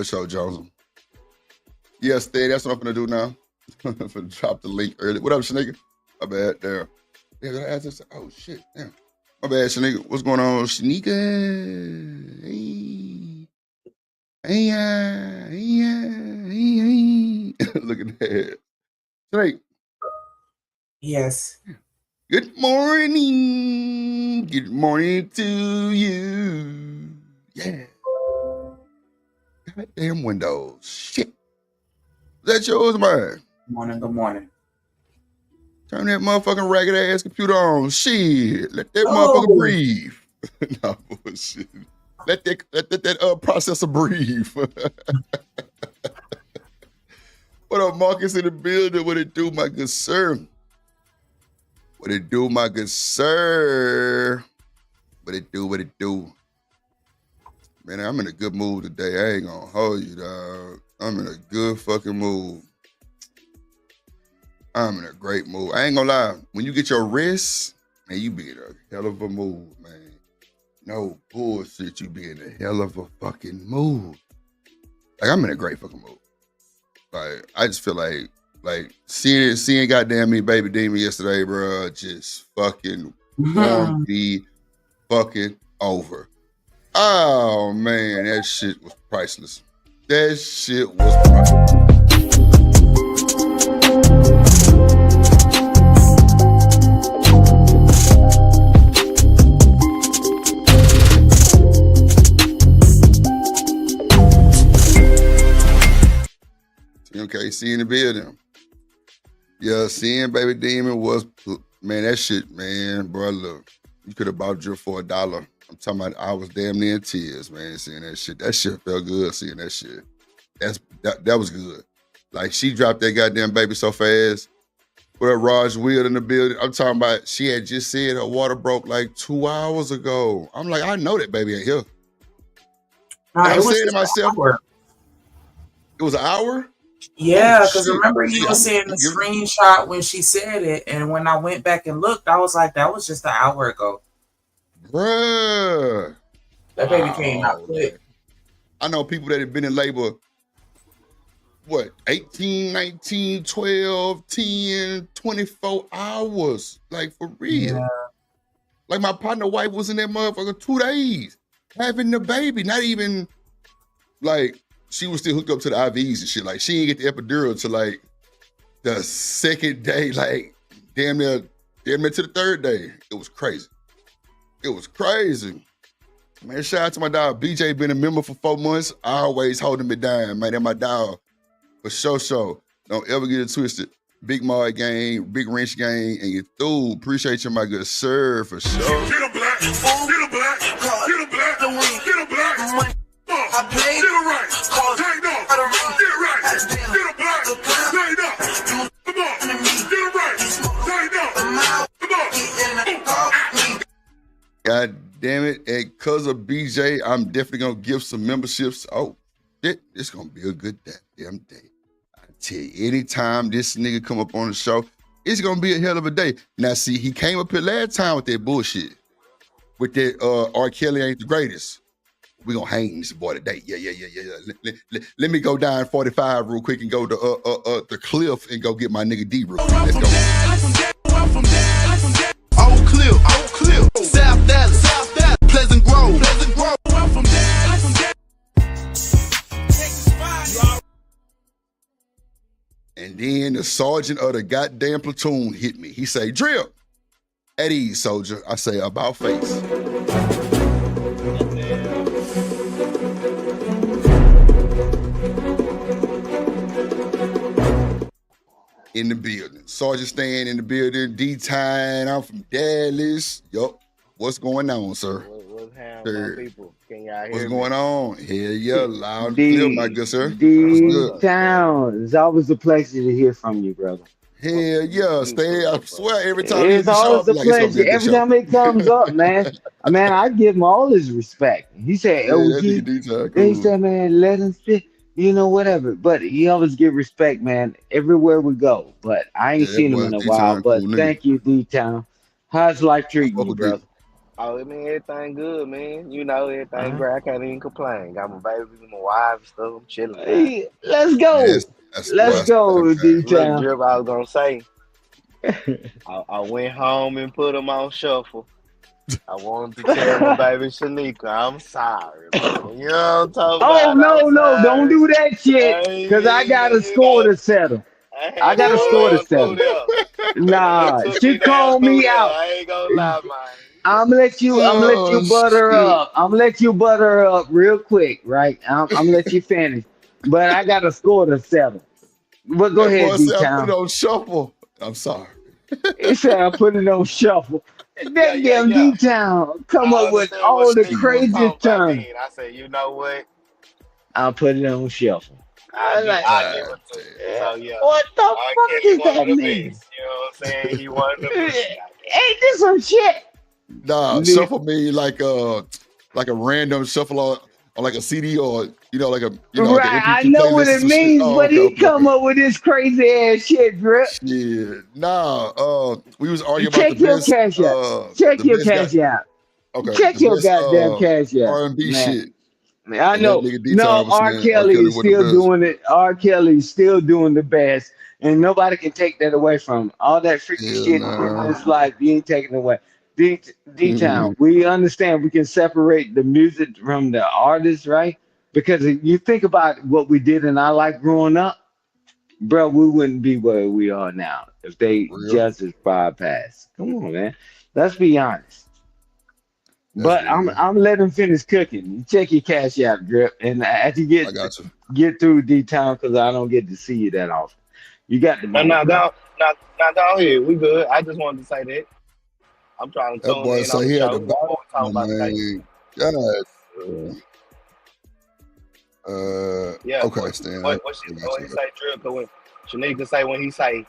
For sure, Jones. Yeah, stay. That's what I'm gonna do now. I'm gonna drop the link early. What up, Shanika? My bad. There. Yeah, I asked this. Oh shit. Damn. My bad, Shanika. What's going on, Shanika? Hey. Hey, hey. Look at that. Snake. Yes. Good morning. Good morning to you. Yeah. Goddamn windows. Shit. Is that yours, man? Good morning. Good morning. Turn that motherfucking ragged ass computer on. Shit. Let that motherfucker breathe. No bullshit. Let that processor breathe. What up, Marcus in the building? What it do, my good sir? What it do, my good sir? What it do? What it do? Man, I'm in a good mood today. I ain't gonna hold you, dog. I'm in a good fucking mood. I'm in a great mood. I ain't gonna lie. When you get your rest, man, you be in a hell of a mood, man. No bullshit, you be in a hell of a fucking mood. Like, I'm in a great fucking mood. Like, I just feel like seeing goddamn me Baby Demon yesterday, bro, just fucking won me fucking over. Oh, man, that shit was priceless. That shit was priceless. Okay, seeing the building. Yeah, seeing Baby Demon was, man, that shit, man, bro, look, you could have bought Drill for $1. I'm talking about, I was damn near in tears, man, seeing that shit. That shit felt good, seeing that shit. That was good. Like, she dropped that goddamn baby so fast. With her Raj Will in the building. I'm talking about, she had just said her water broke like 2 hours ago. I'm like, I know that baby ain't here. I'm saying to myself, it was an hour? Yeah, because remember you were saying the screenshot when she said it, and when I went back and looked, I was like, that was just an hour ago. Bruh. That baby came out quick. I know people that have been in labor, what, 18, 19, 12, 10, 24 hours. Like, for real. Yeah. Like, my partner wife was in that motherfucker 2 days having the baby. Not even, like, she was still hooked up to the IVs and shit. Like, she didn't get the epidural till, like, the second day, like, damn near to the third day. It was crazy. It was crazy. Man, shout out to my dog. BJ been a member for 4 months. Always holding me down, man. That's my dog. For sure. Don't ever get it twisted. Big Mark gang, Big Wrench gang, and you through. Appreciate you, my good sir, for sure. Get a black, get a black, get a black, get a black. I played get it right. Take off. Get it right. Get a black. Take off. Come on. Get it right. Take off. Come on. God damn it. And because of BJ, I'm definitely going to give some memberships. Oh, it's going to be a good damn day. I tell you, anytime this nigga come up on the show, it's going to be a hell of a day. Now, see, he came up here last time with that bullshit. With that R. Kelly ain't the greatest. We gonna hang this boy today. Yeah. Let me go down 45 real quick and go to the cliff and go get my nigga D real quick. Let's go. Old Cliff, South Dallas, Pleasant Grove. And then the sergeant of the goddamn platoon hit me. He say, "Drill, at ease, soldier." I say, "About face." In the building. Sergeant Stan in the building. D-Time. I'm from Dallas. Yup. What's going on, sir? What's happening, my people? Can y'all hear What's me? going on? Hell yeah, loud and clear, my good sir. D-Town. It's always a pleasure to hear from you, brother. Hell yeah, Stan. I swear every time it's always a pleasure. Every time it comes up, man. I give him all his respect. He said, OG. He said, man, let him sit. Whatever. But he always give respect, man, everywhere we go. But I ain't seen him in a while. But thank you, D-Town. How's life treating you, brother? Oh, I mean, everything good, man. You know, everything Uh-huh. great. I can't even complain. Got my babies, my wife, and stuff. I'm chilling now. Hey, let's Yes, go. that's Let's boy. Look, look, go, Okay. look, D-Town. Drip. I was gonna say, I went home and put them on shuffle. I wanted to tell my baby Shanika, I'm sorry, man. You know what I'm talking Oh about? I'm no, no, don't sorry. do that shit. Cause I got a You score know, to settle. I I had to got a go score to down through settle. there. It Nah, took she me down called through me there. out. I ain't gonna lie, man. I'm let you Oh butter shit. up. I'm let you butter up real quick, right? I'm let you finish. But I got a score to settle. But go That ahead, boy said I put it D-Town. on shuffle. I'm sorry. He said I put it on shuffle. Yeah, That yeah, damn yeah. D-Town come I up with understood what all the Shanika was talking craziest about terms. then. I said, you know what? I put it on shuffle. I like, I give God it to you. damn. So yeah, what the R. fuck Kelly does one of that the mean? best. You know what I'm saying? He one of the best. Ain't this some shit? Nah, shuffle me like a random shuffle on like a CD or like an Right, I MP3 know what playlist or it some shit. means, Oh, but okay, he okay, come okay. up with this crazy ass shit, Drip. Shit. Nah, we was arguing about Check your cash out. Check the your best got cash out. okay, Check the your best goddamn cash out, R&B man. shit. I And that know. nigga No, D-Time was R. saying R. Kelly Kelly is was the still best. doing it. R. Kelly is still doing the best, and nobody can take that away from him. All that freaky Hell shit in nah. his life, you ain't taking away. D Mhm. Town, we understand we can separate the music from the artist, right? Because if you think about what we did in our life growing up, bro, we wouldn't be where we are now if they Real. just as far past. Come on, man. Let's be honest. That's But I'm real. I'm letting him finish cooking. You check your cash out, Drip, and as you I got you. get through D Town, because I don't get to see you that often. You got the No, mic, no, bro. go, no, go ahead. We good. I just wanted to say that. I'm trying to That tune boy in on say the he had show. the What bottom, we talking about today? man. God. Yeah, Okay, Stan. I got what he you. say, Drill? Cause when Shanika say when he say,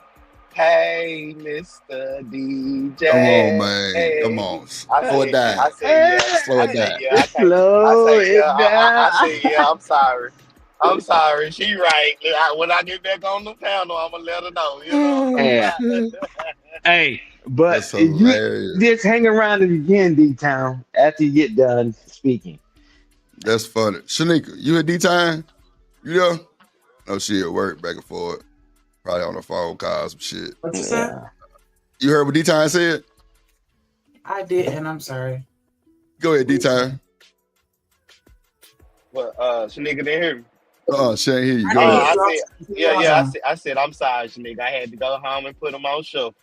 "Hey, Mr. Come on, DJ," man. Come hey, on. Slow it down. I said, yeah, Slow I it said, down. yeah, I can't, I Slow say, yeah, it down. I said, yeah, I'm sorry. She right. When I get back on the panel, I'm gonna let her know. You know what I'm Oh, Yeah. shit. talking about? Hey, but That's you hilarious. just hang around it again, D Town, after you get done speaking. That's funny. Shanika, you at D-Time? You there? No, she at work, back and forth. Probably on the phone call, some shit. What you said? Yeah. You heard what D-Time said? I did, and I'm sorry. Go ahead, What you D-Time. saying? But Shanika didn't hear me. She ain't hear you. I Go didn't ahead. hear I you. said, I said, I'm sorry, Shanika. I had to go home and put them on shuffle.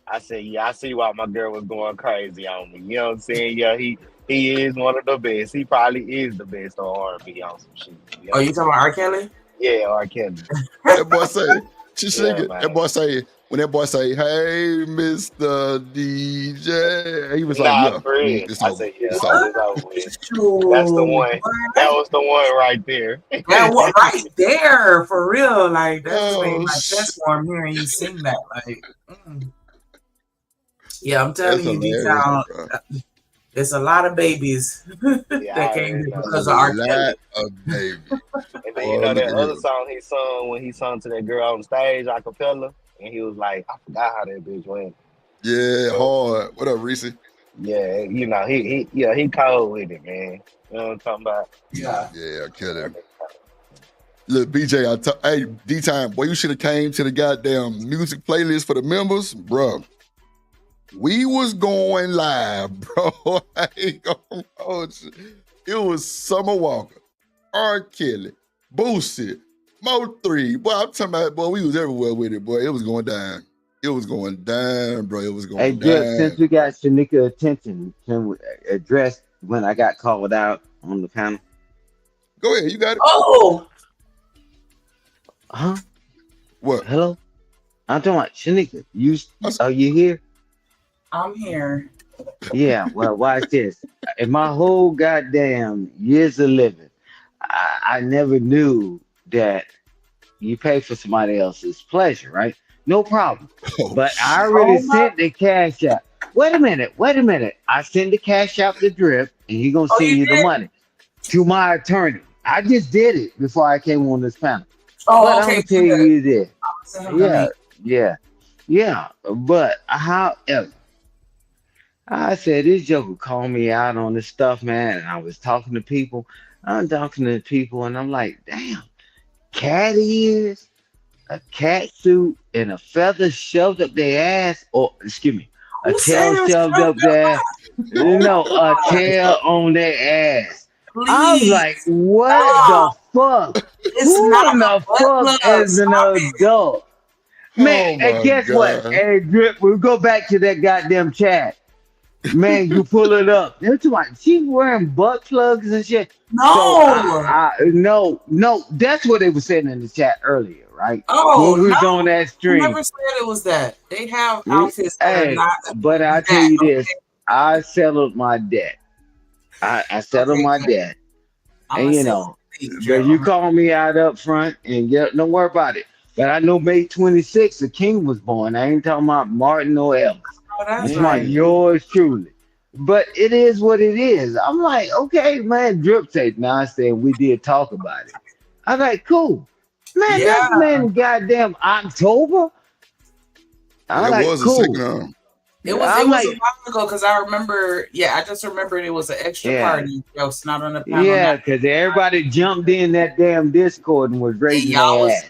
I said, yeah, I see why my girl was going crazy on me. You know what I'm saying? Yeah, he is one of the best. He probably is the best on R&B on some shit. You know Oh, what you I'm talking saying? about R. Kelly? Yeah, R. Kelly. That boy say, Yeah, Shanika, that man. boy say, when that boy say, hey, Mr. DJ, he was like, Nah, yeah, for real. it's I over. said, yeah, It's over. it's over with. That's the Shoot, one. That what? was the one right there. That was right there for real. Like that just made Oh, my shit. chest warm hearing you sing that. Like, yeah, I'm That's telling you, D hilarious, Town, bro. there's a lot of babies Yeah, that I came already here know. A because of R. lot Kelly. of baby. And then you Boy, know look that at other here. song he sung when he sung to that girl on stage, acapella, and he was like, I forgot how that bitch went. Yeah, But hard. What up, Reese? yeah, you know, he cold with it, man. You know what I'm talking about? Yeah. Yeah, I kill him. Look, BJ, hey, D-Time, boy, you should have came to the goddamn music playlist for the members, bro. We was going live, bro. I ain't gonna hold you. It was Summer Walker, R. Kelly, Boosie, Mo3. Boy, I'm talking about, boy, we was everywhere with it, boy. It was going down. It was going down, bro. It was Hey, going Drip, since down, we bro. got Shanika attention, can we address when I got called out on the panel? Go ahead, you got it. Oh, Huh? What? Hello? I'm talking about Shanika. I s- Are you here? I'm here. Yeah, well, watch this. In my whole goddamn years of living, I never knew that you pay for somebody else's pleasure, right? No problem. oh, But I shit. already Oh my! sent the cash out. Wait a minute. I sent the cash out to Drip, and he gonna Oh, send you you the did? money to my attorney. I just did it before I came on this panel. But Oh, I'm okay, gonna tell good. you this. Send him the Yeah, link. yeah, yeah. But however, I said, this joker called me out on this stuff, man. And I was talking to people. I'm talking to people, and I'm like, damn, cat ears, a cat suit, and a feather shoved up their ass, or excuse me, a Who said tail it was shoved fucked up there. You Oh know, a my God. tail on their ass. I was like, Please. what the Stop. fuck? It's Who not in a the butt fuck plug. is an Stop it. adult? Man, Oh and my guess what? God. Hey, Drip, we go back to that goddamn chat. Man, you pull it up. They're talking about she wearing butt plugs and shit. So No. no, that's what they were saying in the chat earlier, right? Oh, When we was on no. that I stream. never said it was that. They have outfits that are Hey, not but I tell that. you this, Okay. I settled my debt. I settled Okay, my good. debt. I'm And gonna you say know, please, but Drip. you call me out up front and don't worry about it. But I know May 26th, the king was born. I ain't talking about Martin or Elvis. Oh, I'm that's talking about right. yours truly. But it is what it is. I'm like, okay, man, Drip tape. Now I said we did talk about it. I'm like, cool. Man, Yeah, that's man goddamn October. Yeah, I'm that like, was the second cool. arm. it I'm was a like, while ago because I remember. Yeah, I just remembered it was an extra yeah, party. Yo, it's not on the panel. Not yeah, because everybody jumped in that damn Discord and was and raising y'all their was. ass,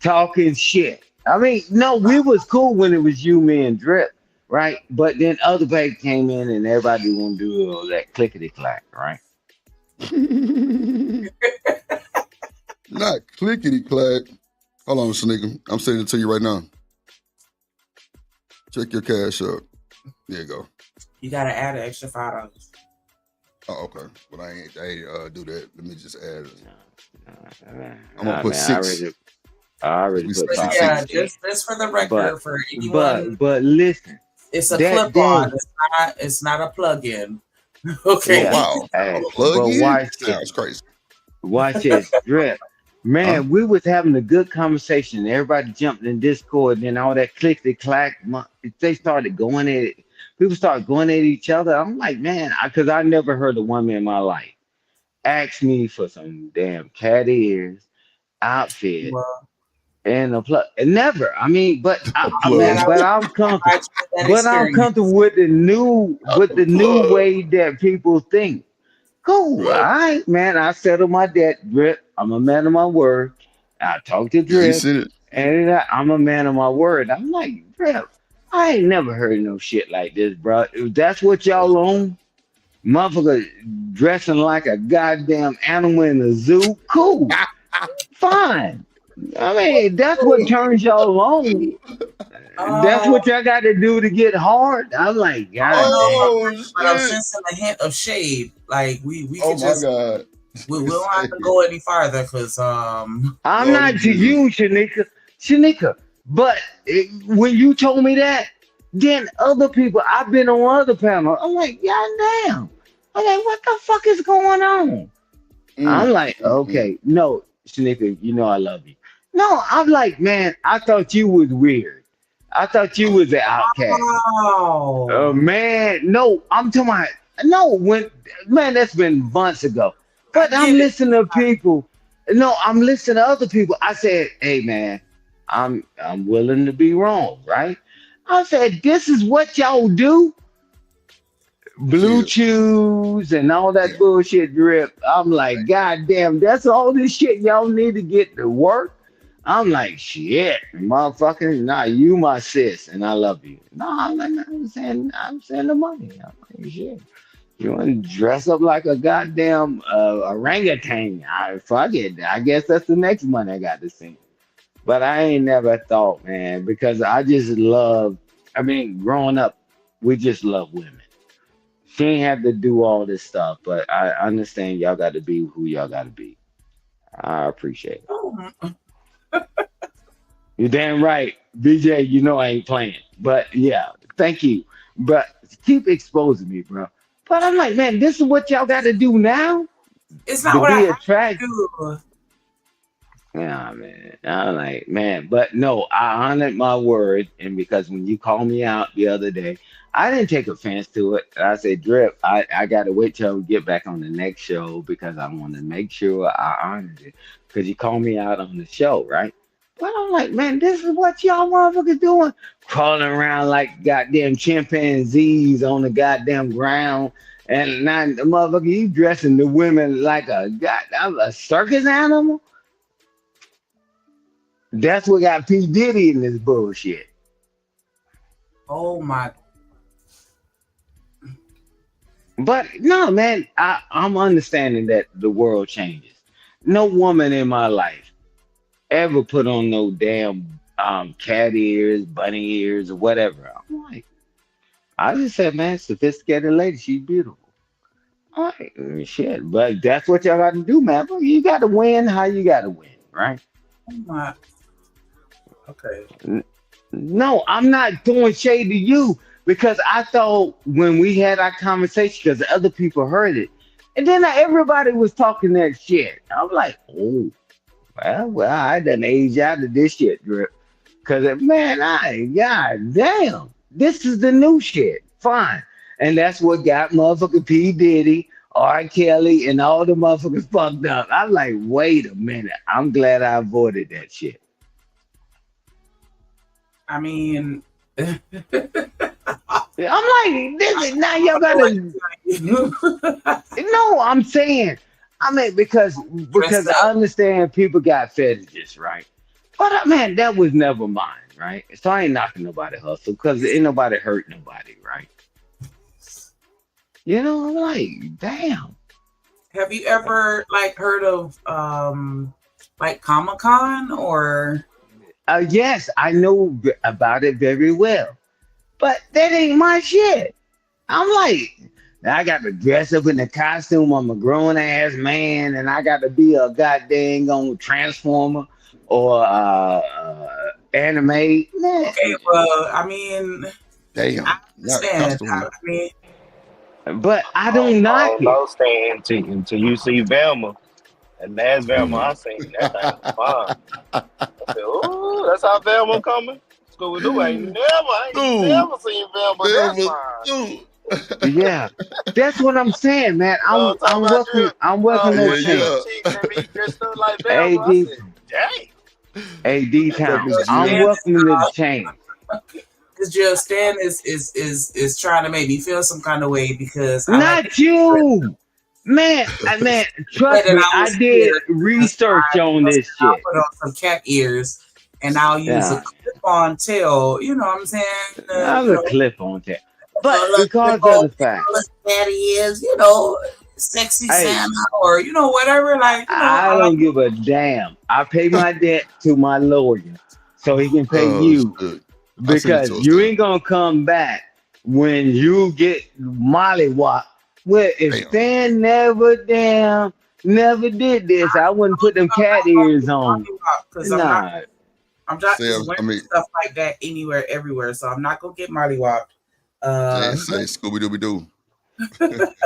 talking shit. I mean, no, we was cool when it was you, me, and Drip, right? But then other people came in and everybody want to do all that clickety clack, right? Not clickety clack. Hold on, Shanika. I'm sending it to you right now. Check your cash up. There you go. You gotta add an extra $5. Oh, okay. But I ain't do that. Let me just add it. I'm gonna Nah, put man, 6. I already We put spent But five yeah, on 6. it. just for the record, But for anyone, listen, it's a that clip-on. day, It's not a plug-in. Oh Okay. yeah, wow. A hey, plug but in? watch this. Sounds crazy. Watch this, Drip. Huh? Man, we was having a good conversation. Everybody jumped in Discord and all that clickety clack. They started going at it. People started going at each other. I'm like, man, because I never heard a woman in my life ask me for some damn cat ears, outfit, Well, and a plug. Never. I mean, A I'm glad plug. I but was I'm comfortable. glad you had that But I'm comfortable experience. with A the new plug. way that people think. Cool. All Right. right, man. I settled my debt, Drip. I'm a man of my word. I talked to Yeah, he Drip, sent it. and I'm a man of my word. I'm like, Drip, I ain't never heard no shit like this, bro. If that's what y'all on, motherfucker dressing like a goddamn animal in a zoo, cool, fine. I mean, that's what turns y'all on. That's Oh, what y'all got to do to get hard. I'm like, I don't God know if damn. I'm Oh ready, but I'm shit. sensing a hint of shade. Like we Oh could my just God. we don't have Say to it. go any farther because I'm Lord not to Jesus. you, Shanika. Shanika, but when you told me that, then other people, I've been on other panels. I'm like, God damn. I'm like, what the fuck is going on? I'm Mm, like, mm, mm. okay, no, Shanika, you know I love you. No, I'm like, man, I thought you was weird. I thought you was an outcast. wow. Man, no, I'm talking about, no, when, man, that's been months ago. I But I'm get it. listening to people. No, I'm listening to other people. I said, hey, man, I'm willing to be wrong, right? I said, this is what y'all do? Blue Yeah. chews and all that Yeah. bullshit Drip. I'm like, God damn, that's all this shit y'all need to get to work. I'm like, shit, motherfucker, nah, you my sis, and I love you. No, I'm saying the money. I'm like, shit. You want to dress up like a goddamn orangutan? Fuck it. I guess that's the next money I got to send. But I ain't never thought, man, because I just love. I mean, growing up, we just love women. She ain't have to do all this stuff, but I understand y'all got to be who y'all got to be. I appreciate it. Oh, You're damn right, BJ. You know I ain't playing, but yeah, thank you. But keep exposing me, bro. But I'm like, man, this is what y'all got to do now it's to not what I be have attractive. to do. Yeah, man. I'm like, man, but no, I honored my word, and because when you called me out the other day, I didn't take offense to it. I said, Drip, I gotta wait till we get back on the next show because I want to make sure I honored it. Because you called me out on the show, right? But I'm like, man, this is what y'all motherfuckers doing. Crawling around like goddamn chimpanzees on the goddamn ground. And now the motherfucker, you dressing the women like a circus animal? That's what got P. Diddy in this bullshit. Oh my. But no, man, I'm understanding that the world changes. No woman in my life ever put on no damn cat ears, bunny ears, or whatever. I'm like, I just said, man, sophisticated lady, she's beautiful. All right, shit, but that's what y'all got to do, man. You got to win how you got to win, right? Oh my. Okay. No, I'm not throwing shade to you because I thought when we had our conversation, because other people heard it, and then everybody was talking that shit. I'm like, oh, well, I done aged out of this shit, Drip. Because, man, god damn, this is the new shit. Fine. And that's what got motherfucking P. Diddy, R. Kelly, and all the motherfuckers fucked up. I'm like, wait a minute. I'm glad I avoided that shit. I mean, I'm like, this is now y'all gotta. No, I'm saying, because I understand people got fetishes, right? But man, that was never mine, right? So I ain't knocking nobody hustle because ain't nobody hurt nobody, right? You know, I'm like, damn. Have you ever heard of Comic-Con or? Yes, I know about it very well, but that ain't my shit. I'm like, I got to dress up in the costume. I'm a grown ass man, and I got to be a goddamn on Transformer or anime. Man. Okay, well, I mean, damn, I understand. But I don't knock it. I don't know, until you see Velma. And last Velma I seen, that thing was fun. I said, ooh, that's how Velma coming? Scooby-Doo ain't never seen Velma. That's fine. Yeah, that's what I'm saying, man. I'm working those change. AD time. I'm working the change. Because Jill Stan is trying to make me feel some kind of way because not you. Man, trust me, I did research on this shit. I'll put on some cat ears and I'll use a clip-on tail. You know what I'm saying? A clip-on tail. But because of the fact that he is, sexy Santa or, whatever. I don't give a damn. I pay my debt to my lawyer so he can pay you. Because you ain't going to come back when you get mollywopped. Well, if Stan never did this, I wouldn't put them cat ears on. I'm not just wearing stuff like that anywhere, everywhere. So I'm not gonna get mollywopped. Say Scooby-Doo.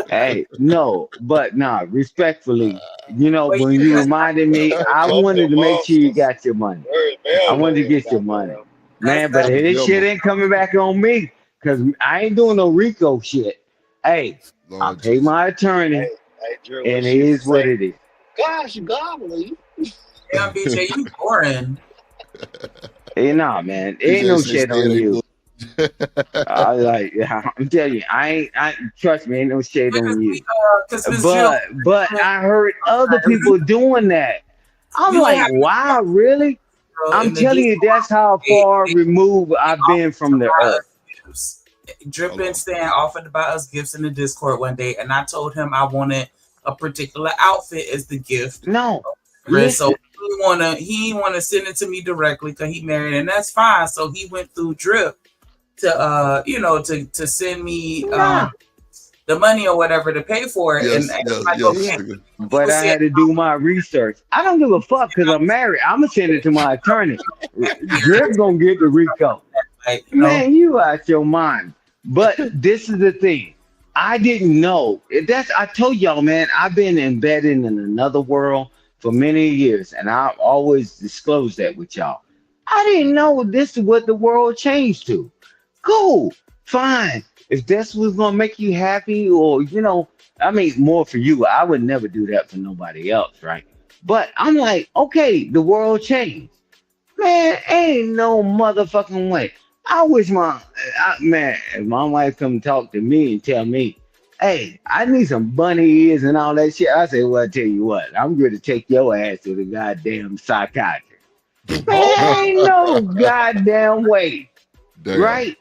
Hey, no, but respectfully, when you reminded me, I wanted to make sure you got your money. I wanted to get your money, man. But this shit ain't coming back on me because I ain't doing no Rico shit. Hey. I pay my attorney, and it is what it is. Gosh, golly. Yeah, BJ, you boring. Hey, nah, man, ain't no shit on you. I'm telling you, I trust me, ain't no shade on you. But I heard other people doing that. I'm like, wow, really? I'm telling you, that's how far removed I've been from the earth. Drip and Stan offered to buy us gifts in the Discord one day, and I told him I wanted a particular outfit as the gift. No, so he wanna send it to me directly because he married, and that's fine. So he went through Drip to to send me the money or whatever to pay for it. But I had to do my research. I don't give a fuck because I'm married. I'm gonna send it to my attorney. Drip gonna get the Rico. Man, you out your mind. But this is the thing. I didn't know. I told y'all, man, I've been embedded in another world for many years, and I've always disclosed that with y'all. I didn't know this is what the world changed to. Cool, fine. If this was gonna make you happy, or more for you, I would never do that for nobody else, right? But I'm like, okay, the world changed. Man, ain't no motherfucking way. I wish man, if my wife come talk to me and tell me, hey, I need some bunny ears and all that shit. I say, well, I tell you what, I'm going to take your ass to the goddamn psychiatrist. Man, ain't no goddamn way, Damn. right?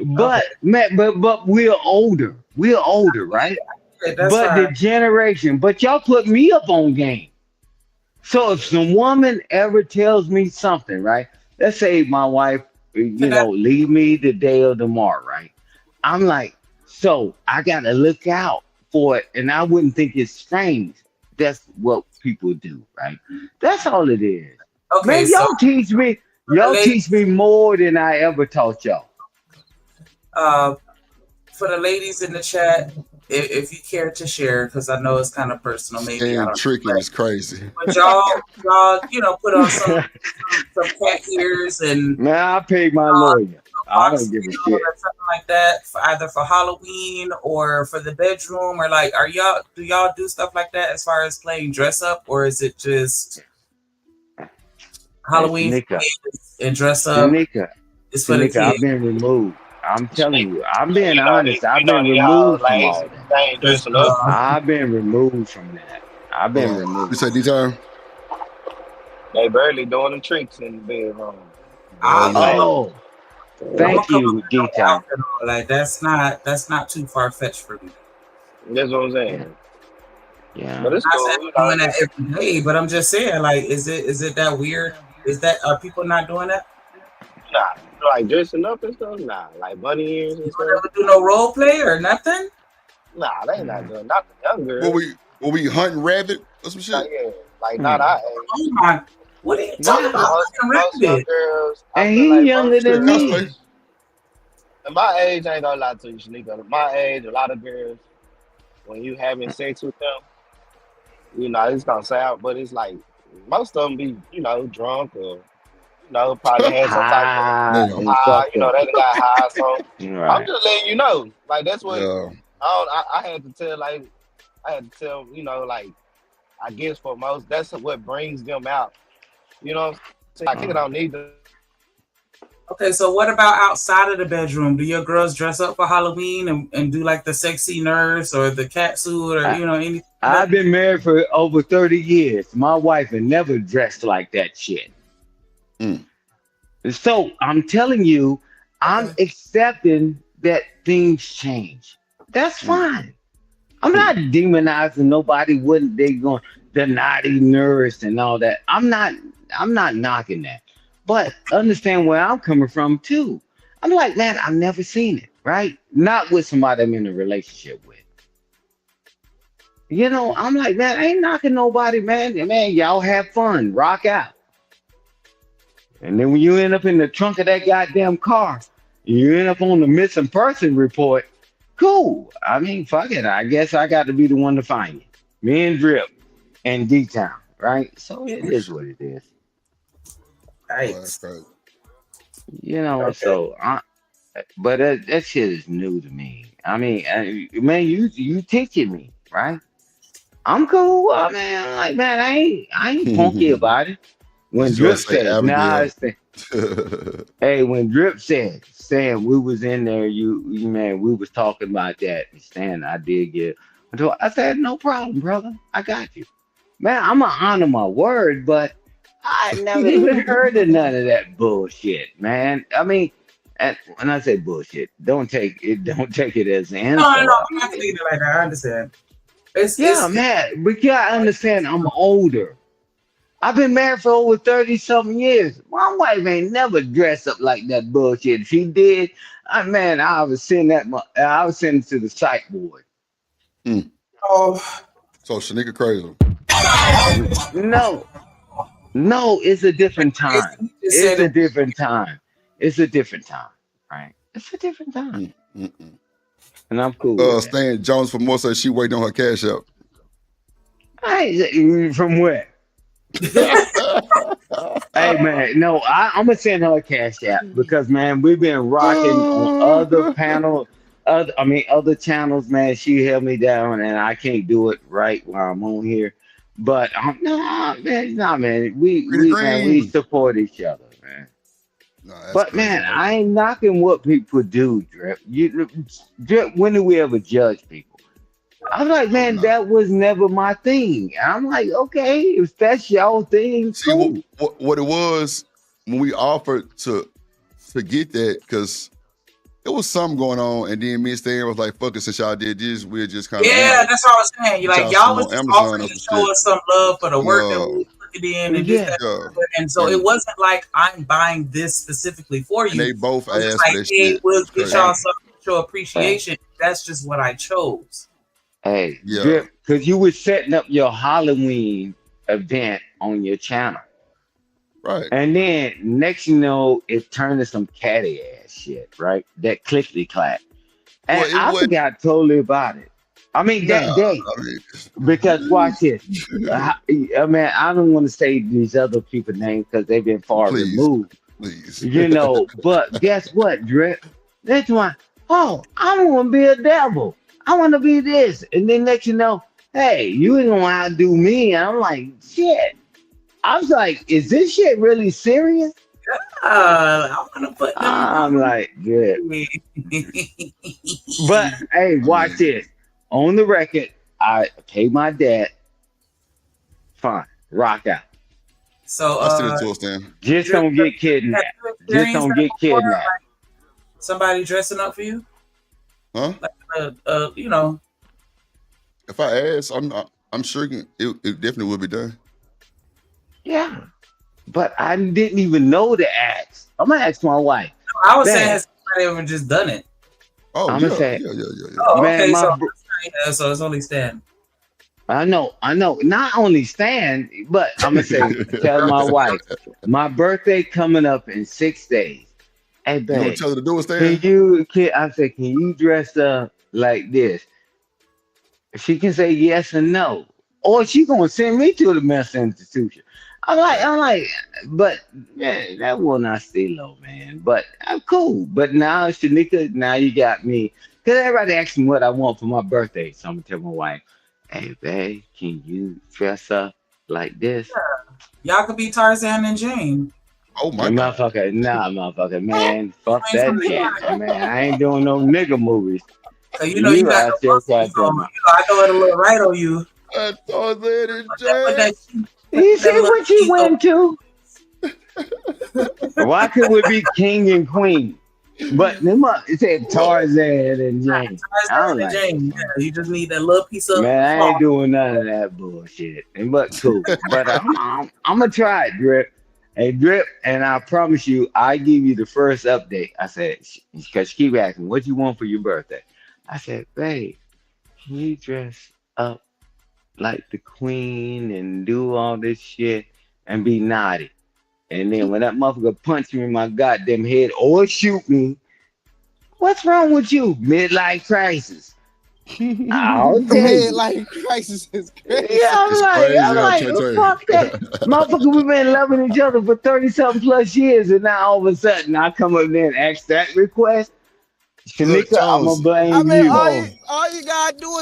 But man, but we're older. We're older, right? That's But the fine. generation, but y'all put me up on game. So if some woman ever tells me something, right? Let's say my wife, And that, leave me today or tomorrow, right? I'm like, so I gotta look out for it, and I wouldn't think it's strange. That's what people do, right? That's all it is. okay, Man, so the y'all lady, teach me more than I ever taught y'all. uh, for the ladies in the chat, if you care to share, because I know it's kind of personal, maybe I And don't know, tricking is crazy. but y'all, put on some cat ears and Man, I paid my lawyer. I fox don't give a tail shit. or something like that, for either for Halloween or for the bedroom, or like, do y'all do stuff like that as far as playing dress up, or is it just Hey, Halloween for Shanika, kids and dress up Shanika, is for the Shanika, I've kids? been removed. I'm telling you, I'm being You know, honest. I've been these hoes removed from like all that. they ain't Because dressing up. I've been removed from that. I've Hold been on. You removed. said D-Time? They barely doing the tricks in the bedroom. Oh, I'm yeah. Oh, gonna thank come up you, with no D-Town. outfit. Like that's not too far fetched for me. That's what I'm Yeah, saying. But yeah. it's Not saying cool. You I'm know, doing that every day, but I'm just saying, like, is it that weird? Are people not doing that? nah, like dressing up and stuff. Nah, like bunny ears and You don't stuff. ever do no role play or nothing? Nah, they not Mm, doing. Not the young girls. What we hunting rabbit or some Not shit? yet. Like not mm. our age. Oh my! What are you talking Yeah. about? Most Fucking young rabbit. girls, I And feel he like younger most Shit, than girls. cosplay. me. At my age, I ain't gonna lie to you, Shanika. At my age, a lot of girls, when you having sex with them, it's gonna sound, but it's like most of them be, drunk or, probably had some type of High Damn. and high, fucked up. they done got high. So I'm Right. just letting you know, like that's what Yeah. I had to tell, like I guess for most, that's what brings them out. You know what I'm saying? Like, Uh, don't need to. Okay, so what about outside of the bedroom? Do your girls dress up for Halloween and do like the sexy nurse or the cat suit or I, anything like I've that? been married for over 30 years. My wife had never dressed like that shit. Mm. So I'm telling you, I'm Okay. accepting that things change. That's Mm. fine. I'm Mm. not demonizing nobody when they going the naughty nurse and all that. I'm not knocking that. But understand where I'm coming from too. I'm like, man, I've never seen it, right? Not with somebody I'm in a relationship with. I'm like, man, I ain't knocking nobody, man. Man, y'all have fun, rock out. And then when you end up in the trunk of that goddamn car, you end up on the missing person report. Cool. I mean, fuck it. I guess I got to be the one to find you. Me and Drip and D Town, right? So it is what it is. Boy, that's Yikes. crazy. Okay. So but that shit is new to me. I mean, man, you teaching me, right? I'm cool. I mean, I'm like, man, I ain't punky about it. When Did you Drip want to say said, nah, Abigail? it's the hey, when Drip said, Stan, we was in there, you man, we was talking about that. And Stan, I did get. I said, no problem, brother. I got you. Man, I'm gonna honor my word, but I never even heard of none of that bullshit, man. I mean, when I say bullshit, don't take it as an No, no, no. insult. I'm not taking it like that. I understand. Yeah, It's man, but you gotta understand, I'm older. I've been married for over 30 something years. My wife ain't never dressed up like that bullshit. If she did, man, I was sending to the psych ward. Mm. oh So Shanika crazy. No, no, it's a different time. you just It's said a it. different time. It's a different time, right? It's a different time. Mm. Mm-mm. And I'm cool with that. Stan Jones for more says she waiting on her cash out. From where? Hey man, no, I'm gonna send her a cash app because man, we've been rocking on other channels, man. She held me down and I can't do it right while I'm on here. But no, man, nah, man, we Pretty we man, we green. support each other, But crazy, man, I ain't knocking what people do, Drip. Drip, when do we ever judge people? I'm like, man, that was never my thing. I'm like, okay, if that's y'all thing, See, cool. what it was when we offered to get that, because there was something going on, and then me and Stan was like, fuck it, since y'all did this, we'll just kind of that's what I was saying. You like y'all was just offering to show us some love for the work that we put it in and this, that, and so it wasn't like I'm buying this specifically for you. And they both asked like, for that hey, shit. we'll get y'all something to show appreciation. That's just what I chose. Hey, Drip, because you were setting up your Halloween event on your channel. Right. And then next you know, it turned to some catty ass shit, right? That clickety clack. And I forgot totally about it. I mean, that day. Because watch this. I mean, I don't want to say these other people's names because they've been far removed. Please. You know, but guess what, Drip? That's why, I don't want to be a devil. I want to be this. And then next you know, hey, you ain't gonna outdo me. And I'm like, shit. I was like, is this shit really serious? I want to put them I'm like, good. But hey, watch this. On the record, I paid my debt. Fine. Rock out. So I still to Stan. Just don't get kidnapped. Just don't get kidnapped. Somebody dressing up for you? Huh? Like, you know. If I ask, I'm sure it definitely will be done. Yeah. But I didn't even know to ask. I'm gonna ask my wife. I was saying, has somebody ever just done it? Oh, I'm gonna say, oh, man, okay, so it's only Stan. I know. Not only Stan, but I'm gonna say, tell my wife, my birthday coming up in 6 days. Hey, babe, you gonna tell her to do it, Stan? I said, can you dress up like this? She can say yes or no, or she gonna send me to the mental institution. I'm like, but man, that will not stay low, man. But I'm cool. But now, Shanika, now you got me. Because everybody asks me what I want for my birthday. So I'm going to tell my wife, hey, babe, can you dress up like this? Yeah. Y'all could be Tarzan and Jane. Oh, my God. Motherfucker, man. Fuck that shit. Man, I ain't doing no nigga movies. So you know you got no muscles, so, I know it'll look right on you. Tarzan and Jane. You see what you went to? Why could we be king and queen? But it said Tarzan and Jane. Tarzan and Jane. Yeah, you just need that little piece of. Man, I ain't doing none of that bullshit. But cool. But I'm gonna try it, Drip. Hey, Drip, and I promise you, I give you the first update. I said, because she keep asking, what you want for your birthday? I said, babe, can you dress up like the queen and do all this shit and be naughty? And then when that motherfucker punch me in my goddamn head or shoot me, what's wrong with you? Midlife crisis. I'll tell you. Midlife crisis is crazy. Yeah, I'm like, fuck that. Motherfucker, we've been loving each other for 30-something plus years, and now all of a sudden I come up there and ask that request. Shanika, I'm gonna blame you. All you gotta do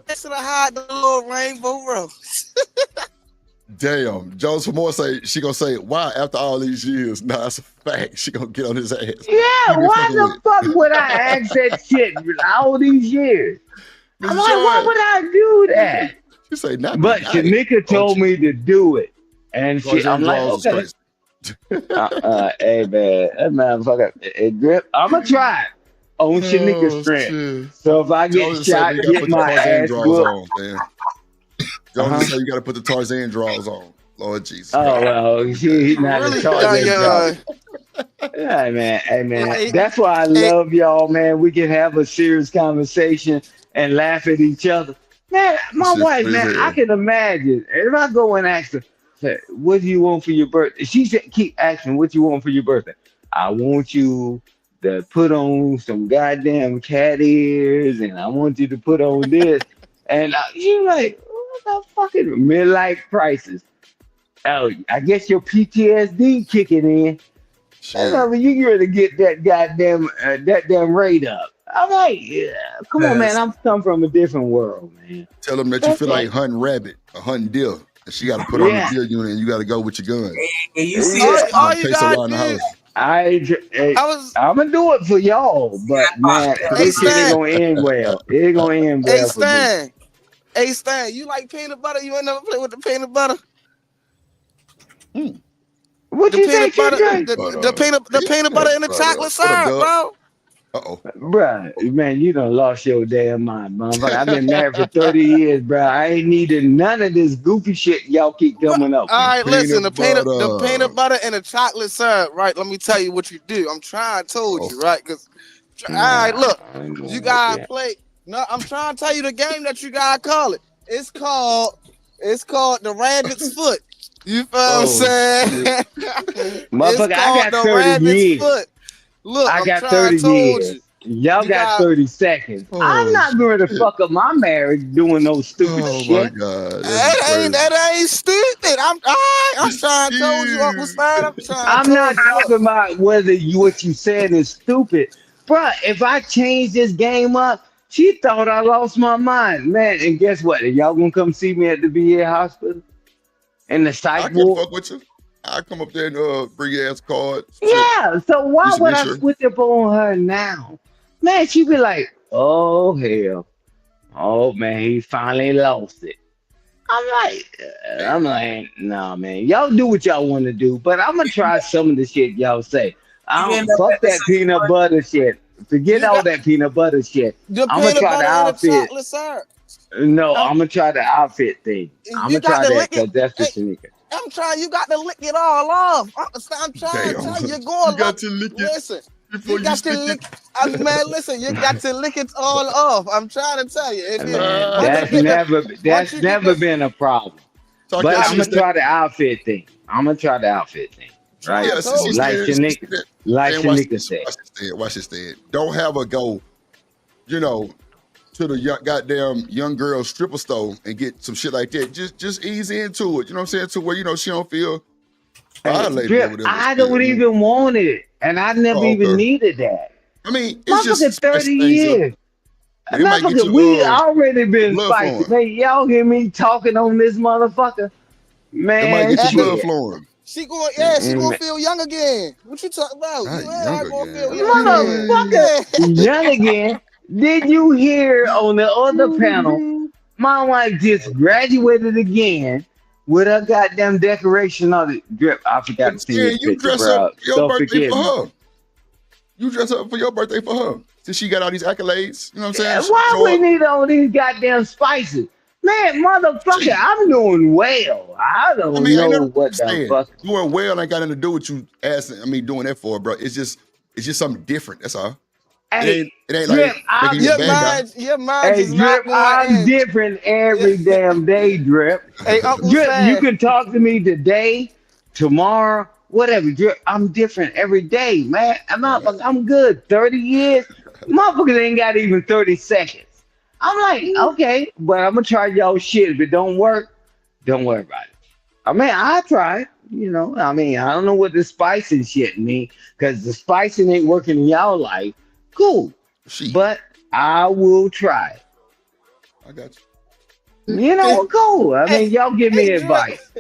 is hide the little rainbow rose. Damn, Jones for more say she gonna say, why after all these years? Nah, that's a fact. She gonna get on his ass. Yeah, why the fuck would I ask that shit all these years? I'm like, why would I do that? She say not. But Shanika told me to do it, and I'm like, okay. Hey man, that motherfucker, Drip. I'm gonna try it on Shanika's strength. So if I get shot, get my ass whooped. Don't say you got to put the Tarzan draws on. Lord Jesus. Oh, well, he's not really a Tarzan draw. Yeah, man. Hey, man. That's why I love y'all, man. We can have a serious conversation and laugh at each other. Man, my wife, man, I can imagine. If I go and ask her, say, what do you want for your birthday? She said, keep asking, what you want for your birthday? I want you to put on some goddamn cat ears, and I want you to put on this. And she's like, what the fucking midlife crisis? Oh, I guess your PTSD kicking in. Sure. You get ready to get that goddamn rate up. I'm like, yeah, come on, man. I'm come from a different world, man. Tell them that you feel like hunting rabbit or hunting deer. And she got to put on the deer unit and you got to go with your gun. And you see all you gotta do. I'm gonna do it for y'all, but man, Hey this shit ain't Stan, gonna end well. It ain't gonna end hey well for me. Stan, hey Stan, you like peanut butter? You ain't never play with the peanut butter? What The you say, peanut butter, TJ? the peanut butter and the chocolate What up, syrup, Doug? bro. Uh-oh. Bruh, man, you done lost your damn mind, motherfucker. I've been married for 30 years, bruh. I ain't needed none of this goofy shit y'all keep coming up All with. right, listen, the Butter. peanut butter and the chocolate syrup, right? Let me tell you what you do. I'm trying to told Oh, you, right? Because all right, Nah, look, I ain't you going with gotta that. play. No, I'm trying to tell you the game that you gotta call it. It's called the rabbit's foot. You feel what I'm oh saying? shit. It's Motherfucker, I called got the 30 rabbit's years. foot. Look, I I'm got trying 30 to told you. years. Y'all You got got 30 seconds. I'm Oh not going to shit. fuck up my marriage doing no stupid Oh my shit. God. This is that ain't crazy. that ain't stupid. I'm trying to told you, Uncle Stan. I'm trying to I'm not told you. Look, talking about whether what you saying is stupid. Bruh, if I change this game up, she thought I lost my mind. Man, and guess what? Are y'all gonna come see me at the VA hospital? In the I psych can ward? fuck with you. I come up there and bring your ass card, some shit, Yeah, so do why some would I insurance. switch up on her now? Man, she be like, oh hell. Oh man, he finally lost it. I'm Damn. like, nah, man. Y'all do what y'all want to do, but I'm gonna try some of the shit y'all say. I You end don't up fuck at the that same peanut place. butter shit. Forget you all got that peanut butter shit. the I'm gonna peanut try the butter and the outfit. chocolate syrup. No, I'm, I'm gonna try the outfit thing. I'm you gonna got try to that lick it. because that's the Hey, sneaker. I'm trying. You got to lick it all off. I'm trying to Damn. tell you, you're You going got look. to lick it Listen, before you you got to stick it. lick. Man, listen, you got to lick it all off. I'm trying to tell you. If you Man, once you that's get the never once that's you get never the been a problem. Talk But that I, I'm shit, gonna Stan. try the outfit thing. I'm gonna try the outfit thing, right? trying Yeah, to see, told you. Like Shanika, Stan, like Stan, watch Shanika this. said. Watch this, Stan. Watch this, Stan. Don't have her go, you know, to the goddamn young girl stripper store and get some shit like that. Just ease into it. You know what I'm saying? To where, she don't feel Hey, violated or Drip, whatever. I Shit. don't even want it, and I never Oh, even okay. needed that. I mean, it's just Motherfucker, spice 30 things up. years. Man, it might get Motherfucker, we your already been blood spicy. flowing. Man, y'all hear me talking on this motherfucker? It might Man, get your blood shit. flowing. She gonna Mm, feel young again. What you talking about? Not You and I younger gonna feel again. young You know what I again. mean? Motherfucker, Yeah. young again. Did you hear on the other panel, my wife just graduated again with a goddamn decoration on it. Drip, I forgot to But send you Stan, the you picture, dress up bro. for your Don't birthday forget for me. her. You dress up for your birthday for her. Since she got all these accolades, you know what I'm saying? Why Show we up. need all these goddamn spices? Man, motherfucker, Shit. I'm doing well. I I don't mean, ain't know nothing what I'm the saying. fuck. Doing well ain't got nothing to do with you asking. I mean, doing that for her, bro. It's just something different. That's all. Hey, It ain't like Drip, making you a I'm bad guy. Your mind hey is not Drip, going I'm in. different Yeah. every damn day, Drip. Hey, Uncle Drip, you Sam. can talk to me today, tomorrow, whatever. Drip, I'm different every day, man. All right. I'm good. 30 years, motherfuckers ain't got even 30 seconds. I'm like, okay, but I'm gonna try y'all shit. If it don't work, don't worry about it. I mean, I try. I mean, I don't know what the spicing shit mean, because the spicing ain't working in y'all life. Cool, Shit. but I will try. I got Cool. I Hey, mean, y'all give me hey, Drip. advice.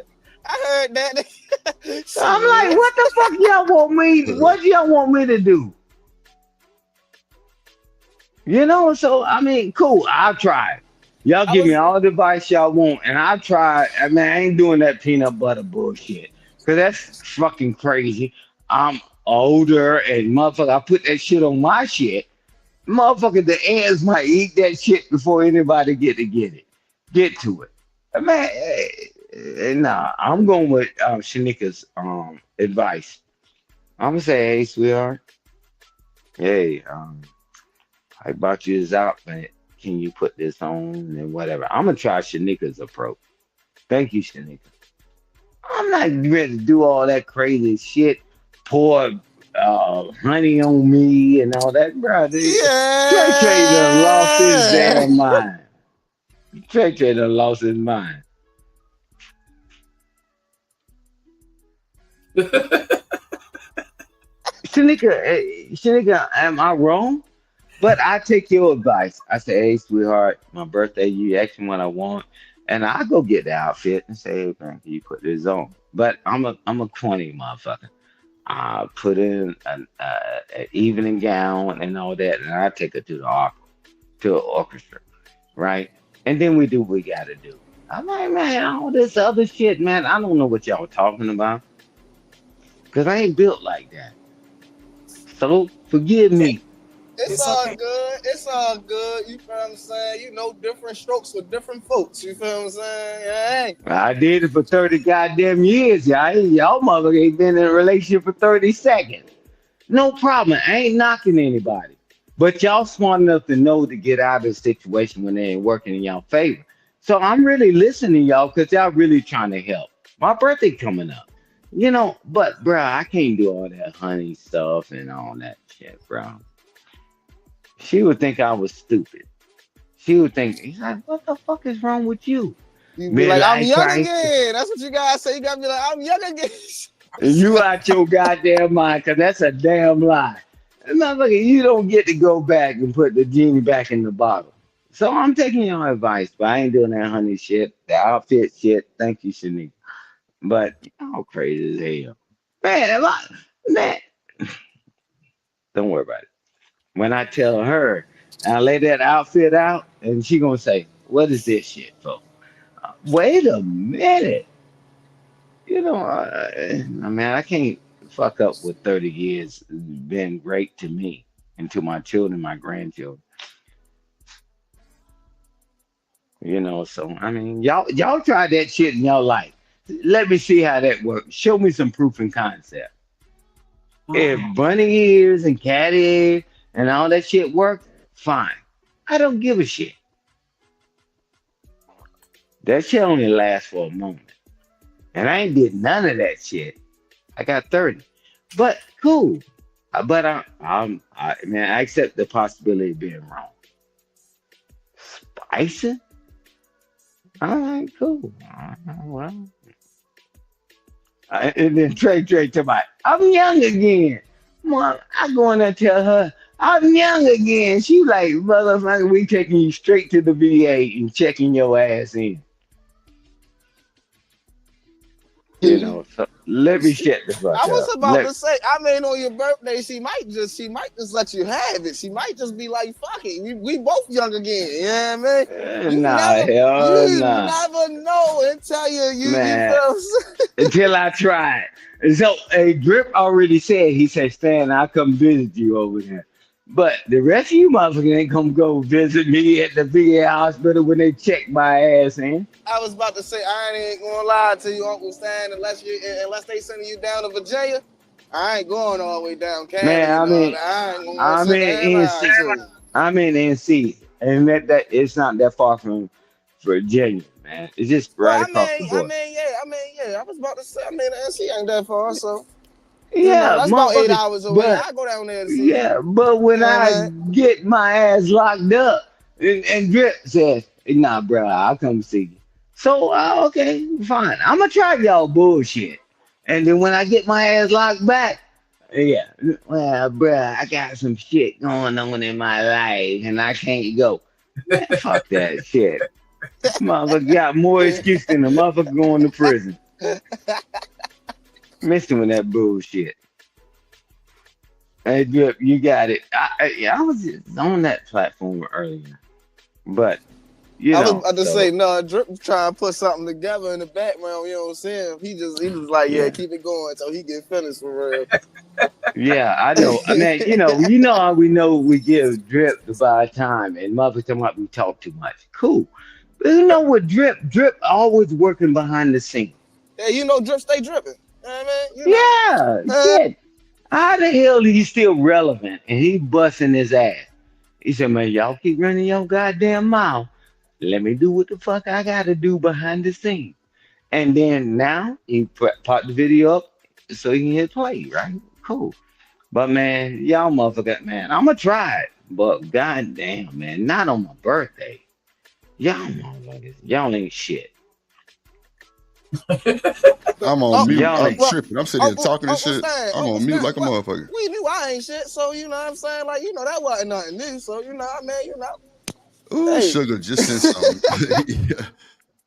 I heard that. I'm like, Shit. what the fuck y'all want me? you. What y'all want me to do? So I mean, cool. I'll try. Y'all I give me was. all the advice y'all want, and I'll try. I mean, I ain't doing that peanut butter bullshit, cause that's fucking crazy. I'm older, and motherfucker, I put that shit on my shit. Motherfucker, the ants might eat that shit before anybody get to it. Man, nah, I'm going with Shanika's advice. I'm gonna say, hey, sweetheart, hey, I bought you this outfit. Can you put this on and whatever? I'm gonna try Shanika's approach. Thank you, Shanika. I'm not ready to do all that crazy shit. Pour honey on me and all that, bro. Trey Trey done lost his Yeah. damn mind. Trey Trey done lost his mind. Shanika, am I wrong? But I take your advice. I say, hey, sweetheart, my birthday, you ask me what I want. And I go get the outfit and say, hey, man, can you put this on? But I'm a corny motherfucker. I put in an evening gown and all that, and I take her to the opera, to an orchestra, right? And then we do what we gotta do. I'm like, man, all this other shit, man. I don't know what y'all talking about, cause I ain't built like that. So forgive me. It's It's all okay. good. It's all good. You feel what I'm saying? You know, different strokes for different folks. You feel what I'm saying? Yeah. I did it for 30 goddamn years, y'all. Y'all mother ain't been in a relationship for 30 seconds. No problem. I ain't knocking anybody. But y'all smart enough to know to get out of the situation when they ain't working in y'all favor. So I'm really listening to y'all because y'all really trying to help. My birthday coming up. But bro, I can't do all that honey stuff and all that shit, bro. She would think I was stupid. She would think, he's like, what the fuck is wrong with you? You be like, I'm Midlife young crisis. again. That's what you gotta say. You gotta be like, I'm young again. You out your goddamn mind, cause that's a damn lie. Motherfucker, you don't get to go back and put the genie back in the bottle. So I'm taking your advice, but I ain't doing that honey shit, the outfit shit. Thank you, Shanique. But y'all crazy as hell. Man, don't worry about it. When I tell her, I lay that outfit out, and she gonna say, what is this shit for? Wait a minute. I mean, I can't fuck up with 30 years been great to me and to my children, my grandchildren. So I mean, y'all try that shit in your life. Let me see how that works. Show me some proof and concept. If bunny ears and cat ears and all that shit work, fine. I don't give a shit. That shit only lasts for a moment. And I ain't did none of that shit. I got 30. But cool. But man, I accept the possibility of being wrong. Spicy? All right, cool. Well. And then Trey to my, I'm young again. Mom, I go in there and tell her, I'm young again. She like, motherfucker, we taking you straight to the VA and checking your ass in. So let me shut the fuck I was up. about to say, I mean, on your birthday, she might just let you have it. She might just be like, fuck it. We both young again. You know what I mean? You never know until you Man, feel until I try it. So a Drip already said, he said, Stan, I'll come visit you over there. But the rest of you motherfuckers ain't come go visit me at the VA hospital when they check my ass in. I was about to say, I ain't gonna lie to you, Uncle Stan, unless they sending you down to Virginia. I ain't going all the way down Cali. Man, I ain't gonna I'm send in NC. I'm in NC, and that it's not that far from Virginia, man. It's just right across the border. I was about to say, NC ain't that far, so yeah, that's about 8 hours away. I go down there to see. Yeah, but when I get my ass locked up, and Drip says, "Nah, bro, I'll come see you." So okay, fine. I'm gonna try y'all bullshit, and then when I get my ass locked back, yeah, well, bro, I got some shit going on in my life, and I can't go. Man, fuck that shit. Motherfucker got more excuse than a motherfucker going to prison. Messing with that bullshit. Hey, Drip, you got it. I was just on that platform earlier, but I was about to say, no, Drip trying to put something together in the background. You know what I'm saying? He was like, yeah, keep it going until he get finished for real. Yeah, I know. I mean, how we know we give Drip the bad time, and mother talking about we talk too much. Cool. But you know what, Drip always working behind the scenes. Yeah, Drip stay dripping. You know what I mean? Shit. How the hell is he still relevant and he busting his ass? He said, man, y'all keep running your goddamn mouth. Let me do what the fuck I gotta do behind the scenes. And then now he popped the video up so he can hit play, right? Cool. But man, y'all motherfucker, man, I'm gonna try it. But goddamn, man, not on my birthday. Y'all motherfuckers, y'all ain't shit. I'm on mute. I'm tripping. I'm sitting here talking this shit. I'm on mute like a motherfucker. We knew I ain't shit, so you know what I'm saying? Like, that wasn't nothing new. So, Ooh, hey. Sugar just sent something. Yeah.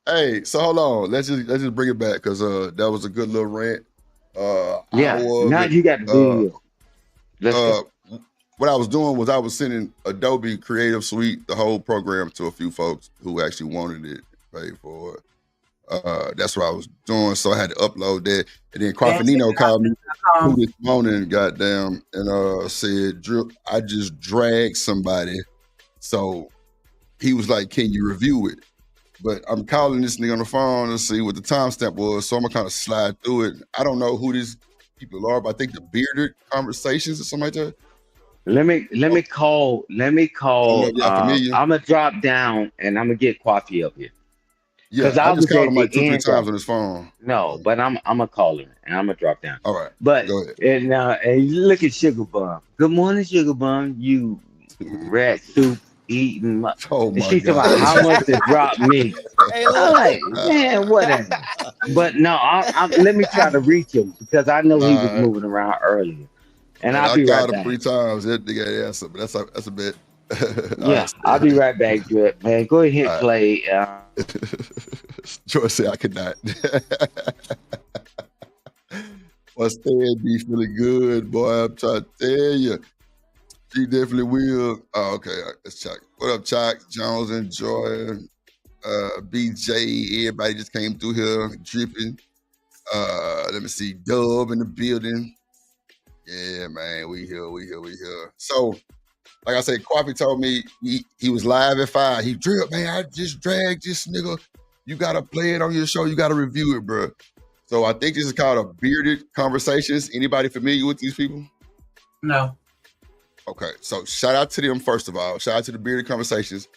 Hey, so hold on. Let's just bring it back because that was a good little rant. Yeah, now you got the video. Let's go. What I was doing was I was sending Adobe Creative Suite, the whole program, to a few folks who actually wanted it, paid for it. That's what I was doing, so I had to upload that. And then Kwaufi Nino called me this morning, goddamn, and said, I just dragged somebody. So he was like, can you review it? But I'm calling this nigga on the phone to see what the timestamp was, so I'm gonna kind of slide through it. I don't know who these people are, but I think the Bearded Conversations or something like that. Let me call. I'm gonna drop down and I'm gonna get Kwaufi up here. Yeah, I just called him like 2-3 times on his phone. No, but I'm gonna call him and I'm gonna drop down. All right, but go ahead. And look at Sugar Bum. Good morning, Sugar Bum. You rat soup eating. Oh my she's talking about how much to drop me. Hey, I'm like, man, whatever. But no, let me try to reach him because I know he was moving around earlier. And I'll be right back. I called him 3 times. That nigga answer, but that's a bit. Yeah, I'll be right back, Drip. Man, go ahead and play. George said I could not. What's that? Be feeling good, boy. I'm trying to tell you. She definitely will. Oh, okay. Let's check. What up, Chuck? Jones and Joy. BJ. Everybody just came through here dripping. Let me see. Dub in the building. Yeah, man. We here. So, like I said, Kwaufi told me he was live at 5. He Drip, man, I just dragged this nigga. You got to play it on your show. You got to review it, bro. So I think this is called a Bearded Conversations. Anybody familiar with these people? No. Okay, so shout out to them, first of all. Shout out to the Bearded Conversations.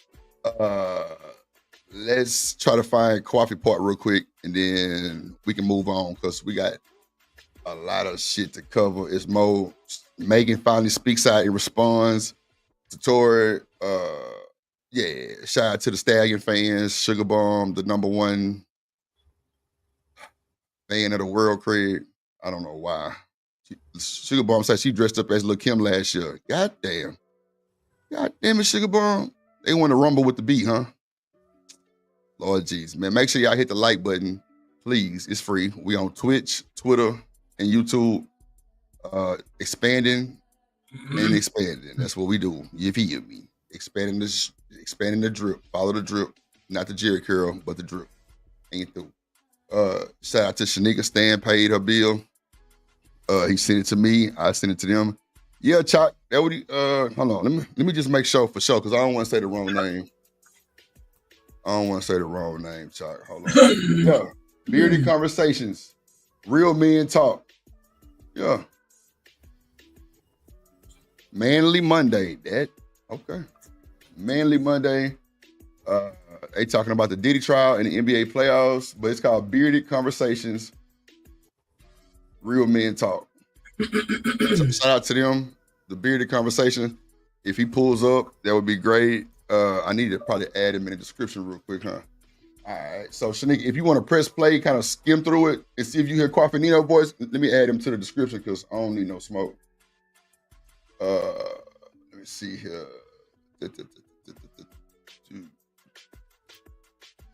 Let's try to find Kwaufi part real quick, and then we can move on, because we got a lot of shit to cover. It's more. Megan finally speaks out and responds to Tory. Yeah, shout out to the Stallion fans. Sugar Bomb, the #1 fan of the world, Craig. I don't know why. Sugar Bomb said she dressed up as Lil' Kim last year. God damn it, Sugar Bomb. They want to rumble with the beat, huh? Lord jeez, man. Make sure y'all hit the like button, please. It's free. We on Twitch, Twitter, and YouTube. Expanding and expanding. That's what we do. You hear me? Expanding the drip. Follow the drip. Not the Jerry Curl, but the drip. Ain't through. Shout out to Shanika Stan, paid her bill. He sent it to me. I sent it to them. Yeah, Chuck. That would hold on. Let me just make sure for sure, because I don't want to say the wrong name. Chuck. Hold on. Yeah. Bearded Conversations. Real men talk. Yeah. Manly Monday. Okay. Manly Monday. They talking about the Diddy trial and the NBA playoffs, but it's called Bearded Conversations. Real men talk. So shout out to them, the Bearded Conversation. If he pulls up, that would be great. I need to probably add him in the description real quick, huh? All right. So Shanika, if you want to press play, kind of skim through it and see if you hear Kwaufi Nino voice, let me add him to the description, because I don't need no smoke. Let me see here.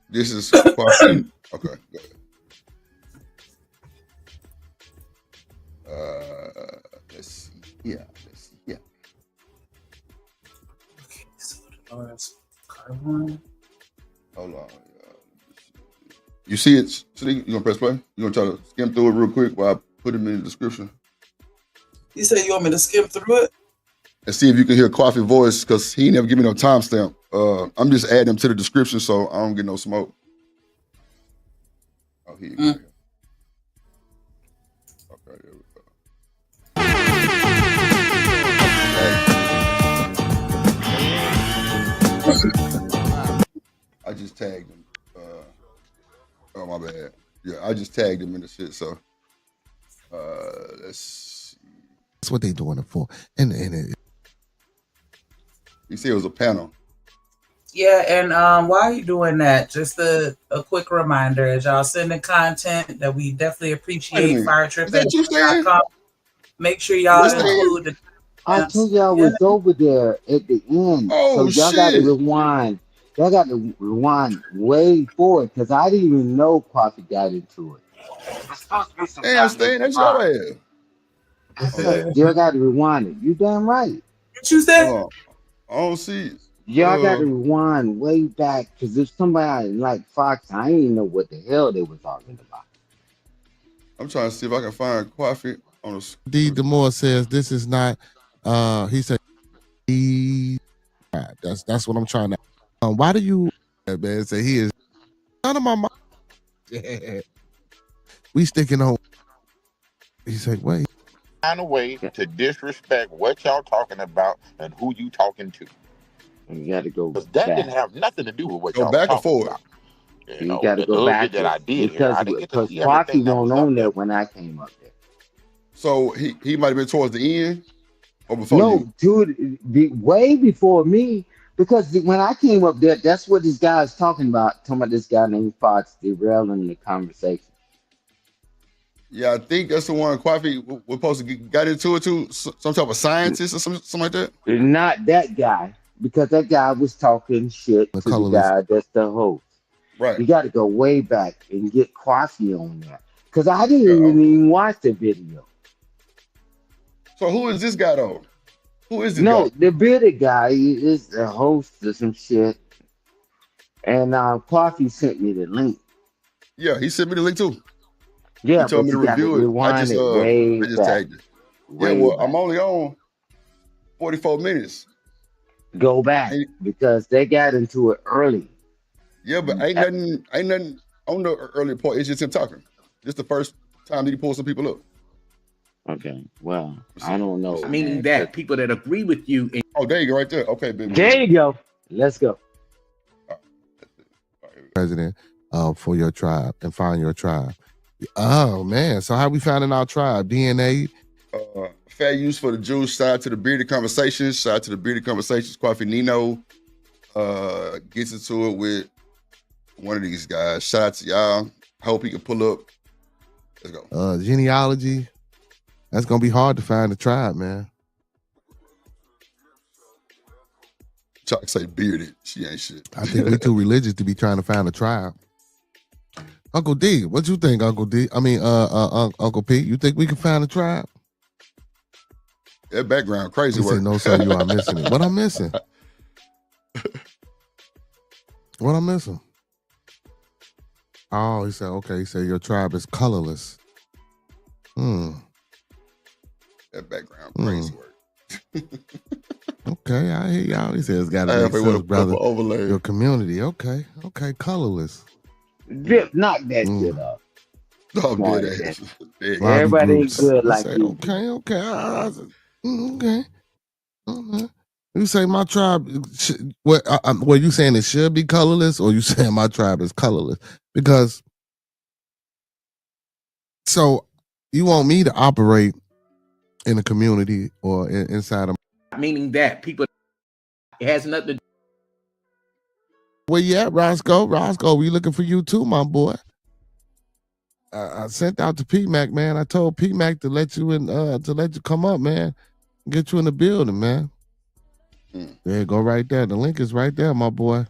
This is Kwaufi. Okay, go ahead. Let's see. Yeah. Okay, so the last one. Hold on. You see it? You gonna press play? You gonna try to skim through it real quick while I put him in the description? You say you want me to skim through it? And see if you can hear Kwaufi voice, because he never give me no timestamp. I'm just adding him to the description so I don't get no smoke. Oh, here you go. Okay, there we go. I just tagged him. Oh, my bad. Yeah, I just tagged him in the shit, so let's see. That's what they doing it for. And you see it was a panel. Yeah, and while you're doing that, just a quick reminder, as y'all sending content that we definitely appreciate, firetrip.com. Make sure y'all include the I told y'all I was over there at the end. Oh, so y'all got to rewind. Y'all got to rewind way forward, because I didn't even know Kwaufi got into it. It's supposed to be some Damn, Stan, that's your ass. I said, you got to rewind it. You damn right. What you said? Hold on. I don't see it. Y'all got to rewind way back because if somebody like Fox, I didn't know what the hell they were talking about. I'm trying to see if I can find Kwaufi on the. D. Demore says this is not. He said that's what I'm trying to. Why do you, man? Say he is none of my mind. We sticking on. He said, wait. Find a way to disrespect what y'all talking about and who you talking to. You got to go Because back. that didn't have nothing to do with what Go y'all back or talking forward. about. You got to go back that I did because I didn't get to see Kwaufi everything that was wasn't up on there. there when I came up there. So he might have been towards the end or before No, you. dude, way before me. Because when I came up there, that's what this guy is talking about this guy named Fox derailing the conversation. Yeah, I think that's the one Kwaufi was supposed to got into it too. Some type of scientist or something like that. Not that guy, because that guy was talking shit to the guy that's the host. Right. You got to go way back and get Kwaufi on that. Because I didn't even watch the video. So who is this guy though? Who is this No, guy? the bearded guy is the host of some shit. And Kwaufi sent me the link. Yeah, he sent me the link too. Yeah, he told me to review it. I just tagged it. Yeah, well, I'm only on 44 minutes. Go back because they got into it early. Yeah, but ain't nothing on the earlier part. It's just him talking. This the first time that he pulled some people up. Okay, well, I don't know. Meaning that people that agree with you. Oh, there you go, right there. Okay, baby. There you go. Let's go. President for your tribe and find your tribe. Oh man, so how we finding our tribe? DNA. Fair use for the Jews. Shout out to the Bearded Conversations. Shout out to the Bearded Conversations. Kwaufi Nino gets into it with one of these guys. Shout out to y'all. Hope he can pull up. Let's go. Genealogy. That's gonna be hard to find a tribe, man. Chuck say bearded. She ain't shit. I think we too religious to be trying to find a tribe. Uncle D, what you think, Uncle D? I mean, Uncle Pete, you think we can find a tribe? That background crazy He work. said, no, sir, you are missing it. What I'm missing? What I'm missing? Oh, he said, okay. He said, your tribe is colorless. That background crazy work. Okay, I hear y'all. He said it's got to make sense, brother. Overlay. Your community. Okay, colorless. Drip, knock that shit up. Oh, dead ass. Everybody ain't good like you. Okay. Okay. You say my tribe, well, you saying it should be colorless, or you saying my tribe is colorless? Because, so you want me to operate in a community or inside of. Meaning that people, it has nothing to do. Where you at, Roscoe? Roscoe, we looking for you too, my boy. I sent out to P-Mac, man. I told P-Mac to let you in, to let you come up, man. Get you in the building, man. There you go, right there. The link is right there, my boy.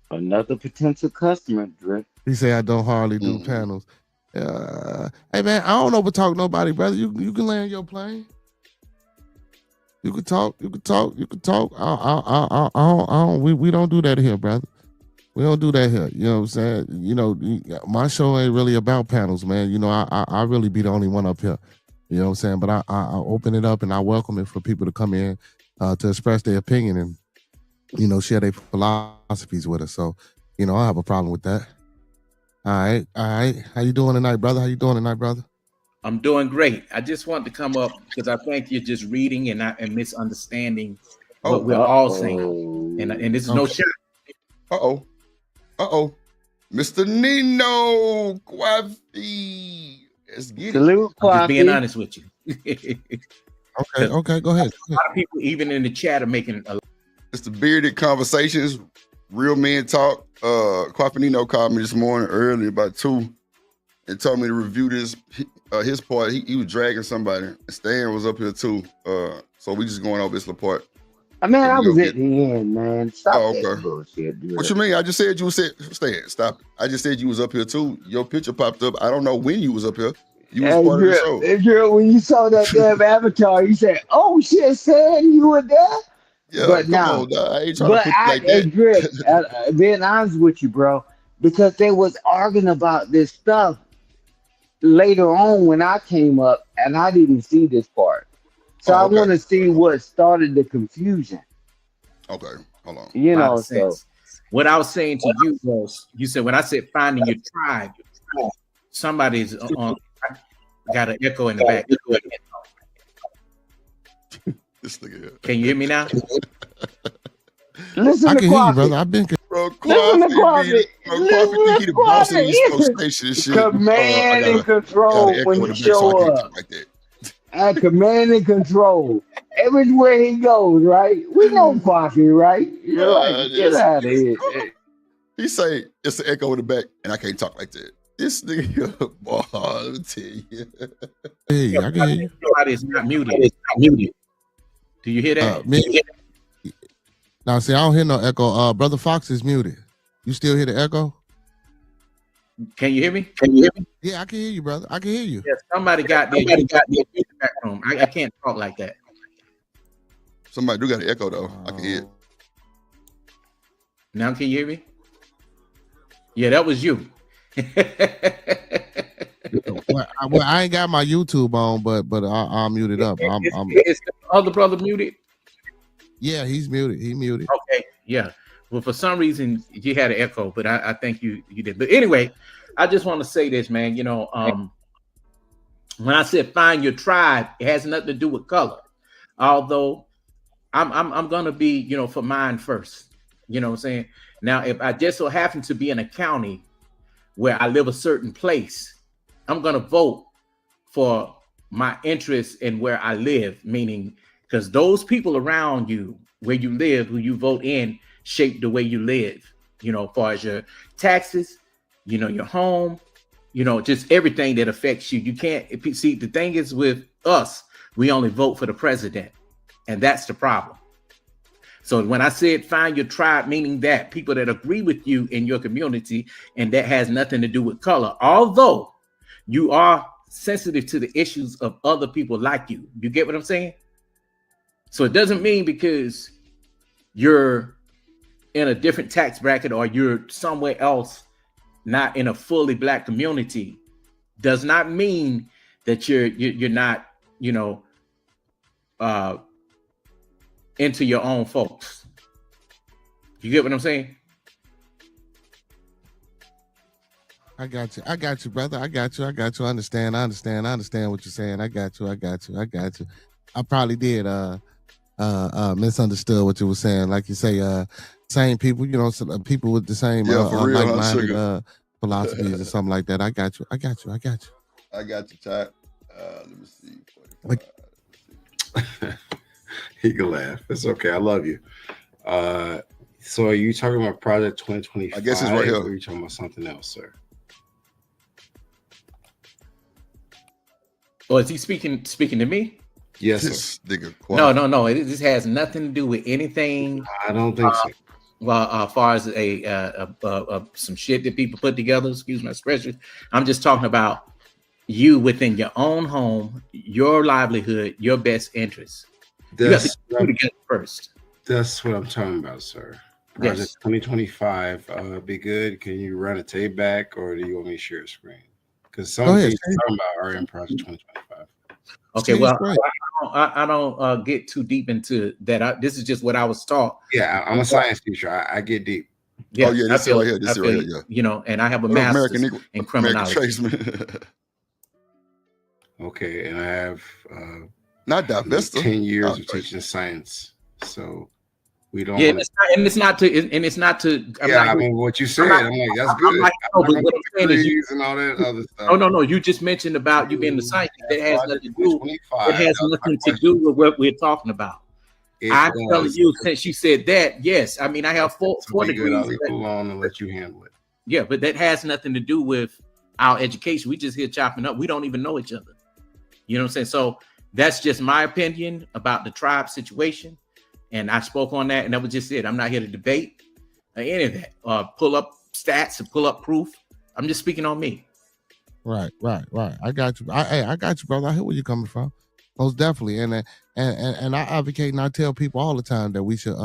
Another potential customer, Drip. He say I don't hardly do panels. Hey man, I don't overtalk nobody, brother. You can land your plane. You can talk. We don't do that here, brother. We don't do that here. You know what I'm saying? You know, my show ain't really about panels, man. You know, I really be the only one up here. You know what I'm saying? But I open it up and I welcome it for people to come in to express their opinion and, you know, share their philosophies with us. So, you know, I have a problem with that. All right. How you doing tonight, brother? I'm doing great. I just want to come up because I think you're just reading and misunderstanding what we're all saying. And this is no shot. Mr. Nino Kwaufi. Let's get Salute, I'm just being honest with you. Okay, go ahead. A lot of people, even in the chat, are making It's the Bearded Conversations, Real Men Talk. Kwaufi Nino called me this morning early, about 2, and told me to review this. His part, he was dragging somebody. Stan was up here too. So we just going over this little part. I mean, I was at the end, man. Stop that bullshit, dude. What you mean? I just said you said stop it. I just said you was up here too. Your picture popped up. I don't know when you was up here. You was part of the show. Hey, girl, when you saw that damn avatar, you said, "Oh shit, Sam, you were there." Yeah, but come now, on, I ain't trying to put you like that. Greg, being honest with you, bro, because they was arguing about this stuff later on when I came up, and I didn't see this part. So I want to see what started the confusion. Okay, hold on. You know, so what I was saying to you was, you said when I said finding your tribe, somebody's on. Got an echo in the back. This nigga here. Can you hear me now? Listen, I can hear you, brother. I've been. Bro, Kwaufi think he the boss of East Coast Station and shit. Command and control when you show up. Like that. At command and control. Everywhere he goes, right? We know Kwaufi, right? You're like, get out of here. He say it's an echo in the back, and I can't talk like that. This nigga, boy, let me tell you. Hey, I can hear you. It's not muted. It's not muted. Do you hear that? Now, see, I don't hear no echo. Brother Fox is muted. You still hear the echo? Can you hear me? Can you hear me? Yeah, I can hear you, brother. I can hear you. Yeah, somebody got me back home. I can't talk like that. Somebody do got an echo though. I can hear it. Now can you hear me? Yeah, that was you. Well, I ain't got my YouTube on, but I'll mute it up. Is the other brother muted? Yeah, he's muted. He muted. Okay, yeah. Well, for some reason you had an echo, but I think you did. But anyway, I just want to say this, man. You know, when I said find your tribe, it has nothing to do with color. Although I'm gonna be, you know, for mine first. You know what I'm saying? Now, if I just so happen to be in a county where I live a certain place, I'm gonna vote for my interest in where I live, meaning because those people around you, where you live, who you vote in, shape the way you live, you know, as far as your taxes, you know, your home, you know, just everything that affects you. You can't see, the thing is with us, we only vote for the president, and that's the problem. So when I said find your tribe, meaning that people that agree with you in your community, and that has nothing to do with color, although you are sensitive to the issues of other people like you. You get what I'm saying? So it doesn't mean because you're in a different tax bracket or you're somewhere else, not in a fully black community, does not mean that you're not, you know, into your own folks. You get what I'm saying? I got you, brother. I got you. I understand what you're saying. I got you. I probably did misunderstood what you were saying. Like you say, same people, you know, people with the same like-minded philosophies or something like that. I got you. I got you, chat. Let me see. He can laugh. It's okay. I love you. So are you talking about Project 2025? I guess it's right here. Or are you talking about something else, sir? Or is he speaking to me? Yes, sir. No. This has nothing to do with anything. I don't think so. Well, as far as some shit that people put together, excuse my expression, I'm just talking about you within your own home, your livelihood, your best interests. You have to do together first. That's what I'm talking about, sir. Project 2025, be good. Can you run a tape back, or do you want me to share a screen? Because some things you're talking about are in Project 2025. Okay, well, I don't get too deep into that. This is just what I was taught. Yeah, I'm a science teacher. I get deep. Yeah, this right here. This right here. Yeah. You know, and I have a master's in criminology. Okay, and I have not that 10 years of teaching science. So we don't. Yeah, it's not to. I mean, what you said, I'm like, that's good. What I'm saying is and all that other stuff. Oh no! You just mentioned about you being the scientist. That has nothing to do. It has nothing to do with what we're talking about. I'm telling you, since you said that, yes. I mean, I have four degrees. I'll leave it alone and let you handle it. Yeah, but that has nothing to do with our education. We just here chopping up. We don't even know each other. You know what I'm saying? So that's just my opinion about the tribe situation. And I spoke on that, and that was just it. I'm not here to debate any of that. Pull up stats and pull up proof. I'm just speaking on me. Right. I got you. I got you, brother. I hear where you're coming from. Most definitely. And I advocate and I tell people all the time that we should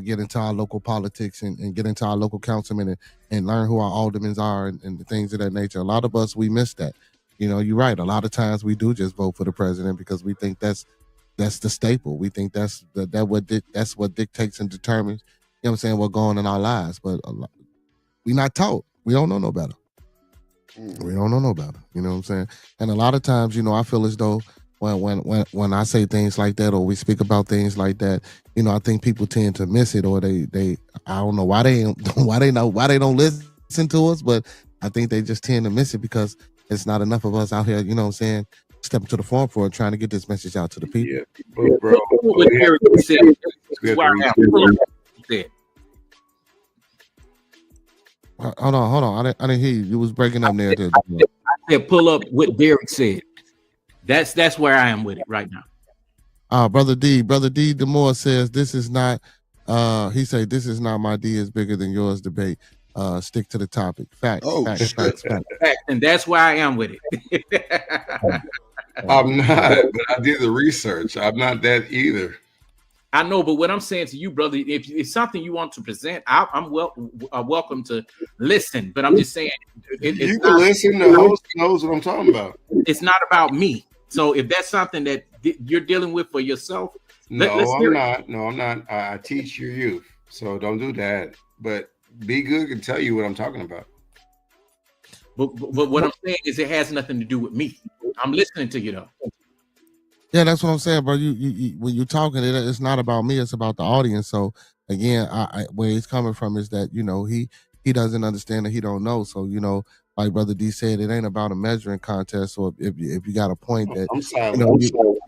get into our local politics and get into our local councilmen and learn who our aldermen are and the things of that nature. A lot of us, we miss that. You know, you're right. A lot of times we do just vote for the president because we think that's the staple. We think that's what dictates and determines, you know what I'm saying, what going in our lives. But we not taught. We don't know no better. We don't know no better. You know what I'm saying? And a lot of times, you know, I feel as though when I say things like that or we speak about things like that, you know, I think people tend to miss it, or they I don't know why they don't listen to us, but I think they just tend to miss it because it's not enough of us out here, you know what I'm saying, stepping to the forefront trying to get this message out to the people. Yeah, but bro, hold on. I didn't hear you. You was breaking up there. I said pull up what Derek said. That's where I am with it right now. Brother D Demore says this is not he said this is not my D is bigger than yours debate. Stick to the topic. Facts. And that's where I am with it. I'm not, but I did the research. I'm not that either. I know, but what I'm saying to you, brother, if it's something you want to present, I'm welcome to listen. But I'm just saying, you can listen. The host knows what I'm talking about. It's not about me. So if that's something that you're dealing with for yourself, I'm not. I teach your youth, so don't do that. But Be Good can tell you what I'm talking about. But what I'm saying is it has nothing to do with me. I'm listening to you though. Yeah, that's what I'm saying, bro. You when you're talking, it's not about me; it's about the audience. So again, where he's coming from is that, you know, he doesn't understand that he don't know. So, you know, like Brother D said, it ain't about a measuring contest. So if you got a point that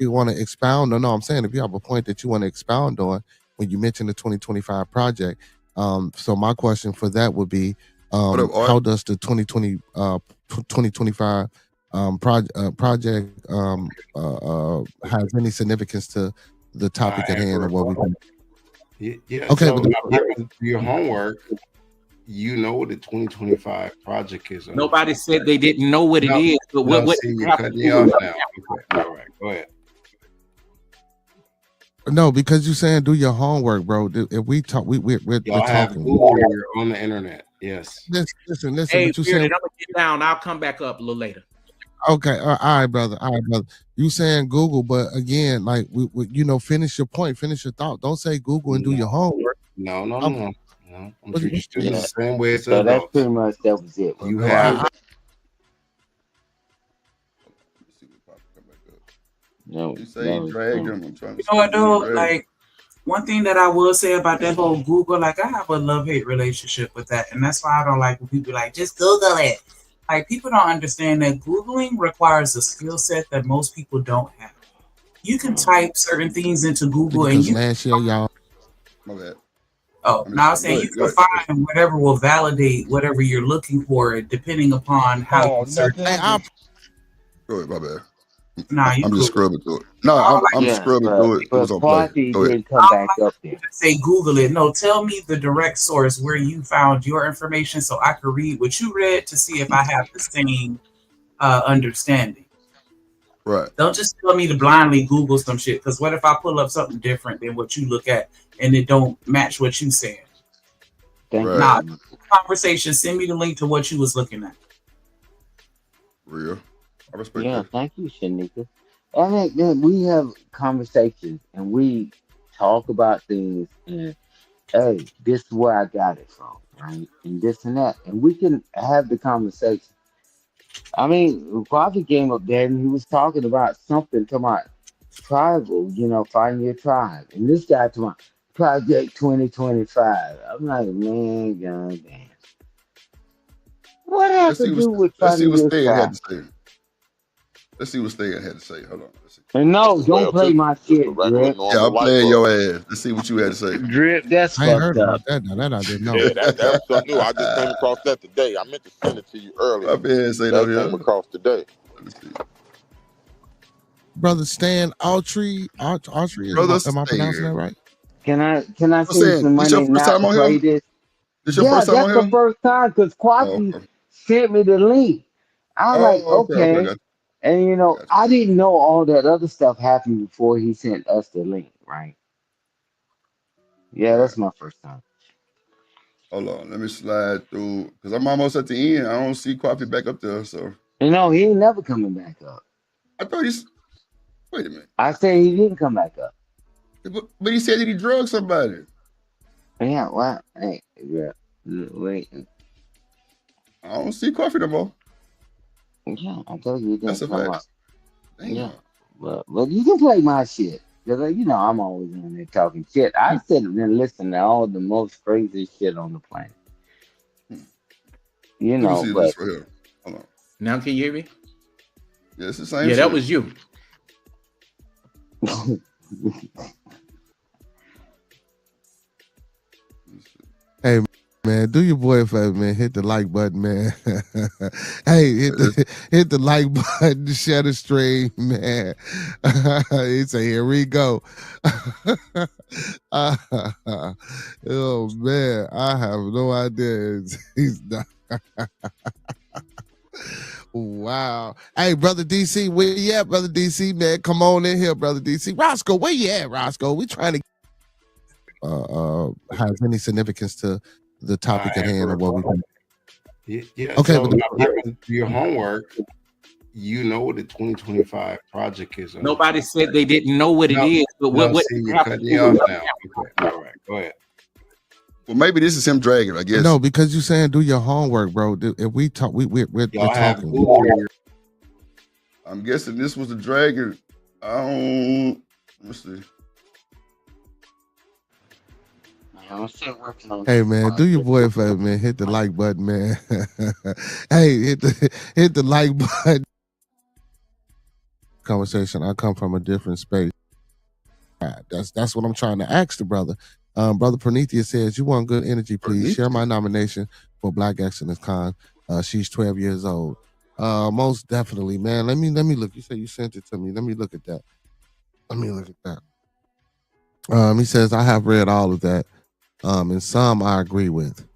you want to expound on, no, I'm saying if you have a point that you want to expound on when you mention the 2025 project. So my question for that would be, how does the 2025 project has any significance to the topic at hand and what we can? Yeah. Okay, so for your homework, you know what the 2025 project is. Nobody said they didn't know what it is. But what you're cutting me off now. Okay. All right, go ahead. No, because you're saying do your homework, bro. If we talk, we're talking. Google, you're on the internet. Yes. Listen. Hey, but you saying, I'm gonna get down. I'll come back up a little later. Okay, all right, brother. You saying Google, but again, like we you know, finish your point, finish your thought. Don't say Google and do your homework. No. I'm treating students the same way as so that's pretty much that was it. You have. No, you say you dragged him. I'm trying to. You know what though? Like, one thing that I will say about that whole Google, like I have a love-hate relationship with that, and that's why I don't like when people like just Google it. Like, people don't understand that Googling requires a skill set that most people don't have. You can type certain things into Google and you last year, y'all. My bad. Oh, now I'm saying you can find whatever will validate whatever you're looking for, depending upon how you search. Go ahead, my bad. Nah, I'm just scrubbing through it. No, I'm scrubbing through it. It was on play. Go ahead. Come back up there. Say Google it. No, tell me the direct source where you found your information so I could read what you read to see if I have the same understanding. Right. Don't just tell me to blindly Google some shit, because what if I pull up something different than what you look at and it don't match what you said? Nah, conversation, send me the link to what you was looking at. Real. I respect that. Thank you, Shanika. I think we have conversations and we talk about things and hey, this is where I got it from, right? And this and that. And we can have the conversation. I mean, Kwaufi came up there and he was talking about something, talking about tribal, you know, finding your tribe. And this guy talking about Project 2025. I'm like, man, goddamn. What has to do with finding your tribe? Let's see what Stan had to say. Hold on. Let's see. And no, don't play my shit, Drip. Yeah, I'm playing your ass. Let's see what you had to say. Drip, that's I ain't heard about that. No, that I didn't know. Yeah, that was something new. I just came across that today. I meant to send it to you earlier. I've been saying that came across today. Let me see. brother Stan Autry. Autry, am I pronouncing that right? Can I send some This your money first not time to on play here? this? This your Yeah, first time on that's the here? first time because Oh, Kwaufi okay. sent me the link. I was like, Okay. okay. And I didn't know all that other stuff happened before he sent us the link, right? Yeah, that's my first time. Hold on, let me slide through because I'm almost at the end. I don't see Kwaufi back up there, so He ain't never coming back up. I thought he's. Wait a minute. I said he didn't come back up. But he said that he drugged somebody. Yeah, what? Hey, yeah, wait. I don't see Kwaufi no more. Yeah, I told you he That's didn't a come fact. up. Damn. Yeah, but you can play my shit because I'm always on there talking shit. I sit and listen to all the most crazy shit on the planet. Let me see But this right here. Hold on. Now can you hear me? Yeah, it's the same. Yeah, shit. that was you. Hey man, do your boy a favor, man. Hit the like button, man. Hey, hit the like button, share the stream, man. He say, here we go. Oh man, I have no idea. He's not. Wow. Hey, brother DC, where you at, brother DC, man? Come on in here, brother DC. Roscoe, where you at, Roscoe? We trying to have any significance to the topic at hand or what we Yeah, okay, so but for your homework, you know what the 2025 project is. Nobody said they didn't know what it is, but what see, you're cutting me off now. Okay, all right, go ahead. Well, maybe this is him dragging, I guess. No, because you saying do your homework, bro. If we talk, we're talking. I'm guessing this was the dragon. Let's see. I'm still working on. Hey man, do your boy a favor, man. Hit the like button, man. Hey, hit the like button. Conversation. I come from a different space. That's what I'm trying to ask the brother. Brother Prometheus says, you want good energy, please share my nomination for Black Excellence Con. She's 12 years old. Most definitely, man. Let me look. You say you sent it to me. Let me look at that. He says, I have read all of that. And some I agree with.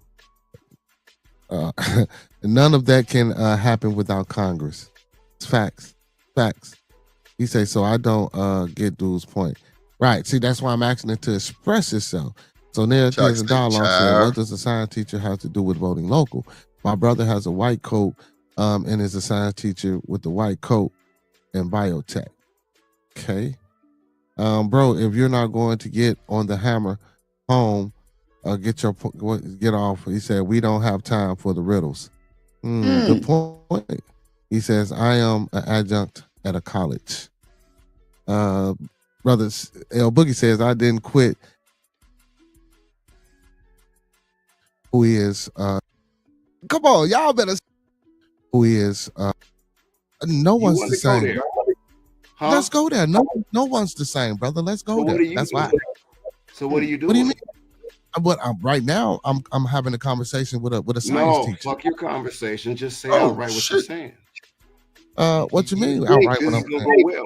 None of that can happen without Congress. It's facts. He says, so I don't get dude's point. Right. See, that's why I'm asking it to express itself. So there's a dialogue said, what does a science teacher have to do with voting local? My brother has a white coat and is a science teacher with the white coat in biotech. Okay. Bro, if you're not going to get on the hammer home, get off. He said, we don't have time for the riddles. Good point. He says, I am an adjunct at a college. Brother L Boogie says, I didn't quit. Who he is? Come on, y'all better. Who he is? No one's the same. Huh? Let's go there. No one's the same, brother. Let's go there. That's why. So what are you doing? What do you mean? But right now, I'm having a conversation with a science teacher. Fuck your conversation. Just say outright what you're saying. What you mean outright? What I'm saying?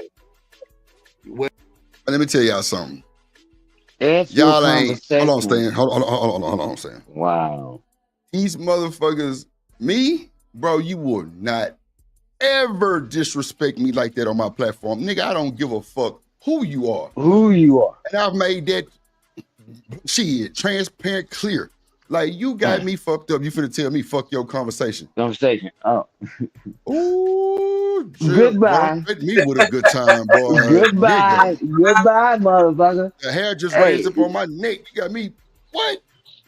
Let me tell y'all something. That's y'all ain't. Hold on, Stan. Hold on, Stan. Wow. These motherfuckers, me, bro, you would not ever disrespect me like that on my platform. Nigga, I don't give a fuck who you are. And I've made that shit transparent, clear. Like, you got me fucked up. You finna tell me fuck your conversation. Oh. Ooh, goodbye. Hit me with a good time, boy. Goodbye, motherfucker. The hair just raised up on my neck. You got me. What?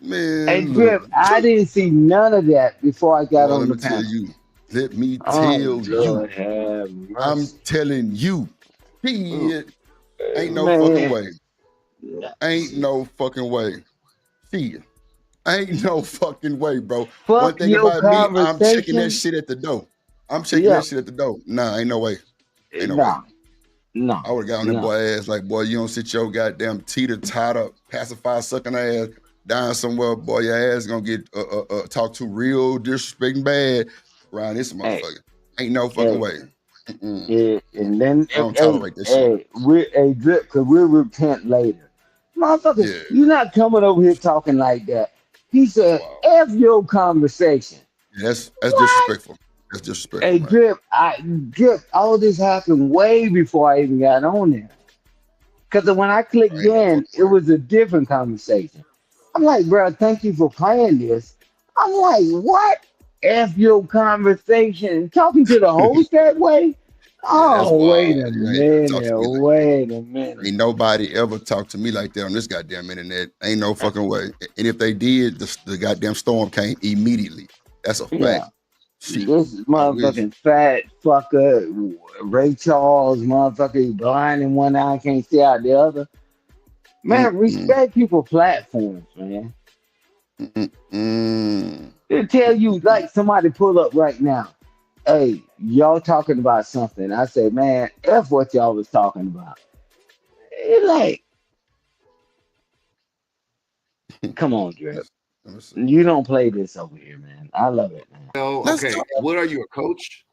Man. Hey, Drip, I didn't see none of that before I got on the panel. Let me tell you. I'm telling you. Ain't no fucking way. Ain't no fucking way. Shit. Ain't no fucking way, bro. One thing about me, I'm checking that shit at the door. Nah, ain't no way. Ain't no way. No. I would have got on that boy ass like, boy, you don't sit your goddamn teeter-totter, pacifier sucking ass down somewhere, boy, your ass gonna get talked to real disrespecting bad around this motherfucker. Ain't no fucking way. And then I don't tolerate this shit. because we'll repent later. Motherfucker, Yeah. you're not coming over here talking like that. He said, F your conversation. Yeah, that's disrespectful. That's disrespectful. Hey, man. Drip, all this happened way before I even got on there. Because when I clicked in, it was a different conversation. I'm like, bro, thank you for playing this. I'm like, what? F your conversation. Talking to the host that way? Oh, wait a minute. Ain't nobody ever talked to me like that on this goddamn internet. Ain't no fucking way. And if they did, the goddamn storm came immediately. That's a fact. Yeah. This motherfucking fat fucker, Ray Charles, motherfucker, blind in one eye, can't see out the other. Man, respect people platforms, man. They tell you, like somebody pull up right now. Hey, y'all talking about something. I say, man, F what y'all was talking about. It's like, come on, Drip. You don't play this over here, man. I love it, man. Oh, okay. What are you, a coach?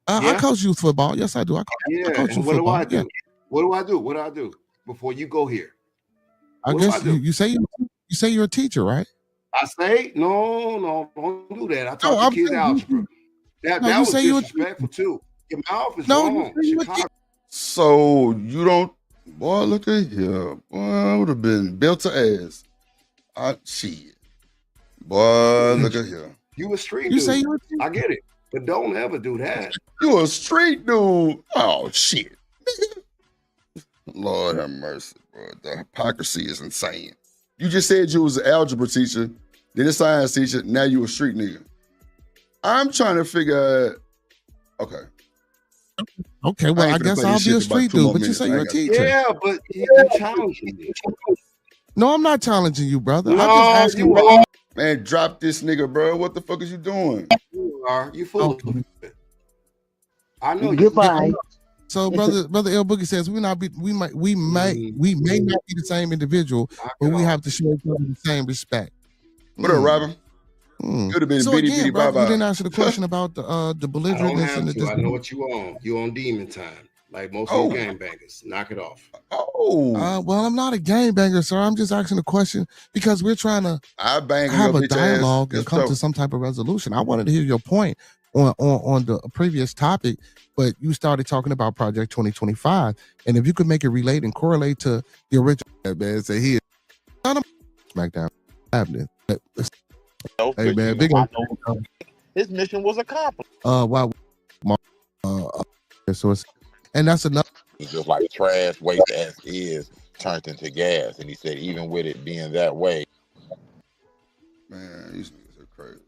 I coach youth football. Yes, I do. I coach and youth football. What do I do? What do I do before you go here? I guess you say you're a teacher, right? I say no, don't do that. I taught the kids algebra. That was disrespectful too. Your mouth is wrong. So you don't, boy. Look at here, boy. I would have been built to ass. Shit, boy. Look at here. You a street dude. Say I get it, but don't ever do that. You a street dude. Oh shit. Lord have mercy, bro. The hypocrisy is insane. You just said you was an algebra teacher, then a science teacher, now you a street nigga. I'm trying to figure out, okay, well, I guess I'll be a street dude, but you say you're a teacher. Yeah, but you're challenging me. No, I'm not challenging you, brother. No, I'm just asking you man, drop this nigga, bro. What the fuck is you doing? You are. You fool. I know. Goodbye. So, brother L Boogie says we may not be the same individual, but we have to show each other the same respect. What up, Robin? Could have been so bitty again, bitty brother, bye-bye. you didn't answer the question about the belligerentness and the. I know what you on. You on demon time, like most of the gangbangers. Knock it off. Well, I'm not a gangbanger, sir. I'm just asking a question because we're trying to have a dialogue and come to some type of resolution. I wanted to hear your point on the previous topic, but you started talking about Project 2025, and if you could make it relate and correlate to the original, man, say here, SmackDown happening. Hey man, big his mission was accomplished. Wow, and that's enough. It's just like trash waste as is turned into gas, and he said even with it being that way, man, these niggas are crazy.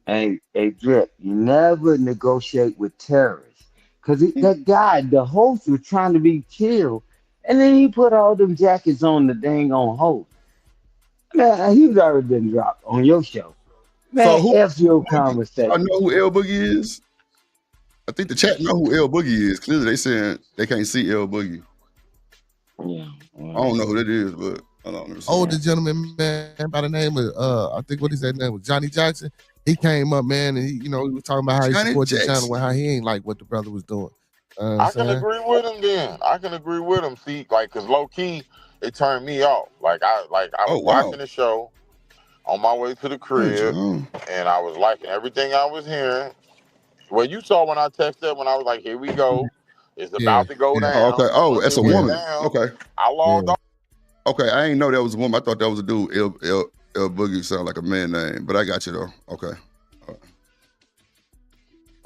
Hey, Drip, you never negotiate with terrorists, because that guy, the host, was trying to be chill, and then he put all them jackets on the dang on host. Man, he's already been dropped on your show. Man, so F your conversation. I know who L Boogie is. I think the chat know who L Boogie is. Clearly, they saying they can't see L Boogie. Yeah, I don't know who that is, but I don't know. Older gentleman, man, by the name of I think what he said name was Johnny Jackson. He came up, man, and he was talking about how he supports the channel and how he ain't like what the brother was doing. I can agree with him. Then I can agree with him. See, like, cause low key, it turned me off. Like I was watching the show on my way to the crib, and I was liking everything I was hearing. Well, you saw when I texted when I was like, "Here we go, it's about to go down." Okay. Oh, that's a woman. Down. Okay. I logged off. Okay, I ain't know that was a woman. I thought that was a dude. L Boogie sound like a man name, but I got you though. Okay.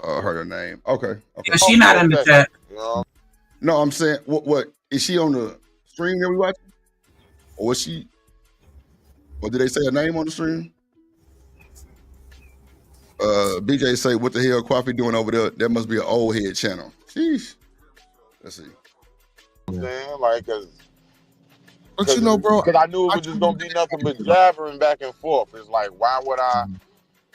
Heard her name. Okay. Yeah, she not in the chat. No, I'm saying, what is she on the stream that we watching, or was she? Or did they say her name on the stream? BJ say, what the hell Kwaufi doing over there? That must be an old head channel. Sheesh. Let's see. Like, but you know, bro, because I knew it was just gonna be nothing but jabbering back and forth. It's like, why would I?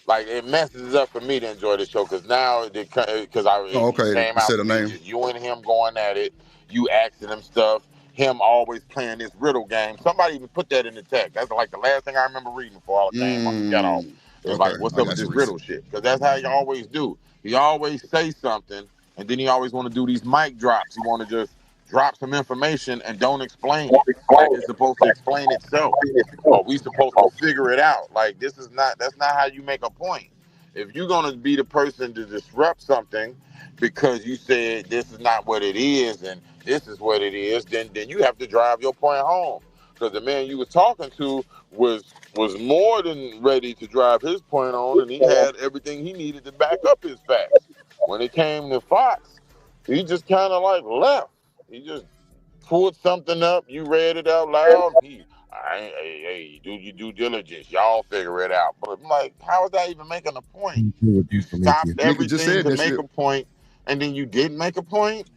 Like, it messes up for me to enjoy the show because now because came out. Said a name. You and him going at it. You asking him stuff. Him always playing this riddle game. Somebody even put that in the text. That's like the last thing I remember reading before all the game got off. It's like, what's up with this riddle shit? Because that's how you always do. You always say something, And then he always want to do these mic drops. He want to just drop some information and don't explain it. Like it's supposed to explain itself. Or we supposed to figure it out. Like that's not how you make a point. If you're gonna be the person to disrupt something because you said this is not what it is and this is what it is, then you have to drive your point home. Because the man you was talking to was more than ready to drive his point on, and he had everything he needed to back up his facts. When it came to Fox, he just kind of like left. He just pulled something up. You read it out loud. Hey, do your due diligence. Y'all figure it out. But I'm like, how is that even making a point? You stopped everything to make a point, and then you didn't make a point.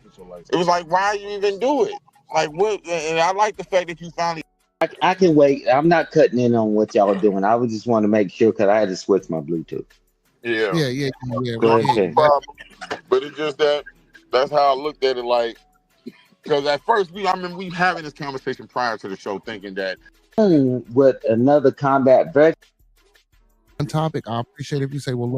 It was like, why you even do it? Like what? And I like the fact that you finally. I can wait. I'm not cutting in on what y'all doing. I would just want to make sure because I had to switch my Bluetooth. Yeah. Go ahead. But it's just that's how I looked at it. Like, because at first I remember we having this conversation prior to the show, thinking that with another combat veteran topic, I appreciate if you say, "Well,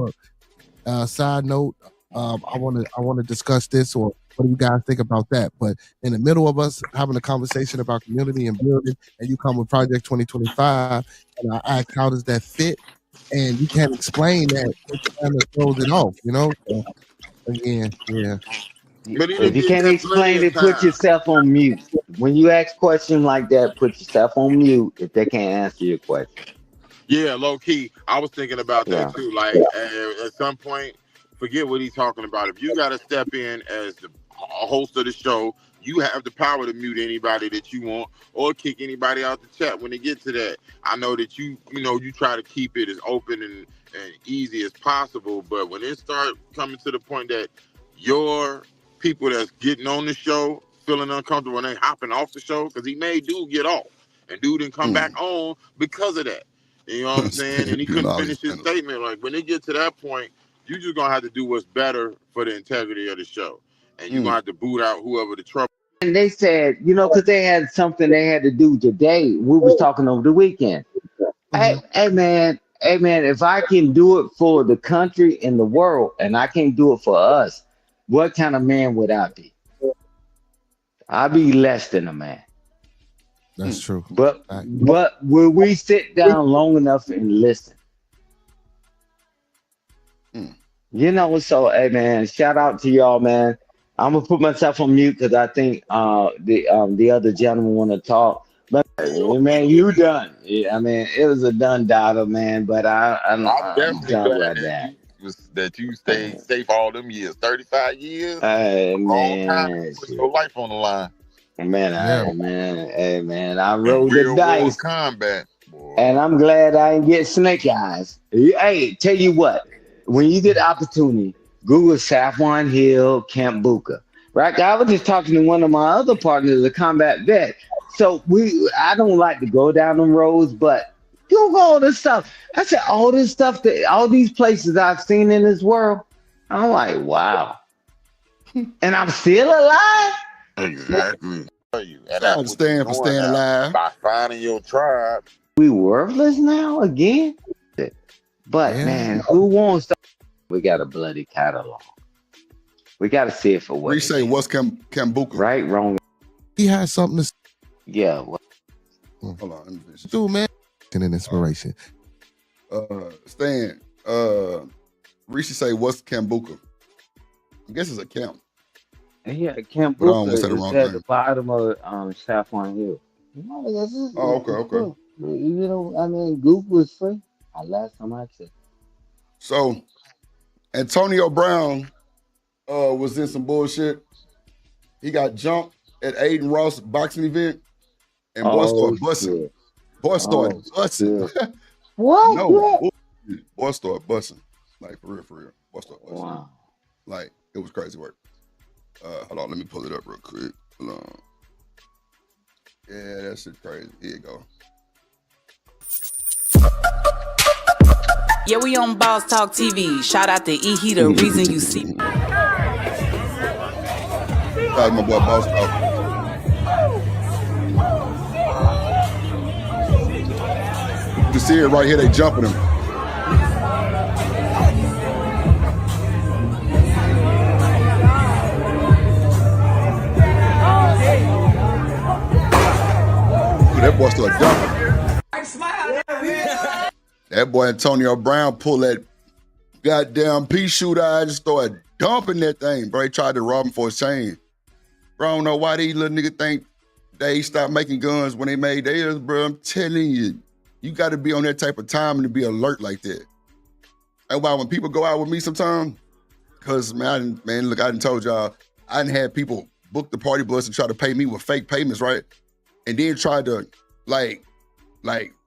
look, side note, I want to discuss this," or what do you guys think about that? But in the middle of us having a conversation about community and building, and you come with Project 2025, and I ask, how does that fit? And you can't explain that. It kind of throws it off, you know. So, again, yeah. But if you can't explain it, put yourself on mute. When you ask questions like that, put yourself on mute if they can't answer your question. Yeah, low key. I was thinking about that too. Like at some point, forget what he's talking about. If you got to step in as the host of the show, you have the power to mute anybody that you want or kick anybody out the chat when they get to that. I know that you try to keep it as open and easy as possible, but when it starts coming to the point that your people that's getting on the show feeling uncomfortable and they hopping off the show, because he made dude get off and dude didn't come back on because of that. You know what I'm saying? And he couldn't finish his statement. Like when they get to that point, you just gonna have to do what's better for the integrity of the show. And you're gonna have to boot out whoever the trouble. And they said, because they had something they had to do today. We was talking over the weekend. Hey man, if I can do it for the country and the world, and I can't do it for us, what kind of man would I be? I'd be less than a man. That's true. But will we sit down long enough and listen? So hey man, shout out to y'all, man. I'm gonna put myself on mute because I think the other gentleman want to talk. But man, you done. I mean, it was a done daughter, man. But I'm definitely glad that you stayed safe all them years, 35 years. Hey man, time, put your life on the line. Man, hey man, I rolled the dice. Combat, boy. And I'm glad I didn't get snake eyes. Hey, tell you what, when you get the opportunity, Google Safwan Hill, Camp Buka. Right? I was just talking to one of my other partners, a combat vet. So I don't like to go down them roads, but Google all this stuff. I said all this stuff all these places I've seen in this world. I'm like, wow. And I'm still alive. Exactly. And I understand for staying alive. By finding your tribe. We worthless now again. But man, who wants to? We got a bloody catalog. We got to see it for what. We say what's Kambuka. Right, wrong. He has something to say. Yeah. Hold on. Let me finish. Dude, man. An inspiration. Stan. Rishi say what's Kambuka? I guess it's a camp. Yeah, Camp Buka is at the bottom of Safwan Hill. Okay. I mean, Google is free. Last time I checked. So, Antonio Brown was in some bullshit. He got jumped at Aiden Ross boxing event, and boy started busting. Boy started busting. What? No, boy started busting. Like for real. Boy started busting. Wow. Like it was crazy work. Hold on, let me pull it up real quick. Hold on. Yeah, that shit crazy. Here you go. Yeah, we on Boss Talk TV. Shout out to E. The reason you see. That's my boy Boss Talk. You can see it right here. They jumping him. that boy started dumping. That boy Antonio Brown pulled that goddamn pea shooter out and started dumping that thing, bro. He tried to rob him for his chain. Bro, I don't know why these little niggas think they stopped making guns when they made theirs, bro. I'm telling you, you got to be on that type of time and to be alert like that. That's why when people go out with me sometimes, because, man, look, I done told y'all, I done had people book the party bus and try to pay me with fake payments, right? And then try to, like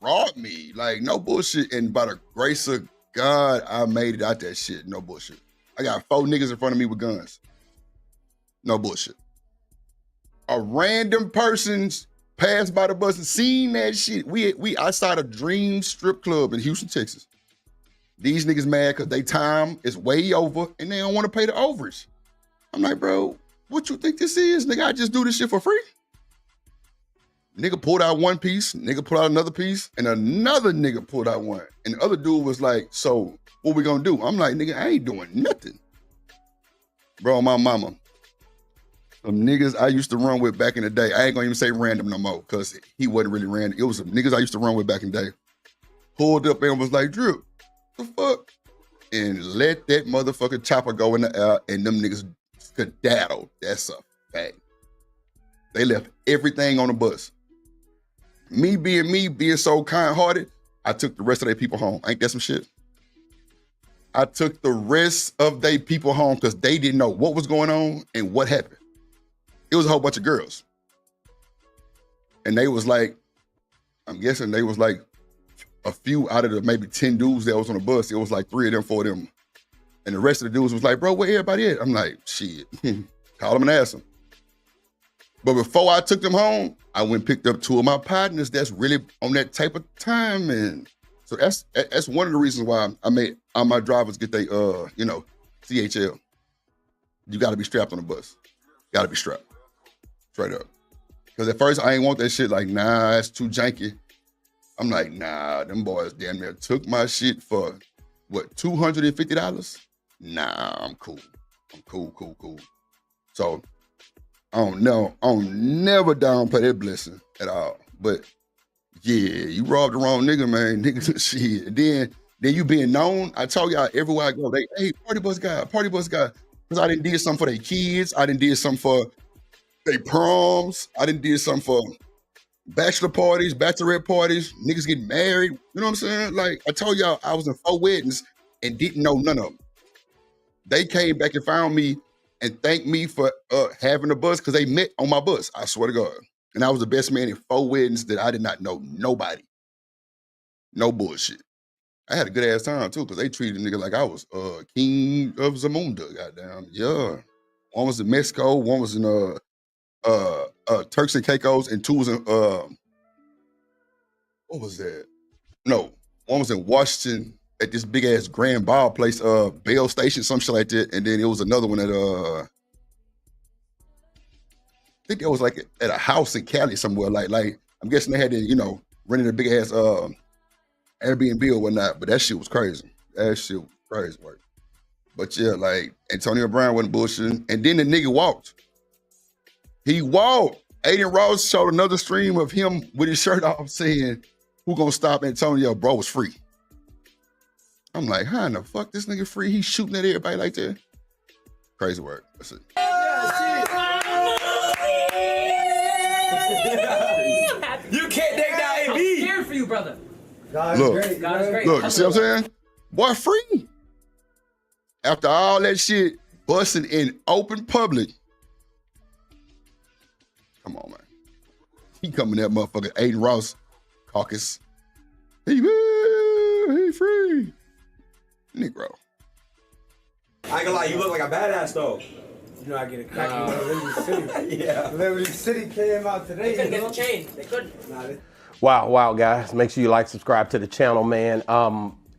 rob me. Like, no bullshit. And by the grace of God, I made it out that shit. No bullshit. I got 4 niggas in front of me with guns. No bullshit. A random person's passed by the bus and seen that shit. We outside a Dream strip club in Houston, Texas. These niggas mad because they time is way over and they don't want to pay the overage. I'm like, bro, what you think this is? Nigga, I just do this shit for free. Nigga pulled out one piece, nigga pulled out another piece, and another nigga pulled out one. And the other dude was like, so what we gonna do? I'm like, nigga, I ain't doing nothing. Bro, my mama. Some niggas I used to run with back in the day. I ain't gonna even say random no more, because he wasn't really random. It was some niggas I used to run with back in the day. Pulled up and was like, Drew, the fuck? And let that motherfucking chopper go in the air and them niggas skedaddle. That's a fact. They left everything on the bus. Me being so kind-hearted, I took the rest of their people home. Ain't that some shit? I took the rest of their people home because they didn't know what was going on and what happened. It was a whole bunch of girls. And they was like, I'm guessing they was like a few out of the maybe 10 dudes that was on the bus. It was like 3 of them, 4 of them. And the rest of the dudes was like, bro, where everybody at? I'm like, shit, call them and ask them. But before I took them home, I went and picked up 2 of my partners that's really on that type of time. And so that's one of the reasons why I made all my drivers get they, CHL. You got to be strapped on the bus. Got to be strapped. Straight up. Because at first I ain't want that shit like, nah, it's too janky. I'm like, nah, them boys damn near took my shit for, what, $250? Nah, I'm cool. I'm cool. So, I don't never downplay that blessing at all. But yeah, you robbed the wrong nigga, man. Nigga, shit. Then you being known, I told y'all everywhere I go, hey, party bus guy. Because I done did something for their kids. I done did something for their proms. I done did something for bachelor parties, bachelorette parties, niggas getting married. You know what I'm saying? Like, I told y'all I was in 4 weddings and didn't know none of them. They came back and found me and thanked me for having a bus because they met on my bus. I swear to God. And I was the best man in 4 weddings that I did not know nobody. No bullshit. I had a good ass time too because they treated a nigga like I was king of Zamunda. Goddamn, yeah. One was in Mexico, one was in Turks and Caicos, and 2 was in what was that? No, one was in Washington at this big ass grand ball place, Bell Station, some shit like that. And then it was another one at I think it was like at a house in Cali somewhere. Like I'm guessing they had to, rented a big ass Airbnb or whatnot. But that shit was crazy. Work. But yeah, like Antonio Brown wasn't bullshitting. And then the nigga walked. He walked. Aiden Ross showed another stream of him with his shirt off saying, who gonna stop Antonio? Bro was free. I'm like, how in the fuck this nigga free? He's shooting at everybody like that? Crazy work. That's it. You can't take that AB. I'm scared for you, brother. God is great. Look, you see what I'm saying? Boy, free. After all that shit busting in open public. Come on, man. He coming that motherfucker Aiden Ross caucus. He free. Negro. I ain't gonna lie, you look like a badass though. You know, I get it cracking. Liberty City. Yeah. Liberty City came out today. They couldn't get the chain. They couldn't. Wow, guys. Make sure you subscribe to the channel, man.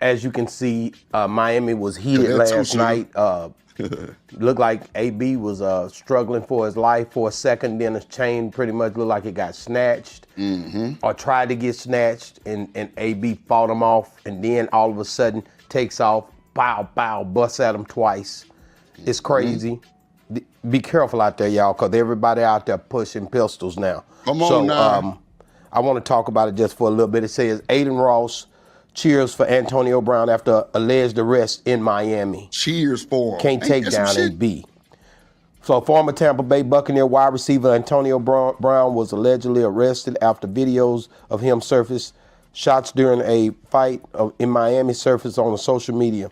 As you can see, Miami was heated last night. Looked like AB was struggling for his life for a second. Then his chain pretty much looked like it got snatched or tried to get snatched, and AB fought him off. And then all of a sudden takes off, bow, busts at him twice. It's crazy. Be careful out there, y'all, because everybody out there pushing pistols now. Come on now. I want to talk about it just for a little bit. It says Adin Ross cheers for Antonio Brown after alleged arrest in Miami. Cheers for him. Can't take down AB. So former Tampa Bay Buccaneer wide receiver Antonio Brown was allegedly arrested after videos of him surfaced. Shots during a fight in Miami surfaced on social media.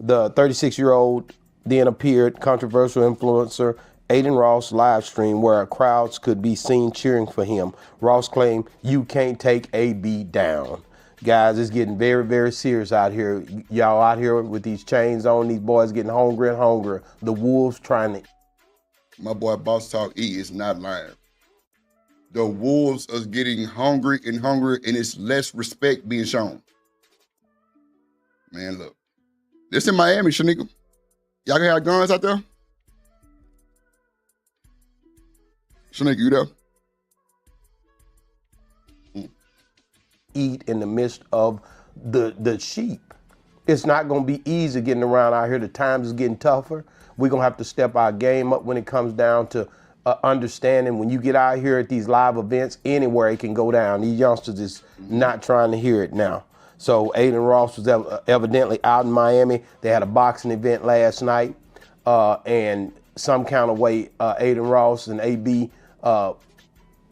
The 36-year-old then appeared controversial influencer Adin Ross live stream where crowds could be seen cheering for him. Ross claimed, "You can't take AB down." Guys, it's getting very, very serious out here. Y'all out here with these chains on, these boys getting hungrier and hungrier. The wolves trying to... My boy Boss Talk E is not lying. The wolves are getting hungry and hungry, and it's less respect being shown. Man, look. This in Miami, Shanika. Y'all can have guns out there? Shanika, you there? Eat in the midst of the sheep. It's not going to be easy getting around out here. The times is getting tougher. We're going to have to step our game up when it comes down to understanding when you get out here at these live events, anywhere it can go down. These youngsters is not trying to hear it now. So Adin Ross was evidently out in Miami. They had a boxing event last night, and some kind of way Adin Ross and AB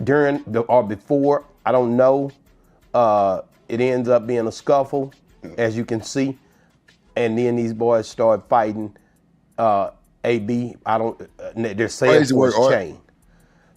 during or before, I don't know, it ends up being a scuffle, as you can see, and then these boys start fighting. AB, they're saying for his chain.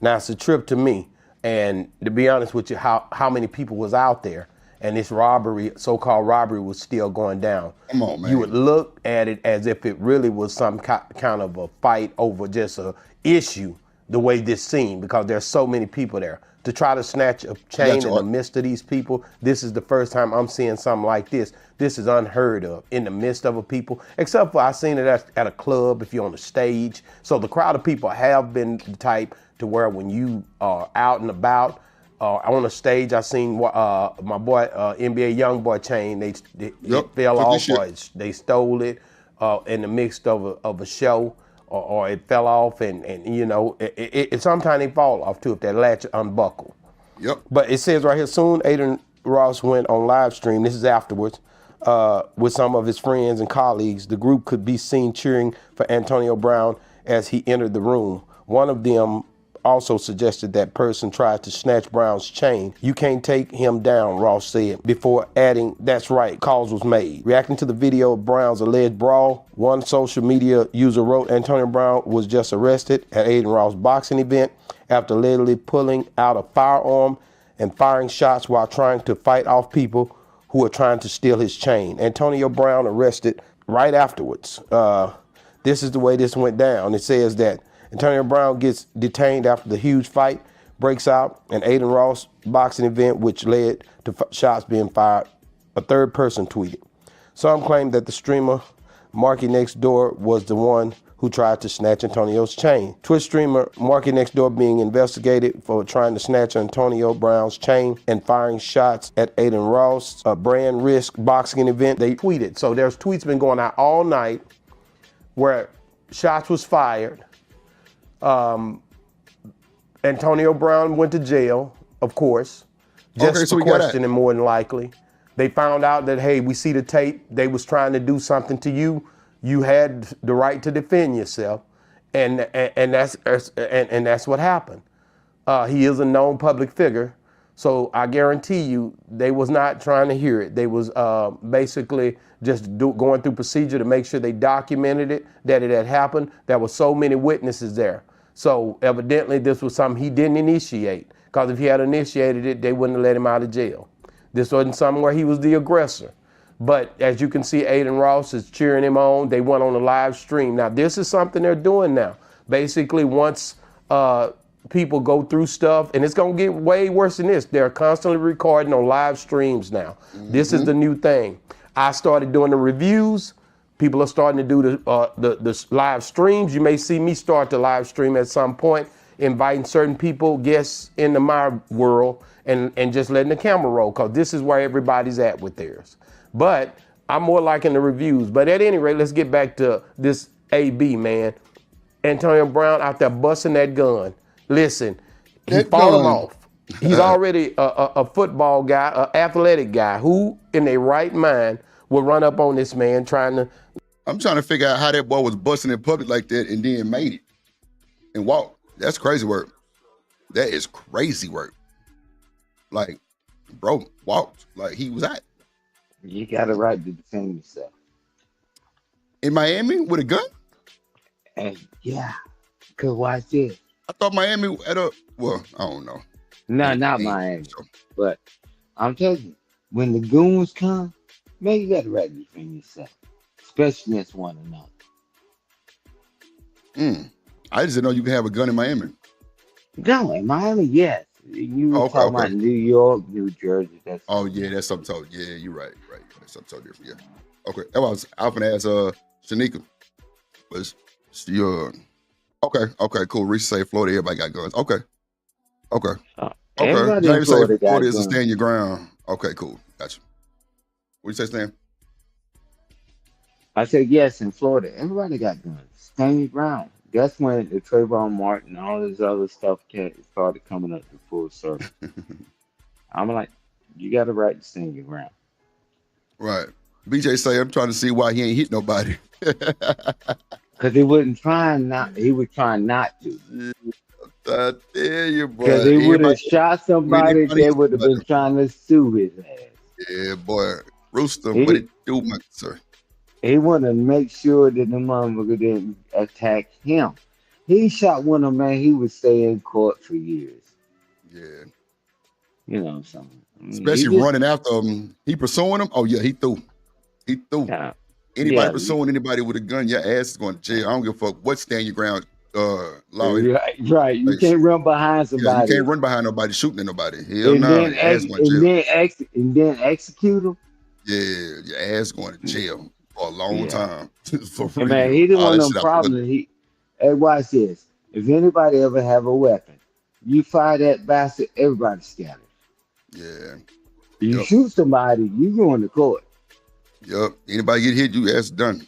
Now it's a trip to me, and to be honest with you, how many people was out there, and this robbery, so-called robbery, was still going down. Come on, man. You would look at it as if it really was some kind of a fight over just a issue, the way this seemed, because there's so many people there. To try to snatch a chain in the midst of these people, this is the first time I'm seeing something like this. This is unheard of in the midst of a people, except for I seen it at a club if you're on the stage. So the crowd of people have been the type to where when you are out and about, on the stage, I seen my boy NBA YoungBoy chain. They fell off, or they stole it in the midst of a show. Or it fell off, and you know, it sometimes they fall off too if that latch unbuckle. Yep. But it says right here, soon Adin Ross went on live stream. This is afterwards, with some of his friends and colleagues. The group could be seen cheering for Antonio Brown as he entered the room. One of them also suggested that person tried to snatch Brown's chain. "You can't take him down," Ross said, before adding, "That's right, calls was made." Reacting to the video of Brown's alleged brawl, one social media user wrote, "Antonio Brown was just arrested at Adin Ross' boxing event after allegedly pulling out a firearm and firing shots while trying to fight off people who were trying to steal his chain. Antonio Brown arrested right afterwards." This is the way this went down. It says that Antonio Brown gets detained after the huge fight breaks out an Adin Ross boxing event, which led to shots being fired. A third person tweeted. Some claim that the streamer Marky Next Door was the one who tried to snatch Antonio's chain. Twitch streamer Marky Next Door being investigated for trying to snatch Antonio Brown's chain and firing shots at Adin Ross, a brand risk boxing event. They tweeted. So there's tweets been going out all night where shots was fired. Antonio Brown went to jail, of course, just for questioning more than likely. They found out that, hey, we see the tape. They was trying to do something to you. You had the right to defend yourself, and that's what happened. He is a known public figure, so I guarantee you they was not trying to hear it. They was basically just going through procedure to make sure they documented it, that it had happened. There were so many witnesses there. So evidently this was something he didn't initiate, because if he had initiated it, they wouldn't have let him out of jail. This wasn't something where he was the aggressor. But as you can see, Adin Ross is cheering him on. They went on a live stream. Now, this is something they're doing now. Basically, once people go through stuff, and it's going to get way worse than this. They're constantly recording on live streams now. Mm-hmm. This is the new thing. I started doing the reviews. People are starting to do the live streams. You may see me start the live stream at some point, inviting certain people, guests into my world, and just letting the camera roll, because this is where everybody's at with theirs. But I'm more liking the reviews. But at any rate, let's get back to this AB, man. Antonio Brown out there busting that gun. Listen, he fought him off. He's already a football guy, an athletic guy. Who in their right mind will run up on this man trying to? I'm trying to figure out how that boy was busting in public like that and then made it and walked. That's crazy work. That is crazy work. Like, bro walked like he was at. You got a right to defend yourself. In Miami with a gun? And yeah, because watch this. I thought Miami at a, well, I don't know. No, not Miami. But I'm telling you, when the goons come, man, you got a right to defend yourself. Especially against one another. I just didn't know you could have a gun in Miami. No, in Miami, yes. You were talking about New York, New Jersey. That's yeah, that's something totally. Yeah, you're right. That's something totally different. Yeah. Okay. That was I was gonna ask Shanika. But she okay, cool. Reese say Florida, everybody got guns. Okay. James say Florida is to stand your ground. Okay, cool. Gotcha. What you say, Stan? I said yes, in Florida, everybody got guns. Stand your ground. That's when the Trayvon Martin, all this other stuff started coming up to full circle. I'm like, you got a right to stand your ground. Right. BJ say, I'm trying to see why he ain't hit nobody. Because he was trying not to. I tell you, boy. Because he would have shot somebody, they would have been trying to sue his ass. Yeah, boy. Rooster, what it do, my sir? He wanted to make sure that the motherfucker didn't attack him. He shot one of them, man. He would stay in court for years. Yeah. You know something. Especially running after him. He pursuing him? Oh, yeah, he threw. Yeah. Anybody pursuing anybody with a gun, your ass is going to jail. I don't give a fuck what stand your ground law is. Right. You can't run behind somebody. Yeah, you can't run behind nobody shooting at nobody. Hell no. Your ass going to jail. And then execute him? Yeah, your ass going to jail for a long time. And man, he didn't want no problem. Hey, watch this. If anybody ever have a weapon, you fire that bastard, everybody scatters. Yeah. You shoot somebody, you going to court. Yep. Anybody get hit, you ass done.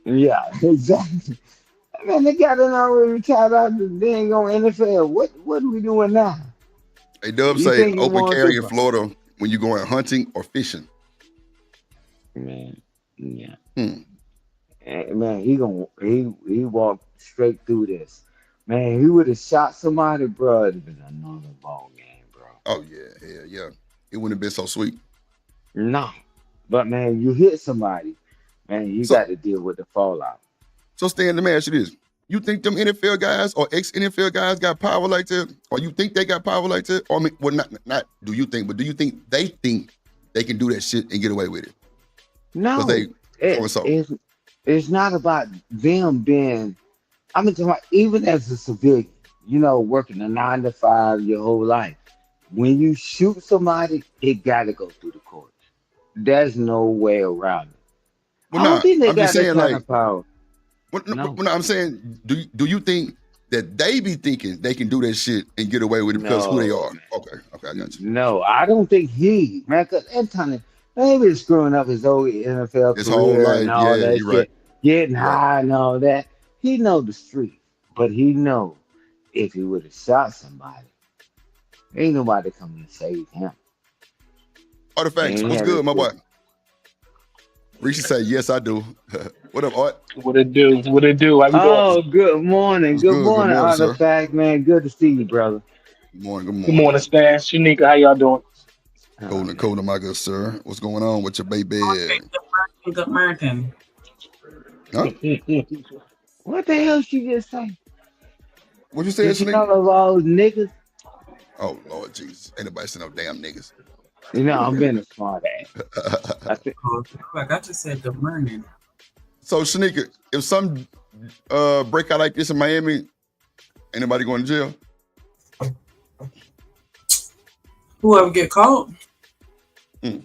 Yeah, exactly. Man, they got it already tied out. They ain't going NFL. What are we doing now? Hey, Dub say open carry in Florida when you going hunting or fishing. Man, yeah. Man, he walked straight through this. Man, he would have shot somebody, bro. It'd have been another ball game, bro. Oh yeah. It wouldn't have been so sweet. No, but man, you hit somebody, man, you got to deal with the fallout. So Stan, let me ask you this: you think them NFL guys or ex-NFL guys got power like that, or you think they got power like that? Or I mean, well, not do you think, but do you think they can do that shit and get away with it? No, it's not about them being. I'm talking about even as a civilian, working a 9 to 5 your whole life. When you shoot somebody, it got to go through the courts. There's no way around it. Well, I don't think they got that kind of power. No, I'm saying, do you think that they be thinking they can do that shit and get away with it because who they are? Man. Okay, I got you. No, I don't think man, because Anthony, maybe screwing up his whole NFL his career whole life, and all that shit, right. Getting high and all that. He know the street, but he know if he would have shot somebody, ain't nobody coming to save him. Artifacts, what's good, my boy? Risha say, yes, I do. What up, Art? What it do? How you doing? Good morning. Good morning, Artifact, man. Good to see you, brother. Good morning. Good morning, Stan. Shanika, how y'all doing? Cool, my good sir. What's going on with your baby? Good morning. Huh? What the hell she just say? What you say, Shanika? Call all niggas? Oh, Lord Jesus. Ain't nobody saying no damn niggas. I'm being a smart ass. I just said good morning. So, Shanika, if some breakout like this in Miami, anybody going to jail? Whoever get caught. Okay.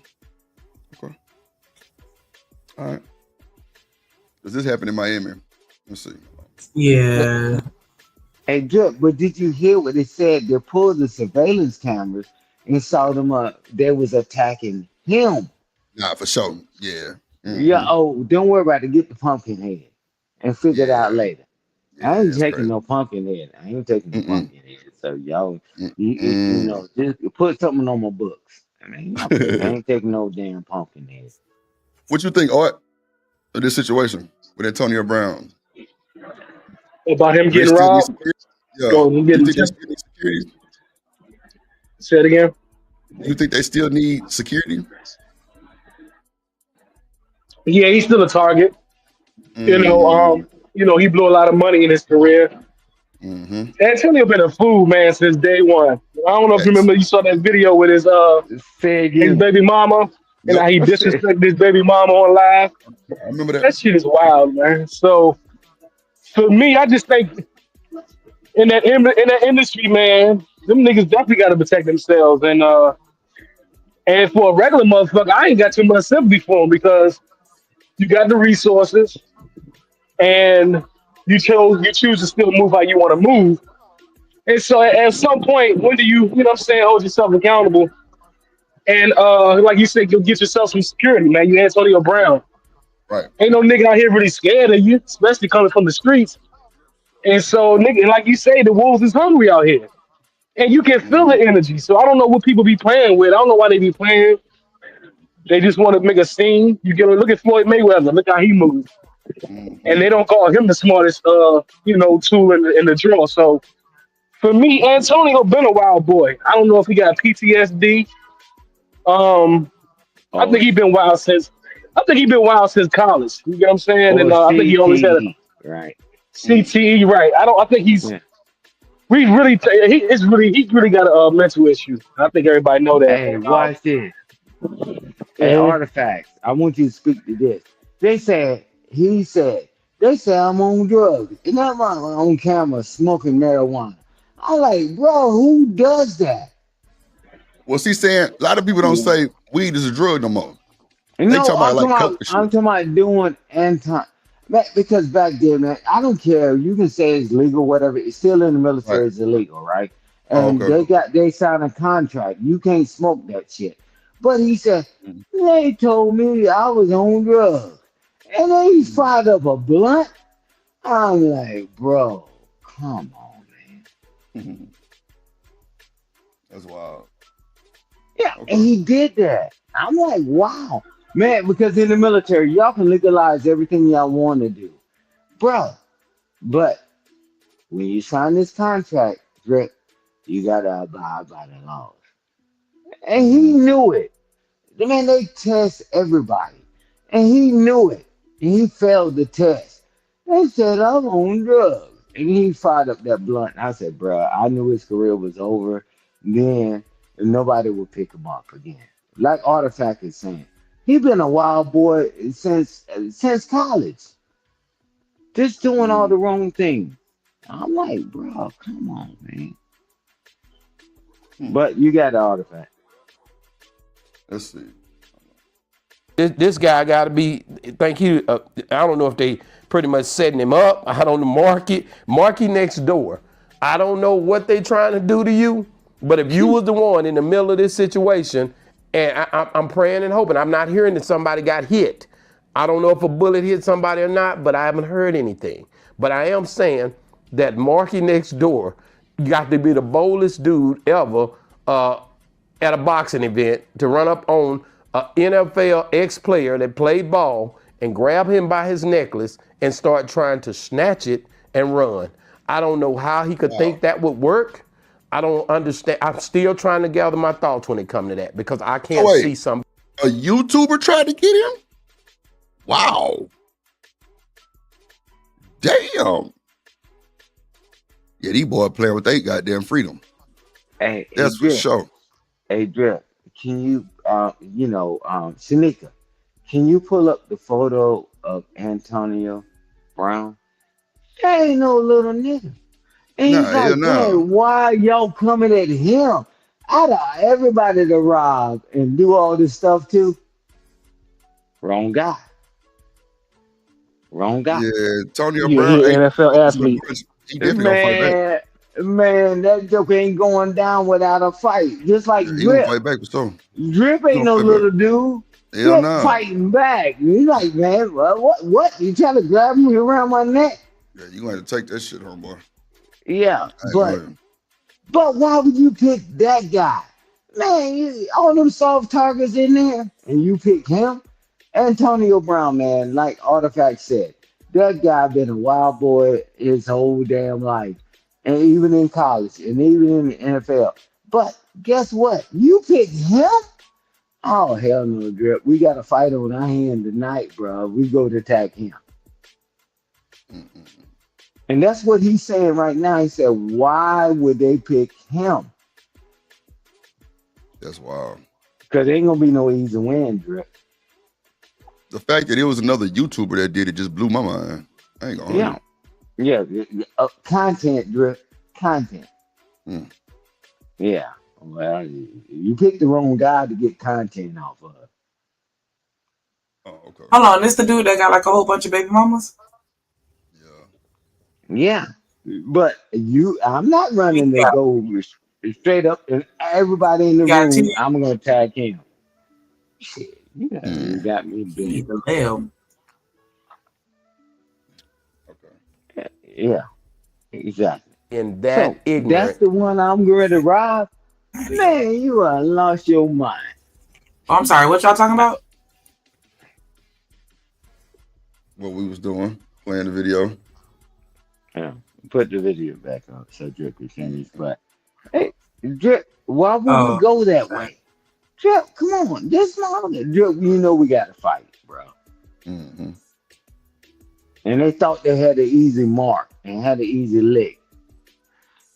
All right. Does this happen in Miami? Let's see. Yeah. Hey, Drip, but did you hear what they said? They pulled the surveillance cameras and saw them they was attacking him. Nah, for sure. Yeah. Mm-hmm. Yeah, don't worry about it. Get the pumpkin head and figure it out later. I ain't taking no pumpkin head. I ain't taking no pumpkin heads. So y'all, you know, just put something on my books. I mean, I ain't taking no damn pumpkin head. What you think, Art, of this situation with Antonio Brown? About him Do they getting still need robbed? security? Yeah. Go, he You getting think they still need security? Say it again. You think they still need security? Yeah, he's still a target. You know, he blew a lot of money in his career. Antonio been a fool, man, since day one. I don't know if you remember, you saw that video with his baby mama and how he disrespected his baby mama on live. I remember that. That shit is wild, man. So for me, I just think in that industry, man, them niggas definitely got to protect themselves. And for a regular motherfucker, I ain't got too much sympathy for him because you got the resources and you choose to still move how you want to move. And so at some point, when do you know what I'm saying, hold yourself accountable? And like you said, you'll get yourself some security, man. You Antonio Brown. Right. Ain't no nigga out here really scared of you, especially coming from the streets. And so, nigga, like you say, the wolves is hungry out here. And you can feel the energy. So I don't know what people be playing with. I don't know why they be playing. They just want to make a scene. You get a look at Floyd Mayweather. Look how he moves. And they don't call him the smartest, tool in the drill. So for me, Antonio been a wild boy. I don't know if he got PTSD. I think he been wild since college. You get what I'm saying? And I think he always had a CTE, right? I think he's. Yeah. He's really got a mental issue. I think everybody know that. Hey, watch this. Hey, Artifacts, I want you to speak to this. They said I'm on drugs. And I'm on camera smoking marijuana. I'm like, bro, who does that? Well, see, saying a lot of people don't say weed is a drug no more. No, I'm talking about doing because back then, man, I don't care. You can say it's legal, whatever. It's still in the military. It's illegal, right? And they signed a contract. You can't smoke that shit. But he said they told me I was on drugs, and then he fired up a blunt. I'm like, bro, come on, man. That's wild. Yeah, and he did that. I'm like, wow. Man, because in the military, y'all can legalize everything y'all want to do. Bro, but when you sign this contract, Drake, you got to abide by the laws. And he knew it. Man, they test everybody. And he knew it. And he failed the test. They said, I'm on drugs. And he fired up that blunt. And I said, bro, I knew his career was over. Then nobody would pick him up again. Like Artifact is saying. He been a wild boy since college. Just doing all the wrong things. I'm like, bro, come on, man. But you got the Artifact. Let's see. This guy got to be, I don't know if they pretty much setting him up. I don't know, Marky next door. I don't know what they trying to do to you, but if you was the one in the middle of this situation, and I'm praying and hoping, I'm not hearing that somebody got hit. I don't know if a bullet hit somebody or not, but I haven't heard anything. But I am saying that Marky next door got to be the boldest dude ever at a boxing event to run up on an NFL ex-player that played ball and grab him by his necklace and start trying to snatch it and run. I don't know how he could think that would work. I don't understand. I'm still trying to gather my thoughts when it comes to that because I can't see somebody. A YouTuber tried to get him? Wow. Damn. Yeah, these boys playing with their goddamn freedom. Hey, that's for sure. Hey, Drip, can you, Shanika, can you pull up the photo of Antonio Brown? That ain't no little nigga. And he's like, man, why y'all coming at him? Out of everybody to rob and do all this stuff too. Wrong guy. Yeah, Antonio Brown, NFL athlete. He definitely gonna fight back. Man, that joke ain't going down without a fight. Just like He Drip. gonna fight back for sure. Drip ain't no little dude. Hell Drip no. fighting back. He's like, man, what? You trying to grab me around my neck? Yeah, you gonna have to take that shit, homeboy. Yeah, but But why would you pick that guy? Man, all them soft targets in there, and you pick him? Antonio Brown, man, like Artifact said, that guy been a wild boy his whole damn life, and even in college, and even in the NFL. But guess what? You picked him? Oh, hell no, Drip. We got a fight on our hand tonight, bro. We go to attack him. And that's what he's saying right now. He said, why would they pick him? That's wild. Because there ain't going to be no easy win, Drip. The fact that it was another YouTuber that did it just blew my mind. I ain't gonna Yeah. Content, Drip. Content. Yeah. Well, you picked the wrong guy to get content off of. Oh, okay. Hold on, this the dude that got like a whole bunch of baby mamas? Yeah. But I'm not running to go straight up and everybody in the room, I'm going to tag him. Shit, you got me big. Yeah, exactly. And that ignorant. That's the one I'm going to rob. Man, you lost your mind. Oh, I'm sorry. What y'all talking about? What we was doing, playing the video. Yeah, put the video back up so Drip can finish. But hey, Drip, why would we go that way? Drip, come on, this morning, Drip, you know we got to fight, bro. Mm-hmm. And they thought they had an easy mark and had an easy lick.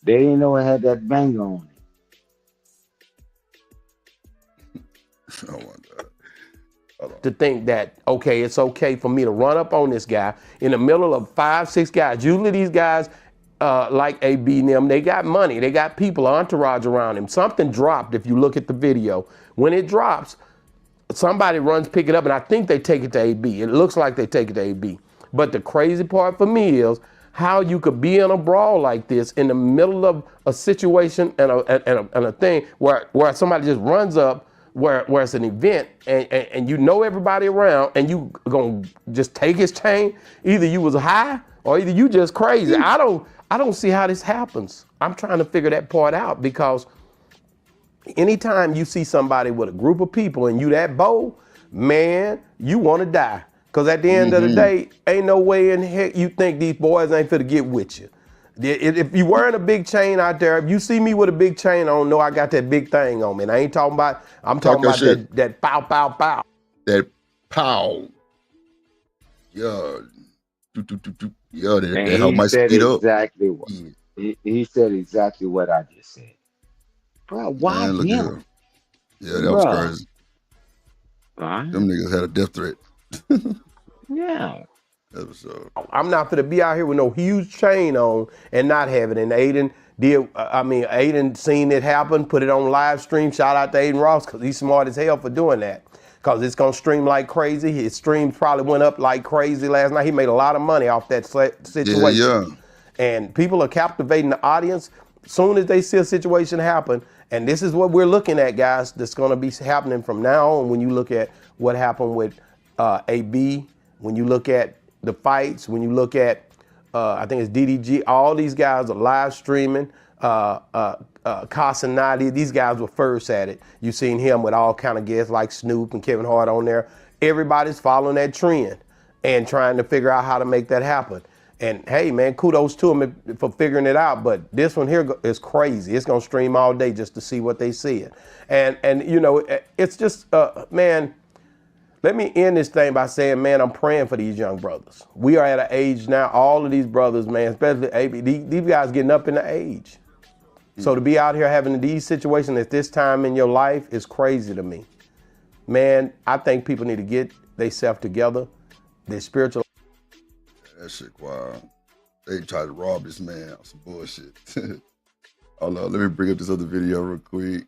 They didn't know it had that banger on it. Oh my God. To think that, okay, it's okay for me to run up on this guy in the middle of 5, 6 guys. Usually these guys, like AB and them, they got money. They got people, entourage around him. Something dropped if you look at the video. When it drops, somebody runs, pick it up, and I think they take it to AB. It looks like they take it to AB. But the crazy part for me is how you could be in a brawl like this in the middle of a situation and a thing where somebody just runs up, where it's an event and you know everybody around and you gonna just take his chain. Either you was high or either you just crazy. I don't see how this happens. I'm trying to figure that part out, because anytime you see somebody with a group of people and you that bold, man, you want to die. Because at the end of the day, ain't no way in heck you think these boys ain't finna get with you. If you wearing a big chain out there, if you see me with a big chain on, know I got that big thing on me. And I ain't talking about, I'm talking about that pow, pow, pow. That pow. Yeah. Yeah, that help my speed up. Exactly what, he said exactly what I just said. Bro, why him? Yeah, that was crazy. Them niggas had a death threat. Yeah. I'm not gonna be out here with no huge chain on and not have it. And Aiden seen it happen, put it on live stream. Shout out to Aiden Ross, because he's smart as hell for doing that. Because it's gonna stream like crazy. His streams probably went up like crazy last night. He made a lot of money off that situation. Yeah. And people are captivating the audience as soon as they see a situation happen. And this is what we're looking at, guys, that's gonna be happening from now on. When you look at what happened with AB, when you look at the fights, when you look at, I think it's DDG, all these guys are live streaming. Casanati, these guys were first at it. You seen him with all kind of guests like Snoop and Kevin Hart on there. Everybody's following that trend and trying to figure out how to make that happen. And hey, man, kudos to them for figuring it out. But this one here is crazy. It's gonna stream all day just to see what they see it. And you know, it's just, man. Let me end this thing by saying, man, I'm praying for these young brothers. We are at an age now, all of these brothers, man, especially AB, these guys getting up in the age. So to be out here having these situations at this time in your life is crazy to me. Man, I think people need to get themselves together, their spiritual. That shit wild. They tried to rob this man on some bullshit. Hold on, let me bring up this other video real quick.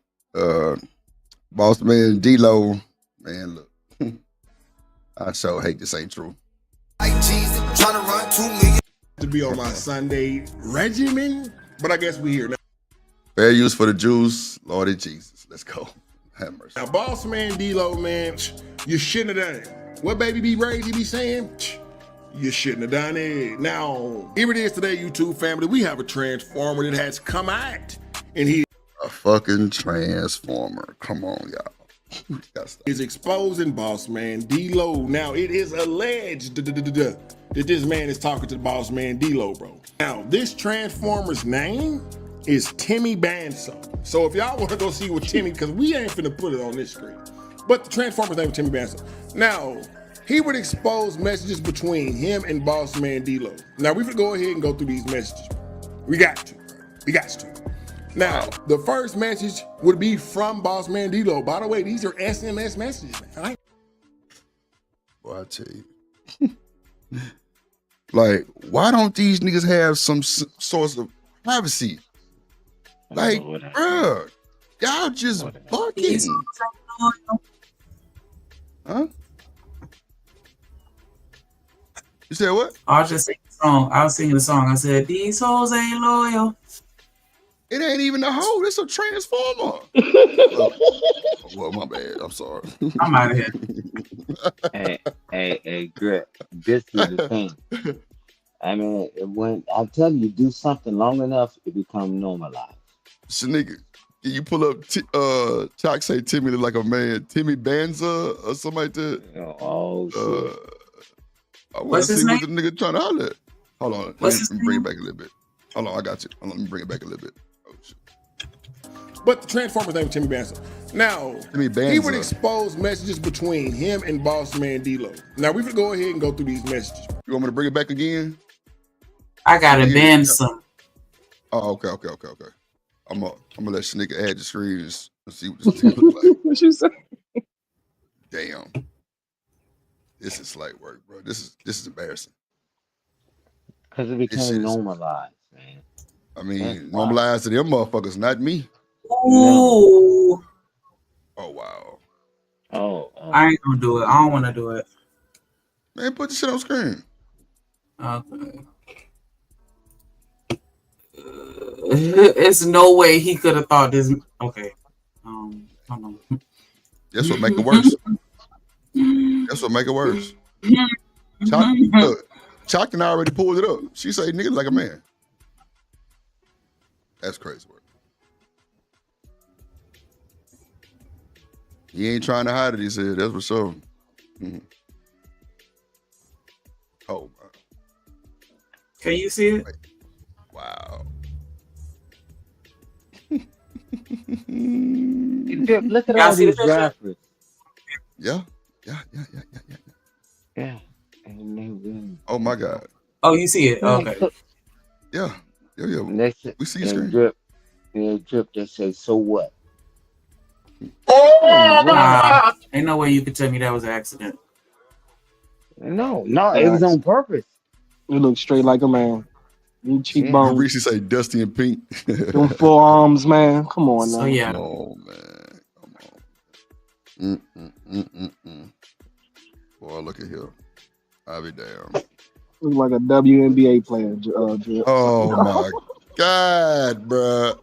Boss man D-Lo, man, look. I so hate this ain't true. To be on my Sunday regimen, but I guess we here now. Fair use for the Jews, Lord Jesus. Let's go. Have mercy. Now, boss man D-Lo, man, you shouldn't have done it. What baby be Brady be saying? You shouldn't have done it. Now, here it is today, YouTube family. We have a transformer that has come out. and he a fucking transformer. Come on, y'all. is exposing boss man D-Lo. Now, it is alleged that this man is talking to boss man D-Lo, bro. Now, this transformer's name is Timmy Banso. So if y'all want to go see what Timmy, because we ain't finna put it on this screen, but the transformer's name is Timmy Banso. Now, he would expose messages between him and boss man D-Lo. Now, we can go ahead and go through these messages. We got to. We got to. Now, the first message would be from boss man D-Lo. By the way, these are SMS messages, man. Boy, I tell you. Like, why don't these niggas have some source of privacy? Like, bruh, y'all just bucking. Huh? You said what? I was just singing the song. I was singing the song. I said, these hoes ain't loyal. It ain't even a hoe. It's a transformer. Well, my bad. I'm sorry. I'm out of here. Hey, Greg, this is the thing. I mean, when I tell you, do something long enough, it becomes normalized. So, nigga, can you pull up Chalk say Timmy look like a man, Timmy Banza or something like that? Oh, shit. I want to see what the nigga trying to holler at. Hold on. Let me bring it back a little bit. Hold on, I got you. Hold on, let me bring it back a little bit. Oh, shit. But the transformer's name is Timmy Banso. Now, he would expose messages between him and boss man D-Lo. Now, we can go ahead and go through these messages. You want me to bring it back again? I gotta bend some. Oh, okay. I'm gonna let Sneaker add the screen and see what this thing look like. What you say? Damn. This is slight work, bro. This is embarrassing. Because it became normalized, man. I mean, normalized to them motherfuckers, not me. Ooh. Oh, wow. Oh. I ain't gonna do it. I don't want to do it. Man, put the shit on screen. Okay. It's no way he could have thought this. Okay. Hold on. That's what make it worse. That's what make it worse. Chalk and I already pulled it up. She say nigga like a man. That's crazy work. He ain't trying to hide it, he said. That's for sure. Mm-hmm. Oh, man. Can you see it? Wow. Look at all these graphics. Yeah. Oh my God. Oh, you see it? Okay. Yeah. We see your screen. Drip that says, so what? Ain't no way you could tell me that was an accident. No, it was on purpose. It looks straight like a man. You cheekbones. You recently say dusty and pink. Them forearms, man. Come on now. So yeah. Come on, man. Come on. Boy, look at here. I'll be damn. Look like a WNBA player. Oh my God, bro.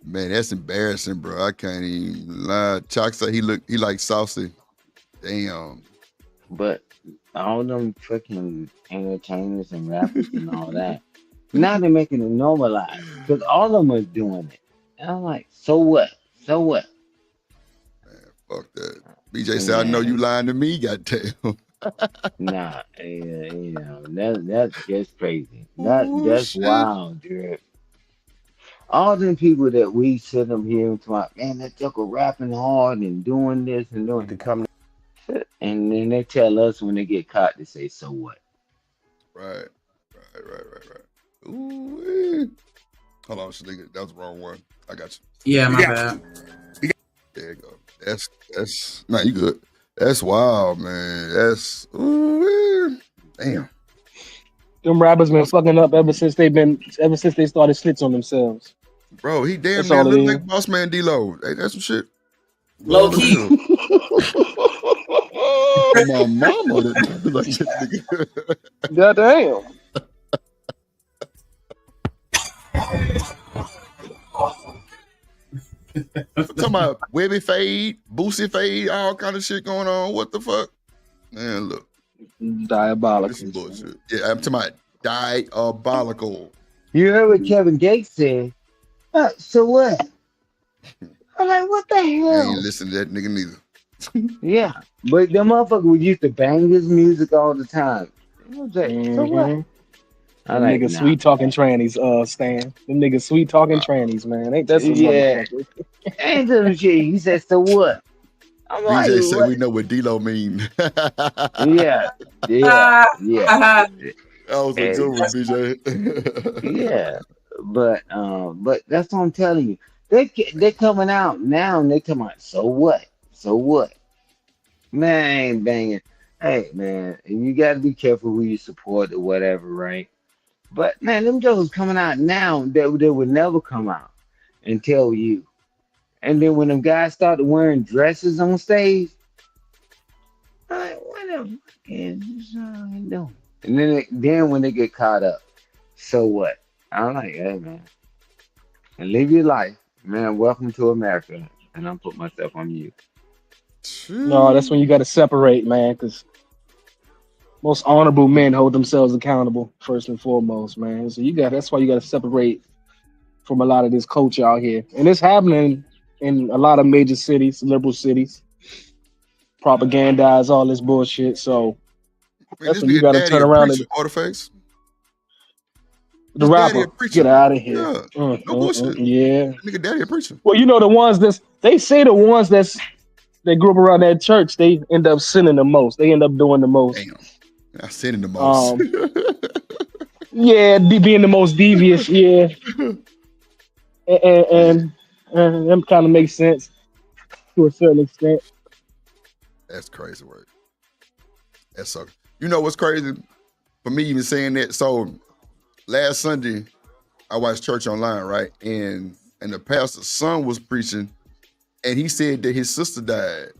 Man, that's embarrassing, bro. I can't even lie. Chalk said he like saucy. Damn. But all them freaking entertainers and rappers and all that, now they're making it normalized because all of them are doing it. And I'm like, so what? So what? Man, fuck that. BJ said, I know you lying to me, goddamn. Nah, that's just crazy. That's wild, dude. All them people that we sit up here and talk, man, that joker rapping hard and doing this and doing to come, and then they tell us when they get caught, they say, so what? Right. Ooh. Hold on, that was the wrong one. I got you. Yeah, my bad. There you go. That's nah, you good. That's wild, man. That's damn. Them rappers been fucking up ever since they started slits on themselves. Bro, he damn near look like Boss Man D-Lo. Hey, that's some shit. Low key. My mama didn't look like that nigga. Goddamn. Talking about webby fade, boosie fade, all kind of shit going on. What the fuck? Man, look. Diabolical. This is bullshit. Yeah, I'm talking about diabolical. You heard what Kevin Gates said. So what? I'm like, what the hell? I ain't listen to that nigga neither. Yeah, but the motherfucker would used to bang his music all the time. I was like, so what? Them niggas sweet talking trannies, Stan. Them niggas sweet talking trannies, man. Ain't that some motherfuckers? Ain't some shit. He said, so what? I'm like, BJ say what? we know what D-Lo mean. Yeah. That was a good one, BJ. Yeah, but that's what I'm telling you. They coming out now and they come out. So what? So what? Man, I ain't banging. Hey man, you gotta be careful who you support or whatever, right? But man, them jokers coming out now that they would never come out and tell you. And then when them guys started wearing dresses on stage, I'm like, what the fuck is this doing? And then when they get caught up, so what? I'm like, hey man, and live your life, man. Welcome to America, and I'm putting myself on mute. No, that's when you got to separate, man, because most honorable men hold themselves accountable first and foremost, man. So that's why you got to separate from a lot of this culture out here, and it's happening in a lot of major cities, liberal cities. Propagandize all this bullshit. So Man, that's when you got to turn around and Artiface. the rapper get out of here. Yeah, no bullshit. Yeah, nigga, daddy a preacher. Well, you know the ones they say the ones that grew up around that church, they end up sinning the most. They end up doing the most. Damn, I sinning the most. Yeah, being the most devious. Yeah, and that kind of makes sense to a certain extent. That's crazy work. That's so. You know what's crazy for me even saying that? So last Sunday, I watched church online, right? And the pastor's son was preaching, and he said that his sister died.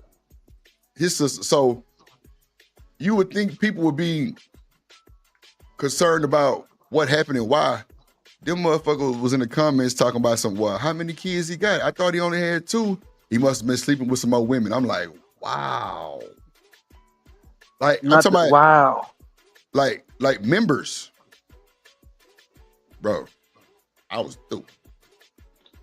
His sister. So you would think people would be concerned about what happened and why. Them motherfuckers was in the comments talking about how many kids he got? I thought he only had 2. He must have been sleeping with some more women. I'm like, wow. Like, I'm talking about, wow. Like members. Bro, I was through.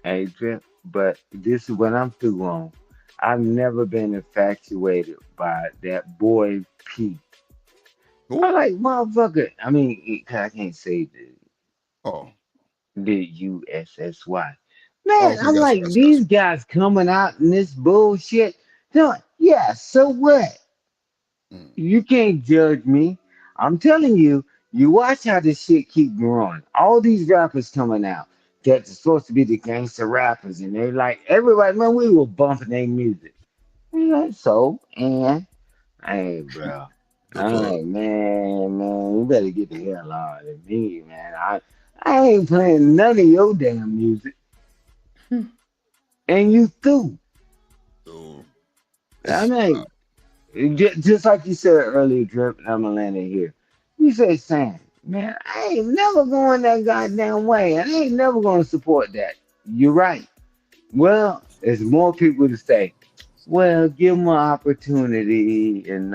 Hey, Drip, but this is what I'm through on. I've never been infatuated by that boy P. I like motherfucker. I mean, I can't say the USSY. Man, I'm like, these guys coming out in this bullshit. They're like, yeah, so what? You can't judge me. I'm telling you, you watch how this shit keep growing. All these rappers coming out that's supposed to be the gangster rappers, and they like everybody, man, we were bumping their music. Like, so, and hey, bro. I'm like, man, you better get the hell out of me, man. I ain't playing none of your damn music. And you through. I mean, just like you said earlier, Drip, and I'm gonna land it here. You said, Sam, man, I ain't never going that goddamn way. I ain't never gonna support that. You're right. Well, there's more people to say, well, give them an opportunity and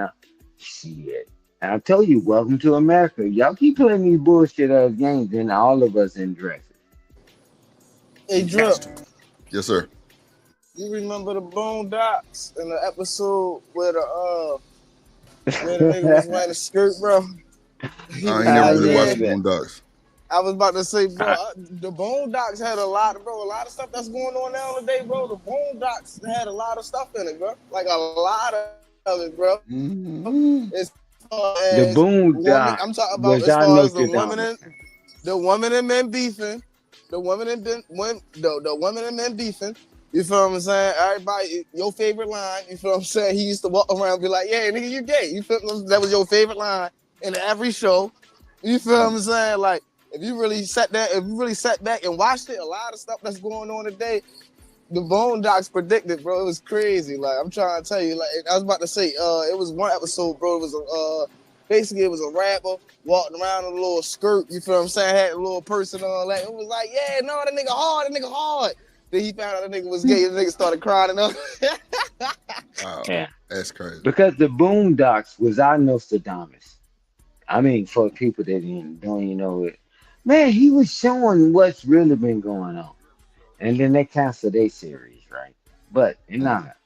shit. And I tell you, welcome to America. Y'all keep playing these bullshit ass games, and all of us in dresses. Hey, Drip. Yes, sir. You remember the Boondocks in the episode where the nigga was wearing a skirt, bro? I ain't never really watched Boondocks. I was about to say, bro, the Boondocks had a lot of stuff that's going on now today, bro. The Boondocks had a lot of stuff in it, bro. Like a lot of it, bro. As far as the Boondocks. I'm talking about as far as the women and men beefing, the women and men beefing. You feel what I'm saying? Everybody, your favorite line. You feel what I'm saying? He used to walk around and be like, "Yeah, nigga, you gay." You feel that was your favorite line in every show. You feel what I'm saying? Like, if you really sat back and watched it, a lot of stuff that's going on today, the Boondocks predicted, bro. It was crazy. Like, I'm trying to tell you, like, I was about to say, it was one episode, bro. It was basically it was a rapper walking around in a little skirt. You feel what I'm saying? Had a little purse and all that. It was like, yeah, no, that nigga hard. Then he found out the nigga was gay. The nigga started crying and all. Yeah, that's crazy. Because the Boondocks was our Nostradamus. I mean, for people that don't even know it, Man, he was showing what's really been going on. And then they canceled their series, right? But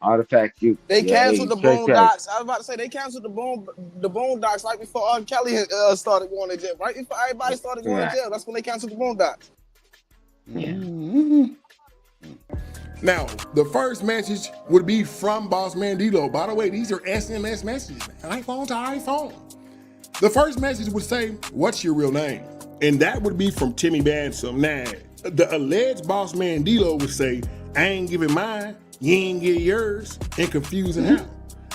Artifact, They canceled hey, the straight track. Boondocks. I was about to say they canceled the Boondocks right before R. Kelly started going to jail. Right before everybody started going to jail. That's when they canceled the Boondocks. Yeah. Now, the first message would be from Boss Man D-Lo. By the way, these are SMS messages, man. iPhone to iPhone. The first message would say, "What's your real name?" And that would be from Timmy Bansom. Now, the alleged Boss Man D-Lo would say, "I ain't giving mine, you ain't get yours," and confusing how.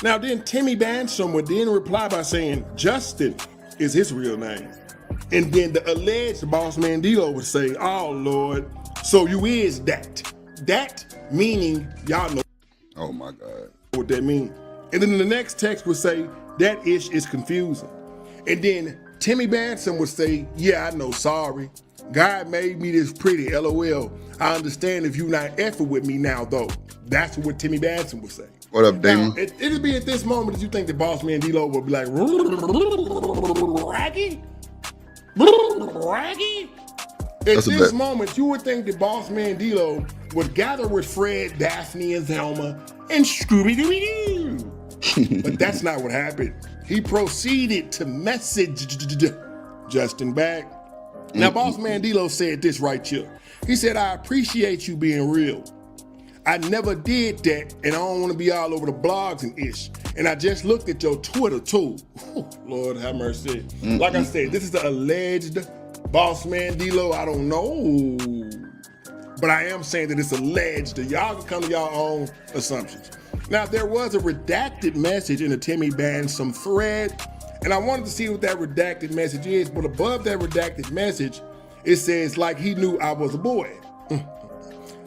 Now then Timmy Bansom would then reply by saying, "Justin is his real name." And then the alleged Boss Man D-Lo would say, "Oh Lord, so you is that." That meaning, y'all know. Oh my God. What that mean. And then the next text would say, "That ish is confusing." And then Timmy Bansom would say, "Yeah, I know, sorry. God made me this pretty, LOL. I understand if you not effing with me now, though." That's what Timmy Bansom would say. What up, Damon? Now, it'd be at this moment that you think the Boss Man D-Lo would be like, "Raggy? Raggy?" At this moment, you would think the Boss Man D-Lo would gather with Fred, Daphne, and Thelma, and Scooby-Dooby-Doo. But that's not what happened. He proceeded to message Justin back. Now, Boss Man D-Lo said this right here. He said, "I appreciate you being real. I never did that, and I don't want to be all over the blogs and ish. And I just looked at your Twitter, too." Lord have mercy. Like I said, this is the alleged Boss Man D-Lo. I don't know, but I am saying that it's alleged. Y'all can come to your own assumptions. Now, there was a redacted message in the Timmy Bansom thread, and I wanted to see what that redacted message is, but above that redacted message, it says, "Like he knew I was a boy."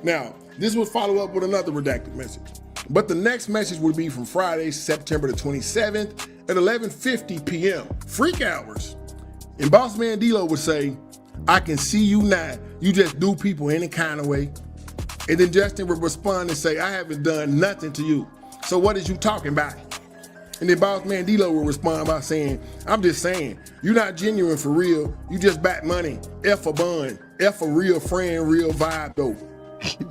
Now, this would follow up with another redacted message, but the next message would be from Friday, September the 27th at 11:50 p.m., freak hours. And Boss Man D-Lo would say, "I can see you now. You just do people any kind of way." And then Justin would respond and say, "I haven't done nothing to you. So what is you talking about?" And then Boss Man D-Lo would respond by saying, "I'm just saying, you're not genuine for real. You just back money. F a bun. F a real friend, real vibe though."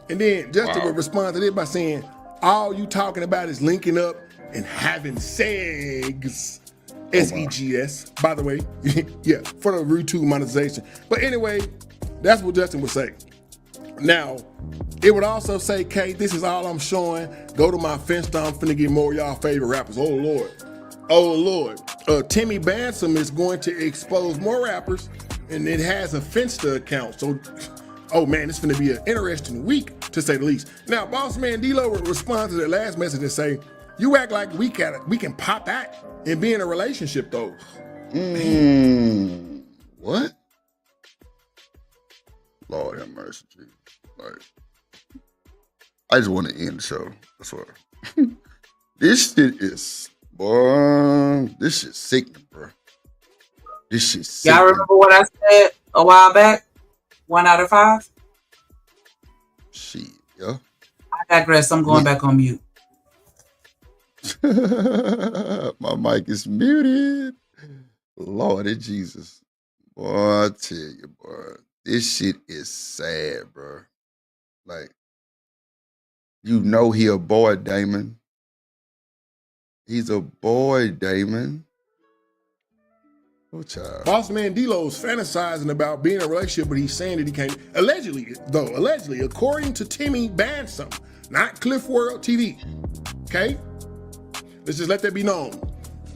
And then Justin would respond to this by saying, "All you talking about is linking up and having sex." SEGS, by the way. Yeah, for the YouTube monetization. But anyway, that's what Justin would say. Now, it would also say, "K, this is all I'm showing. Go to my Finsta. I'm finna get more of y'all favorite rappers." Oh, Lord. Oh, Lord. Timmy Bansom is going to expose more rappers, and it has a Finsta account. So, oh man, it's finna be an interesting week, to say the least. Now, Boss Man D-Lo would respond to the last message and say, "You act like we can pop out and be in a relationship, though." What? Lord have mercy, Jesus. Like, I just want to end the show. That's what. This shit is, boy. This shit's sickening, bro. This shit's sickening. Y'all remember what I said a while back? 1 out of 5. Shit, yeah. I digress. I'm going back on mute. My mic is muted. Lordy Jesus. Boy, I tell you, boy. This shit is sad, bro. Like, you know he a boy, Damon. He's a boy, Damon. Oh, child. Boss Man D-Lo's fantasizing about being in a relationship, but he's saying that he can't. Allegedly, according to Timmy Bansom, not Cliff World TV. Okay? Let's just let that be known.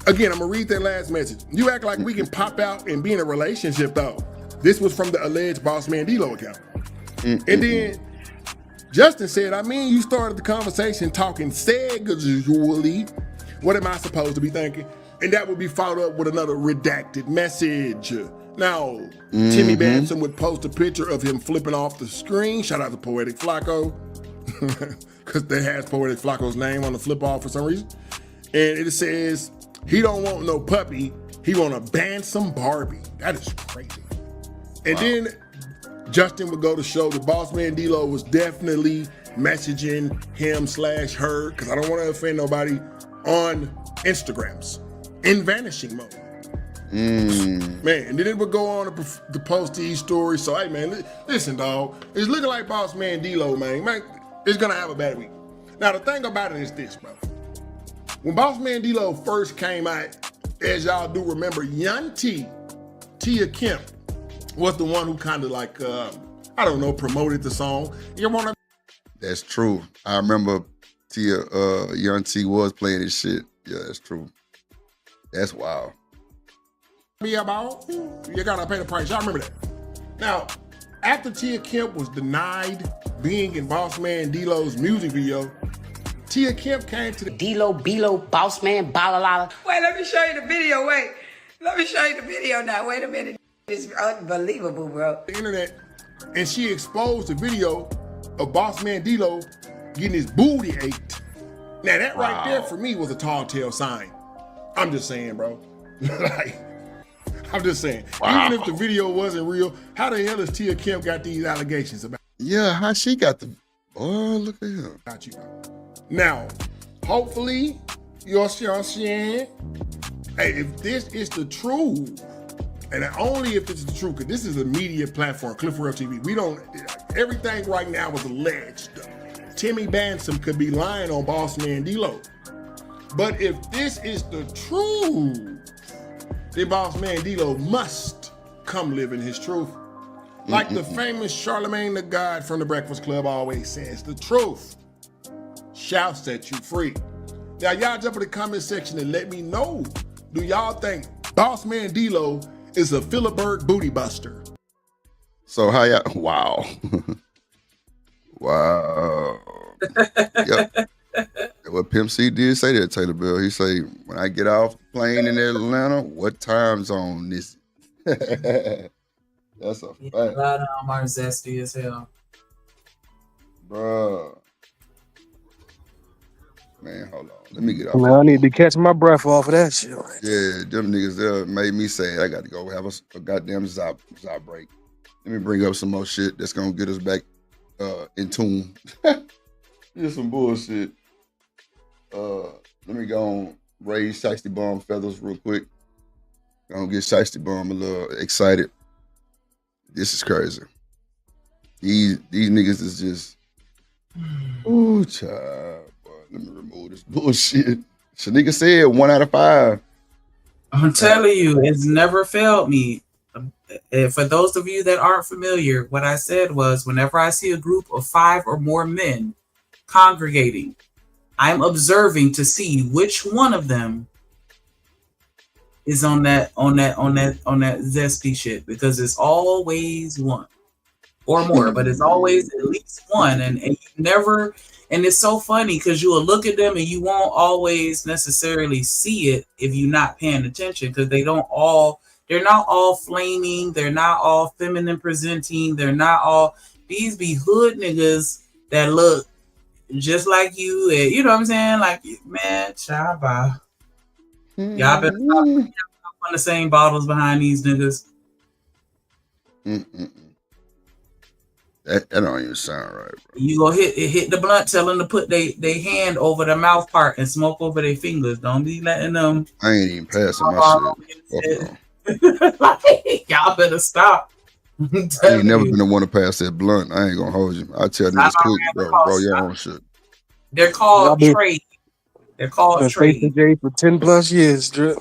Again, I'm gonna read that last message. "You act like we can pop out and be in a relationship, though." This was from the alleged Boss Man D-Lo account. And then Justin said, "I mean, you started the conversation talking sexually. What am I supposed to be thinking?" And that would be followed up with another redacted message. Now, Timmy Bansom would post a picture of him flipping off the screen. Shout out to Poetic Flacco, because that has Poetic Flacco's name on the flip off for some reason. And it says, "He don't want no puppy. He want a Bansom Barbie." That is crazy. And then Justin would go to show that Boss Man D-Lo was definitely messaging him/her, because I don't want to offend nobody, on Instagrams in vanishing mode. Man, and then it would go on to post these stories. So, hey, man, listen, dog. It's looking like Boss Man D-Lo, man. Man, it's going to have a bad week. Now, the thing about it is this, bro. When Boss Man D-Lo first came out, as y'all do remember, Young T, Tia Kemp, was the one who kind of like, I don't know, promoted the song. You wanna? That's true. I remember Young T was playing this shit. Yeah, that's true. That's wild. Be about, you gotta pay the price. Y'all remember that. Now, after Tia Kemp was denied being in Boss Man D-Lo's music video, Tia Kemp came to the D-Lo, B-Lo, Boss Man, Balalala. Wait, let me show you the video. Wait, let me show you the video now. Wait a minute. It's unbelievable, bro. The internet, and she exposed the video of Boss Man D-Lo getting his booty ate. Now that right there for me was a tall tale sign. I'm just saying, bro. Like, I'm just saying. Even if the video wasn't real, how the hell has Tia Kemp got these allegations about? Yeah, how she got the? Oh, look at him. Got you, bro. Now, hopefully, you're saying, hey, if this is the truth, and only if it's the truth, because this is a media platform, Cliff World TV. We don't, everything right now is alleged. Timmy Bansom could be lying on Boss Man D-Lo. But if this is the truth, then Boss Man D-Lo must come live in his truth. Like the famous Charlemagne the God from the Breakfast Club always says, the truth shall set you free. Now, y'all jump in the comment section and let me know, do y'all think Boss Man D-Lo is a Philibert booty buster? So how y'all, wow. Wow. Yep. What Pimp C did say that, Taylor Bell. He say, when I get off the plane in Atlanta, what time zone is it? That's a fact. A lot of them are zesty as hell. Bruh. Man, hold on. Let me get off. Man, I need to catch my breath off of that shit. Yeah, them niggas there made me say I got to go have a goddamn zop break. Let me bring up some more shit that's gonna get us back in tune. Just some bullshit. Let me go on raise Shiesty Bomb feathers real quick. Gonna get Shiesty Bomb a little excited. This is crazy. These niggas is just ooh, child. Boy, let me remove this bullshit. Shanika said 1 out of 5. I'm telling you, it's never failed me. For those of you that aren't familiar, what I said was whenever I see a group of 5 or more men congregating, I'm observing to see which one of them is on that zesty shit, because it's always one or more, but it's always at least one, and you never. And it's so funny because you will look at them and you won't always necessarily see it if you're not paying attention, because they're not all flaming, they're not all feminine presenting, they're not all, these be hood niggas that look just like you, and you know what I'm saying? Like, man, chaba. Y'all better stop on the same bottles behind these niggas. That don't even sound right, bro. You go hit the blunt, tell them to put they hand over the mouth part and smoke over their fingers. Don't be letting them. I ain't even passing my shit. Like, y'all better stop. I ain't never been the one to pass that blunt. I ain't gonna hold you. I tell niggas quick, bro, your own shit. They're called trade. They're called trade. For 10+ years, drip.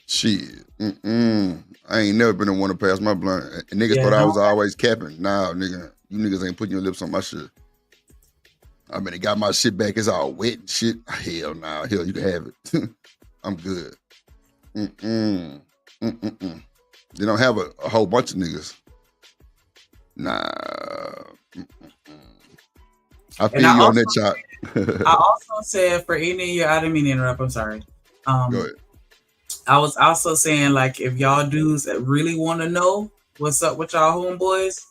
Shit. I ain't never been the one to pass my blunt. And niggas thought I was always capping. Nah, nigga, you niggas ain't putting your lips on my shit. I mean, they got my shit back. It's all wet and shit. Hell nah. Hell, you can have it. I'm good. They don't have a whole bunch of niggas. Nah. I feel you on that chop. I also said for any of you, I didn't mean to interrupt. I'm sorry. Go ahead. I was also saying, like, if y'all dudes that really want to know what's up with y'all homeboys,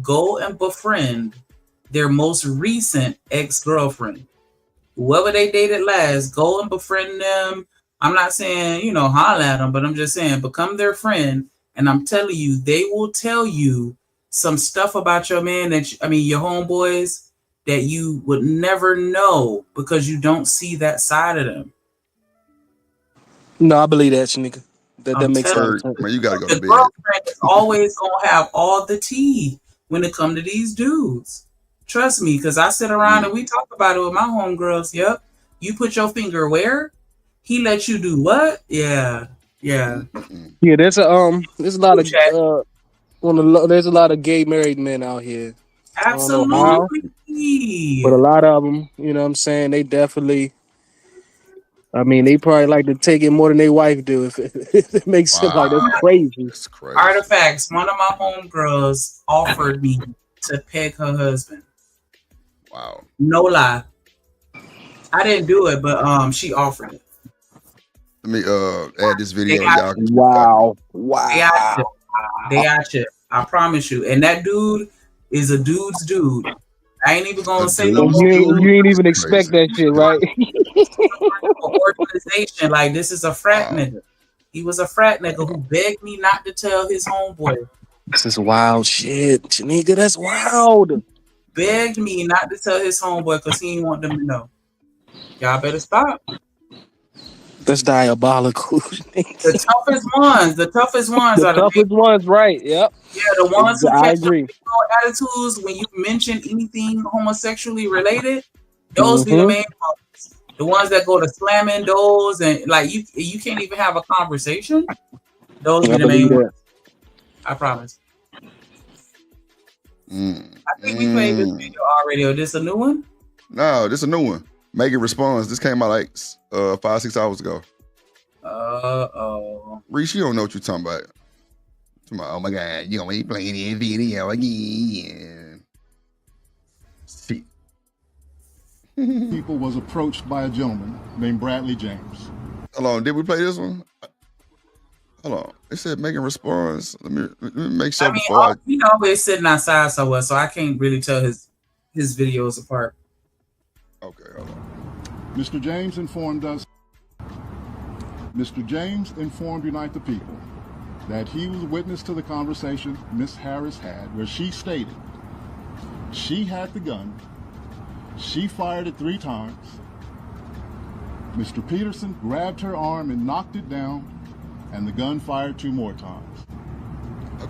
go and befriend their most recent ex-girlfriend. Whoever they dated last, go and befriend them. I'm not saying, holler at them, but I'm just saying become their friend. And I'm telling you, they will tell you some stuff about your man your homeboys that you would never know because you don't see that side of them. No, I believe that, Shanika. That makes sense. Man, you gotta go to The bed. girlfriend is always gonna have all the tea when it come to these dudes. Trust me, because I sit around and we talk about it with my homegirls. Yep. You put your finger where? He let you do what? Yeah. Yeah. Yeah, there's a lot of there's a lot of gay married men out here. Absolutely. I don't know how, but a lot of them, you know what I'm saying, they definitely, I mean, they probably like to take it more than their wife do if it makes sense. Like, that's crazy. That's crazy. Artifacts. One of my homegirls offered me to peg her husband. Wow. No lie. I didn't do it, but she offered it. Let me add this video. Wow. They got you. I promise you. And that dude is a dude's dude. I ain't even gonna say no more. You ain't even expect that shit, right? Organization, like, this is a frat nigga. He was a frat nigga who begged me not to tell his homeboy. This is wild shit, nigga. That's wild. Begged me not to tell his homeboy because he didn't want them to know. Y'all better stop. That's diabolical. The toughest ones. The toughest ones, right? Yep. Yeah, the ones who I catch agree. attitudes when you mention anything homosexually related. Those be the main ones. The ones that go to slamming doors and like you can't even have a conversation. Those be the main ones. I promise. I think we played this video already. Is this a new one? No, this is a new one. Megan Responds. This came out like 5-6 hours ago. Reese, you don't know what you're talking about. Oh my God, you ain't playing this video again. See. People was approached by a gentleman named Bradley James. Hold on, did we play this one? Hold on. It said Megan Responds. Let me make sure he always sitting outside somewhere, so I can't really tell his videos apart. Okay, hold on. Mr. James informed us. Mr. James informed Unite the People that he was witness to the conversation Miss Harris had, where she stated she had the gun, she fired it 3 times. Mr. Peterson grabbed her arm and knocked it down, and the gun fired 2 more times.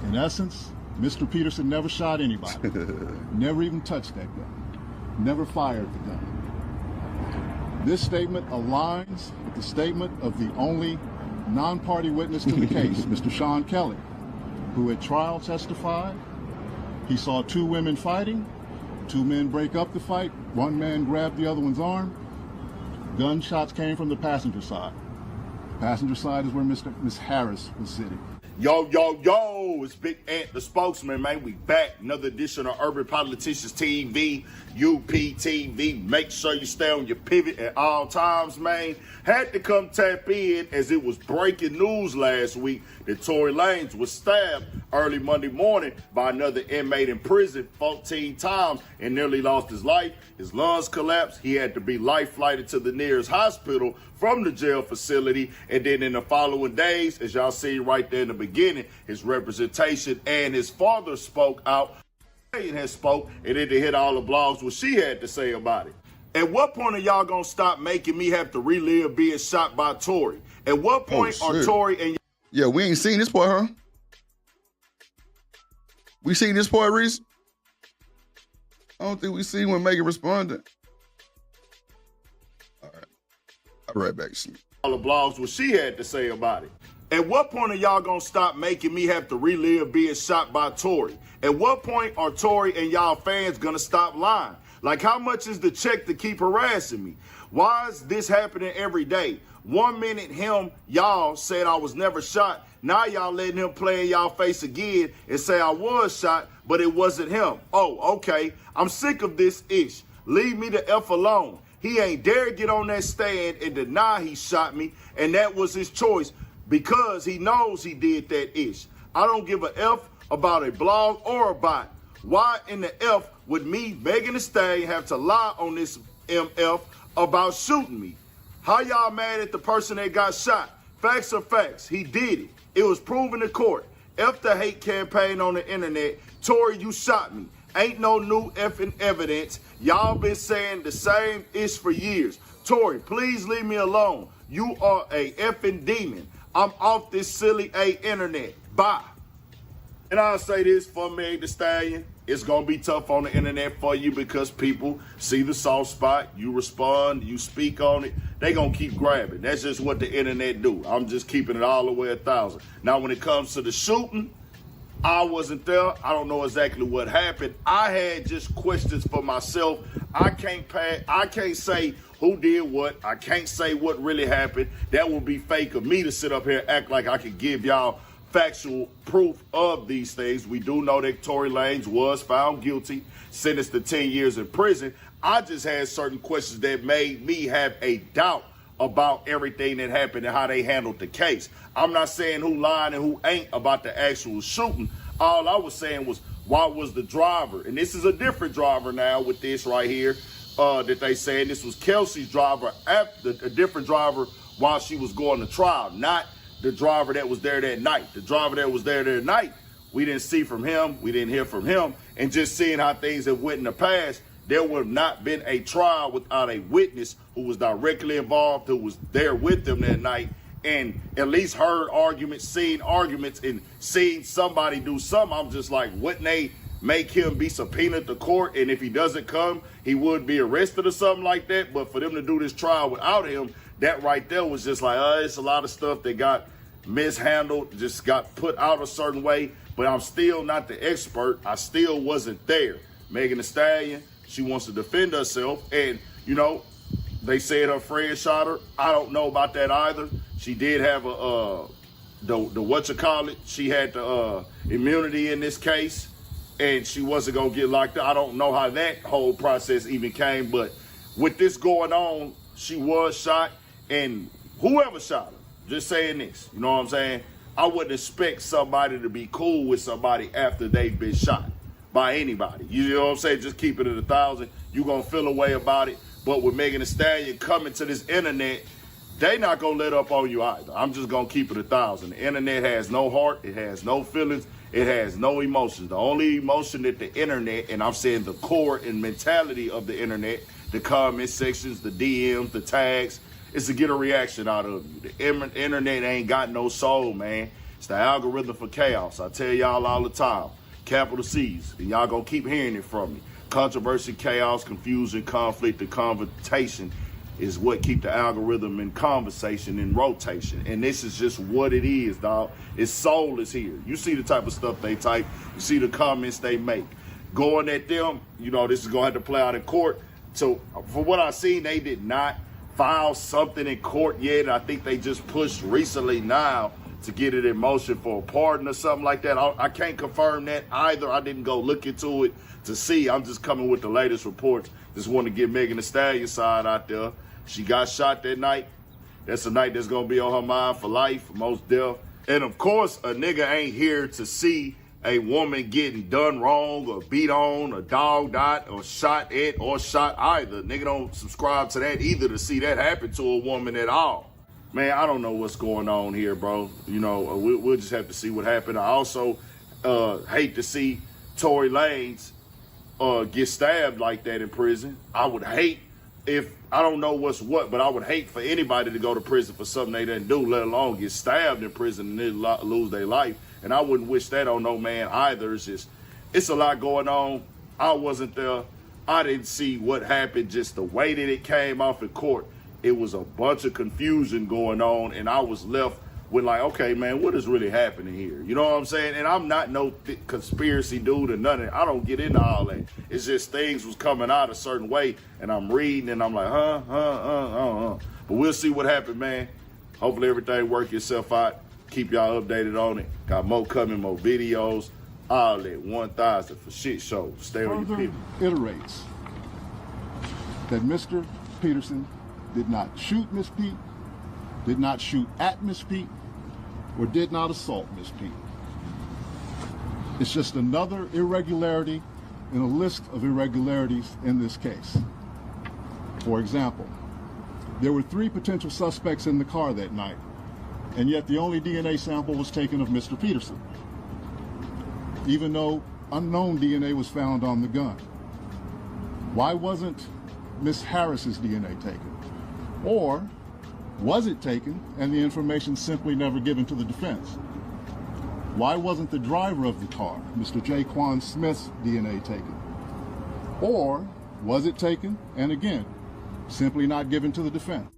In essence, Mr. Peterson never shot anybody, never even touched that gun, never fired the gun. This statement aligns with the statement of the only non-party witness to the case, Mr. Sean Kelly, who at trial testified he saw 2 women fighting, 2 men break up the fight, 1 man grabbed the other one's arm. Gunshots came from the passenger side. The passenger side is where Miss Harris was sitting. Yo, it's Big Ant, the spokesman, man. We back. Another edition of Urban Politicians TV, UPTV. Make sure you stay on your pivot at all times, man. Had to come tap in as it was breaking news last week that Tory Lanez was stabbed early Monday morning by another inmate in prison 14 times and nearly lost his life. His lungs collapsed. He had to be life flighted to the nearest hospital from the jail facility. And then in the following days, as y'all see right there in the beginning, his representation and his father spoke out. Has spoke, and then to hit all the blogs what she had to say about it. At what point are y'all gonna stop making me have to relive being shot by Tory? At what point are Tory and yeah, we ain't seen this part, huh? We seen this part, Reese? I don't think we seen when Megan responded. All right, I'll be right back. All the blogs what she had to say about it. At what point are y'all gonna stop making me have to relive being shot by Tory? At what point are Tory and y'all fans gonna stop lying? Like, how much is the check to keep harassing me? Why is this happening every day? 1 minute y'all said I was never shot. Now y'all letting him play in y'all face again and say I was shot, but it wasn't him. Oh, okay. I'm sick of this ish. Leave me the F alone. He ain't dare get on that stand and deny he shot me, and that was his choice because he knows he did that ish. I don't give a F about a blog or a bot. Why in the F would me, Megan Thee Stallion, have to lie on this MF about shooting me? How y'all mad at the person that got shot? Facts are facts. He did it. It was proven in court. F the hate campaign on the internet. Tory, you shot me. Ain't no new effing evidence. Y'all been saying the same ish for years. Tory, please leave me alone. You are a effing demon. I'm off this silly internet. Bye. And I'll say this for Meg Thee Stallion. It's going to be tough on the internet for you because people see the soft spot. You respond, you speak on it. They going to keep grabbing. That's just what the internet do. I'm just keeping it all the way 1,000. Now, when it comes to the shooting, I wasn't there. I don't know exactly what happened. I had just questions for myself. I can't say who did what. I can't say what really happened. That would be fake of me to sit up here and act like I could give y'all factual proof of these things. We do know that Tory Lanez was found guilty, sentenced to 10 years in prison. I just had certain questions that made me have a doubt about everything that happened and how they handled the case. I'm not saying who lied and who ain't about the actual shooting. All I was saying was, why was the driver, and this is a different driver now with this right here, that they saying this was Kelsey's driver, after a different driver while she was going to trial, not the driver that was there that night. The driver that was there that night, we didn't see from him, we didn't hear from him, and just seeing how things have went in the past, there would have not been a trial without a witness who was directly involved, who was there with them that night, and at least heard arguments, seen arguments, and seen somebody do something. I'm just like, wouldn't they make him be subpoenaed to court, and if he doesn't come, he would be arrested or something like that? But for them to do this trial without him, that right there was just like, it's a lot of stuff that got mishandled, just got put out a certain way. But I'm still not the expert. I still wasn't there. Megan Thee Stallion, she wants to defend herself, and they said her friend shot her. I don't know about that either. She did have she had the immunity in this case, and she wasn't gonna get locked up. I don't know how that whole process even came, but with this going on, she was shot, and whoever shot her, just saying this, you know what I'm saying? I wouldn't expect somebody to be cool with somebody after they've been shot by anybody. You know what I'm saying? Just keep it at 1,000. You're going to feel a way about it. But with Megan Thee Stallion coming to this internet, they not going to let up on you either. I'm just going to keep it 1,000. The internet has no heart. It has no feelings. It has no emotions. The only emotion that the internet, and I'm saying the core and mentality of the internet, the comment sections, the DMs, the tags, is to get a reaction out of you. The internet ain't got no soul, man. It's the algorithm for chaos. I tell y'all all the time. Capital C's. And y'all gonna keep hearing it from me. Controversy, chaos, confusion, conflict, and conversation is what keep the algorithm in conversation, in rotation. And this is just what it is, dog. Its soul is here. You see the type of stuff they type. You see the comments they make. Going at them, this is gonna have to play out in court. So for what I've seen, they did not file something in court yet. I think they just pushed recently now to get it in motion for a pardon or something like that. I can't confirm that either. I didn't go look into it to see. I'm just coming with the latest reports. Just want to get Megan Thee Stallion side out there. She got shot that night. That's a night that's going to be on her mind for life, most deaf. And of course, a nigga ain't here to see a woman getting done wrong or beat on or dogged out or shot at or shot either. Nigga don't subscribe to that either to see that happen to a woman at all. Man, I don't know what's going on here, bro. We'll just have to see what happened. I also hate to see Tory Lanez get stabbed like that in prison. I would hate I don't know what's what, but I would hate for anybody to go to prison for something they didn't do, let alone get stabbed in prison and then lose their life. And I wouldn't wish that on no man either. It's a lot going on. I wasn't there. I didn't see what happened, just the way that it came off in court. It was a bunch of confusion going on, and I was left with like, okay, man, what is really happening here? You know what I'm saying? And I'm not no conspiracy dude or nothing. I don't get into all that. It's just things was coming out a certain way, and I'm reading, and I'm like, But we'll see what happened, man. Hopefully everything work itself out. Keep y'all updated on it. Got more coming, more videos. All that 1,000 for shit shows. Stay on your people. Iterates that Mr. Peterson did not shoot Miss Pete, did not shoot at Miss Pete, or did not assault Miss Pete. It's just another irregularity in a list of irregularities in this case. For example, there were 3 potential suspects in the car that night, and yet the only DNA sample was taken of Mr. Peterson, even though unknown DNA was found on the gun. Why wasn't Miss Harris's DNA taken? Or Was it taken and the information simply never given to the defense? Why wasn't the driver of the car, Mr. Jaquan Smith's DNA taken? Or was it taken and again, simply not given to the defense?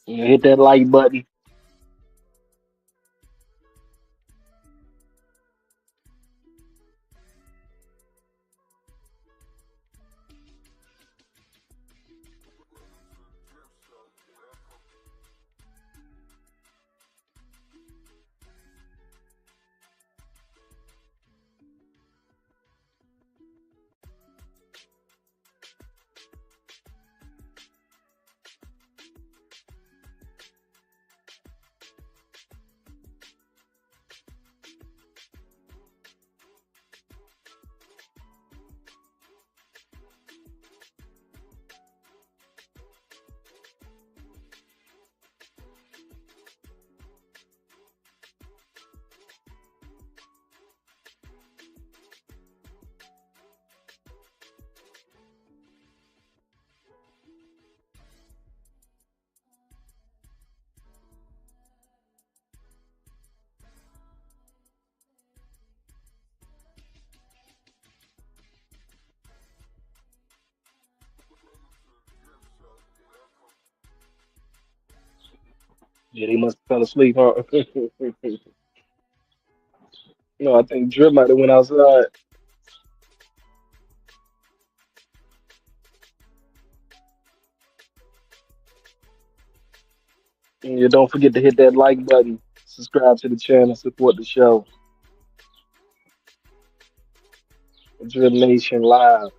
Hit that like button. Yeah, they must have fell asleep, huh? No, I think Drip might have went outside. And yeah, don't forget to hit that like button, subscribe to the channel, support the show. Drip Nation Live.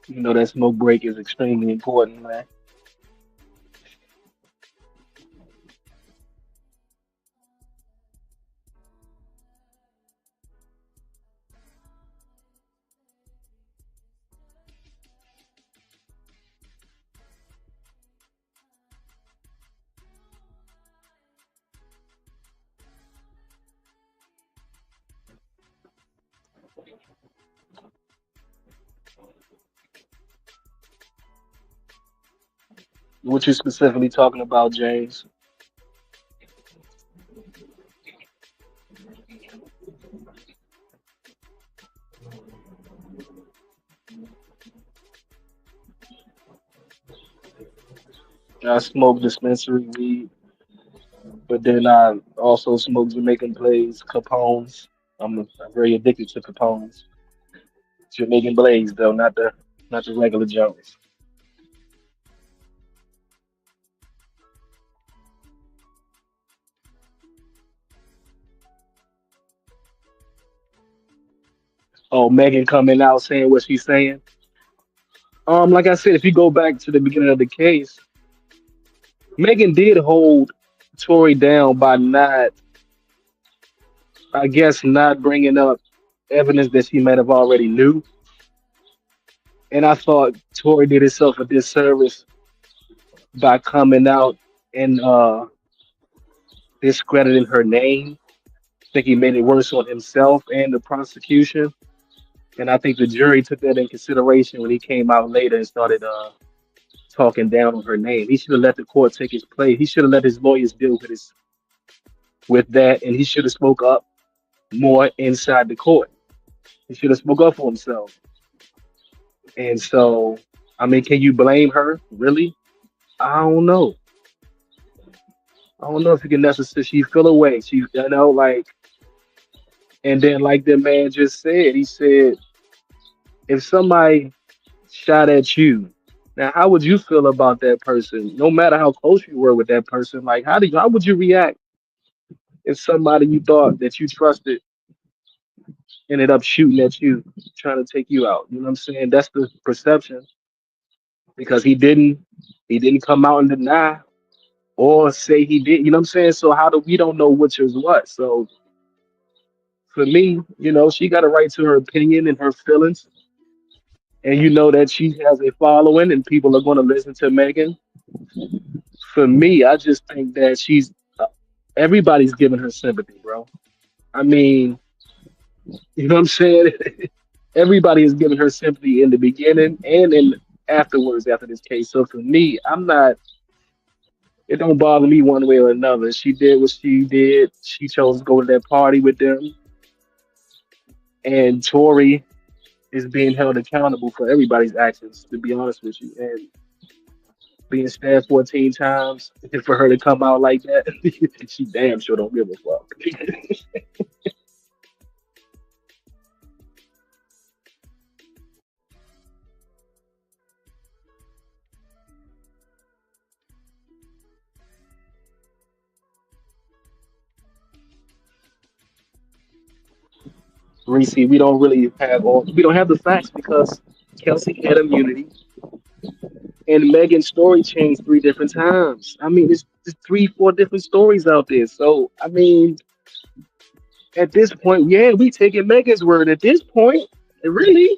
You know that smoke break is extremely important, man. What you specifically talking about, James? I smoke dispensary weed, but then I also smoke Jamaican Blaze, Capones. I'm very addicted to Capones. Jamaican Blaze though, not the regular Jones. Oh, Megan coming out saying what she's saying. Like I said, if you go back to the beginning of the case, Megan did hold Tory down by not, I guess, not bringing up evidence that she might have already knew. And I thought Tory did himself a disservice by coming out and discrediting her name. I think he made it worse on himself and the prosecution. And I think the jury took that in consideration when he came out later and started talking down on her name. He should have let the court take its place. He should have let his lawyers deal with that, and he should have spoke up more inside the court. He should have spoke up for himself. And so, I mean, can you blame her? Really? I don't know. I don't know if you can necessarily. She feel away. She, like, and then like the man just said, he said, if somebody shot at you, now how would you feel about that person? No matter how close you were with that person, like how would you react if somebody you thought that you trusted ended up shooting at you, trying to take you out? You know what I'm saying? That's the perception because he didn't come out and deny or say he did. You know what I'm saying? So how do we don't know which is what? So for me, she got a right to her opinion and her feelings, and you know that she has a following and people are going to listen to Megan. For me, I just think that everybody's giving her sympathy, bro. I mean, you know what I'm saying? Everybody is giving her sympathy in the beginning and in afterwards after this case. So for me, it don't bother me one way or another. She did what she did. She chose to go to that party with them. And Tory is being held accountable for everybody's actions, to be honest with you. And being stabbed 14 times, and for her to come out like that, she damn sure don't give a fuck. Reese, we don't have the facts because Kelsey had immunity and Megan's story changed 3 different times. I mean, there's 3, 4 different stories out there. So I mean, at this point, yeah, we taking Megan's word. At this point, really,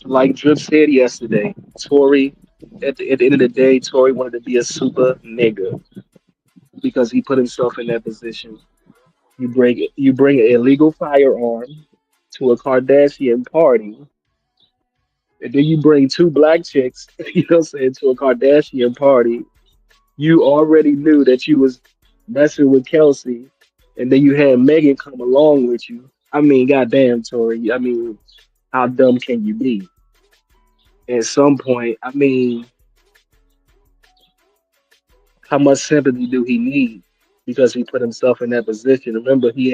like Drip said yesterday, Tory. At the end of the day, Tory wanted to be a super nigga because he put himself in that position. You bring an illegal firearm to a Kardashian party, and then you bring 2 black chicks, to a Kardashian party. You already knew that you was messing with Kelsey, and then you had Megan come along with you. I mean, goddamn, Tori. I mean, how dumb can you be? At some point, I mean, how much sympathy do he need? Because he put himself in that position. Remember, he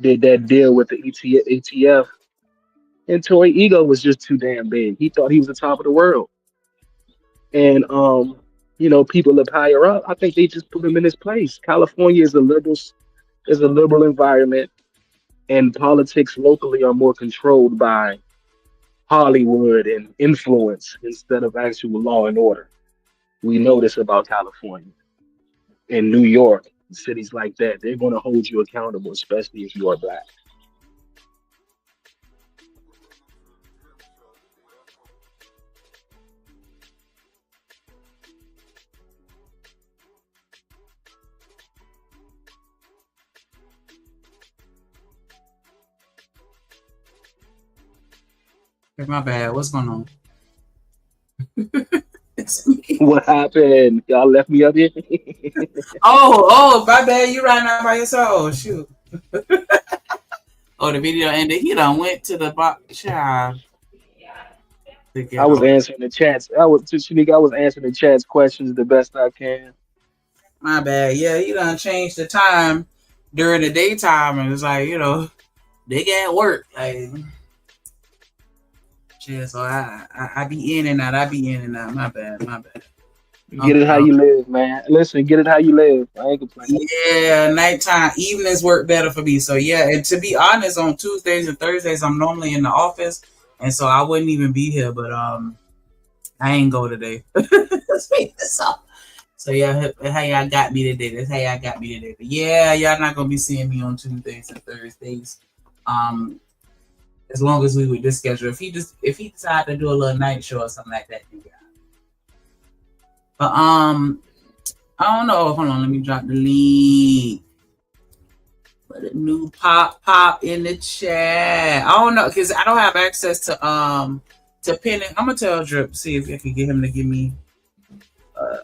did that deal with the ETF, and Tory ego was just too damn big. He thought he was the top of the world, and people up higher up, I think they just put him in his place. California is a liberal environment, and politics locally are more controlled by Hollywood and influence instead of actual law and order. We know this about California and New York, cities like that. They're going to hold you accountable, especially if you are black. My bad. What's going on? What happened? Y'all left me up here? Oh, my bad. You riding out by yourself. Oh, shoot. Oh, the video ended. He done went to the box. Child. I was answering the chats. I was answering the chat's questions the best I can. My bad. Yeah, he done changed the time during the daytime, and it's like, they got work. Like, yeah, so I be in and out. My bad. Get it how you live, man. Listen, get it how you live. I ain't complaining. Yeah, nighttime, evenings work better for me. So yeah, and to be honest, on Tuesdays and Thursdays, I'm normally in the office, and so I wouldn't even be here. But I ain't go today. So yeah, how y'all got me today? That's how y'all got me today. But yeah, y'all not gonna be seeing me on Tuesdays and Thursdays. As long as we with this schedule. If he decide to do a little night show or something like that, you got it. But I don't know. Hold on, let me drop the link. Put a new pop in the chat. I don't know, because I don't have access to pinning. I'm gonna tell Drip, see if I can get him to give me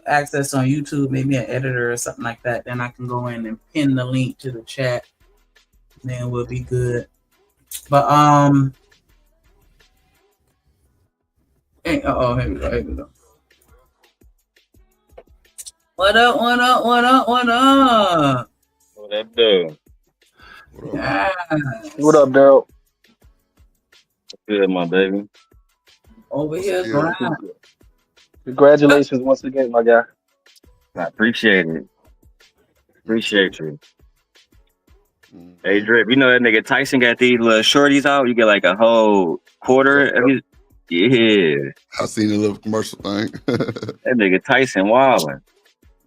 access on YouTube, maybe an editor or something like that. Then I can go in and pin the link to the chat. Then we'll be good. But here we go. What up? What that do? Yes. What up, Daryl? Good, my baby. Over here, grind. Congratulations once again, my guy. I appreciate it. Appreciate you. Hey, Drip, you know that nigga Tyson got these little shorties out? You get like a whole quarter. Yeah. I seen the little commercial thing. That nigga Tyson wildin'.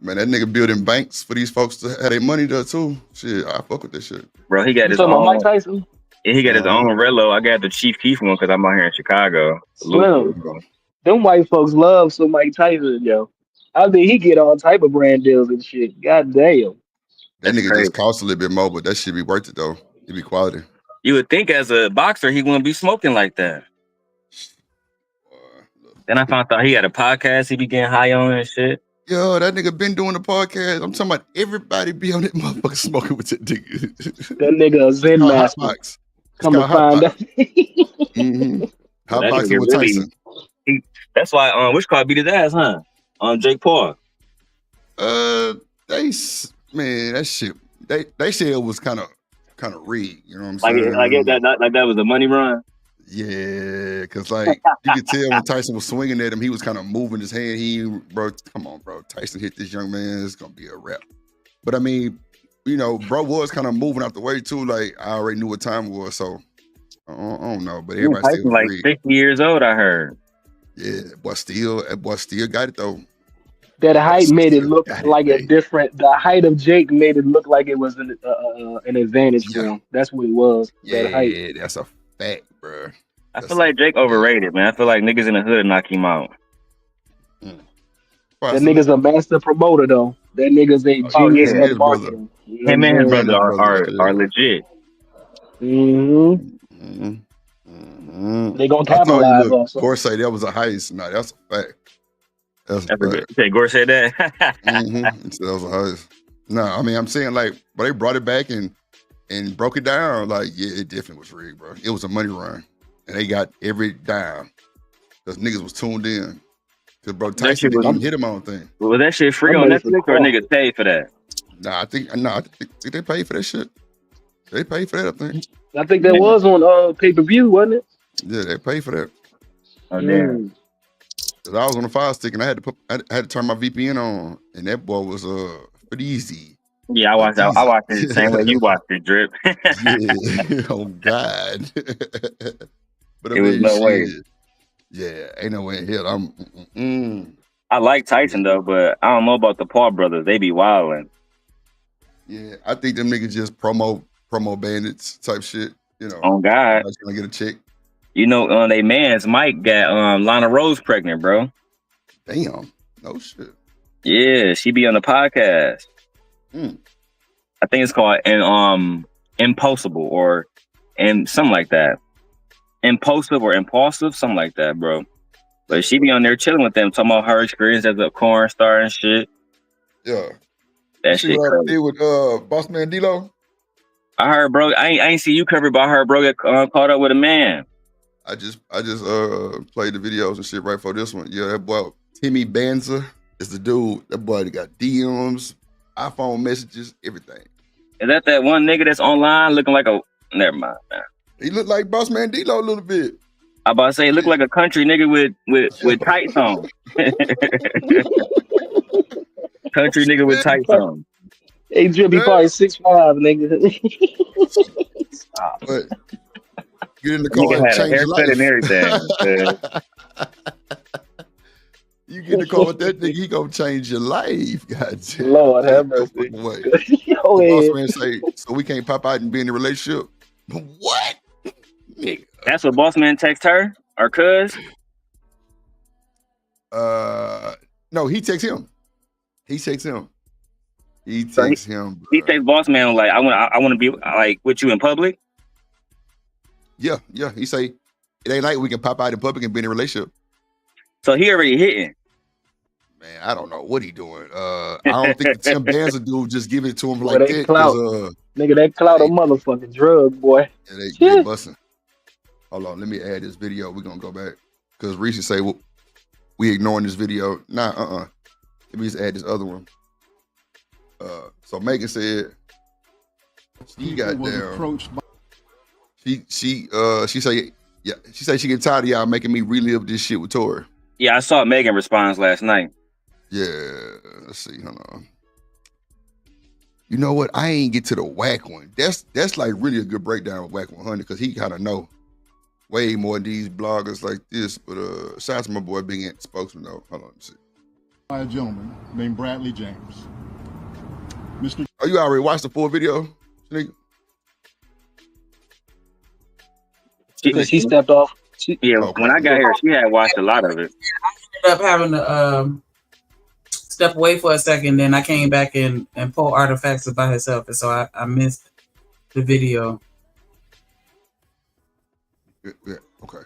Man, that nigga building banks for these folks to have their money there too. Shit, I fuck with this shit. Bro, he got his talking own. about Mike Tyson? Yeah, he got his own Relo. I got the Chief Keef one because I'm out here in Chicago. Slim. Them white folks love some Mike Tyson, yo. I think he get all type of brand deals and shit. God damn. That nigga just costs a little bit more, but that shit be worth it though. It be quality. You would think as a boxer he wouldn't be smoking like that. Then I found out he had a podcast he be getting high on and shit. Yo, that nigga been doing the podcast. I'm talking about everybody be on that motherfucker smoking with that nigga. That nigga a Zen master. Come to find out. Hot boxing with Tyson. That's why which car beat his ass, huh? Jake Paul. That shit. They said it was kind of rigged. You know what I'm saying? Like that was a money run. Yeah, because like you could tell when Tyson was swinging at him, he was kind of moving his hand. Come on, bro. Tyson hit this young man. It's gonna be a wrap. But I mean, bro was kind of moving out the way too. Like I already knew what time it was, so I don't know. But everybody Tyson still like 50 years old, I heard. Yeah, but still got it though. That height made it look like a different. The height of Jake made it look like it was an advantage for him. That's what it was. That height. Yeah, that's a fact, bro. I feel like Jake overrated, man. I feel like niggas in the hood knock him out. That nigga's a master promoter, though. That nigga's a genius at marketing. Him and his brother are legit. They gonna capitalize also. Gore say that was a heist. Nah, that's a fact. That's a fact. You say Gore said that? He said that was a heist. No, I mean I'm saying like, but they brought it back and and broke it down. Like, yeah, it definitely was rigged, bro. It was a money run, and they got every dime because niggas was tuned in. Because bro, Tyson didn't even hit him on thing. Was that shit free on Netflix or niggas paid for that? Nah, I think they paid for that shit. They paid for that, I think. I think that was on pay-per-view, wasn't it? Yeah, they paid for that. Oh damn. Cause I was on the Fire Stick and I had to turn my VPN on, and that boy was pretty easy. Yeah, I watched it the same way you watched it, Drip. Yeah, oh God. But It was no way. Yeah, ain't no way in hell. I like Tyson though, but I don't know about the Paul brothers. They be wilding. Yeah, I think them niggas just promo bandits type shit. You know, on God, trying to get a chick. You know, they man's Mike got Lana Rose pregnant, bro. Damn, no shit. Yeah, she be on the podcast. I think it's called Impossible or something like that. Impulsive or impulsive, something like that, bro. But she be on there chilling with them, talking about her experience as a porn star and shit. Yeah, that shit crazy. Did with Boss Man D-Lo. I heard, bro. I ain't see you covered, but I heard bro get caught up with a man. I just played the videos and shit right for this one. Yeah, that boy Timmy Banza is the dude. That boy got DMs, iPhone messages, everything. Is that one nigga that's online looking like a? Never mind, man. He looked like Boss Man D-Lo a little bit. I about to say, he looked like a country nigga with tights on. Country nigga with tights on. Hey, Drip, he probably 6'5", nigga. But get in the car and change your life. And everything. You get in the car with that nigga, he gonna change your life. God damn. Lord have mercy. Boss Man say, so we can't pop out and be in a relationship. What? Nigga. That's what Boss Man text her or cuz? No, he texts him. He texts him. He texts him. Bro. He texts Boss Man like, I want to be like with you in public. Yeah. He say it ain't like we can pop out in public and be in a relationship. So he already hitting. Man, I don't know what he doing. I don't think the Tim Banza dude just give it to him like that. Clout. Nigga, that clout a motherfucking drug, boy. Yeah, they busting. Hold on, let me add this video. We're gonna go back. Because Reese say, well, we ignoring this video. Nah, let me just add this other one. So Megan said she got down. She say, yeah, she said she get tired of y'all making me relive this shit with Tori. Yeah, I saw Megan response last night. Yeah, let's see. Hold on. You know what? I ain't get to the whack one. That's like really a good breakdown of Whack 100 because he kind of know way more than these bloggers like this. But shout out to my boy being a spokesman though. Hold on, let's see. By a gentleman named Bradley James. Mr. Oh, you already watched the full video, nigga? She stepped off. When I got here, she had watched a lot of it. I ended up having to step away for a second, then I came back and pulled artifacts by herself, and so I missed the video. Yeah, okay.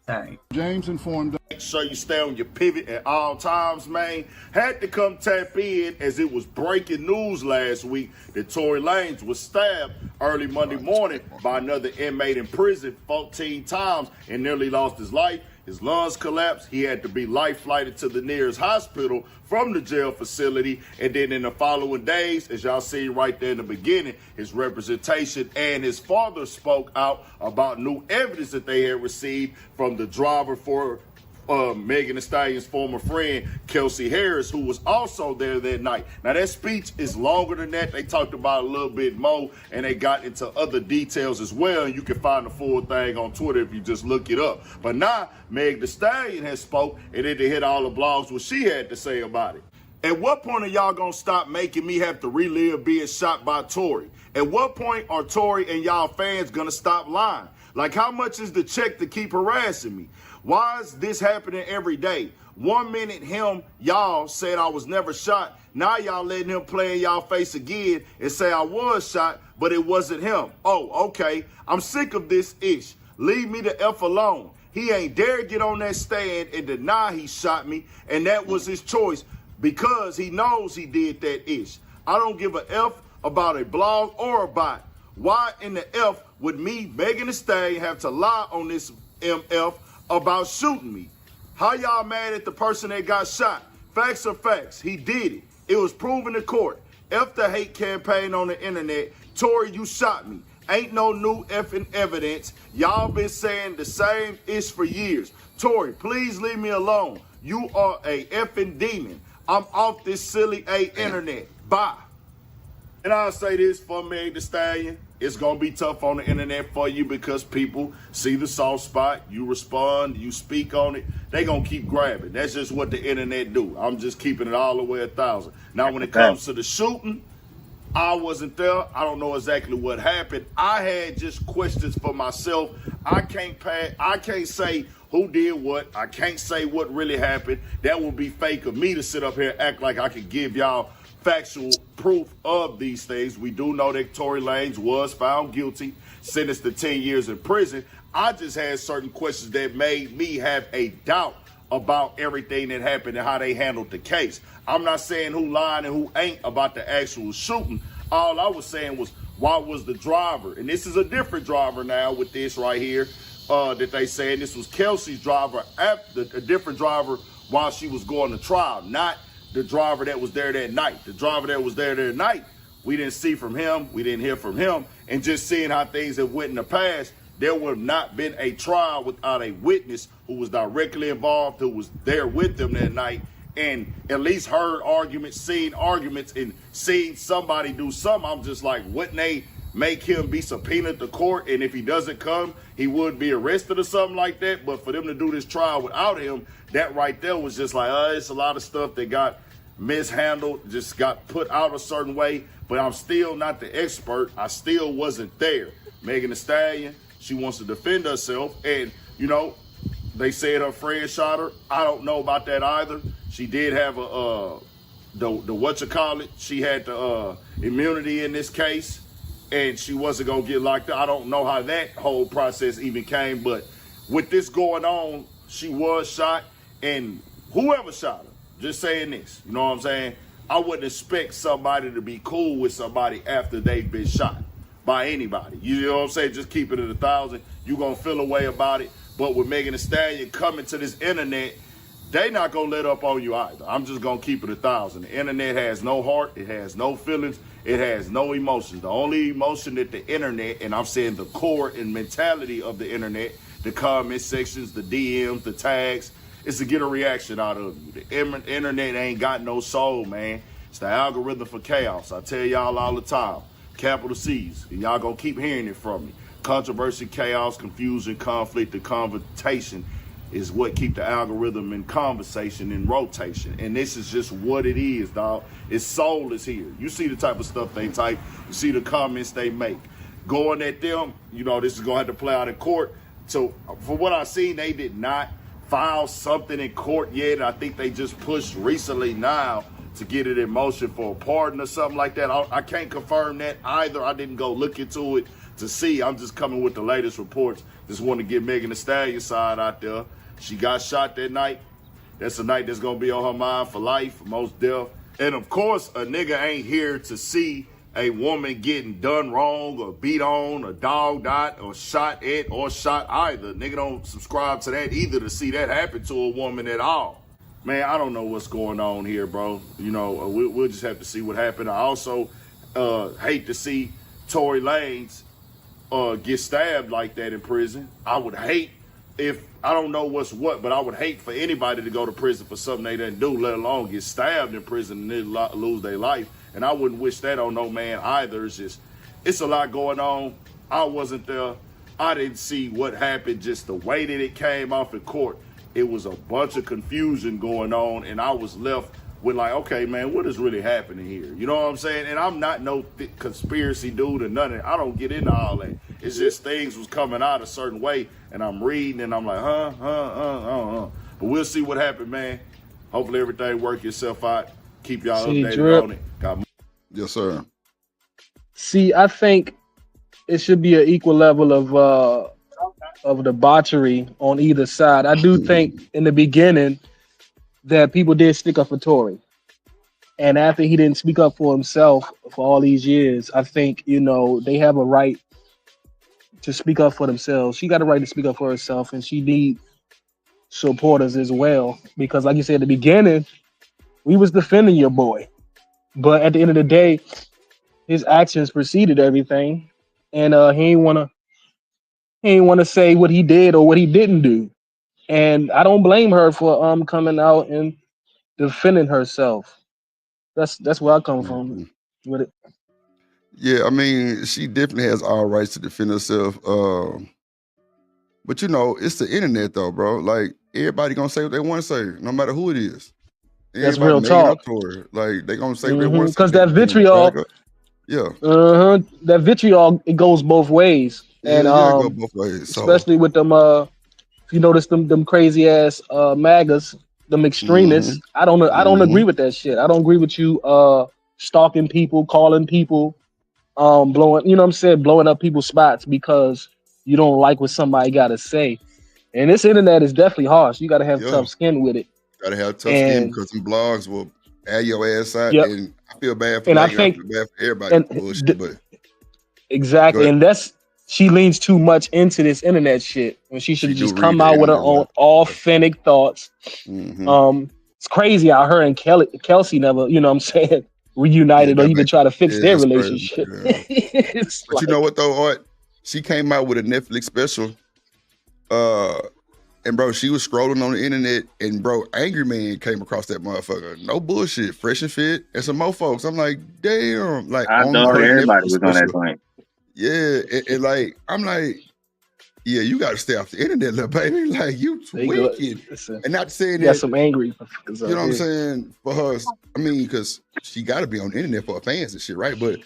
Sorry. James informed. Make sure you stay on your pivot at all times, man. Had to come tap in as it was breaking news last week that Tory Lanez was stabbed early Monday morning by another inmate in prison 14 times and nearly lost his life. His lungs collapsed. He had to be life flighted to the nearest hospital from the jail facility. And then in the following days, as y'all see right there in the beginning, his representation and his father spoke out about new evidence that they had received from the driver for Megan Thee Stallion's former friend, Kelsey Harris, who was also there that night. Now, that speech is longer than that. They talked about a little bit more, and they got into other details as well. And you can find the full thing on Twitter if you just look it up. But now, Meg Thee Stallion has spoke, and it hit all the blogs what she had to say about it. At what point are y'all gonna stop making me have to relive being shot by Tory? At what point are Tory and y'all fans gonna stop lying? Like, how much is the check to keep harassing me? Why is this happening every day? 1 minute y'all said I was never shot. Now y'all letting him play in y'all face again and say I was shot, but it wasn't him. Oh, okay. I'm sick of this ish. Leave me the F alone. He ain't dare get on that stand and deny he shot me, and that was his choice because he knows he did that ish. I don't give a F about a blog or a bot. Why in the F would me, Megan Thee Stallion, have to lie on this MF about shooting me? How y'all mad at the person that got shot? Facts are facts. He did it. It was proven in court. F the hate campaign on the internet. Tory, you shot me. Ain't no new effing evidence. Y'all been saying the same ish for years. Tory, please leave me alone. You are a effing demon. I'm off this silly internet. Bye. And I'll say this for Meg Thee Stallion. It's going to be tough on the internet for you because people see the soft spot. You respond, you speak on it. They going to keep grabbing. That's just what the internet do. I'm just keeping it all the way 1,000. Now, when it comes to the shooting, I wasn't there. I don't know exactly what happened. I had just questions for myself. I can't say who did what. I can't say what really happened. That would be fake of me to sit up here and act like I could give y'all factual proof of these things. We do know that Tory Lanez was found guilty, sentenced to 10 years in prison. I just had certain questions that made me have a doubt about everything that happened and how they handled the case. I'm not saying who lied and who ain't about the actual shooting. All I was saying was, why was the driver, and this is a different driver now with this right here, that they saying this was Kelsey's driver, a different driver while she was going to trial, not the driver that was there that night. The driver that was there that night, we didn't see from him, we didn't hear from him, and just seeing how things have went in the past, there would have not been a trial without a witness who was directly involved, who was there with them that night, and at least heard arguments, seen arguments, and seen somebody do something. I'm just like, wouldn't they make him be subpoenaed to court, and if he doesn't come, he would be arrested or something like that? But for them to do this trial without him, that right there was just like, it's a lot of stuff that got mishandled, just got put out a certain way. But I'm still not the expert. I still wasn't there. Megan Thee Stallion, she wants to defend herself, and you know, they said her friend shot her. I don't know about that either. She did have the whatchamacallit. She had the immunity in this case, and she wasn't gonna get locked up. I don't know how that whole process even came, but with this going on, she was shot, and whoever shot her, just saying this, you know what I'm saying? I wouldn't expect somebody to be cool with somebody after they've been shot by anybody. You know what I'm saying? Just keep it at 1,000. You're going to feel a way about it. But with Megan Thee Stallion coming to this internet, they not going to let up on you either. I'm just going to keep it 1,000. The internet has no heart. It has no feelings. It has no emotions. The only emotion that the internet, and I'm saying the core and mentality of the internet, the comment sections, the DMs, the tags, is to get a reaction out of you. The internet ain't got no soul, man. It's the algorithm for chaos. I tell y'all all the time. Capital C's. And y'all gonna keep hearing it from me. Controversy, chaos, confusion, conflict, and conversation is what keep the algorithm in conversation, in rotation. And this is just what it is, dog. Its soul is here. You see the type of stuff they type. You see the comments they make. Going at them, you know, this is gonna have to play out in court. So for what I've seen, they did not file something in court yet. I think they just pushed recently now to get it in motion for a pardon or something like that. I can't confirm that either. I didn't go look into it to see. I'm just coming with the latest reports. Just want to get Megan Thee Stallion side out there. She got shot that night. That's a night that's going to be on her mind for life, most deaf. And of course, a nigga ain't here to see a woman getting done wrong or beat on or dogged out or shot at or shot either. Nigga don't subscribe to that either to see that happen to a woman at all. Man, I don't know what's going on here, bro. You know, we'll just have to see what happened. I also hate to see Tory Lanez get stabbed like that in prison. I would hate if, I don't know what's what, but I would hate for anybody to go to prison for something they didn't do, let alone get stabbed in prison and then lose their life. And I wouldn't wish that on no man either. It's just, it's a lot going on. I wasn't there. I didn't see what happened, just the way that it came off in court. It was a bunch of confusion going on, and I was left with like, okay, man, what is really happening here? You know what I'm saying? And I'm not no conspiracy dude or nothing. I don't get into all that. It's just things was coming out a certain way, and I'm reading, and I'm like, But we'll see what happened, man. Hopefully everything work itself out. Keep y'all updated on it. Yes, sir. See, I think it should be an equal level of debauchery on either side. I do think in the beginning that people did stick up for Tory. And after he didn't speak up for himself for all these years, I think, you know, they have a right to speak up for themselves. She got a right to speak up for herself, and she needs supporters as well. Because like you said at the beginning, we was defending your boy. But at the end of the day, his actions preceded everything. And he ain't wanna say what he did or what he didn't do. And I don't blame her for coming out and defending herself. That's where I come from with it. Yeah, I mean, she definitely has all rights to defend herself. But you know, it's the internet though, bro. Like everybody gonna say what they want to say, no matter who it is. That's Everybody real making up talk. to her. Like they gonna say what they want to say. Because that vitriol, yeah, that vitriol, it goes both ways. And it go both ways. So especially with them, if you notice them crazy ass MAGAs, them extremists. I don't agree with that shit. I don't agree with you stalking people, calling people, blowing, you know what I'm saying, blowing up people's spots because you don't like what somebody got to say. And this internet is definitely harsh. You got to have tough skin with it. Gotta have tough skin because some blogs will add your ass out. Yep. And I feel bad for And I Megan. I think- feel bad for everybody with bullshit, but Exactly, and she leans too much into this internet shit when she should just come out with her own authentic thoughts. It's crazy how her and Kelsey never, you know what I'm saying, reunited or even try to fix their relationship. It's but you know what though, Art? She came out with a Netflix special. And bro, she was scrolling on the internet, and bro, Angry Man came across that motherfucker. No bullshit, fresh and fit, and some more folks. I'm like, damn, like I thought everybody was on that point. Yeah, and like, I'm like, yeah, you got to stay off the internet, little baby. Like you tweaking, and not saying got that. some angry. You know what I'm saying? For her, I mean, because she got to be on the internet for her fans and shit, right? But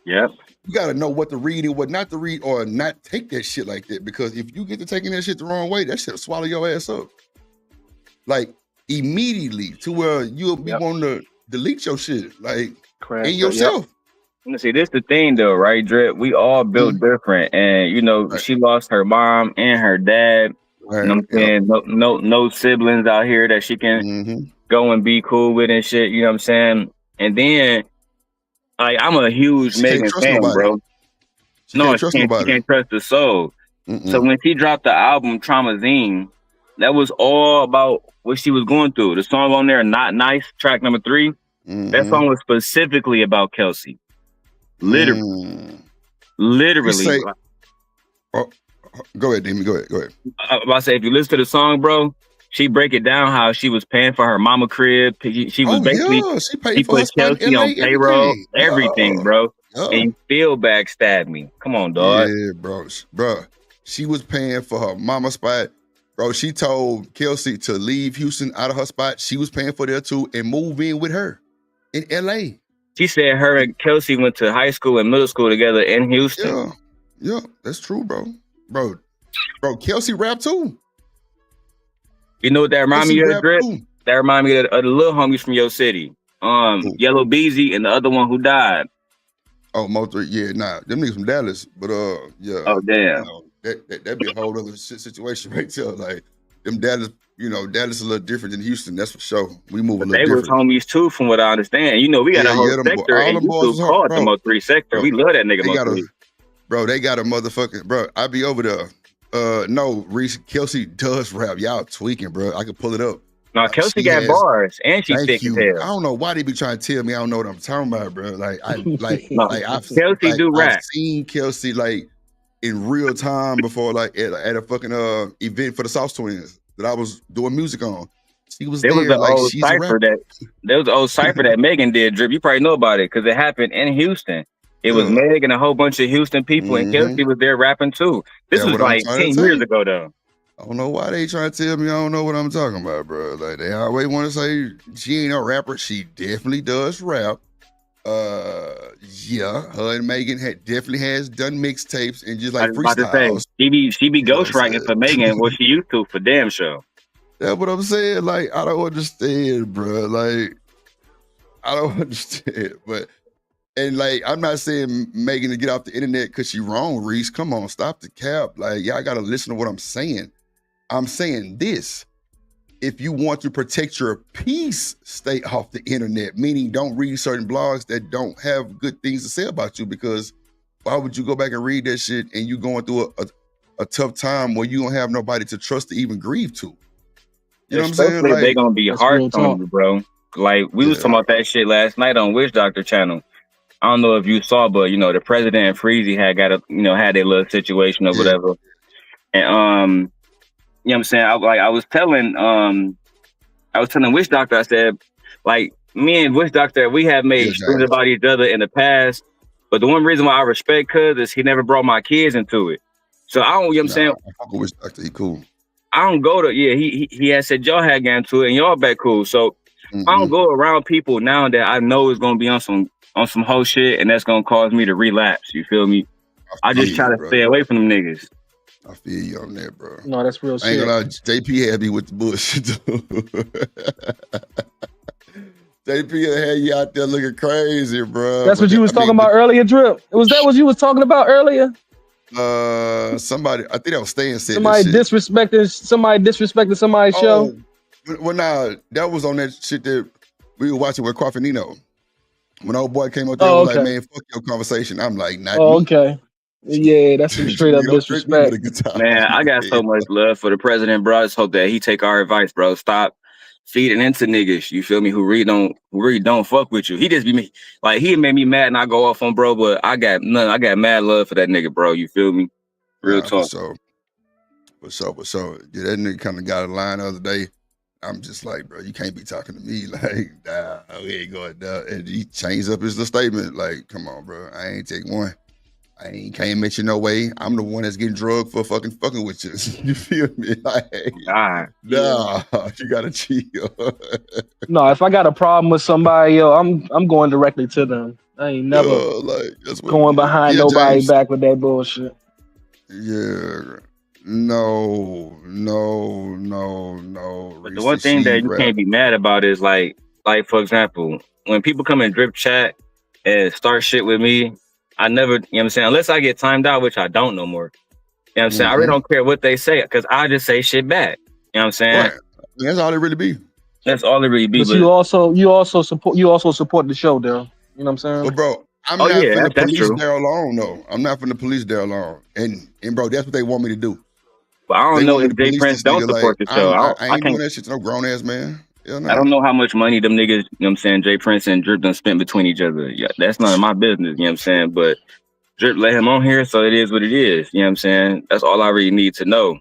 yep. You gotta know what to read and what not to read, or not take that shit like that. Because if you get to taking that shit the wrong way, that shit'll swallow your ass up. Like immediately to where you'll be wanting to delete your shit. Like and yourself. See, this the thing though, right, Drip? We all built different. And you know, she lost her mom and her dad. You know what I'm saying? No siblings out here that she can go and be cool with and shit, you know what I'm saying? And then like I'm a huge Megan fan, bro. She can't trust the soul. So when she dropped the album Traumazine, that was all about what she was going through. The song on there, Not Nice, track number 3, that song was specifically about Kelsey. Literally. Go ahead, Damien. Go ahead. I was about to say, if you listen to the song, bro, she break it down how she was paying for her mama crib. She was basically she put Kelsey on payroll, everything, bro. And you still backstab me. Come on, dog. Yeah, bro. She was paying for her mama spot. Bro, she told Kelsey to leave Houston out of her spot. She was paying for there too and move in with her in LA. She said her and Kelsey went to high school and middle school together in Houston. Yeah, that's true, bro. Bro, Kelsey rap too. You know what that remind me of, Drip? That remind me of the little homies from your city. Yellow Beezy and the other one who died. Oh, Mo3, yeah, nah. Them niggas from Dallas. But yeah. Oh, damn. You know, that'd be a whole other situation right there. Like them Dallas, you know, Dallas is a little different than Houston, that's for sure. We move a little different. They was homies too, from what I understand. You know, we got a whole sector, and you still call it the Mo3 sector. We love that nigga Mo3. Bro, they got a motherfucking, bro, I be over there. No, Reese, Kelsey does rap. Y'all tweaking, bro. I can pull it up. No, Kelsey got bars, and she's thick as hell. I don't know why they be trying to tell me I don't know what I'm talking about, bro. Like, Kelsey do rap. I've seen Kelsey like in real time before, like at a fucking event for the Sauce Twins that I was doing music on. She was there. Was the old cipher there was an old cipher that Megan did, Drip. You probably know about it because it happened in Houston. It was Meg and a whole bunch of Houston people, and Kelsey was there rapping too. This was like 10 years ago, though. I don't know why they trying to tell me I don't know what I'm talking about, bro. Like they always want to say she ain't a rapper. She definitely does rap. Yeah, her and Megan definitely has done mixtapes and just like freestyles. She be ghostwriting for Megan what she used to for damn show. That's what I'm saying. Like I don't understand, bro. Like I don't understand, but. And like, I'm not saying Megan to get off the internet because she wrong, Reese. Come on, stop the cap. Like, y'all gotta listen to what I'm saying. I'm saying this. if you want to protect your peace, stay off the internet, meaning don't read certain blogs that don't have good things to say about you, because why would you go back and read that shit and you going through a tough time where you don't have nobody to trust to even grieve to? You know what I'm saying? Especially if they gonna be harsh on you, bro. Like we was talking about that shit last night on Witch Doctor channel. I don't know if you saw, but you know, the president and Freezy had had their little situation or whatever. And you know what I'm saying? I was telling Witch Doctor, I said, like, me and Witch Doctor, we have made excuses about each other in the past. But the one reason why I respect Cuz is he never brought my kids into it. So I don't, you know what I'm saying? I fuck with Witch Doctor, he cool. I don't go to, he had said y'all had got into it and y'all back cool. So I don't go around people now that I know is gonna be on some whole shit and that's gonna cause me to relapse. You feel me? I just try to stay away from them niggas. I feel you on that, bro. No, that's real shit. I ain't gonna lie, JP had me with the bullshit. JP had you out there looking crazy, bro. That's what you was talking about earlier, Drip. Was that what you was talking about earlier? Somebody, I think that was Stan said somebody disrespecting somebody's show. Well, nah, that was on that shit that we were watching with Kwaufi Nino. When old boy came up there, was like, man, fuck your conversation. I'm like, not me. Okay. Yeah, that's some straight up disrespect. Man, I got so much love for the president, bro. I just hope that he take our advice, bro. Stop feeding into niggas, you feel me, who really don't fuck with you. He just be me, like, he made me mad and I go off on bro, but I got mad love for that nigga, bro. You feel me? Real talk. For sure. Yeah, that nigga kind of got a line the other day. I'm just like, bro, you can't be talking to me like, nah, we ain't going down. And he changed up his statement, like, come on, bro, I ain't take one. I can't mention no way. I'm the one that's getting drugged for fucking with you. You feel me? Like, nah, you gotta chill. No, if I got a problem with somebody, I'm going directly to them. I ain't never going behind nobody's back with that bullshit. Yeah. No. But the one thing that you can't be mad about is like for example, when people come in Drip chat and start shit with me, I never, you know what I'm saying, unless I get timed out, which I don't no more. You know what I'm saying? I really don't care what they say, because I just say shit back. You know what I'm saying? Right. That's all it really be. That's all it really be. But you also support the show, Daryl. You know what I'm saying? Well, bro, I'm not finna police there alone, though. I'm not finna police there alone. And bro, that's what they want me to do. But I don't know if J Prince don't support the show. I ain't doing that shit to no grown ass man. I don't know how much money them niggas, you know what I'm saying, J Prince and Drip done spent between each other. Yeah, that's none of my business, you know what I'm saying? But Drip let him on here, so it is what it is. You know what I'm saying? That's all I really need to know.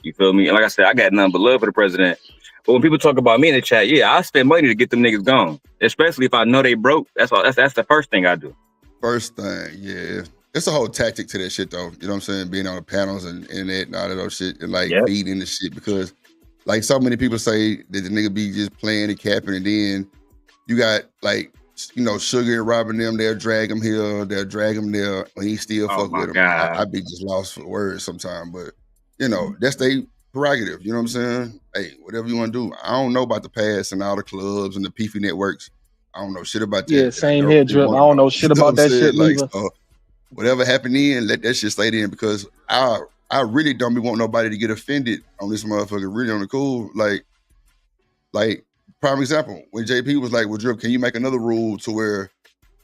You feel me? And like I said, I got nothing but love for the president. But when people talk about me in the chat, I spend money to get them niggas gone. Especially if I know they broke. That's the first thing I do. First thing, yeah. It's a whole tactic to that shit, though. You know what I'm saying? Being on the panels and internet and all that other shit, and like feeding the shit, because like so many people say that the nigga be just playing and capping, and then you got like, you know, Sugar and Robin them, they'll drag him here, they'll drag him there, and he still fuck with him. I be just lost for words sometimes, but you know, that's their prerogative. You know what I'm saying? Hey, whatever you want to do. I don't know about the past and all the clubs and the Peefy networks. I don't know shit about that. Yeah, same here, Drip. I don't know shit about that shit either. So, whatever happened in, let that shit stay in, because I really don't be want nobody to get offended on this motherfucker. Really on the cool, like prime example, when JP was like, well, Drip, can you make another rule to where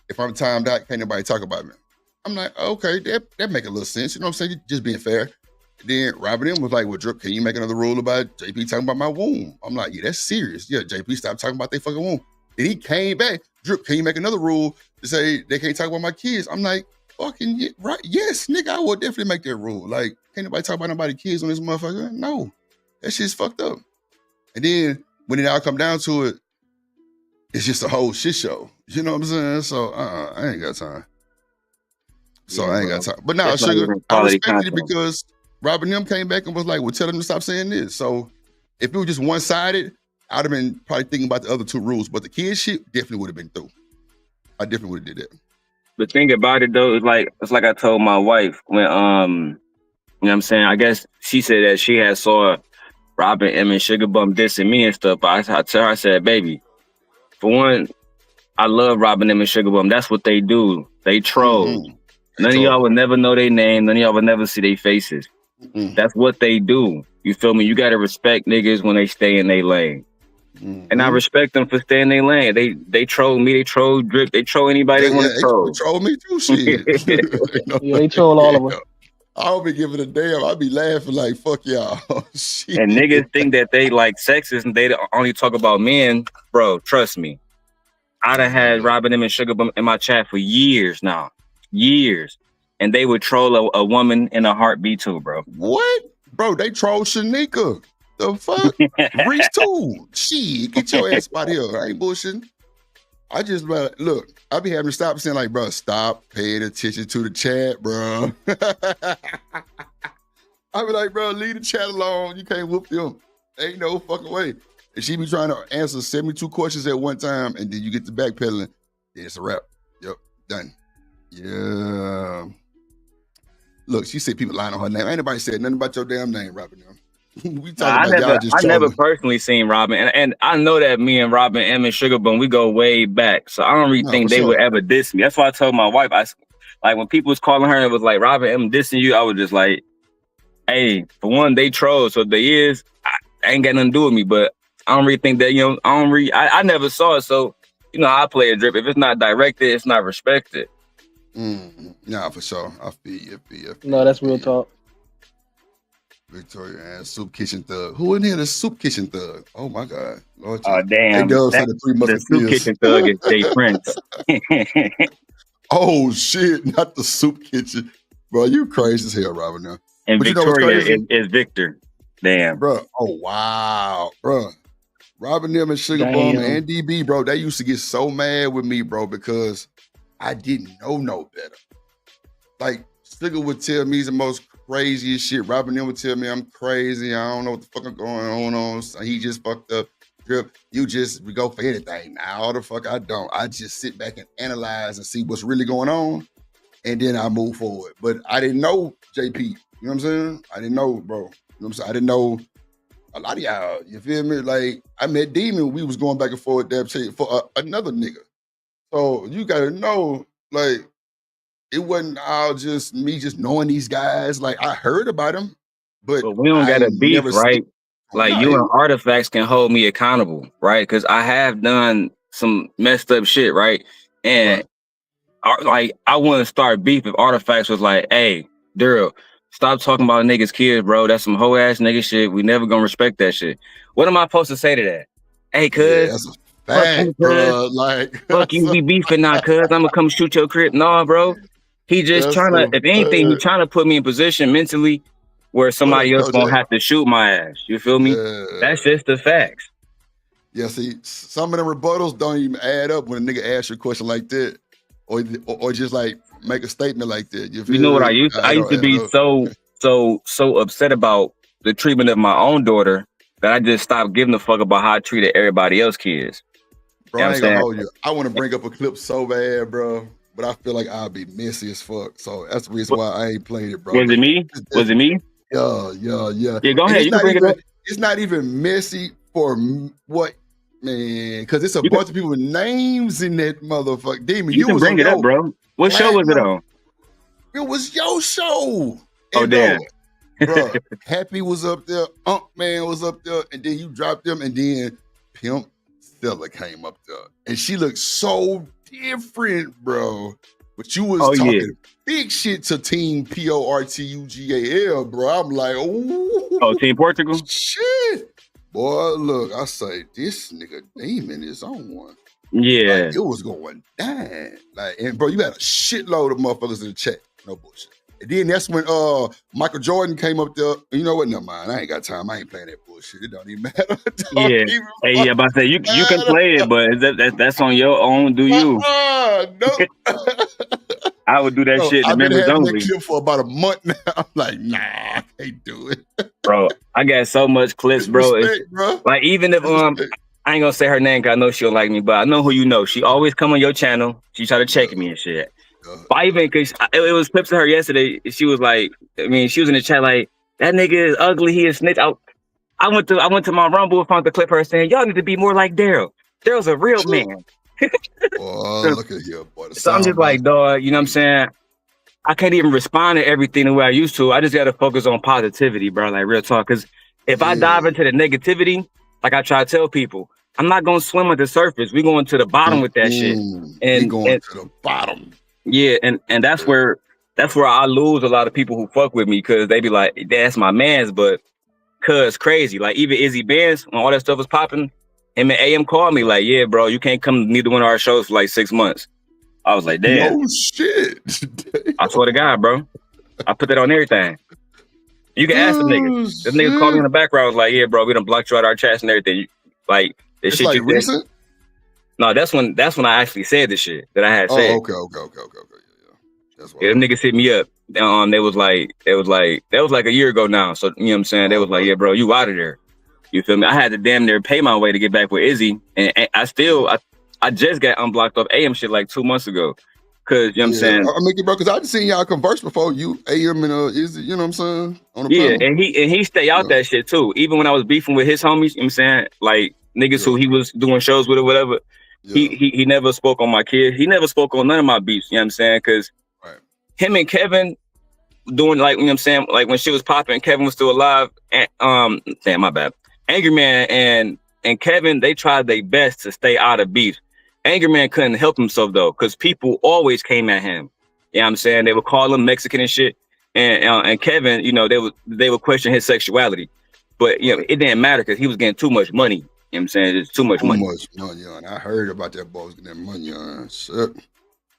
if I'm timed out, can't nobody talk about me? I'm like, okay, that make a little sense. You know what I'm saying? Just being fair. Then Robin M was like, well, Drip, can you make another rule about JP talking about my womb? I'm like, yeah, that's serious. Yeah, JP, stop talking about their fucking womb. Then he came back, Drip, can you make another rule to say they can't talk about my kids? I'm like, fucking right. Yes, nigga, I will definitely make that rule. Like, can't nobody talk about nobody's kids on this motherfucker? No, that shit's fucked up. And then when it all come down to it, it's just a whole shit show. You know what I'm saying? So I ain't got time. I ain't got time. But now, Sugar, I respected it because Robin M came back and was like, well, tell them to stop saying this. So if it was just one-sided, I'd have been probably thinking about the other two rules. But the kid shit definitely would have been through. I definitely would have did that. The thing about it though is it's like I told my wife when you know what I'm saying, I guess she said that she had saw Robin M and Sugar Bum dissing me and stuff, but I tell her, I said, baby, for one, I love Robin M and Sugar Bum. That's what they do. They troll. None of y'all would never know their name. None of y'all would never see their faces. That's what they do. You feel me? You gotta respect niggas when they stay in their lane. And I respect them for staying in their lane. They troll me, they troll Drip, they troll anybody they want to troll. They troll me too, shit. Yeah, they troll all of us. I don't be giving a damn. I be laughing like, fuck y'all. Shit. And niggas think that they like sexist and they only talk about men. Bro, trust me. I done had Robin M and Sugar Bum in my chat for years now. Years. And they would troll a woman in a heartbeat too, bro. What? Bro, they troll Shanika. The fuck? Reese too. Shit, get your ass out here. I ain't bullshitting. I just, look, I be having to stop saying like, bro, stop paying attention to the chat, bro. I be like, bro, leave the chat alone. You can't whoop them. Ain't no fucking way. And she be trying to answer 72 questions at one time, and then you get to backpedaling. Yeah, it's a wrap. Yep, done. Yeah. Look, she said people lying on her name. Ain't nobody said nothing about your damn name, Robin. We talking about y'all just I trolling. never personally seen Robin, and I know that me and Robin M and Sugar Bum, we go way back. So I don't really think they would ever diss me. That's why I told my wife, like when people was calling her and it was like Robin M dissing you, I was just like, hey, for one, they troll. So if they is, I ain't got nothing to do with me. But I don't really think that, I never saw it. So, I play a Drip. If it's not directed, it's not respected. Nah, for sure. I feel you. No, that's real talk. Victoria and Soup Kitchen Thug. Who in here the Soup Kitchen Thug? Oh my God. Lord, oh damn. The Soup Kitchen Thug is Jay Prince. Oh shit, not the Soup Kitchen. Bro, you crazy as hell, Robin. Now. And but Victoria is Victor. Damn. Bro, oh wow. Bro. Robin M and Sugar Bum and DB, bro, they used to get so mad with me, bro, because I didn't know no better. Like, Sugar would tell me the most craziest shit. Robin M would tell me I'm crazy. I don't know what the fuck is going on. So he just fucked up. Drip, we go for anything. Now, the fuck I don't. I just sit back and analyze and see what's really going on, and then I move forward. But I didn't know JP. You know what I'm saying? I didn't know, bro. You know what I'm saying? I didn't know a lot of y'all. You feel me? Like, I met Demon. We was going back and forth there for another nigga. So you gotta know, like, it wasn't all just me just knowing these guys. Like, I heard about them, but we don't got a beef, right? Like, you and Artifacts can hold me accountable, right? Because I have done some messed up shit, right? And like, I wouldn't start beef if Artifacts was like, hey, Daryl, stop talking about niggas' kids, bro. That's some hoe ass nigga shit. We never gonna respect that shit. What am I supposed to say to that? Hey, cuz. That's a fact, bro. Like, fuck you, we beefing now, cuz. I'm gonna come shoot your crib. No, bro. He just trying to, if anything, he trying to put me in position mentally where somebody else gonna have to shoot my ass. You feel me? That's just the facts. Yeah, see, some of them rebuttals don't even add up when a nigga asks you a question like that, or just like make a statement like that. You know what I used to? I used to be so upset about the treatment of my own daughter that I just stopped giving a fuck about how I treated everybody else's kids. Bro, I ain't gonna hold you. I want to bring up a clip so bad, bro, but I feel like I'll be messy as fuck. So that's the reason why I ain't playing it, bro. Was it me? Was it me? Yeah. Yeah, go ahead. You can bring it up. It's not even messy for what, man, because it's a bunch of people with names in that motherfucker. Demon, you can bring it up, bro. What show was it on? It was your show. Oh, damn. Bro, Happy was up there, Man was up there, and then you dropped them, and then Pimp Stella came up there. And she looked so different, bro. But you was talking big shit to Team Portugal, bro. I'm like, oh, Team Portugal? Shit. Boy, look, I say, this nigga Demon is on one. Yeah. Like, it was going down. Like, and bro, you had a shitload of motherfuckers in the chat. No bullshit. And then that's when Michael Jordan came up there. You know what? Never mind. I ain't got time. I ain't playing that bullshit. It don't even matter. Hey, about to say you can play it, but that's on your own. Do you? No. I would do that shit. I've been members having only. that clip for about a month now. I'm like, nah, I can't do it, bro. I got so much clips, bro. Respect, bro. Like, even if I ain't gonna say her name because I know she'll like me, but I know who you know. She always come on your channel. She try to check me and shit. But even because it was clips of her yesterday, she was like, I mean, she was in the chat like, that nigga is ugly. He is snitch. I went to my Rumble and found the clip of her saying, y'all need to be more like Daryl. Daryl's a real man. Oh, look at here, boy. So I'm just like, dog, you know what I'm saying? I can't even respond to everything the way I used to. I just got to focus on positivity, bro. Like, real talk. Because If I dive into the negativity, like I try to tell people, I'm not gonna swim at the surface. We're going to the bottom with that shit. We going to the bottom. Yeah, and that's where I lose a lot of people who fuck with me because they be like, that's my man's, but cuz crazy. Like even Izzy Benz, when all that stuff was popping, him and AM called me like, yeah, bro, you can't come to neither one of our shows for like 6 months. I was like, damn. No shit. I swear to God, bro. I put that on everything. You can ask the niggas. The niggas called me in the background, was like, yeah, bro, we done blocked you out our chats and everything. Like the It's shit like you recent? said. No, that's when I actually said the shit that I had said. Oh, okay. That's Yeah, them niggas hit me up. They was like a year ago now. So you know what I'm saying? They was like, yeah, bro, you out of there. You feel me? I had to damn near pay my way to get back with Izzy. And I just got unblocked off AM shit like 2 months ago. Cause you know what I'm saying? I mean, bro, because I just seen y'all converse before you, AM and Izzy, you know what I'm saying? On the Yeah, panel. and he stay out that shit too. Even when I was beefing with his homies, you know what I'm saying? Like niggas who he was doing shows with or whatever. He never spoke on my kid. He never spoke on none of my beefs, you know what I'm saying? Cause him and Kevin doing like, you know what I'm saying, like when shit was popping, Kevin was still alive. And damn, my bad. Angry Man and Kevin, they tried their best to stay out of beef. Angry Man couldn't help himself though, because people always came at him. You know what I'm saying? They would call him Mexican and shit. And Kevin, you know, they would question his sexuality. But you know, it didn't matter because he was getting too much money. You know what I'm saying? It's too much money. Too much money, and I heard about that boy was getting that money on. Shit.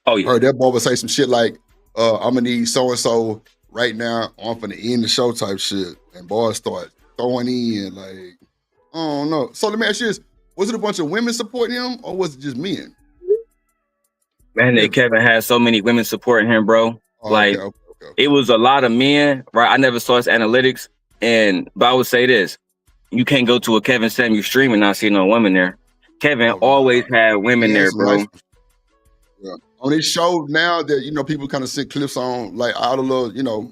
Oh yeah. I heard that boy would say some shit like, I'm gonna need so and so right now. I'm finna end the show type shit. And boys start throwing in like, I don't know. So let me ask you this. Was it a bunch of women supporting him or was it just men? Man, Kevin had so many women supporting him, bro. Okay. It was a lot of men, right? I never saw his analytics. But I would say this. You can't go to a Kevin Samuel stream and not see no women there. Kevin always had women there, bro. Yeah. On his show now that, you know, people kind of send clips on, like all the little, you know,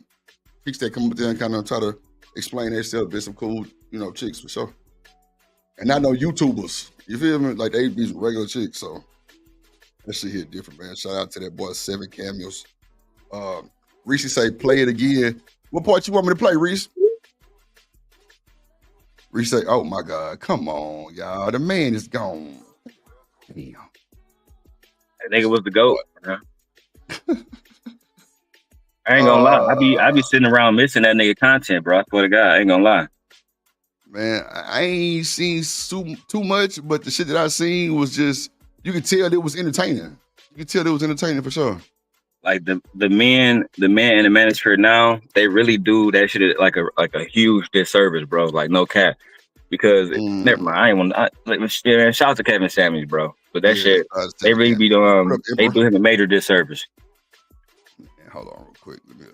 chicks that come up there and kind of try to explain themselves. There's some cool, you know, chicks for sure. And not no YouTubers. You feel me? Like they be some regular chicks. So that shit hit different, man. Shout out to that boy, 7 cameos. Reese say, play it again. What part you want me to play, Reese? Reese say, oh my God, come on, y'all. The man is gone. Damn. That nigga was the GOAT, bro. I ain't gonna lie. I be sitting around missing that nigga content, bro. I swear to God, I ain't gonna lie. Man, I ain't seen too much, but the shit that I seen was just, you could tell it was entertaining. You could tell it was entertaining for sure. Like the men and the manager now, they really do that shit like a huge disservice, bro. Like no cap. Because never mind, I ain't want to shout out to Kevin Samuels, bro. But that shit, they really be they do him a major disservice. Hold on real quick. Let me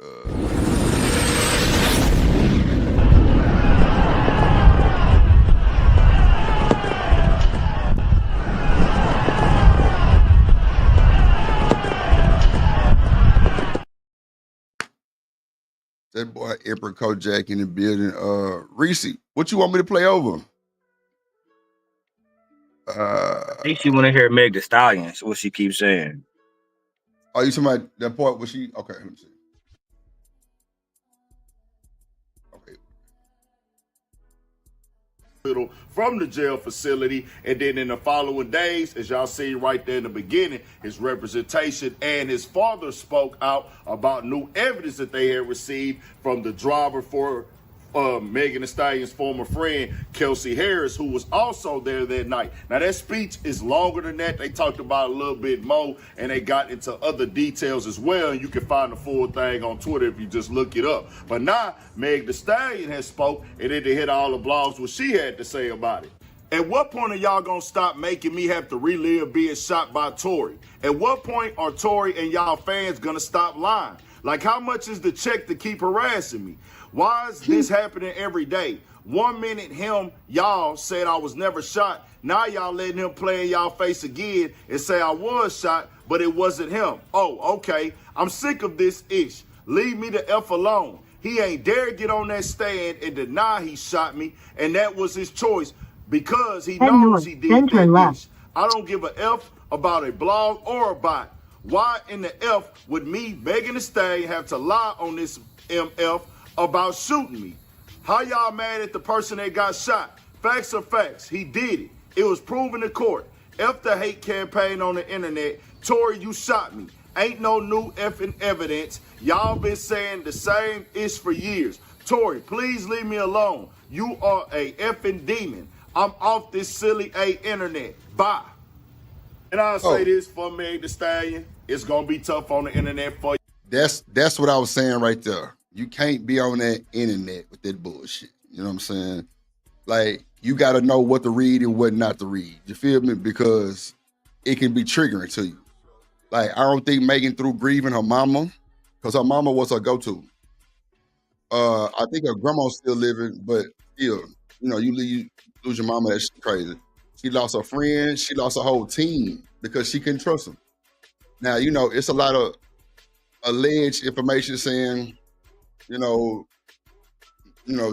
that boy Emperor Kojak in the building. Reese, what you want me to play over? I think she want to hear Meg Thee Stallion. So what she keeps saying. Oh, you talking about that part where she? Okay, let me see. From the jail facility, and then in the following days, as y'all see right there in the beginning, his representation and his father spoke out about new evidence that they had received from the driver for Megan Thee Stallion's former friend, Kelsey Harris, who was also there that night. Now, that speech is longer than that. They talked about a little bit more, and they got into other details as well. And you can find the full thing on Twitter if you just look it up. But now, Meg Thee Stallion has spoke, and then they hit all the blogs what she had to say about it. At what point are y'all gonna stop making me have to relive being shot by Tory? At what point are Tory and y'all fans gonna stop lying? Like, how much is the check to keep harassing me? Why is this happening every day? 1 minute y'all said I was never shot. Now y'all letting him play in y'all face again and say I was shot, but it wasn't him. Oh, okay. I'm sick of this ish. Leave me the F alone. He ain't dare get on that stand and deny he shot me, and that was his choice because he knows he did that ish. I don't give a F about a blog or a bot. Why in the F would me, Megan Thee Stallion, have to lie on this MF about shooting me? How y'all mad at the person that got shot? Facts are facts. He did it. It was proven in court. F the hate campaign on the internet. Tory, you shot me. Ain't no new effing evidence. Y'all been saying the same ish for years. Tory, please leave me alone. You are a effing demon. I'm off this silly internet. Bye. And I'll say this for Meg Thee Stallion. It's gonna be tough on the internet for you. That's what I was saying right there. You can't be on that internet with that bullshit. You know what I'm saying? Like, you got to know what to read and what not to read. You feel me? Because it can be triggering to you. Like, I don't think Megan through grieving her mama, because her mama was her go-to. I think her grandma's still living, but still, you lose your mama, that's crazy. She lost her friend. She lost her whole team because she couldn't trust them. Now, it's a lot of alleged information saying,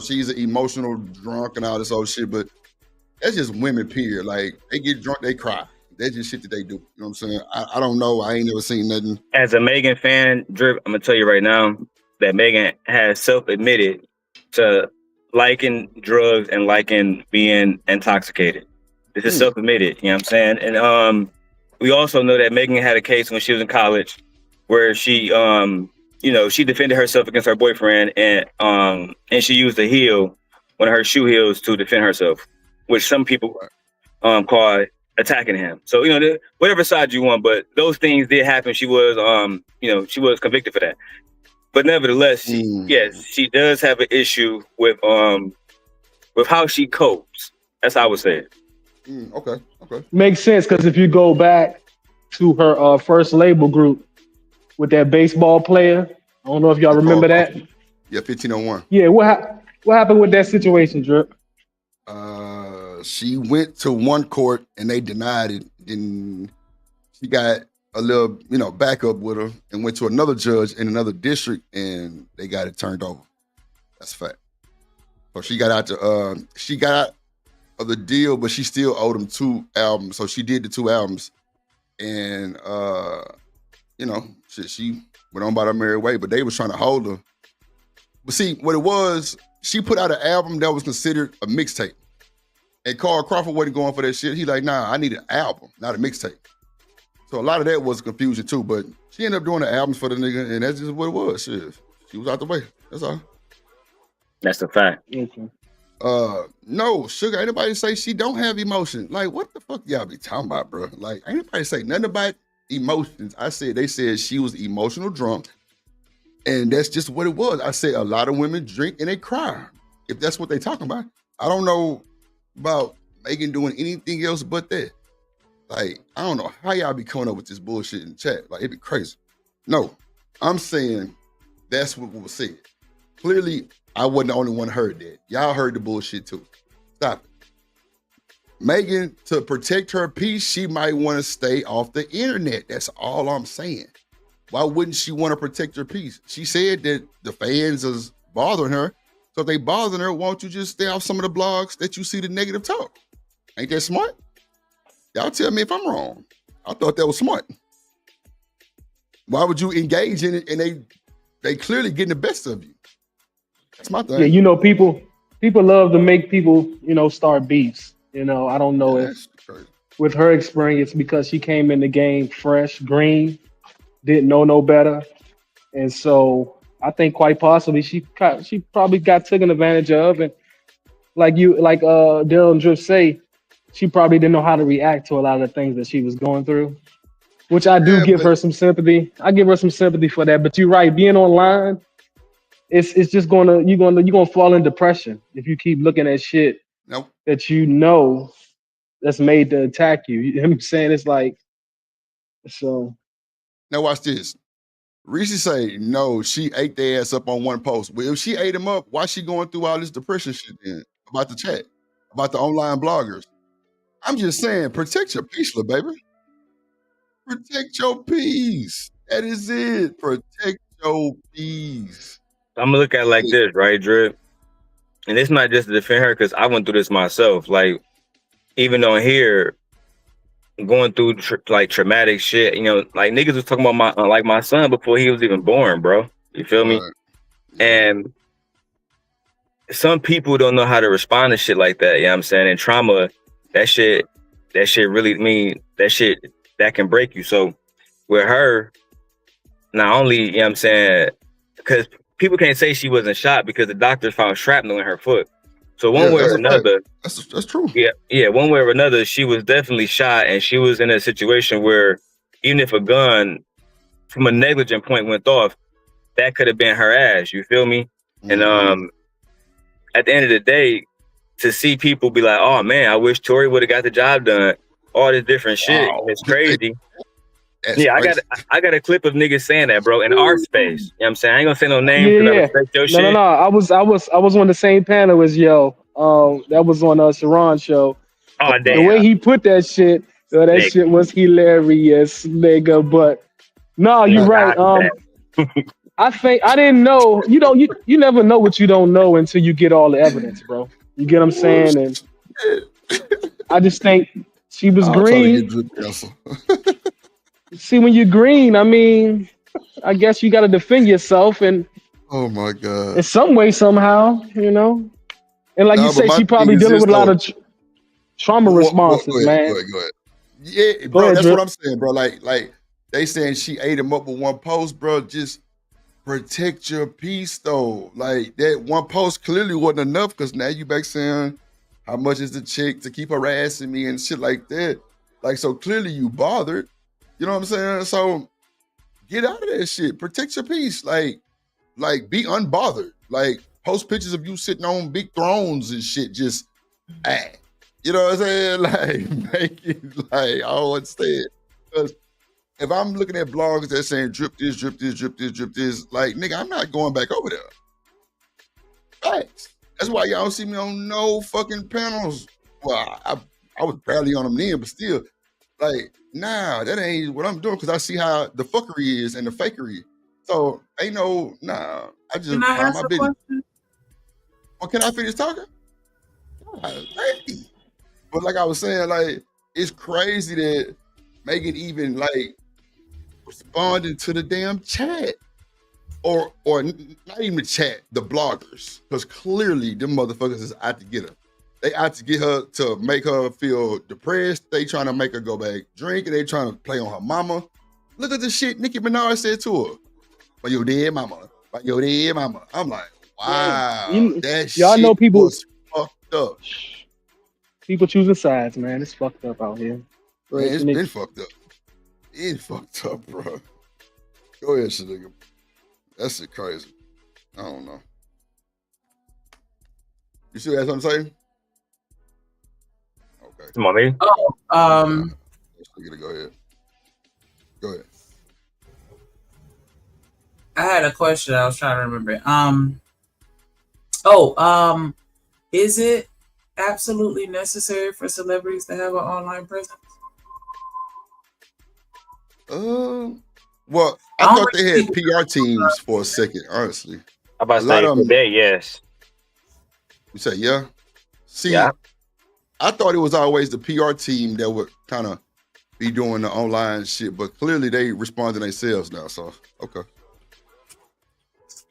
she's an emotional drunk and all this old shit, but that's just women, period. Like, they get drunk, they cry. That's just shit that they do. You know what I'm saying? I don't know. I ain't never seen nothing. As a Megan fan, Drip, I'm going to tell you right now that Megan has self-admitted to liking drugs and liking being intoxicated. This is self-admitted, you know what I'm saying? And we also know that Megan had a case when she was in college where she she defended herself against her boyfriend and she used a heel, one of her shoe heels, to defend herself, which some people call attacking him. So, whatever side you want, but those things did happen. She was she was convicted for that. But nevertheless, yes, she does have an issue with how she copes. That's how I would say it. Okay. Makes sense, because if you go back to her first label group with that baseball player, I don't know if y'all remember that. Yeah, 1501. Yeah, what happened with that situation, Drip? She went to one court and they denied it. Then she got a little, backup with her and went to another judge in another district and they got it turned over. That's a fact. So she got out of the deal, but she still owed them 2 albums. So she did the 2 albums, and she went on about her merry way. But they was trying to hold her. But see, what it was, she put out an album that was considered a mixtape, and Carl Crawford wasn't going for that shit. He like, nah, I need an album, not a mixtape. So a lot of that was confusion too. But she ended up doing the albums for the nigga, and that's just what it was. Shit, she was out the way. That's all. That's a fact. Okay. No, Sugar, ain't nobody say she don't have emotion. Like, what the fuck y'all be talking about, bro? Like, ain't nobody say nothing about emotions. They said she was emotional drunk, and that's just what it was. I said a lot of women drink and they cry. If that's what they talking about. I don't know about Megan doing anything else but that. Like, I don't know how y'all be coming up with this bullshit in the chat. Like, it'd be crazy. No, I'm saying that's what was said. Clearly, I wasn't the only one heard that. Y'all heard the bullshit too. Stop it. Megan, to protect her peace, she might want to stay off the internet. That's all I'm saying. Why wouldn't she want to protect her peace? She said that the fans is bothering her. So if they bothering her, why don't you just stay off some of the blogs that you see the negative talk? Ain't that smart? Y'all tell me if I'm wrong. I thought that was smart. Why would you engage in it and they clearly getting the best of you? That's my thing. Yeah, people love to make people, start beefs. I don't know if with her experience, because she came in the game fresh, green, didn't know no better. And so I think quite possibly she probably got taken advantage of. And like Daryl and Drip say, she probably didn't know how to react to a lot of the things that she was going through, which I do give her some sympathy. I give her some sympathy for that. But you're right, being online, it's just you're gonna fall in depression if you keep looking at shit that that's made to attack you. You know what I'm saying? It's like, so. Now watch this. Reese say no, she ate their ass up on one post. But if she ate them up, why she going through all this depression shit then about the chat, about the online bloggers? I'm just saying, protect your peace, little baby. Protect your peace. That is it. Protect your peace. I'm gonna look at it like this, right, Drip? And it's not just to defend her, because I went through this myself. Like, even on here, going through traumatic shit, like niggas was talking about my son before he was even born, bro. You feel me? And some people don't know how to respond to shit like that. You know what I'm saying? And trauma, that shit really that can break you. So with her, not only, you know what I'm saying, because people can't say she wasn't shot because the doctors found shrapnel in her foot. So one way or another, that's true. Yeah, one way or another, she was definitely shot, and she was in a situation where even if a gun from a negligent point went off, that could have been her ass. You feel me? And at the end of the day, to see people be like, "Oh man, I wish Tory would have got the job done," all this different shit, it's crazy. I got a clip of niggas saying that, bro, in our space. You know what I'm saying? I ain't gonna say no names because I respect your shit. No. I was on the same panel as Yo. That was on Sharon's show. Oh damn. The way he put that shit, shit was hilarious, nigga. But no, you're right. I think I didn't know. You never know what you don't know until you get all the evidence, bro. You get what I'm saying? And I just think she was green. See, when you're green, I mean, I guess you got to defend yourself, and oh my god, in some way, somehow, And like you say, she probably dealing with a lot of trauma responses, man. Go ahead. Yeah, bro, that's what I'm saying, bro. Like they saying she ate him up with one post, bro. Just protect your peace, though. Like that one post clearly wasn't enough because now you back saying how much is the chick to keep harassing me and shit like that. Like, so clearly you bothered. You know what I'm saying? So get out of that shit. Protect your peace. Like be unbothered. Like post pictures of you sitting on big thrones and shit. Just you know what I'm saying? Like make it like I don't understand. Because if I'm looking at blogs that saying drip this, drip this, drip this, drip this, like nigga, I'm not going back over there. Facts. That's why y'all don't see me on no fucking panels. Well, I was barely on them then, but still, like, nah, that ain't what I'm doing because I see how the fuckery is and the fakery. So ain't no, nah. I just mind my business. Well, can I finish talking? But like I was saying, like, it's crazy that Megan even like responded to the damn chat. Or not even the chat, the bloggers. Because clearly them motherfuckers is out to get her. They out to get her to make her feel depressed. They trying to make her go back drinking. They trying to play on her mama. Look at the shit Nicki Minaj said to her. By your dead mama. By your dead mama. I'm like, wow. That y'all shit know people was fucked up. People choosing sides, man. It's fucked up out here. Man, it's been fucked up. It's fucked up, bro. Go ahead, shit, nigga. That's shit crazy. I don't know. You still have something to say? Okay. Come on, man. Go ahead. Go ahead. I had a question. I was trying to remember. Is it absolutely necessary for celebrities to have an online presence? Well, I thought they had PR teams for a second, honestly. How about today? Yes. You say yeah? See, yeah. I thought it was always the PR team that would kind of be doing the online shit, but clearly they respond to themselves now. So okay.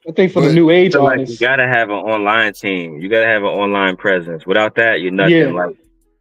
I think for the new age artists, you gotta have an online team. You gotta have an online presence. Without that, you're nothing. Yeah. Like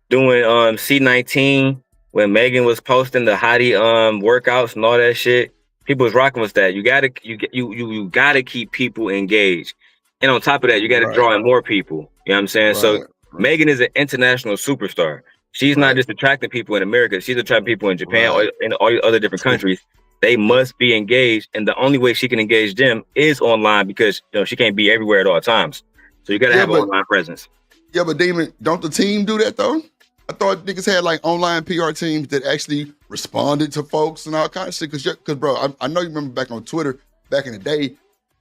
doing C19 when Megan was posting the hottie workouts and all that shit. People was rocking with that. You gotta keep people engaged. And on top of that, you gotta draw in more people. You know what I'm saying? So Megan is an international superstar. She's not just attracting people in America. She's attracting people in Japan or in all other different countries. They must be engaged, and the only way she can engage them is online because she can't be everywhere at all times. So you gotta have an online presence. Yeah, but Damon, don't the team do that though? I thought niggas had like online PR teams that actually responded to folks and all kinds of shit. Cause bro, I know you remember back on Twitter back in the day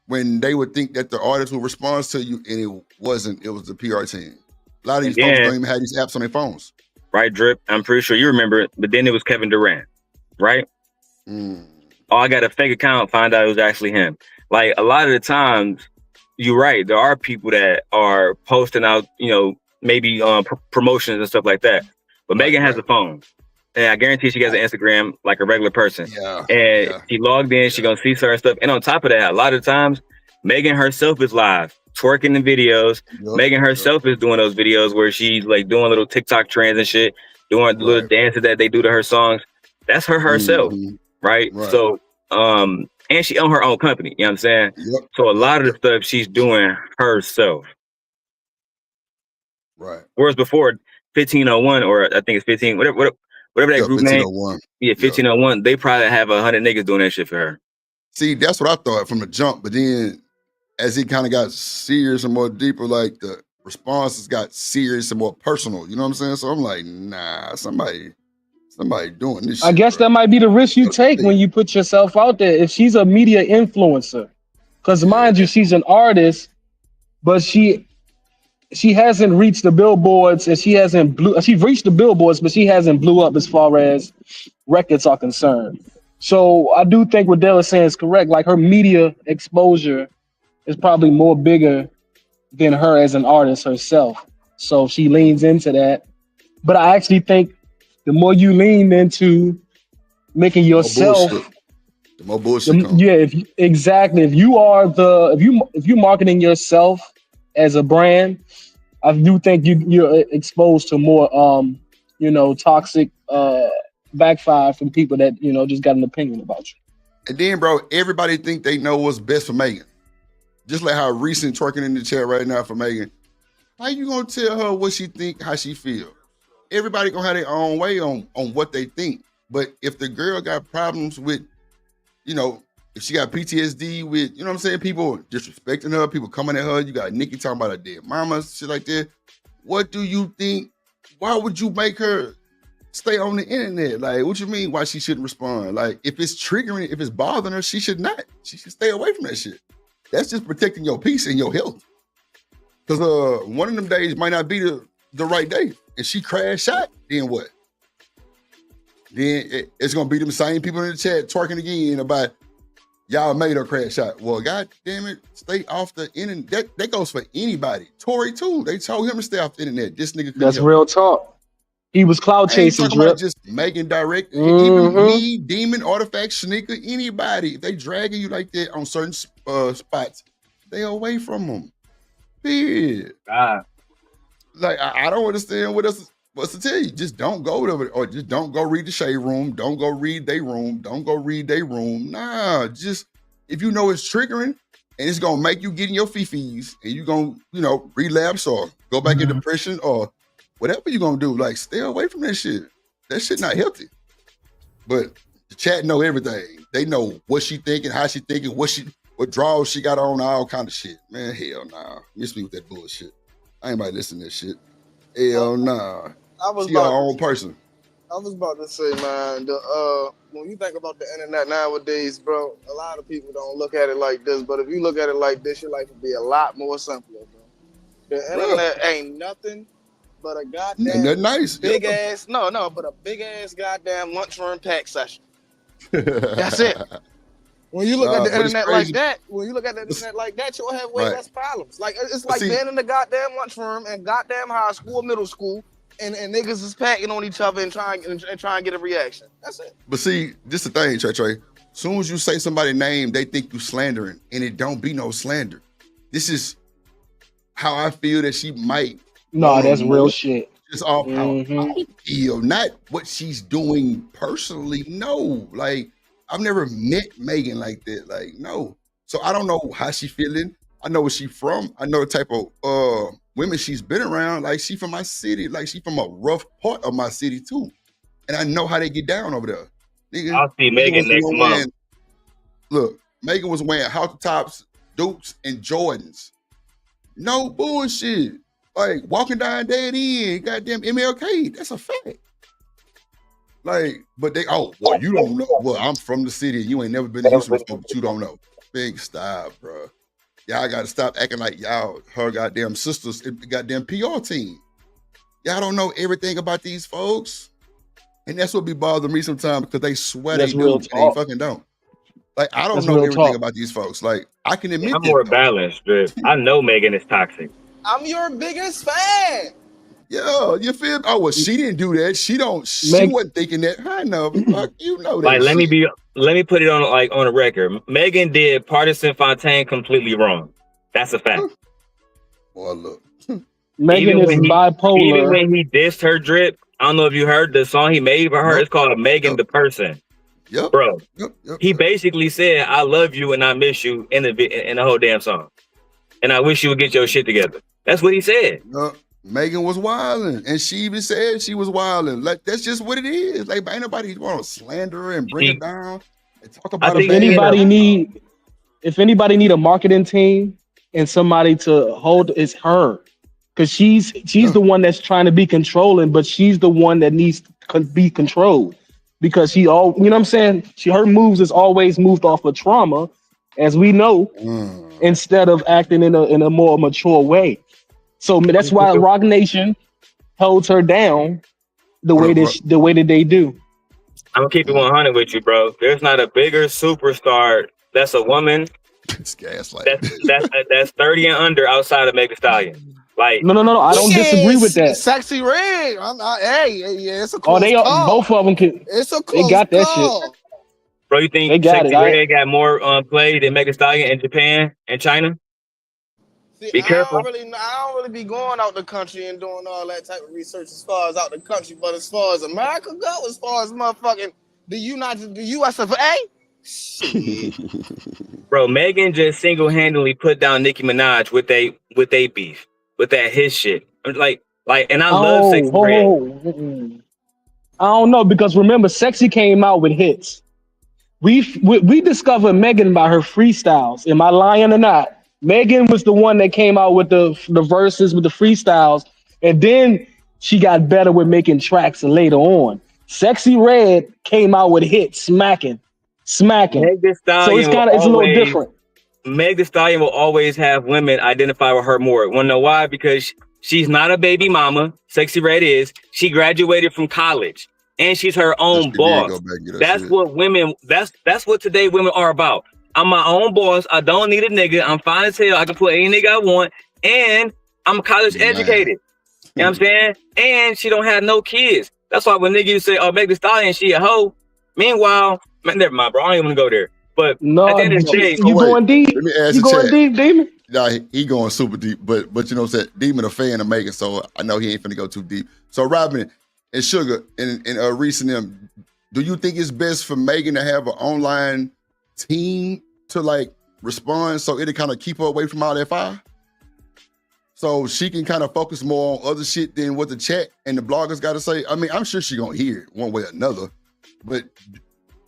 when they would think that the artist would respond to you, and it wasn't. It was the PR team. A lot of these folks don't even have these apps on their phones. Right, Drip? I'm pretty sure you remember it, but then it was Kevin Durant, right? Oh, I got a fake account, find out it was actually him. Like a lot of the times, you're right. There are people that are posting out, maybe promotions and stuff like that. But Megan has a phone, and I guarantee she has an Instagram like a regular person. She logged in, she gonna see certain stuff. And on top of that, a lot of times, Megan herself is live twerking in videos. Megan herself is doing those videos where she's like doing little TikTok trends and shit, doing little dances that they do to her songs. That's her herself, right? So, and she own her own company. You know what I'm saying? So a lot of the stuff she's doing herself. Right. Whereas before 1501, or I think it's 15, whatever that group name. 1501. Yeah, 1501. They probably have 100 niggas doing that shit for her. See, that's what I thought from the jump, but then as it kind of got serious and more deeper, like the responses got serious and more personal. You know what I'm saying? So I'm like, nah, somebody doing this shit. I guess that might be the risk you take when you put yourself out there. If she's a media influencer, because mind you, she's an artist, but she hasn't reached the billboards, and she's reached the billboards, but she hasn't blew up as far as records are concerned. So I do think what Dale is saying is correct. Like, her media exposure is probably more bigger than her as an artist herself. So she leans into that. But I actually think the more you lean into making yourself, the more bullshit comes. Yeah, if you're marketing yourself as a brand, I do think you're exposed to more toxic backfire from people that just got an opinion about you. And then, bro, everybody think they know what's best for Megan. Just like how recent twerking in the chat right now for Megan. How you gonna tell her what she think, how she feel? Everybody gonna have their own way on what they think. But if the girl got problems with, if she got PTSD with, you know what I'm saying, people disrespecting her, people coming at her, you got Nikki talking about her dead mama, shit like that. What do you think? Why would you make her stay on the internet? Like, what you mean why she shouldn't respond? Like, if it's triggering, if it's bothering her, she should not. She should stay away from that shit. That's just protecting your peace and your health. Because one of them days might not be the right day. If she crash out, then what? Then it's going to be them same people in the chat twerking again about y'all made her crash out. Well, God damn it, stay off the internet. That goes for anybody. Tory, too. They told him to stay off the internet. This nigga couldn't That's help real it. talk. He was cloud chasing, talking about just making direct. Even me, Demon, Artifact, Sneaker, anybody, if they dragging you like that on certain spots, stay away from them. Period. Like, I don't understand what's to tell you. Just don't go to it, or just don't go read the shade room. Don't go read their room. Don't go read their room. Nah, just if you know it's triggering and it's gonna make you get in your fifis and you gonna, relapse or go back in depression or whatever you're gonna do, like, stay away from that shit. That shit not healthy. But the chat know everything. They know what she thinking, how she thinking, what draws she got on, all kind of shit. Man, hell nah. Miss me with that bullshit. I ain't about to listen to that shit. Hell nah. She our own person. I was about to say, man, when you think about the internet nowadays, bro, a lot of people don't look at it like this, but if you look at it like this, your life would be a lot more simpler, bro. The internet ain't nothing but a goddamn big ass, but a big ass goddamn lunchroom pack session. That's it. When you look at the internet like that, you'll have way less problems. Like, it's like being in the goddamn lunchroom in goddamn high school, middle school, and niggas is packing on each other and trying to get a reaction. That's it. But see, this the thing, Trey. Soon as you say somebody's name, they think you slandering, and it don't be no slander. This is how I feel that she might. No, that's real shit. Just off how I feel, not what she's doing personally. No, like, I've never met Megan like that. Like, no. So I don't know how she feeling. I know where she from. I know the type of women she's been around. Like, she from my city. Like, she from a rough part of my city too. And I know how they get down over there. Nigga, I'll see Megan next month. Look, Megan was wearing House Tops, Dukes, and Jordans. No bullshit. Like, walking down dead end, goddamn MLK. That's a fact. Like, but you don't know. Well, I'm from the city. You ain't never been to Houston before, but you don't know. Big style, bro. Y'all got to stop acting like y'all her goddamn sisters, goddamn PR team. Y'all don't know everything about these folks. And that's what be bothering me sometimes, because they swear they do, and they fucking don't. Like, I don't know everything about these folks. Like, I can admit I'm more balanced, but I know Megan is toxic. I'm your biggest fan. Yeah, you feel? Oh, well, she didn't do that. She wasn't thinking that. I know. Fuck, you know that. Like, let shit. me put it on a record. Megan did Partisan Fontaine completely wrong. That's a fact. Boy, look. Megan is bipolar. Even when he dissed her drip, I don't know if you heard the song he made for her. It's called Megan the Person. Yep. Bro. He basically said, I love you and I miss you in the whole damn song. And I wish you would get your shit together. That's what he said. Megan was wilding, and she even said she was wilding. Like, that's just what it is. Like, ain't nobody want to slander her and bring her down and talk about if anybody need a marketing team and somebody to hold, it's her. Because she's the one that's trying to be controlling, but she's the one that needs to be controlled. Because you know what I'm saying? Her moves is always moved off of trauma, as we know, instead of acting in a more mature way. So that's why Rock Nation holds her down the way that they do. I'm gonna keep it 100 with you, bro. There's not a bigger superstar that's a woman. It's gaslight. That's 30 and under outside of Megan Thee Stallion. Like no, I don't disagree with that. Sexy Red. It's a close call. Both of them can. It's a close They got that call. shit. Bro, you think Sexy Red got more play than Megan Thee Stallion in Japan and China? See, Be careful. I don't really be going out the country and doing all that type of research as far as out the country, but as far as America go, as far as motherfucking the US of A, shit. Bro, Megan just single-handedly put down Nicki Minaj with they beef, with that his shit. Like, and I love Sexy Red. I don't know, because remember, Sexy came out with hits. We discovered Megan by her freestyles. Am I lying or not? Megan was the one that came out with the verses, with the freestyles, and then she got better with making tracks later on. Sexy Red came out with hits, smacking. Meg Thee Stallion So it's a little different. Meg Thee Stallion will always have women identify with her more. Want to know why? Because she's not a baby mama. Sexy Red is. She graduated from college, and she's her own boss. That's what women. That's what today women are about. I'm my own boss. I don't need a nigga. I'm fine as hell. I can put any nigga I want, and I'm college educated. You know what I'm saying? And she don't have no kids. That's why when niggas say, "Oh, Meg Thee Stallion, she a hoe." Meanwhile, man, never mind, bro. I don't even want to go there. But no, at the end of the day, you going deep? Let me ask you going deep, Demon? Nah, he going super deep. But you know what I'm saying? Demon a fan of Megan, so I know he ain't finna go too deep. So Robin and Sugar and Reese and them, do you think it's best for Megan to have an online team to like respond so it'll kind of keep her away from all that fire? So she can kind of focus more on other shit than what the chat and the bloggers got to say. I mean, I'm sure she gonna hear it one way or another, but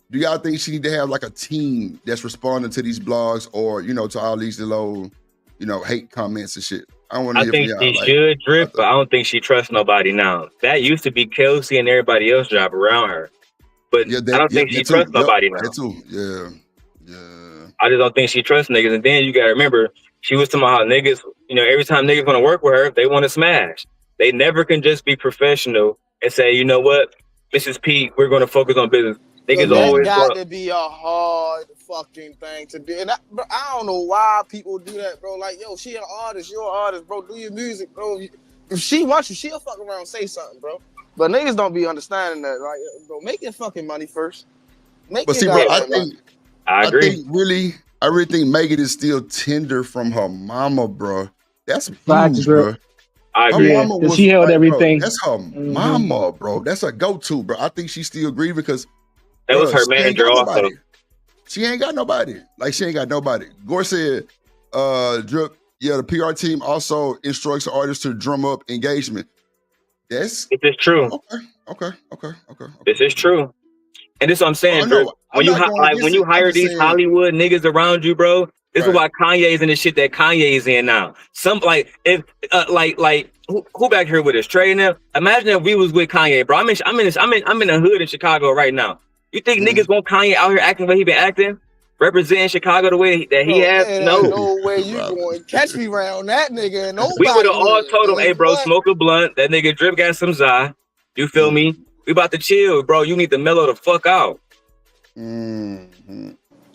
do y'all think she need to have like a team that's responding to these blogs or, you know, to all these little, you know, hate comments and shit? I think she should drip, but I don't think she trusts nobody now. That used to be Kelsey and everybody else job around her. But I don't think she trusts nobody now. That too. Yeah. I just don't think she trusts niggas. And then you gotta remember, she was talking about how niggas, you know, every time niggas want to work with her, they want to smash. They never can just be professional and say, you know what, Mrs. P, we're going to focus on business. Niggas always got to be a hard fucking thing to do. And I don't know why people do that, bro. Like, yo, she an artist, you're an artist, bro. Do your music, bro. If she wants you, she'll fuck around and say something, bro. But niggas don't be understanding that. Like, bro, make your fucking money first. But see, bro, I agree. I really think Megan is still tender from her mama, bro. That's huge, bro. I agree. Because she held everything. That's her mama, bro. That's a go-to, bro. I think she still agree because that was her manager also. She ain't got nobody. Like, she ain't got nobody. Gore said, Drip, yeah, the PR team also instructs the artists to drum up engagement. This is true. Okay. This is true. And this is what I'm saying, Drip. When you hire these Hollywood niggas around you, bro, this is why Kanye's in the shit that Kanye's in now. Some like if who back here with us? Trey and them. Imagine if we was with Kanye, bro. I'm in the hood in Chicago right now. You think niggas want Kanye out here acting the way he been acting? Representing Chicago the way that he has? No. No way you going catch me around that nigga. And we would have all told him, hey, bro, smoke a blunt. That nigga Drip got some Zai. You feel me? We about to chill, bro. You need to mellow the fuck out. Mm-hmm.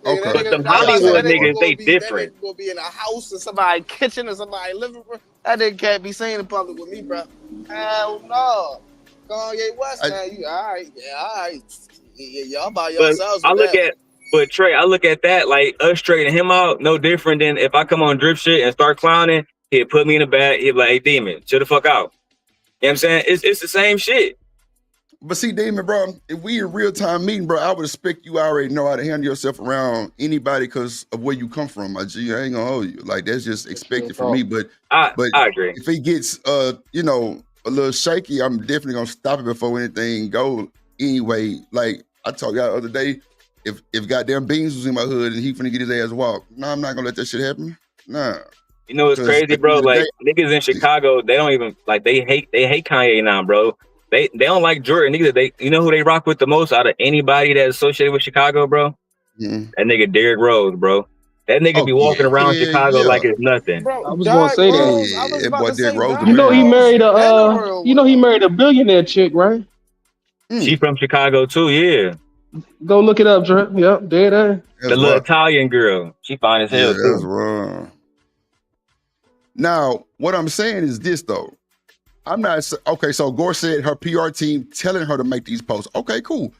Okay. But the Hollywood niggas, they different. That nigga gonna be in a house or somebody's kitchen or somebody's living room. That nigga can't be seen in public with me, bro. Hell no. Kanye West, man. You all right? Yeah, all right. Yeah, y'all by yourselves. But Trey, I look at that like us trading him out, no different than if I come on Drip shit and start clowning. He'd put me in the bag. He'd be like, "Hey, Demon, chill the fuck out." You know what I'm saying? It's the same shit. But see, Damon, bro, if we in real time meeting, bro, I would expect you already know how to handle yourself around anybody because of where you come from, my G. I ain't gonna hold you. Like that's just expected from me. But I agree. If he gets you know, a little shaky, I'm definitely gonna stop it before anything go anyway. Like I told y'all the other day, if goddamn Beans was in my hood and he finna get his ass walked, I'm not gonna let that shit happen. Nah. You know what's crazy, bro? Like niggas in Chicago, they don't even like they hate Kanye now, bro. They don't like Jordan either. You know who they rock with the most out of anybody that's associated with Chicago, bro? Mm-hmm. That nigga Derrick Rose, bro. That nigga be walking around Chicago like it's nothing. Bro, I was gonna say that. I was about to say You know he married a billionaire chick, right? She from Chicago too, yeah. Go look it up, Dre. Yep, there. The little Italian girl. She fine as hell too. That's wrong. Now, what I'm saying is this though. I'm not okay. So Gore said her PR team telling her to make these posts. Okay, cool.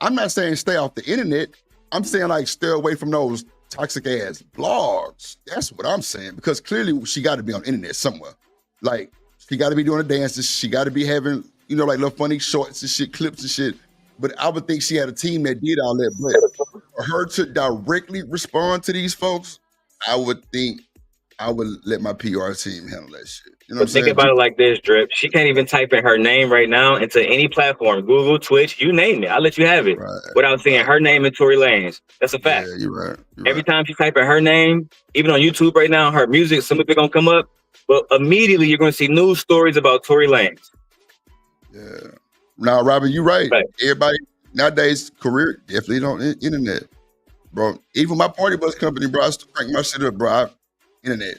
I'm not saying stay off the internet. I'm saying like stay away from those toxic ass blogs. That's what I'm saying because clearly she got to be on the internet somewhere. Like she got to be doing the dances. She got to be having like little funny shorts and shit, clips and shit. But I would think she had a team that did all that. But for her to directly respond to these folks, I would think I would let my PR team handle that shit. You know what I'm saying? Think about it like this, Drip. She can't even type in her name right now into any platform, Google, Twitch, you name it. I'll let you have it without seeing her name in Tory Lanez. That's a fact. Yeah, you're right. Every time she type in her name, even on YouTube right now, her music, some of it gonna come up, but immediately you're gonna see news stories about Tory Lanez. Yeah. Now, Robin, you're right. Everybody nowadays career definitely on the internet, bro. Even my party bus company, bro, I still crank my shit up, bro. Internet.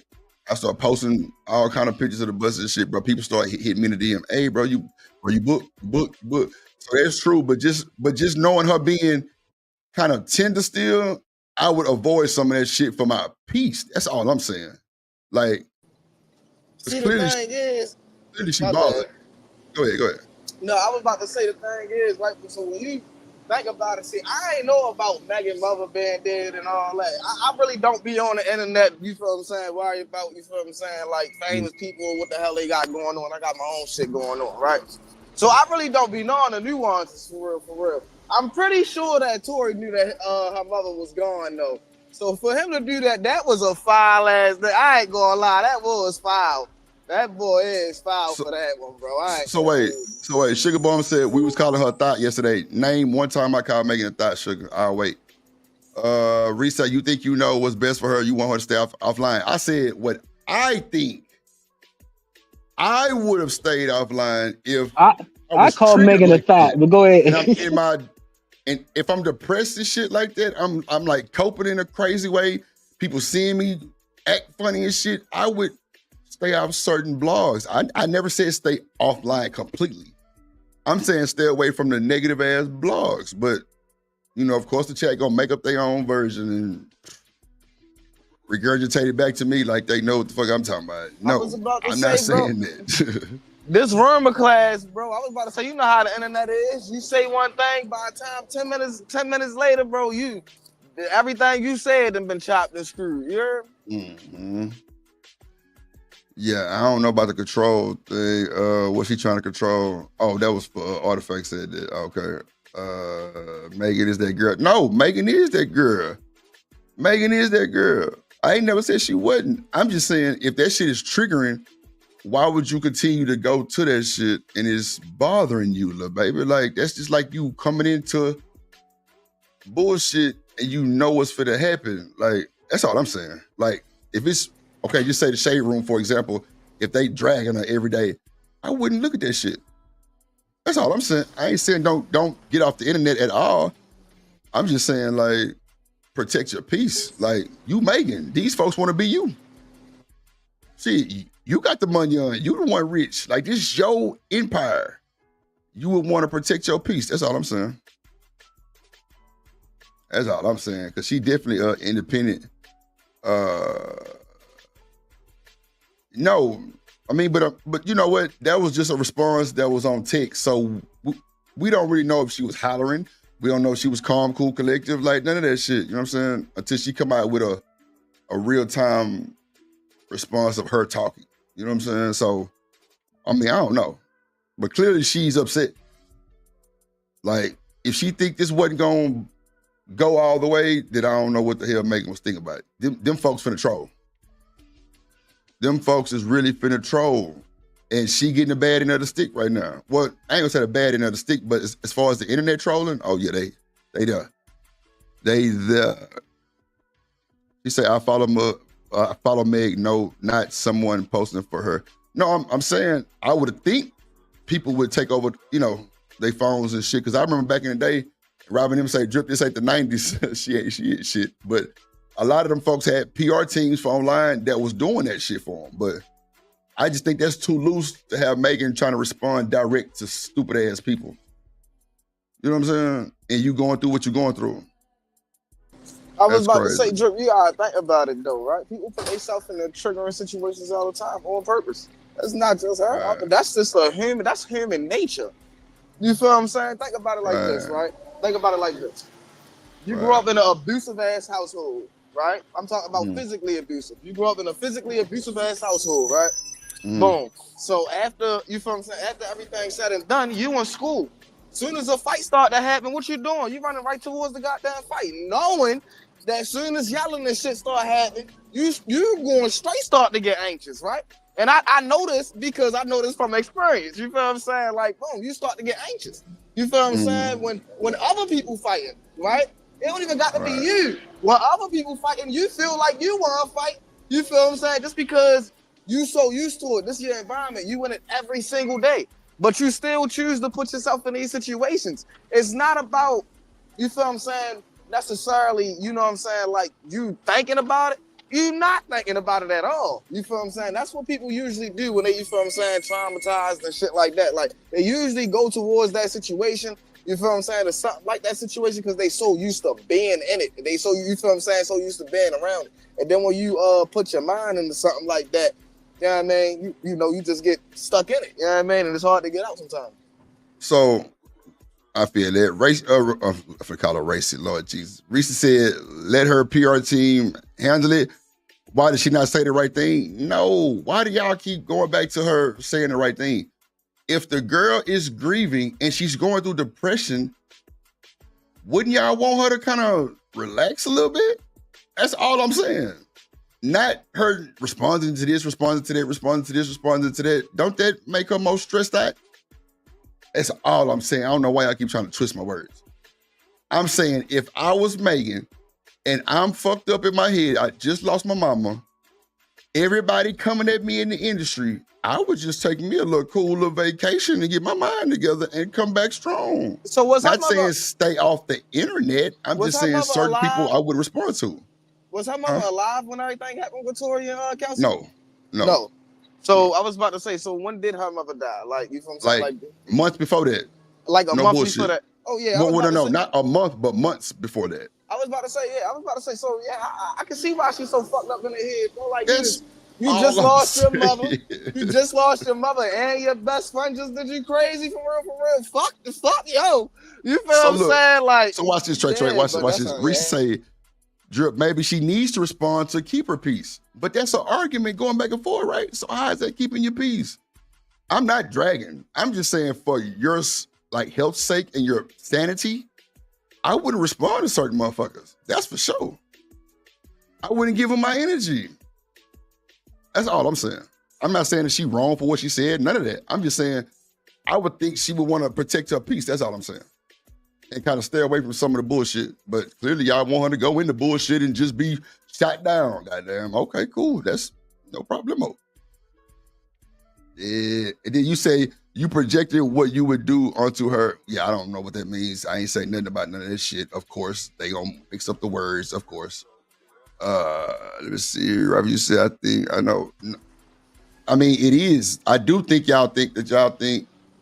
I start posting all kind of pictures of the bus and shit, bro. People start hitting me in the DM. Hey, bro, you book. So that's true, but just knowing her being kind of tender still, I would avoid some of that shit for my peace. That's all I'm saying. Like, see, the thing is, clearly she balling. Go ahead. No, I was about to say the thing is, right? So when you think about it, see, I ain't know about Megan mother being dead and all that. I really don't be on the internet, you feel what I'm saying, worry about, you feel what I'm saying, like famous people, what the hell they got going on. I got my own shit going on, right? So I really don't be knowing the nuances for real. I'm pretty sure that Tory knew that her mother was gone though. So for him to do that, that was a foul ass thing. I ain't gonna lie, that was foul. That boy is foul for that one, bro. So wait. Sugar Bomb said we was calling her a thought yesterday. Name one time I called Megan a thought, Sugar. I'll wait. Risa, you think you know what's best for her? You want her to stay offline? I said what I think. I would have stayed offline if I called Megan a thought, but go ahead. And if I'm depressed and shit like that, I'm like coping in a crazy way. People seeing me act funny and shit. I would stay off certain blogs. I never said stay offline completely. I'm saying stay away from the negative ass blogs. But, of course the chat gonna make up their own version and regurgitate it back to me like they know what the fuck I'm talking about. No, I'm not saying that. This rumor class, bro, I was about to say, you know how the internet is. You say one thing, by the time 10 minutes later, bro, everything you said done been chopped and screwed. You heard? Mm-hmm. Yeah, I don't know about the control thing. What's she trying to control? Oh, that was for Artifact said that. Okay. Megan is that girl. No, Megan is that girl. Megan is that girl. I ain't never said she wasn't. I'm just saying if that shit is triggering, why would you continue to go to that shit and it's bothering you, little baby? Like, that's just like you coming into bullshit and you know what's finna happen. Like, that's all I'm saying. Like, if it's, okay, just say the Shade Room, for example, if they dragging her every day, I wouldn't look at that shit. That's all I'm saying. I ain't saying don't get off the internet at all. I'm just saying, like, protect your peace. Like, you Megan, these folks want to be you. See, you got the money on. You the one rich. Like, this is your empire. You would want to protect your peace. That's all I'm saying. That's all I'm saying. Because she definitely independent. No, I mean, but you know what? That was just a response that was on text. So we don't really know if she was hollering. We don't know if she was calm, cool, collective. Like, none of that shit. You know what I'm saying? Until she come out with a real-time response of her talking. You know what I'm saying? So, I mean, I don't know. But clearly she's upset. Like, if she think this wasn't going to go all the way, then I don't know what the hell Megan was thinking about it. Them folks finna troll. Them folks is really finna troll. And she getting the bad end of the stick right now. Well, I ain't gonna say the bad end of the stick, but as far as the internet trolling, oh yeah, they there. They there. She say, I follow Meg. No, not someone posting for her. No, I'm saying I would think people would take over, their phones and shit. Cause I remember back in the day, Robin them say, Drip, this ain't the 90s. she ain't shit. But a lot of them folks had PR teams for online that was doing that shit for them. But I just think that's too loose to have Megan trying to respond direct to stupid ass people. You know what I'm saying? And you going through what you're going through. I was about to say, Drip, you gotta think about it though, right? People put themselves in the triggering situations all the time on purpose. That's not just her. Right. That's just that's human nature. You feel what I'm saying? Think about it like this, right? Think about it like this. You grew up in an abusive ass household, right? I'm talking about physically abusive. You grew up in a physically abusive ass household, right? Boom. So after, you feel what I'm saying? After everything's said and done, you in school. Soon as a fight start to happen, what you doing? You running right towards the goddamn fight, knowing that as soon as yelling and shit start happening, you going straight start to get anxious, right? And I know this because I know this from experience. You feel what I'm saying? Like, boom, you start to get anxious. You feel what I'm saying? When other people fighting, right? It don't even got to be you. When other people fighting, you feel like you want to fight. You feel what I'm saying? Just because you so used to it. This is your environment. You in it every single day. But you still choose to put yourself in these situations. It's not about, you feel what I'm saying, necessarily, you know what I'm saying, like you thinking about it. You're not thinking about it at all. You feel what I'm saying? That's what people usually do when they, you feel what I'm saying, traumatized and shit like that. Like, they usually go towards that situation, you feel what I'm saying, or something like that situation because they so used to being in it. They so, you feel what I'm saying, so used to being around it. And then when you put your mind into something like that, you know what I mean, you just get stuck in it. You know what I mean? And it's hard to get out sometimes. So, I feel that. I call her Racy, Lord Jesus. Reese said, let her PR team handle it. Why did she not say the right thing? No. Why do y'all keep going back to her saying the right thing? If the girl is grieving and she's going through depression, wouldn't y'all want her to kind of relax a little bit? That's all I'm saying. Not her responding to this, responding to that, responding to this, responding to that. Don't that make her more stressed out? That's all I'm saying. I don't know why I keep trying to twist my words. I'm saying if I was Megan and I'm fucked up in my head, I just lost my mama, everybody coming at me in the industry, I would just take me a little cool little vacation and get my mind together and come back strong. So what's not saying stay off the internet. I'm just saying certain people I would respond to. Was her mother alive when everything happened with Tori and Kelsey? No. So I was about to say, so when did her mother die? Like, you feel what I'm saying? Like months before that. Like a no month bullshit. before that. Oh yeah. No, not a month, but months before that. I was about to say, so yeah, I can see why she's so fucked up in the head, bro. Like you all just I'm lost your saying. mother. You just lost your mother, and your best friend just did you crazy for real. Fuck, yo. You feel what I'm saying? Like, so watch this, Trey. Watch this. Reese say, Drip, maybe she needs to respond to keep her peace. But that's an argument going back and forth, right? So how is that keeping your peace? I'm not dragging. I'm just saying for your health's sake and your sanity, I wouldn't respond to certain motherfuckers. That's for sure. I wouldn't give them my energy. That's all I'm saying. I'm not saying that she wrong for what she said, none of that. I'm just saying I would think she would want to protect her peace. That's all I'm saying. And kind of stay away from some of the bullshit. But clearly y'all want her to go into bullshit and just be shot down. Goddamn. Okay, cool. That's no problemo. Yeah. And then you say you projected what you would do onto her. Yeah, I don't know what that means. I ain't say nothing about none of this shit. Of course. They gonna mix up the words, of course. Let me see. Robbie, you said, I know. I mean, it is. I do think y'all think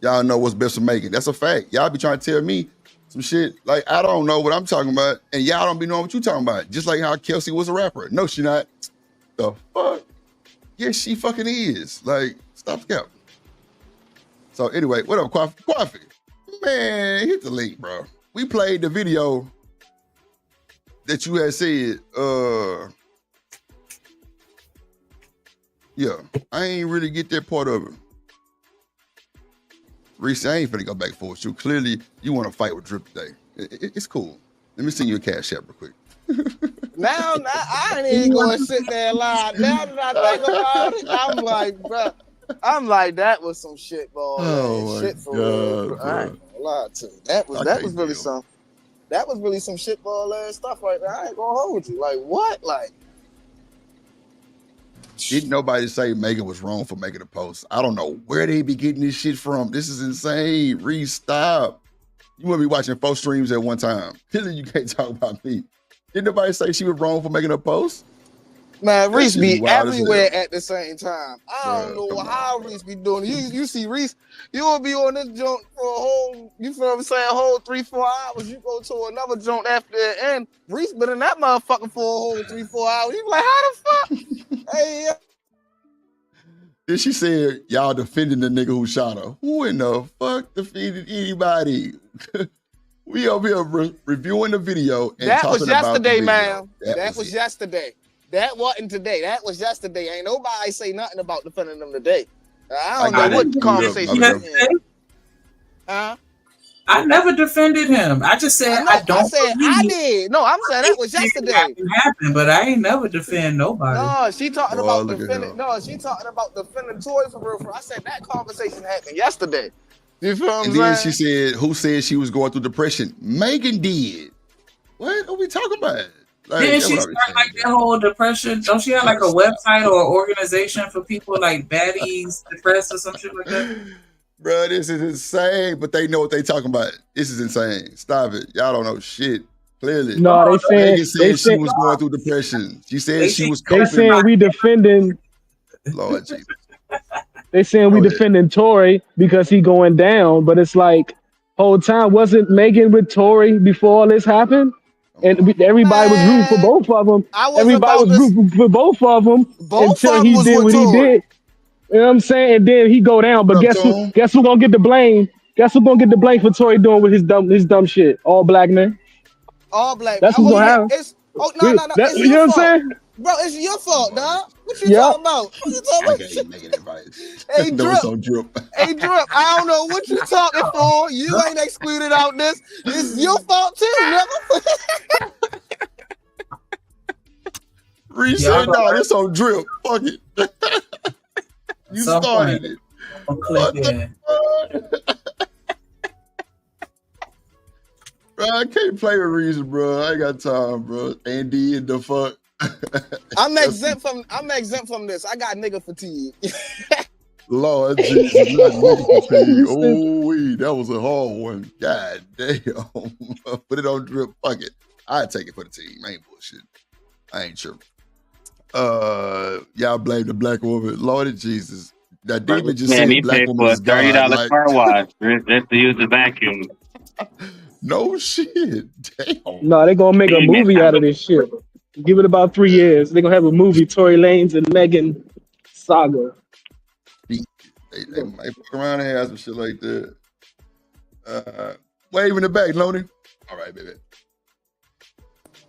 y'all know what's best for Megan. That's a fact. Y'all be trying to tell me some shit like I don't know what I'm talking about, and y'all don't be knowing what you talking about. Just like how Kelsey was a rapper. No, she not. The fuck? Yes, she fucking is. Like, stop scouting. So anyway, what up, Kwaufi? Man, hit the link, bro. We played the video that you had said, Yeah, I ain't really get that part of it. Reese, I ain't finna go back and forth with you. Clearly, you want to fight with Drip today. It's cool. Let me send you a cash app real quick. Now I ain't even gonna sit there and lie. Now that I think about it, I'm like, bro, that was some shit ball shit for real. Bro. I ain't gonna lie to you. That was really some. That was really some shit ball ass stuff right there. I ain't gonna hold you. Like what? Like didn't nobody say Megan was wrong for making a post? I don't know where they be getting this shit from. This is insane. Reese, stop. You want to be watching 4 streams at one time. Clearly, you can't talk about me. Didn't nobody say she was wrong for making a post? Man, Reese be everywhere at the same time. I don't know how Reese be doing it. You see Reese, you will be on this joint for a whole, you feel what I'm saying, a whole 3-4 hours. You go to another joint after it, and Reese been in that motherfucker for a whole 3-4 hours. You be like, how the fuck? Hey, Then she said, y'all defending the nigga who shot her. Who in the fuck defended anybody? We over here reviewing the video and that talking was yesterday, about man. That was yesterday. That wasn't today. That was yesterday. Ain't nobody say nothing about defending them today. I don't know what conversation. Huh? I never defended him. I just said I don't. I said I did. No, I'm saying that was yesterday. Happened, but I ain't never defend nobody. No, she talking about defending. No, she talking about defending Tory for real. I said that conversation happened yesterday. You feel what I'm saying? And then she said, who said she was going through depression? Megan did. What are we talking about? Like, didn't she start like that whole depression? Don't she have like a website or organization for people like baddies, depressed or some shit like that? Bro, this is insane, but they know what they talking about. This is insane. Stop it. Y'all don't know shit. Clearly. No, they saying Megan said she was going through depression. She said she was coping. They saying we defending Lord Jesus. They saying we defending Tory because he going down, but it's like whole time wasn't Megan with Tory before all this happened, and everybody was rooting for both of them. Everybody was rooting for both of them until he did what he did. You know what I'm saying? And then he go down, but guess who gonna get the blame? Guess who gonna get the blame for Tory doing with his dumb shit? All black men. All black. That's what's gonna happen. No. It's you know what I'm saying? Bro, it's your fault, dog. What you talking about? What you talking about? Hey, Drip. Hey, Drip. I don't know what you talking for. You ain't excluded out this. It's your fault too, nigga. Reese said, no, this on Drip. Fuck it. You started it. What the fuck? Bro, I can't play with Reason, bro. I ain't got time, bro. Andy and the fuck. I'm exempt from this. I got nigga fatigue. Lord Jesus, not nigga fatigue. Oh, that was a hard one. God damn. Put it on Drip. Fuck it. I'd take it for the team. I ain't bullshit. I ain't sure. Y'all blame the black woman. Lord Jesus. That demon just said black woman is God. $30 car wash just to use the vacuum. No shit. Damn. No, they gonna make a movie out of this shit. Give it about 3 years. They're gonna have a movie, Tory Lanez and Megan saga. They might fuck around and have some shit like that. Wave in the back, Loney. All right, baby.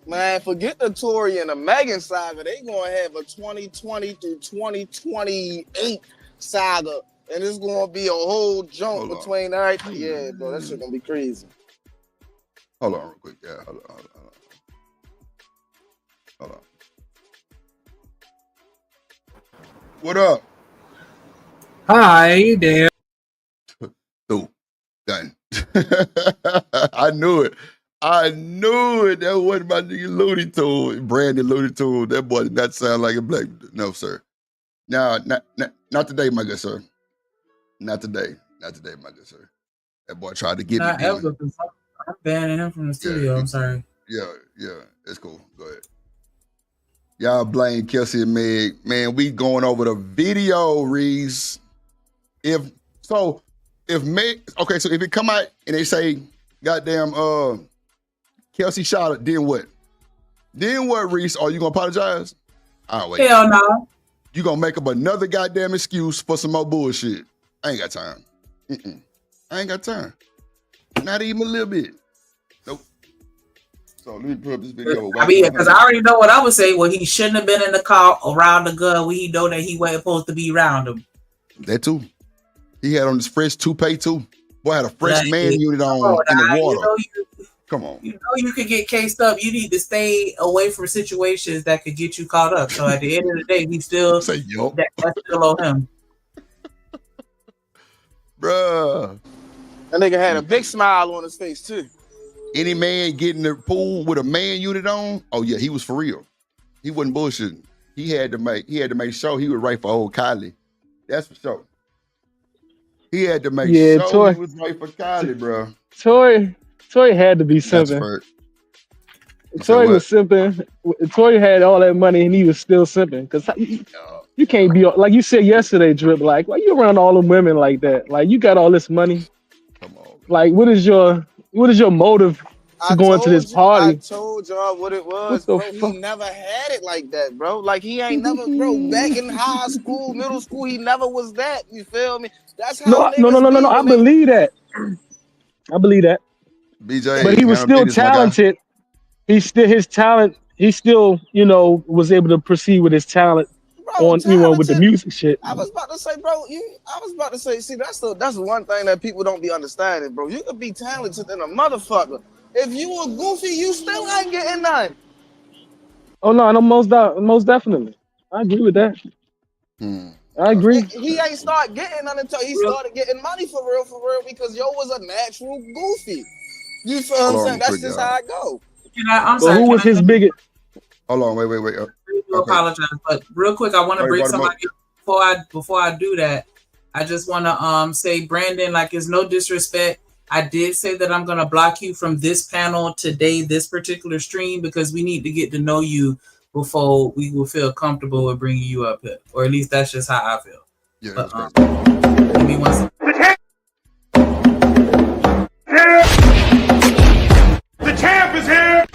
Man, forget the Tory and the Megan saga. They gonna have a 2020 through 2028 saga, and it's gonna be a whole jump between everything. Yeah, bro, that shit gonna be crazy. Hold on, real quick. Yeah, hold on. What up? Hi there. Ooh, done. I knew it. That wasn't my nigga Looney Tune, Brandon Looney Tune. That boy did not sound like a black. No, sir. No, not today, my good sir. Not today, my good sir. That boy tried to get me. Not ever. I'm banning him from the studio. I'm sorry. Yeah, it's cool. Go ahead. Y'all blame Kelsey and Meg. Man, we going over the video, Reese. If Meg, okay, so if it come out and they say, goddamn, Kelsey shot it, then what? Then what, Reese? Are you gonna apologize? Oh, wait. Hell no. You gonna make up another goddamn excuse for some more bullshit. I ain't got time. I ain't got time. Not even a little bit. Nope. So let me put up this video. I mean, because I already know what I would say. Well, he shouldn't have been in the car around the gun when he know that he wasn't supposed to be around him. That too. He had on his fresh toupee too. Boy had a fresh man unit on in the water. Come on. You know you could get cased up. You need to stay away from situations that could get you caught up. So at the end of the day, he still say yo. That's still on him. Bruh. That nigga had a big smile on his face too. Any man get in the pool with a man unit on, oh yeah, he was for real. He wasn't bullshitting. He had to make sure he was right for old Kylie. That's for sure. He had to make sure he was right for Kylie, bro. Toy had to be simping. Toy was simping. Toy had all that money and he was still simping. Cause you can't be like you said yesterday, Drip. Like, why you around all them women like that? Like, you got all this money. Come on. Like, what is your motive to go into this party? I told y'all what it was, bro. He never had it like that, bro. Like, he ain't never, bro. Back in high school, middle school, he never was that. You feel me? That's how. No. I believe that. I believe that. BJ, but he was still talented. He still, you know, was able to proceed with his talent on, you know, with the music shit. I was about to say, bro. See, that's one thing that people don't be understanding, bro. You could be talented than a motherfucker. If you were goofy, you still ain't getting none. Oh no, most definitely. I agree with that. I agree. He ain't start getting none until he started getting money for real, because yo was a natural goofy. You feel what I'm saying? That's just how I go. I'm sorry. Who was his biggest? Hold on, wait. I apologize, but real quick, I want to bring somebody before I do that. I just want to say, Brandon, like, it's no disrespect. I did say that I'm gonna block you from this panel today, this particular stream, because we need to get to know you before we will feel comfortable with bringing you up here, or at least that's just how I feel. Yeah. But, give me 1 second. The champ is here.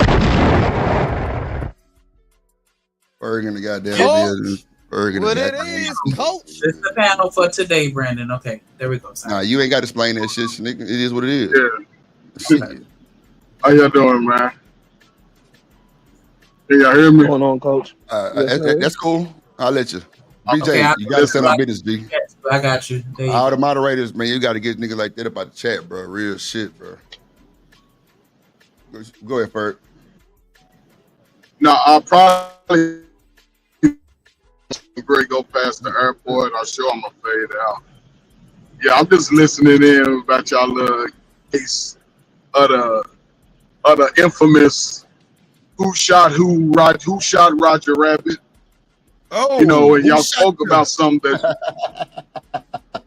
Bergen the goddamn Coach. Bergen. What it is, coach. This is the panel for today, Brandon. Okay, there we go. Nah, you ain't got to explain that shit. It is what it is. Yeah. How y'all doing, man? Can y'all hear me? What's going on, coach? That's cool. I'll let you. BJ, Okay, you got to send our business, B. Yes, I got you. All the moderators, man, you got to get niggas like that about the chat, bro. Real shit, bro. Go ahead, Ferg. No, I'll probably go past the airport. I'm sure I'm gonna fade out. Yeah, I'm just listening in about y'all little case of the infamous who shot Roger Rabbit. Oh, you know, and y'all spoke about something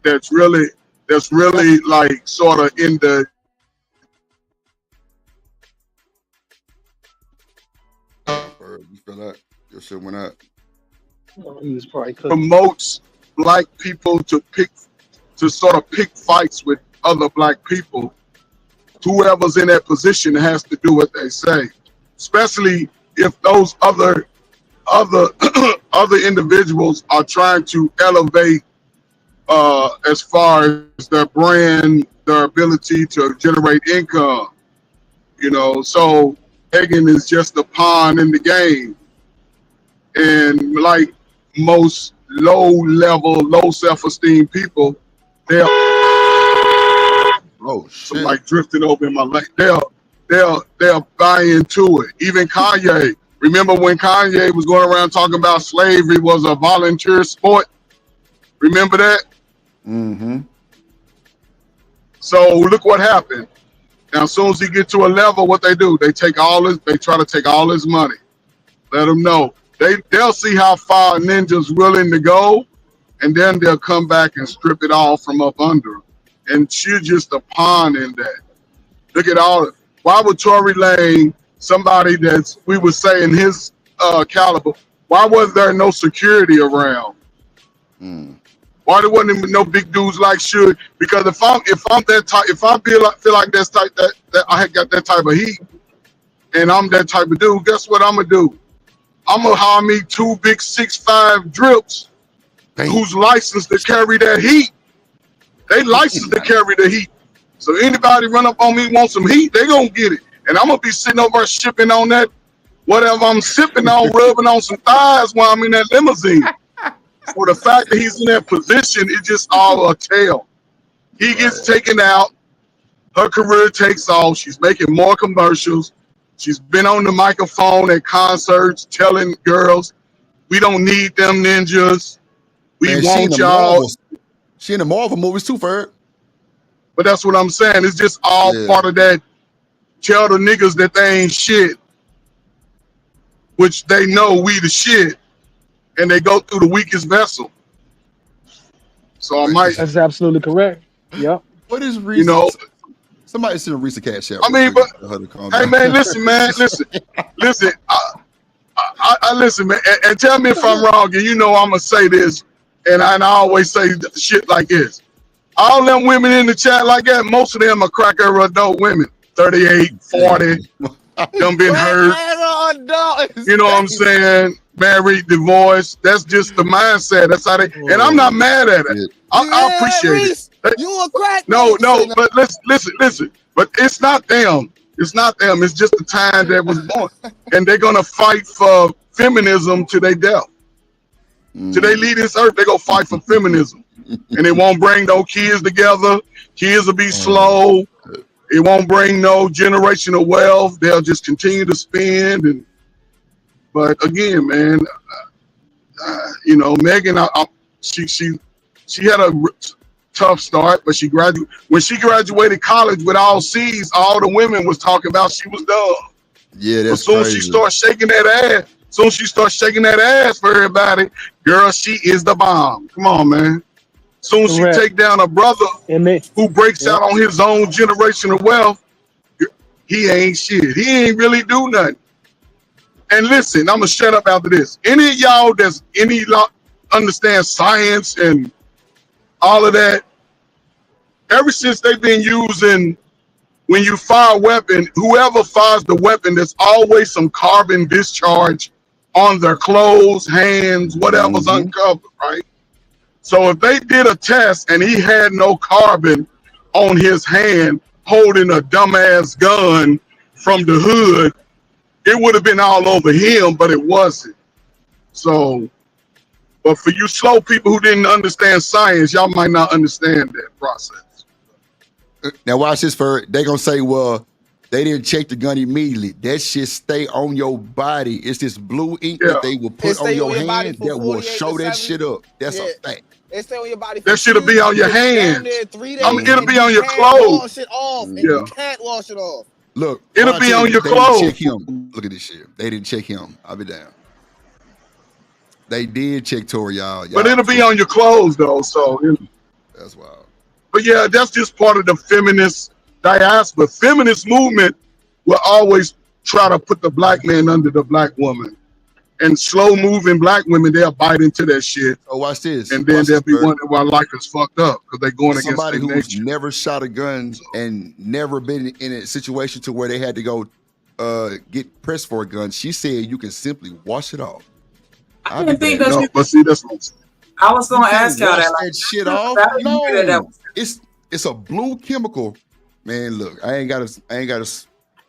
that's really like sort of in the You feel that? Your shit went out. He was probably promotes black people to sort of pick fights with other black people. Whoever's in that position has to do what they say, especially if those other individuals are trying to elevate as far as their brand, their ability to generate income. You know, so Megan is just a pawn in the game. And like most low-level, low self-esteem people, they're like drifting over in my lane. They'll buy into it. Even Kanye. Remember when Kanye was going around talking about slavery was a volunteer sport? Remember that? Mm-hmm. So look what happened. Now, as soon as he get to a level, what they do? They try to take all his money. Let him know. They'll see how far Ninja's willing to go, and then they'll come back and strip it all from up under him. And she's just a pawn in that. Look at all it. Why would Tory Lane, somebody that's, we would say in his caliber, why was there no security around? Why there wasn't no big dudes like Suge? Because if I'm that type, if I feel like that's type that I got that type of heat, and I'm that type of dude, guess what I'm gonna do? I'm gonna hire me 2 big 6'5" drips who's licensed to carry that heat. They licensed to carry the heat. So anybody run up on me want some heat, they gonna get it. And I'm gonna be sitting over shipping on that whatever I'm sipping on, rubbing on some thighs while I'm in that limousine. For the fact that he's in that position, it's just all a tale. He gets taken out. Her career takes off. She's making more commercials. She's been on the microphone at concerts telling girls, we don't need them ninjas. We want y'all. She in the Marvel movies too, Ferg. But that's what I'm saying. It's just all part of that. Tell the niggas that they ain't shit, which they know we the shit, and they go through the weakest vessel. So I might. That's absolutely correct. Yep. What is Reese? You know, somebody send a Reese cash out. I mean, but hey, man, listen, man, listen. I listen, man, and tell me if I'm wrong. And you know I'm gonna say this, and I always say shit like this. All them women in the chat like that, most of them are cracker adult women, 38, 40, them been hurt. You know what I'm saying? Married, divorced. That's just the mindset. That's how they. And I'm not mad at it. I appreciate it. You a crack? No, but listen. But it's not them. It's not them. It's just the time that was born, and they're gonna fight for feminism to their death. Till they leave this earth, they gonna fight for feminism, and it won't bring no kids together. Kids will be slow. It won't bring no generational wealth. They'll just continue to spend. But again, man, you know, Megan, she had a tough start, but when she graduated college with all C's, all the women was talking about she was dumb. Yeah, that's as soon as she starts shaking that ass for everybody, girl, she is the bomb. Come on, man. Soon as she take down a brother who breaks out on his own generational wealth, he ain't shit. He ain't really do nothing. And listen, I'm gonna shut up after this. Any of y'all understand science and all of that, ever since they've been using, when you fire a weapon, whoever fires the weapon, there's always some carbon discharge on their clothes, hands, whatever's uncovered, right? So if they did a test and he had no carbon on his hand holding a dumbass gun from the hood, it would have been all over him, but it wasn't. So, but for you slow people who didn't understand science, y'all might not understand that process. Now watch this, Ferg. They gonna say, well, they didn't check the gun immediately. That shit stay on your body. It's this blue ink that they will put on your hand that will show that shit up. That's a fact. It stay on your body. That shit'll be on your hands. 3 days. I mean, it'll be on your clothes. Wash it off, and you can't wash it off. Look, it'll be on your clothes. Check him. Look at this shit. They didn't check him. I'll be down. They did check Tori, y'all. But it'll be on your clothes though. So that's wild. But yeah, that's just part of the feminist diaspora. Feminist movement will always try to put the black man under the black woman. And slow moving black women, they'll bite into that shit. Oh, watch this. And then they'll be wondering why life is fucked up because they're going against somebody their who's nature. never shot a gun and never been in a situation to where they had to go get pressed for a gun. She said you can simply wash it off. I didn't think that's. But see, that's what I was gonna ask y'all that. Like, shit off. No, it's a blue chemical. Man, look, I ain't gotta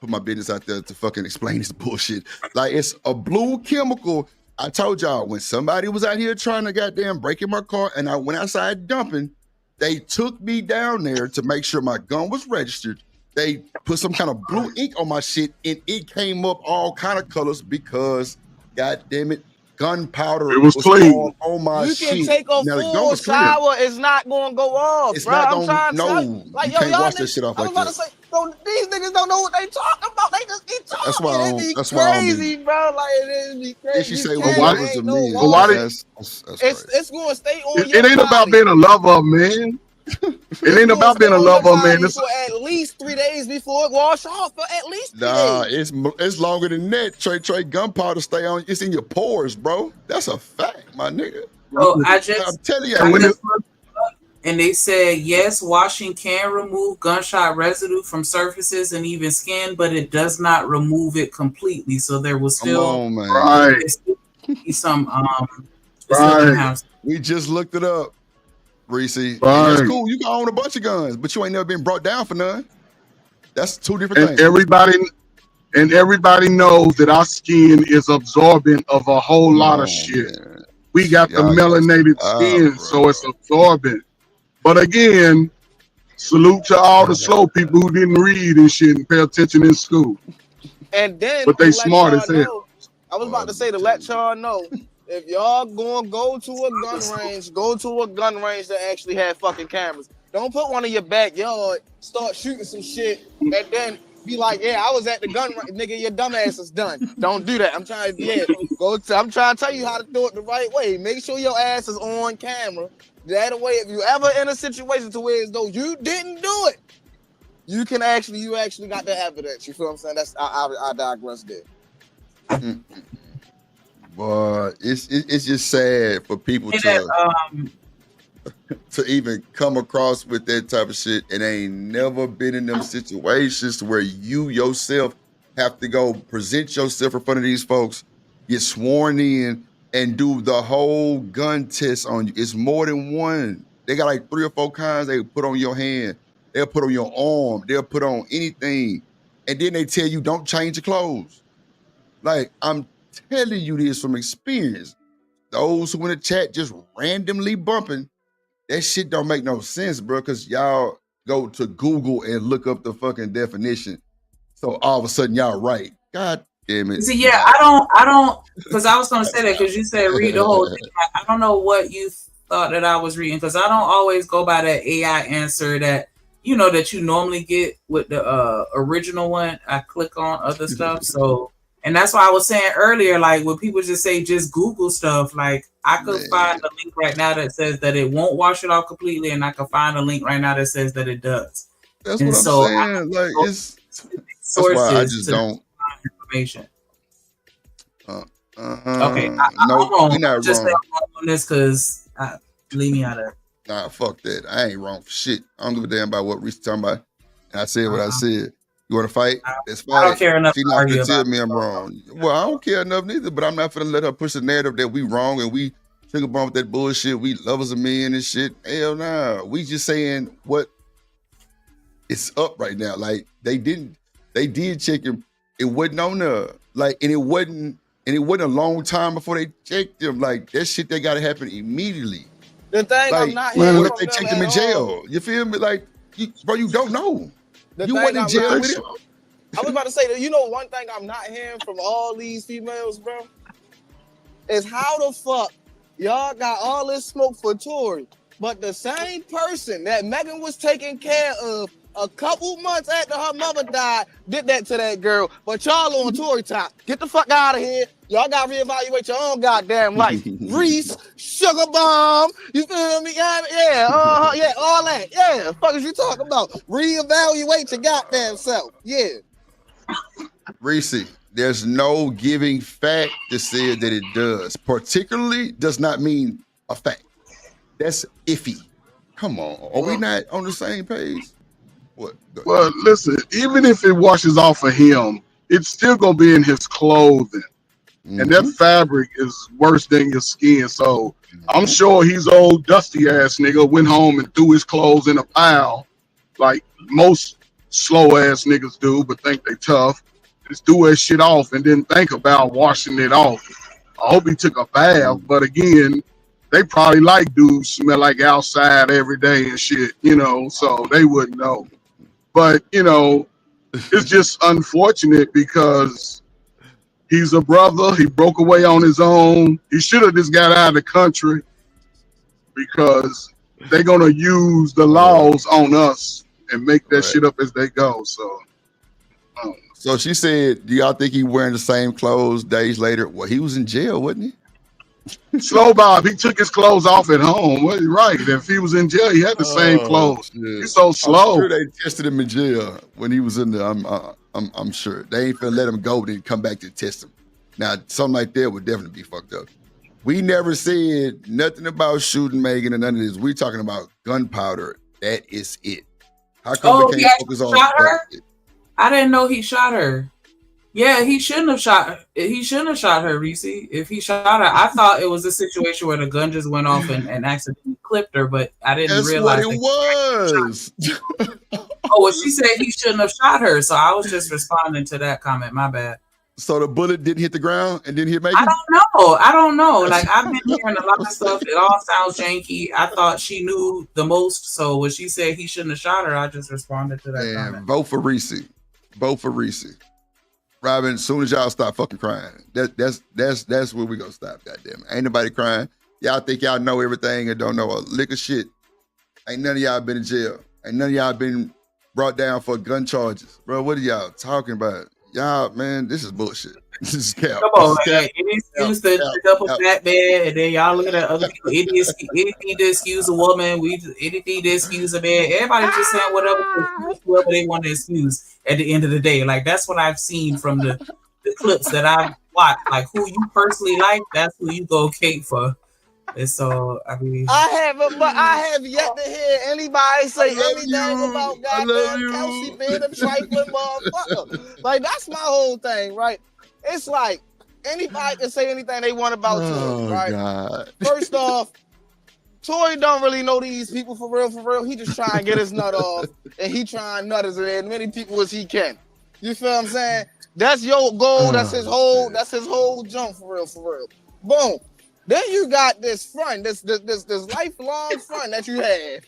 put my business out there to fucking explain this bullshit. Like, it's a blue chemical. I told y'all, when somebody was out here trying to goddamn break in my car and I went outside dumping, they took me down there to make sure my gun was registered. They put some kind of blue ink on my shit and it came up all kind of colors because, goddamn it, gunpowder was clean on my shit. You can take a full shower, it's not gonna go off. It's bro. not I'm trying gonna, to no, like, you can't wash that niggas, shit off I like was about that. to say, bro, these niggas don't know what they talking about. They just be talking. That's why it be that's why crazy, bro. Like, it be crazy. Then she say, well, what was the meaning? It's gonna stay on your It ain't about being a lover, man. It ain't about being a lover, man. For at least 3 days before it wash off. For at least 3 days. It's longer than that. Trey, gunpowder stay on. It's in your pores, bro. That's a fact, my nigga. So I'm telling you, and they said yes, washing can remove gunshot residue from surfaces and even skin, but it does not remove it completely. So there will still be some We just looked it up. Reese, right. That's cool. You can own a bunch of guns, but you ain't never been brought down for none. That's two different things. And everybody knows that our skin is absorbent of a whole lot of shit. Man. We got the melanated skin, so it's absorbent. But again, salute to all the slow people who didn't read and shit and pay attention in school. And then, but they smart as hell. I was about to say to let y'all know, if y'all go to a gun range, go to a gun range that actually have fucking cameras. Don't put one in your backyard, start shooting some shit, and then be like, yeah, I was at the gun range. Nigga, your dumb ass is done. Don't do that. I'm trying to tell you how to do it the right way. Make sure your ass is on camera. That way, if you ever in a situation to where as though you didn't do it, you actually got the evidence. You feel what I'm saying? That's I digress there. But it's just sad for people to even come across with that type of shit, and ain't never been in them situations where you yourself have to go present yourself in front of these folks, get sworn in, and do the whole gun test on you. It's more than one. They got like 3 or 4 kinds they put on your hand. They'll put on your arm. They'll put on anything. And then they tell you don't change your clothes. Like, I'm telling you this from experience. Those who in the chat just randomly bumping, that shit don't make no sense, bro, because y'all go to Google and look up the fucking definition. So all of a sudden y'all right. God damn it. See, yeah, I don't, because I was going to say that because you said read the whole thing. I don't know what you thought that I was reading, because I don't always go by that AI answer that, you know, that you normally get with the original one. I click on other stuff. So, and that's why I was saying earlier, like when people just say just Google stuff, like I could find a link right now that says that it won't wash it off completely, and I could find a link right now that says that it does. That's and what I'm saying. Like it's that's why I just don't information. Okay, no, we're not just wrong on this because leave me out of it. Nah, fuck that. I ain't wrong for shit. I don't give a damn about what Reese talking about. And I said what I said. You want to fight? Let's fight. I don't care enough. She's not gonna tell me I'm wrong. Well, I don't care enough neither. But I'm not gonna let her push the narrative that we wrong and we trigger bomb with that bullshit. We lovers of men and shit. Hell nah. We just saying what it's up right now. Like they did check him. It wasn't on the like, and it wasn't a long time before they checked him. Like that shit that gotta happen immediately. The thing like, I'm not hearing what from if they checked him in jail? You feel me? Like, you don't know. You wasn't in jail with it. I was about to say that, you know, one thing I'm not hearing from all these females, bro, is how the fuck y'all got all this smoke for Tory, but the same person that Megan was taking care of a couple months after her mother died did that to that girl. But y'all on Tory top. Get the fuck out of here. Y'all gotta reevaluate your own goddamn life. Reese, Sugar Bomb, you feel me? Yeah, all that. Yeah, the fuck is you talking about? Reevaluate your goddamn self. Yeah. Reese, there's no giving fact to say that it does. Particularly does not mean a fact. That's iffy. Come on. Are we not on the same page? What? Well, listen, even if it washes off of him, it's still gonna be in his clothing. And that fabric is worse than your skin. So I'm sure he's old dusty ass nigga went home and threw his clothes in a pile like most slow ass niggas do, but think they tough. Just threw that shit off and didn't think about washing it off. I hope he took a bath, but again, they probably like dudes smell like outside every day and shit, you know, so they wouldn't know. But, you know, it's just unfortunate because he's a brother. He broke away on his own. He should have just got out of the country because they're going to use the laws on us and make that shit up as they go. So, so she said, do y'all think he wearing the same clothes days later? Well, he was in jail, wasn't he? Slow Bob, he took his clothes off at home. Well, right. If he was in jail, he had the same clothes. Shit. He's so slow. I'm sure they tested him in jail when he was in there. I'm sure they ain't finna let him go, then come back to test him. Now, something like that would definitely be fucked up. We never said nothing about shooting Megan and none of this. We talking about gunpowder. That is it. How come we can't focus on her? I didn't know he shot her. Yeah, he shouldn't have shot her. He shouldn't have shot her, Reese. If he shot her, I thought it was a situation where the gun just went off and accidentally clipped her, but I didn't realize what it was. Oh, well, she said he shouldn't have shot her, so I was just responding to that comment. My bad. So the bullet didn't hit the ground and didn't hit Megan? I don't know. Like, I've been hearing a lot of stuff. It all sounds janky. I thought she knew the most, so when she said he shouldn't have shot her, I just responded to that comment. Vote for Reese. Vote for Reese. Robin, as soon as y'all stop fucking crying, that's where we gonna stop. Goddamn it. Ain't nobody crying. Y'all think y'all know everything and don't know a lick of shit. Ain't none of y'all been in jail. Ain't none of y'all been brought down for gun charges. Bro, what are y'all talking about? Y'all, man, this is bullshit. This is cap. Come on, man. It excuse to pick up a fat man, and then y'all look at other people. Anything to excuse a woman. Anything to excuse a man. Everybody just saying whoever they want to excuse at the end of the day. Like, that's what I've seen from the clips that I've watched. Like, who you personally like, that's who you go cape for. And so, I mean, I have yet to hear anybody say anything about goddamn Kelsey being a trifling motherfucker. Like, that's my whole thing, right? It's like anybody can say anything they want about Tory, right? God. First off, Tory don't really know these people for real. He just trying to get his nut off, and he trying to nut as many people as he can. You feel what I'm saying? That's your goal. That's his whole jump for real. Boom. Then you got this friend, this lifelong friend that you have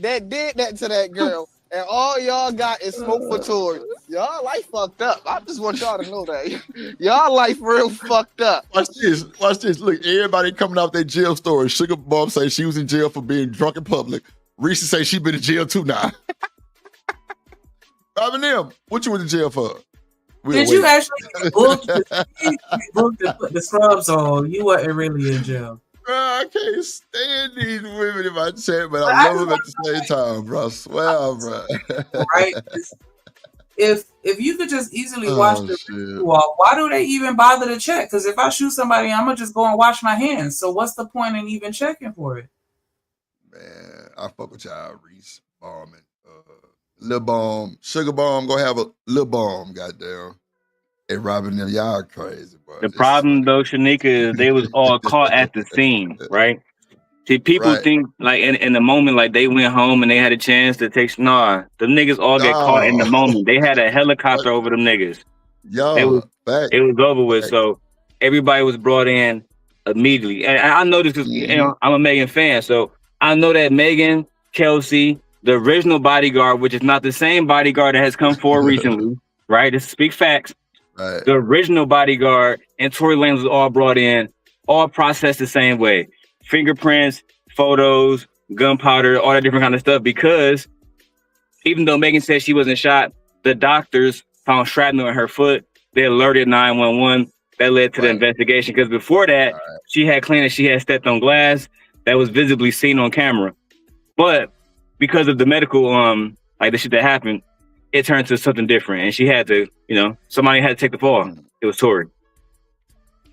that did that to that girl, and all y'all got is smoke for Tory. Y'all life fucked up. I just want y'all to know that. Y'all life real fucked up. Watch this. Look, everybody coming out their jail story. Sugar Bomb say she was in jail for being drunk in public. Reese say she been in jail too now. Robin M, what you went to jail for? Did you actually book to put the scrubs on? You wasn't really in jail. Bro, I can't stand these women in my chat, but I love them at the same time, bro. I swear, bro. Right? If you could just easily watch the video off, why do they even bother to check? Because if I shoot somebody, I'm gonna just go and wash my hands. So what's the point in even checking for it? Man, I fuck with y'all, Reese, Bomb, and Lil Bomb, Sugar Bomb, gonna have a Lil Bomb, goddamn. And Robin, them, y'all crazy, bro. The problem though, Shanika, is they was all caught at the scene, right? See, people think like in the moment, like they went home and they had a chance to take. Nah, the niggas all get caught in the moment. They had a helicopter over them niggas. It was over with. So everybody was brought in immediately. And I know this is, you know, I'm a Megan fan, so I know that Megan, Kelsey, the original bodyguard, which is not the same bodyguard that has come forward recently, right? This speak facts. Right. The original bodyguard and Tory Lanez was all brought in, all processed the same way. Fingerprints, photos, gunpowder, all that different kind of stuff. Because even though Megan said she wasn't shot, the doctors found shrapnel in her foot. They alerted 911. That led to the investigation. Because before that, she had claimed that she had stepped on glass that was visibly seen on camera. But because of the medical, like the shit that happened, it turned to something different. And she had to, you know, somebody had to take the fall. It was Tory.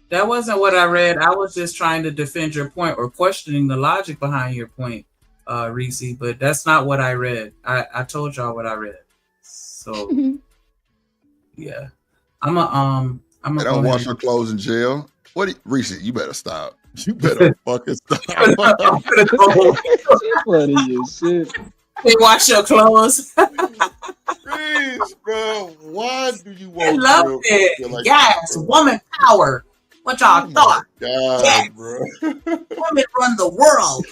That wasn't what I read. I was just trying to defend your point or questioning the logic behind your point, Reese. But that's not what I read. I told y'all what I read. So yeah, I'm They don't wash her clothes in jail. Reese? You better stop. You better fucking stop. Funny as shit. They wash your clothes. Please, bro. Why do you want? I love it. Like yes, woman power. What y'all thought? God, yes. Bro. Women run the world.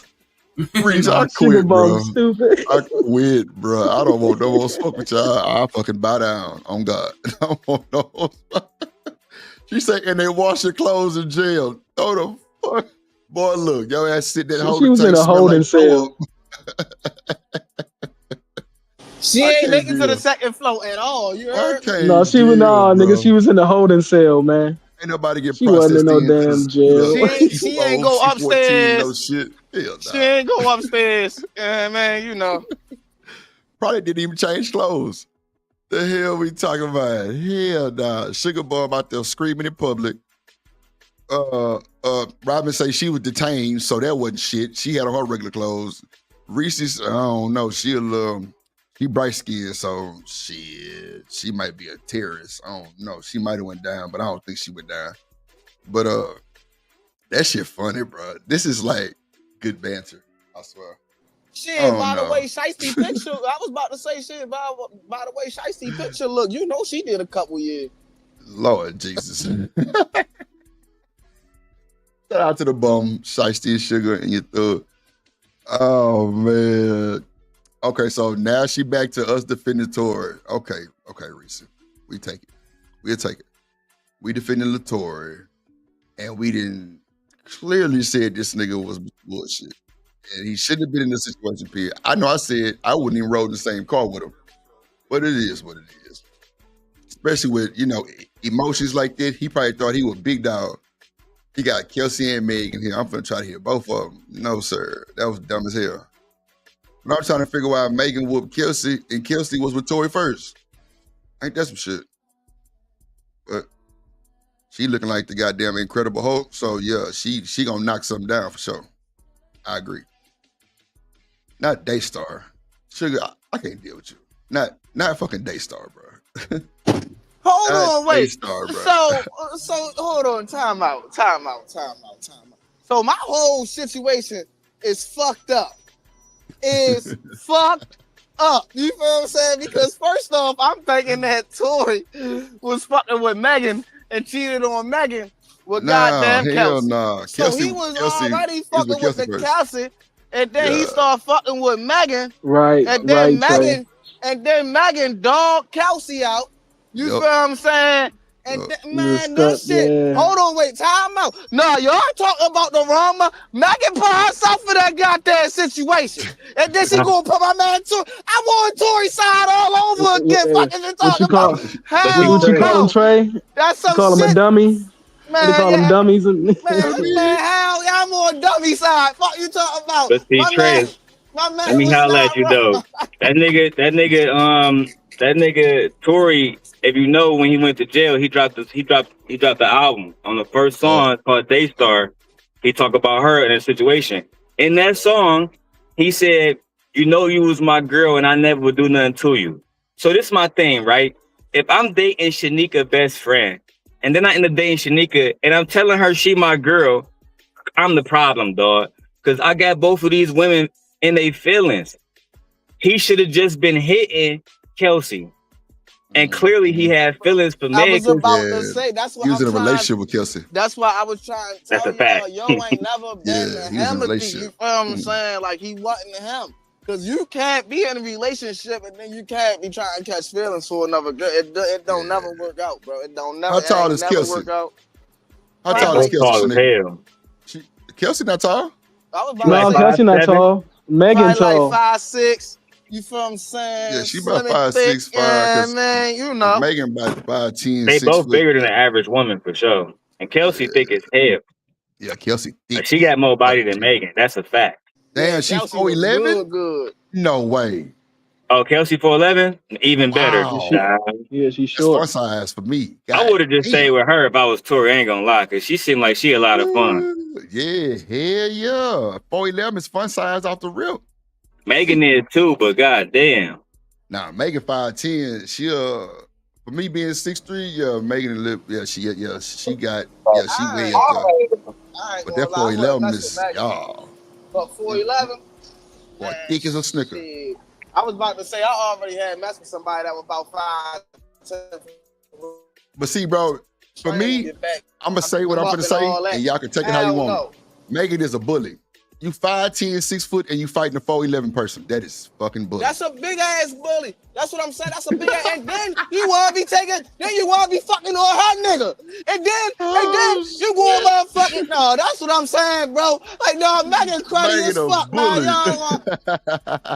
Reese, I quit, bro. Stupid. I quit, bro. I don't want no more smoke with y'all. I fucking bow down on God. I don't want no more smoke. She said, and they wash your clothes in jail. Oh, the fuck. Boy, look, yo ass sit there holding. She was in a holding cell. She ain't making to the second floor at all. You heard? No, she was nigga. She was in the holding cell, man. Ain't nobody get she wasn't in no damn jail. She ain't go upstairs. 14, no shit. Hell she ain't go upstairs. Yeah, man, you know. Probably didn't even change clothes. The hell we talking about? Hell nah. Sugar Bomb out there screaming in public. Robin say she was detained, so that wasn't shit. She had on her regular clothes. Reese's, I don't know. She bright skinned, so she might be a terrorist. I don't know. She might have went down, but I don't think she went down. But that shit funny, bro. This is like good banter, I swear. Shit, by the way, Shiesty picture. I was about to say shit by the way Shiesty picture look. You know she did a couple years. Lord Jesus. Shout out to the bum, Shiesty and Sugar in your thug. Oh man. Okay, so now she back to us defending Tory. Okay, Reese. We take it. We'll take it. We defended Latory, and we didn't clearly said this nigga was bullshit. And he shouldn't have been in this situation, period. I know I said I wouldn't even roll in the same car with him. But it is what it is. Especially with, emotions like that. He probably thought he was big dog. He got Kelsey and Megan here. I'm finna try to hear both of them. No, sir. That was dumb as hell. But I'm trying to figure out why Megan whooped Kelsey and Kelsey was with Tory first. Ain't that some shit? But she looking like the goddamn Incredible Hulk. So yeah, she gonna knock something down for sure. I agree. Not Daystar. Sugar, I can't deal with you. Not fucking Daystar, bro. Hold on, wait. Daystar, bro. So hold on, time out. So my whole situation is fucked up. Fucked up. You feel what I'm saying? Because first off, I'm thinking that Tory was fucking with Megan and cheated on Megan with goddamn Kelsey. Nah. So he was already fucking with the Kelsey, and then he started fucking with Megan. Right. And then Megan dogged Kelsey out. You feel what I'm saying? And man, that shit. Yeah. Hold on, wait, time out. No, y'all talking about the Rama. Megan put herself in that goddamn situation. And then she gonna put my man Tory. I want Tory's side all over again. Fucking and talking about. What you call him, Trey? That's some call shit. him a dummy? Man, they call him dummies. Man, hell, I'm on dummy side. Fuck you talking about? But see, Trey, let me holler at you though. That nigga Tory, if you know, when he went to jail, he dropped the album. On the first song called Daystar, he talked about her and the situation. In that song, he said, "You know you was my girl and I never would do nothing to you." So this is my thing, right? If I'm dating Shanika best friend, and then I end up dating Shanika and I'm telling her she my girl, I'm the problem, dog. Because I got both of these women in their feelings. He should have just been hitting Kelsey. And clearly he had feelings for Meg. I was about to say, that's what he was in a relationship with Kelsey. That's why I was trying to tell y'all ain't never been to him. You feel what I'm saying? Like, he wasn't him. Because you can't be in a relationship and then you can't be trying to catch feelings for another girl. It don't never work out, bro. It don't never, How tall is Kelsey? Work out. How tall is Kelsey? Kelsey not tall? No, Kelsey not tall. Megan tall. Like 5'6". You feel what I'm saying? Yeah, she about 5'6", 5'. Yeah, man, you know. Megan about 5'10". They both bigger than the average woman for sure. And Kelsey thick as hell. Yeah, Kelsey thick. She got more body than Megan. That's a fact. Damn, she's 4'11"? Good. No way. Oh, Kelsey 4'11"? Even better. Yeah, she's short. That's size for me. I would have just stayed with her if I was Tory. I ain't gonna lie, because she seemed like she a lot of fun. Yeah, hell yeah. 4'11" is fun size off the rip. Megan is too, but goddamn. Nah, Megan 5'10". She for me being 6'3", Megan she way up there. But that 4'11" is y'all. But 4'11", boy, thick as a snicker. Shit. I was about to say I already had messed with somebody that was about 5'10". But see, bro, for me, I'm gonna say what I'm gonna say, and y'all can take it how you want. Megan is a bully. You 5'10", 6 foot, and you fighting a 4'11" person. That is fucking bully. That's a big ass bully. That's what I'm saying. That's a big ass. And then you wanna be fucking on her nigga. And then you wanna fucking no. That's what I'm saying, bro. Like no, Megan cruddy as fuck, man.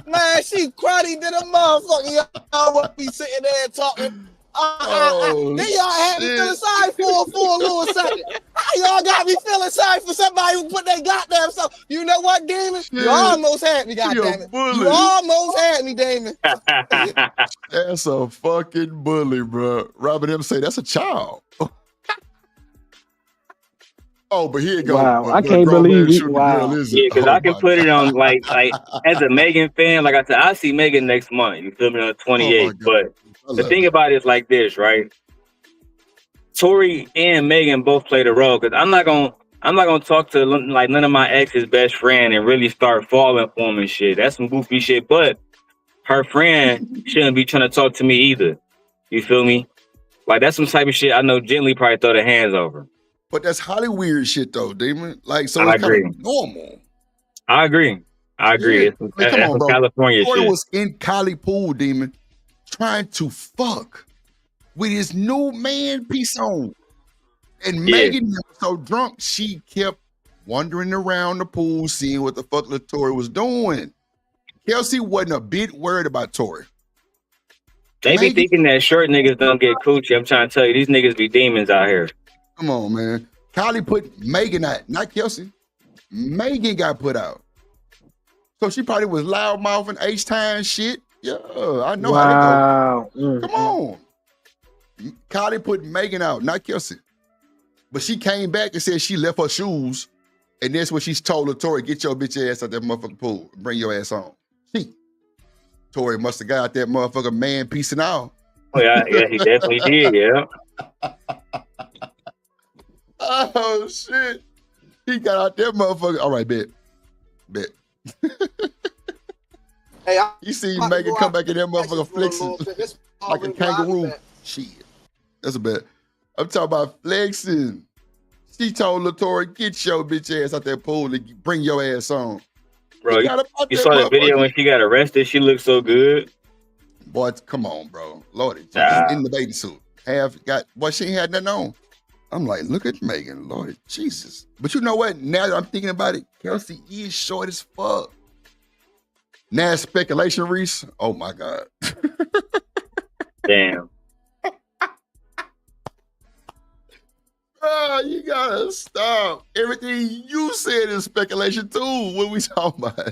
Man, she cruddy than a motherfucker. Y'all wanna be sitting there talking. Then y'all had me feeling sorry for a little second. Y'all got me feeling sorry for somebody who put their goddamn self. You know what, Damon? You almost had me, goddammit. You almost had me, Damon. That's a fucking bully, bro. Robert M. say that's a child. Oh, but here you go. Wow, I can't believe it. Wow. Yeah, because I can put it on like as a Megan fan, like I said, I see Megan next month. You feel me, on the 28th. But the thing about it is like this, right? Tory and Megan both played a role because I'm not gonna I'm not gonna talk to like none of my ex's best friend and really start falling for him and shit. That's some goofy shit. But her friend shouldn't be trying to talk to me either. You feel me? Like that's some type of shit I know gently probably throw their hands over. But that's Hollywood shit though, Demon. Like, so I it's kind agree. of normal. I agree. Yeah. It's I mean, come on, some bro. California Tory shit. was in Cali pool, Demon, trying to fuck with his new man piece on. And Megan was so drunk, she kept wandering around the pool, seeing what the fuck Tory was doing. Kelsey wasn't a bit worried about Tory. They be thinking that short niggas don't get coochie. I'm trying to tell you, these niggas be demons out here. Come on, man. Kylie put Megan out, not Kelsey. Megan got put out. So she probably was loudmouth and H-time shit. Yeah, I know how they go. Come on. Kylie put Megan out, not Kelsey. But she came back and said she left her shoes. And that's what she's told Tory, get your bitch ass out that motherfucking pool. Bring your ass on. Tory must have got that motherfucker man piece and all. Oh, yeah, he definitely did, yeah. Oh, shit. He got out that motherfucker. All right, bet. Hey, you see Megan come back in that motherfucker flexing like a kangaroo. Shit. That's a bet. I'm talking about flexing. She told LaToya, get your bitch ass out that pool and bring your ass on. Bro, you saw the video when she got arrested? She looked so good. Boy, come on, bro. Lordy. In the bathing suit. She ain't had nothing on. I'm like, look at Megan. Lordy, Jesus. But you know what? Now that I'm thinking about it, Kelsey is short as fuck. Now it's speculation, Reese. Oh, my God. Damn. Oh, you gotta stop. Everything you said is speculation too. What we talking about?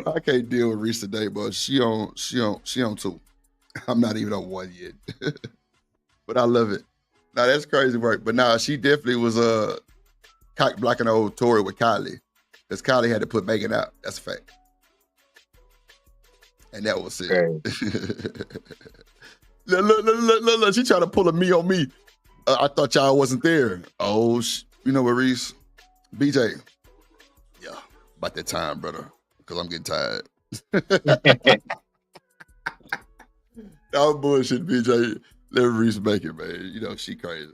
I can't deal with Reese today, but she on two. I'm not even on one yet. But I love it. Now that's crazy work. But nah, she definitely was cock blocking old Tory with Kylie. Because Kylie had to put Megan out. That's a fact. And that was it. Look, she trying to pull a me on me. I thought y'all wasn't there. Oh, you know what, Reese? BJ. Yeah, about that time, brother. Because I'm getting tired. That was bullshit, BJ. Let Reese make it, man. You know, she crazy.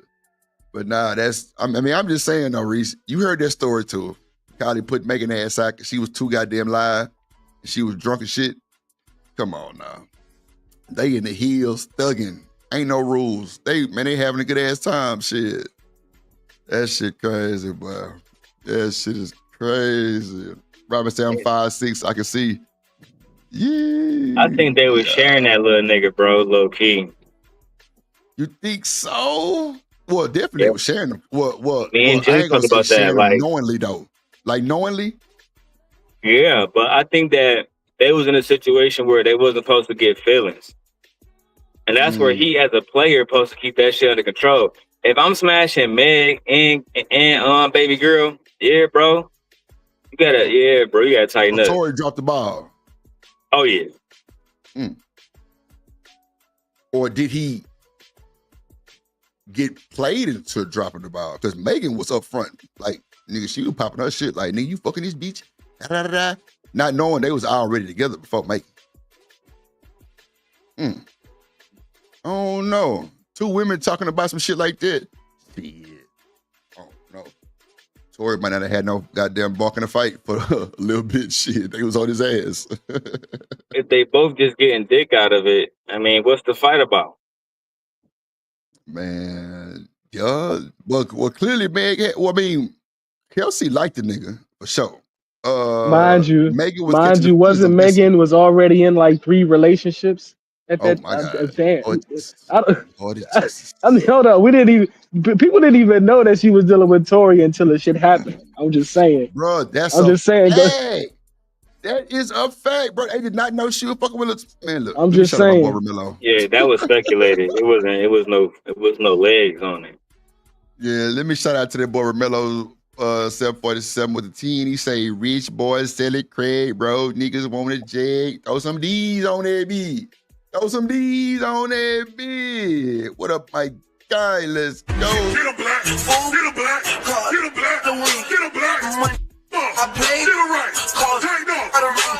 But nah, I'm just saying though, Reese, you heard that story too. Kylie put Megan ass out because she was too goddamn live. And she was drunk as shit. Come on now. They in the hills thugging. Ain't no rules. They having a good ass time. Shit. That shit crazy, boy. That shit is crazy. Robin said I'm 5'6". I can see. Yeah. I think they was sharing that little nigga, bro, low key. You think so? Well, definitely they was sharing them. Well, Me and I Jim ain't gonna talked say about sharing that, them knowingly though. Like knowingly? Yeah, but I think that they was in a situation where they wasn't supposed to get feelings. And that's where he, as a player, supposed to keep that shit under control. If I'm smashing Meg and baby girl, yeah, bro, you gotta tighten up. Tory dropped the ball. Oh yeah. Or did he get played into dropping the ball? Because Megan was up front, like nigga, she was popping her shit, like nigga, you fucking this bitch, not knowing they was already together before Megan. Oh no, two women talking about some shit like that. Shit. Oh no. Tory might not have had no goddamn bark in a fight for a little bit. Shit, they was on his ass. If they both just getting dick out of it, I mean, what's the fight about? Man, yeah. Well, clearly, Meg. Well, I mean, Kelsey liked the nigga for sure. Mind you, Megan was wasn't Megan was already in like 3 relationships at that my God. damn. Lord, I mean, hold on. People didn't even know that she was dealing with Tory until the shit happened. I'm just saying. Bro, that's saying. Fact. That is a fact, bro. They did not know she was fucking with man. Look, I'm just saying. My boy Romello. Yeah, that was speculated. It was no legs on it. Yeah, let me shout out to that boy Romello. 747 with the team. He say, rich boys sell it, Craig, bro. Niggas want a jag. Throw some D's on that beat. What up, my guy? Let's go. fool. Get a black, get a black, get a black. I play, get it right, tighten up,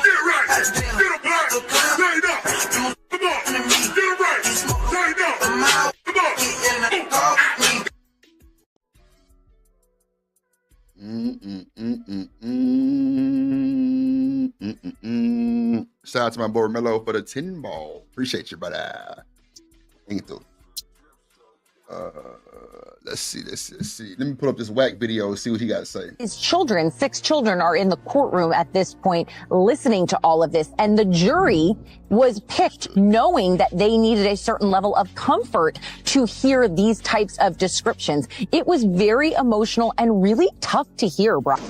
get right, get a black, tighten up. Come on, get it right, tighten up. Shout out to my boy Mello for the 10 ball. Appreciate you, brother. Thank you. Let's see. Let me pull up this whack video and see what he got to say. His children, 6 children, are in the courtroom at this point listening to all of this. And the jury was picked knowing that they needed a certain level of comfort to hear these types of descriptions. It was very emotional and really tough to hear, bro. Is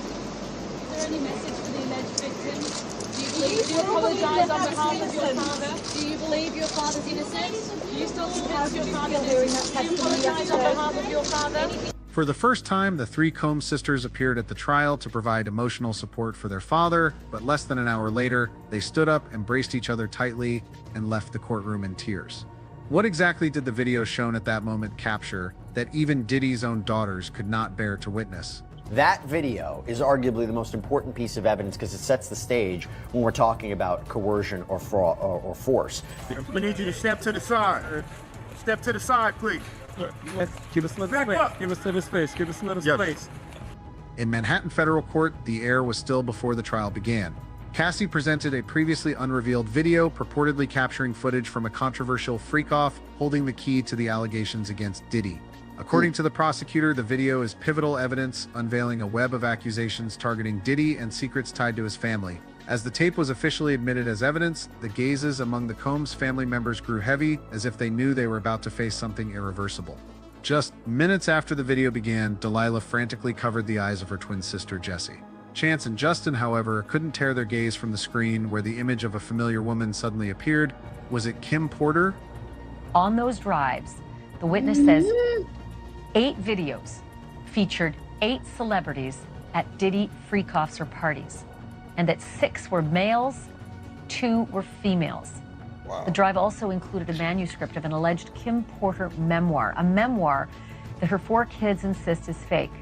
there any message for the alleged victims? Do you believe you apologize on behalf of your father? Do you believe your father's innocent? Do you still support your father hearing that testimony? Do you apologize on behalf of your father? For the first time, the 3 Combs sisters appeared at the trial to provide emotional support for their father, but less than an hour later, they stood up, embraced each other tightly, and left the courtroom in tears. What exactly did the video shown at that moment capture that even Diddy's own daughters could not bear to witness? That video is arguably the most important piece of evidence because it sets the stage when we're talking about coercion or fraud or force. We need you to step to the side. Step to the side, please. Yes, give us a little space. Give us a little space. Give us a little space. In Manhattan federal court, the air was still before the trial began. Cassie presented a previously unrevealed video purportedly capturing footage from a controversial freak-off holding the key to the allegations against Diddy. According to the prosecutor, the video is pivotal evidence unveiling a web of accusations targeting Diddy and secrets tied to his family. As the tape was officially admitted as evidence, the gazes among the Combs family members grew heavy, as if they knew they were about to face something irreversible. Just minutes after the video began, Delilah frantically covered the eyes of her twin sister, Jessie. Chance and Justin, however, couldn't tear their gaze from the screen where the image of a familiar woman suddenly appeared. Was it Kim Porter? On those drives, the witness says 8 videos featured 8 celebrities at Diddy freak-offs or parties, and that 6 were males, 2 were females. Wow. The drive also included a manuscript of an alleged Kim Porter memoir, a memoir that her 4 kids insist is fake.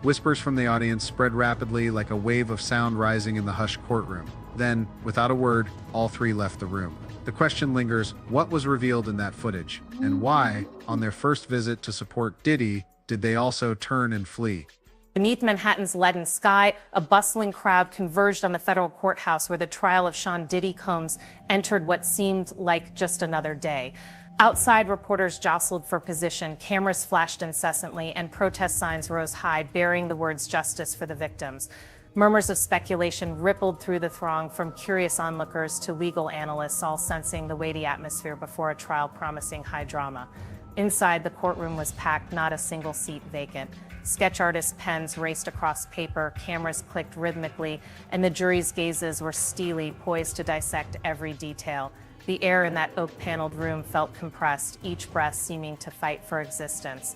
Whispers from the audience spread rapidly like a wave of sound rising in the hushed courtroom. Then, without a word, all 3 left the room. The question lingers, what was revealed in that footage? And why, on their first visit to support Diddy, did they also turn and flee? Beneath Manhattan's leaden sky, a bustling crowd converged on the federal courthouse where the trial of Sean Diddy Combs entered what seemed like just another day. Outside, reporters jostled for position, cameras flashed incessantly, and protest signs rose high, bearing the words "Justice for the Victims." Murmurs of speculation rippled through the throng, from curious onlookers to legal analysts, all sensing the weighty atmosphere before a trial promising high drama. Inside, the courtroom was packed, not a single seat vacant. Sketch artists' pens raced across paper, cameras clicked rhythmically, and the jury's gazes were steely, poised to dissect every detail. The air in that oak-paneled room felt compressed, each breath seeming to fight for existence.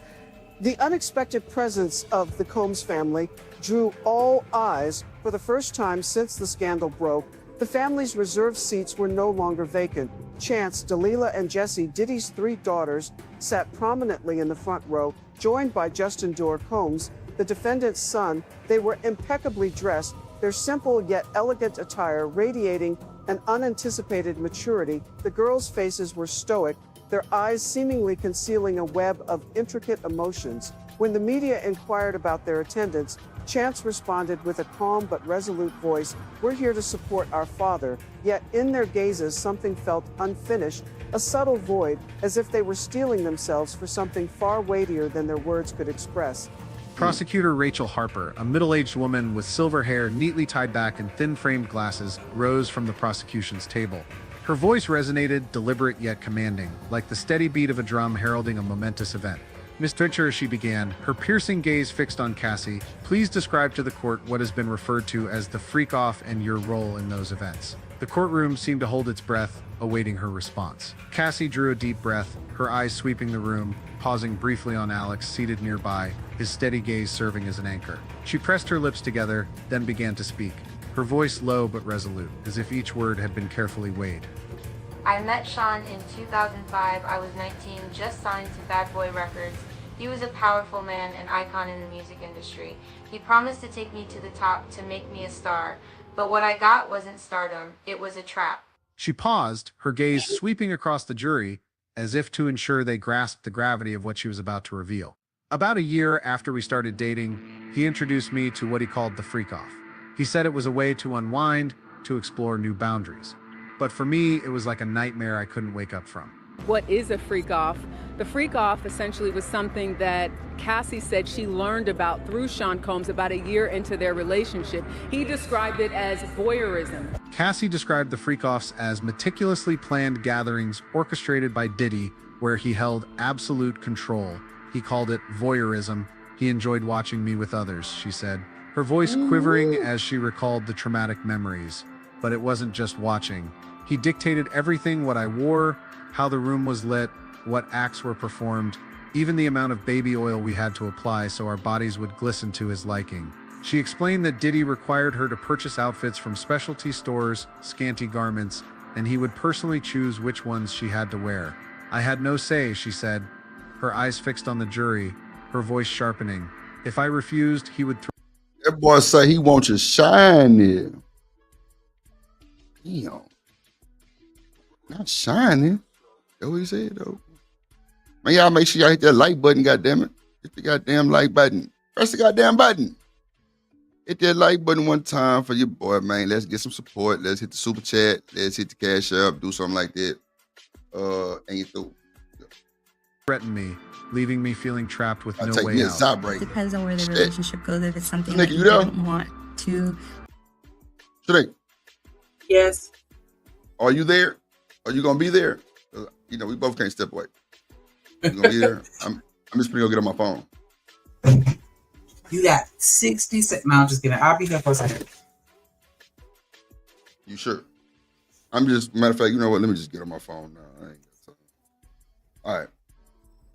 The unexpected presence of the Combs family drew all eyes. For the first time since the scandal broke, the family's reserved seats were no longer vacant. Chance, Delilah, and Jessie, Diddy's 3 daughters, sat prominently in the front row, joined by Justin Dorr Combs, the defendant's son. They were impeccably dressed, their simple yet elegant attire radiating an unanticipated maturity. The girls' faces were stoic, their eyes seemingly concealing a web of intricate emotions. When the media inquired about their attendance, Chance responded with a calm but resolute voice, "We're here to support our father." Yet in their gazes, something felt unfinished, a subtle void, as if they were steeling themselves for something far weightier than their words could express. Prosecutor Rachel Harper, a middle-aged woman with silver hair neatly tied back and thin-framed glasses, rose from the prosecution's table. Her voice resonated, deliberate yet commanding, like the steady beat of a drum heralding a momentous event. Miss Fincher, she began, her piercing gaze fixed on Cassie. Please describe to the court what has been referred to as the freak-off and your role in those events. The courtroom seemed to hold its breath, awaiting her response. Cassie drew a deep breath, her eyes sweeping the room, pausing briefly on Alex, seated nearby, his steady gaze serving as an anchor. She pressed her lips together, then began to speak, her voice low but resolute, as if each word had been carefully weighed. I met Sean in 2005. I was 19, just signed to Bad Boy Records. He was a powerful man, an icon in the music industry. He promised to take me to the top to make me a star, but what I got wasn't stardom, it was a trap. She paused, her gaze sweeping across the jury, as if to ensure they grasped the gravity of what she was about to reveal. About a year after we started dating, he introduced me to what he called the freak-off. He said it was a way to unwind, to explore new boundaries. But for me, it was like a nightmare I couldn't wake up from. What is a freak-off? The freak-off essentially was something that Cassie said she learned about through Sean Combs about a year into their relationship. He described it as voyeurism. Cassie described the freak-offs as meticulously planned gatherings orchestrated by Diddy, where he held absolute control. He called it voyeurism. He enjoyed watching me with others, she said, her voice quivering as she recalled the traumatic memories. But it wasn't just watching. He dictated everything: what I wore, how the room was lit, what acts were performed, even the amount of baby oil we had to apply so our bodies would glisten to his liking. She explained that Diddy required her to purchase outfits from specialty stores, scanty garments, and he would personally choose which ones she had to wear. I had no say, she said, her eyes fixed on the jury, her voice sharpening. If I refused, he would throw. That boy say he wants you shiny. Damn. Not shining. That's what he said, though. Man, y'all make sure y'all hit that like button, goddammit. Hit the goddamn like button. Press the goddamn button. Hit that like button one time for your boy, man. Let's get some support. Let's hit the super chat. Let's hit the cash up. Do something like that. And you through. Threaten me, leaving me feeling trapped with no way out. Depends on where the relationship goes. If it's something Nick, that you you there? don't want to. Today. Yes. Are you there? Are you gonna be there? You know, we both can't step away. You gonna be there? I'm just gonna go get on my phone. You got 60 seconds. No, I'm just kidding. I'll be there for a second. You sure? Matter of fact, you know what? Let me just get on my phone now. I ain't got time. All right.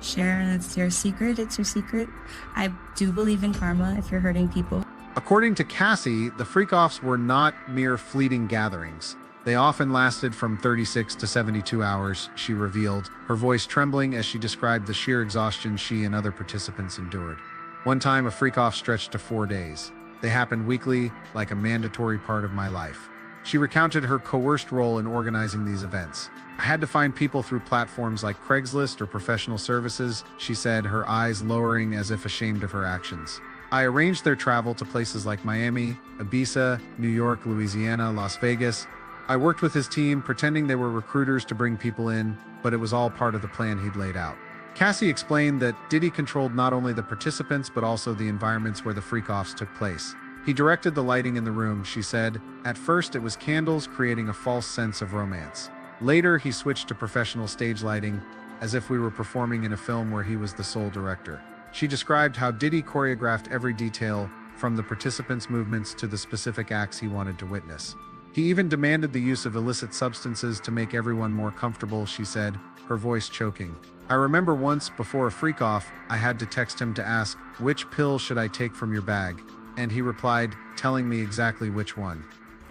Share, that's your secret. It's your secret. I do believe in karma if you're hurting people. According to Cassie, the freak-offs were not mere fleeting gatherings. They often lasted from 36 to 72 hours, she revealed, her voice trembling as she described the sheer exhaustion she and other participants endured. One time, a freak-off stretched to 4 days. They happened weekly, like a mandatory part of my life. She recounted her coerced role in organizing these events. I had to find people through platforms like Craigslist or professional services, she said, her eyes lowering as if ashamed of her actions. I arranged their travel to places like Miami, Ibiza, New York, Louisiana, Las Vegas. I worked with his team, pretending they were recruiters to bring people in, but it was all part of the plan he'd laid out. Cassie explained that Diddy controlled not only the participants, but also the environments where the freak-offs took place. He directed the lighting in the room, she said. At first, it was candles, creating a false sense of romance. Later, he switched to professional stage lighting, as if we were performing in a film where he was the sole director. She described how Diddy choreographed every detail, from the participants' movements to the specific acts he wanted to witness. He even demanded the use of illicit substances to make everyone more comfortable, she said, her voice choking. I remember once, before a freak-off, I had to text him to ask, "Which pill should I take from your bag?" And he replied, telling me exactly which one.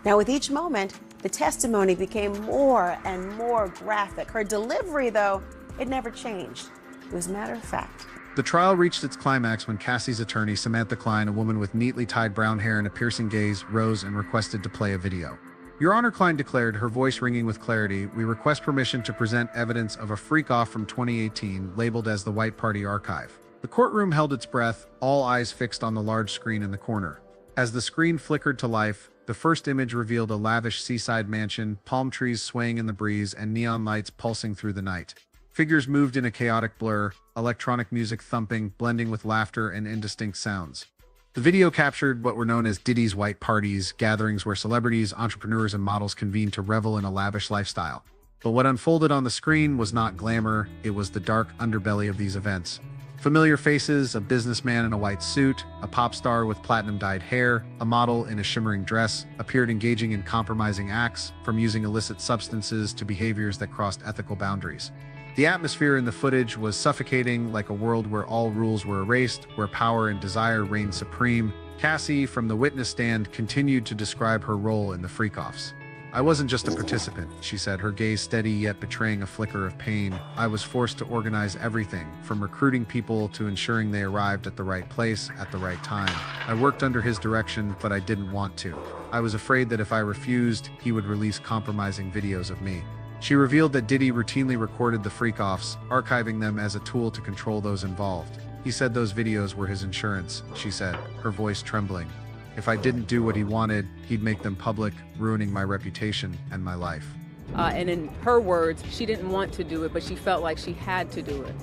Now, with each moment, the testimony became more and more graphic. Her delivery, though, it never changed. It was matter of fact. The trial reached its climax when Cassie's attorney, Samantha Klein, a woman with neatly tied brown hair and a piercing gaze, rose and requested to play a video. Your Honor, Klein declared, her voice ringing with clarity, we request permission to present evidence of a freak-off from 2018, labeled as the White Party Archive. The courtroom held its breath, all eyes fixed on the large screen in the corner. As the screen flickered to life, the first image revealed a lavish seaside mansion, palm trees swaying in the breeze, and neon lights pulsing through the night. Figures moved in a chaotic blur, electronic music thumping, blending with laughter and indistinct sounds. The video captured what were known as Diddy's white parties, gatherings where celebrities, entrepreneurs, and models convened to revel in a lavish lifestyle. But what unfolded on the screen was not glamour, it was the dark underbelly of these events. Familiar faces, a businessman in a white suit, a pop star with platinum-dyed hair, a model in a shimmering dress, appeared engaging in compromising acts, from using illicit substances to behaviors that crossed ethical boundaries. The atmosphere in the footage was suffocating, like a world where all rules were erased, where power and desire reigned supreme. Cassie, from the witness stand, continued to describe her role in the freak-offs. I wasn't just a participant, she said, her gaze steady yet betraying a flicker of pain. I was forced to organize everything, from recruiting people to ensuring they arrived at the right place at the right time. I worked under his direction, but I didn't want to. I was afraid that if I refused, he would release compromising videos of me. She revealed that Diddy routinely recorded the freak-offs, archiving them as a tool to control those involved. He said those videos were his insurance, she said, her voice trembling. If I didn't do what he wanted, he'd make them public, ruining my reputation and my life. And in her words, she didn't want to do it, but she felt like she had to do it.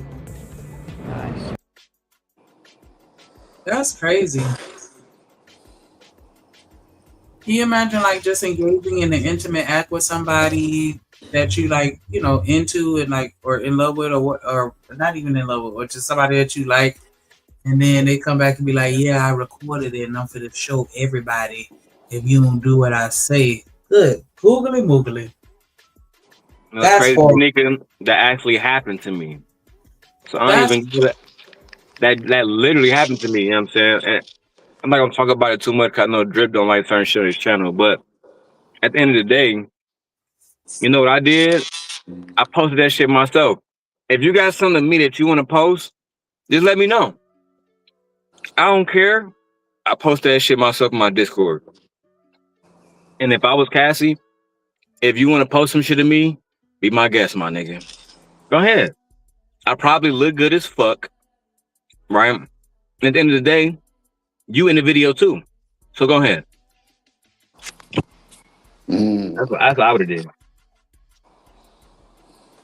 Nice. That's crazy. Can you imagine like just engaging in an intimate act with somebody that you like, you know, into and like, or in love with, or not even in love with, or just somebody that you like, and then they come back and be like, yeah, I recorded it and I'm finna show everybody if you don't do what I say. Good. Googly moogly. That's crazy, Nika, that actually happened to me. So I don't even do that. That literally happened to me, you know what I'm saying? And I'm not gonna talk about it too much because I know Drip don't like certain shit on his channel, but at the end of the day, you know what I did? I posted that shit myself. If you got something to me that you want to post, just let me know. I don't care. I posted that shit myself in my Discord. And if I was Cassie, if you want to post some shit to me, be my guest, my nigga. Go ahead. I probably look good as fuck, right? And at the end of the day, you in the video too. So go ahead. That's what I would have did.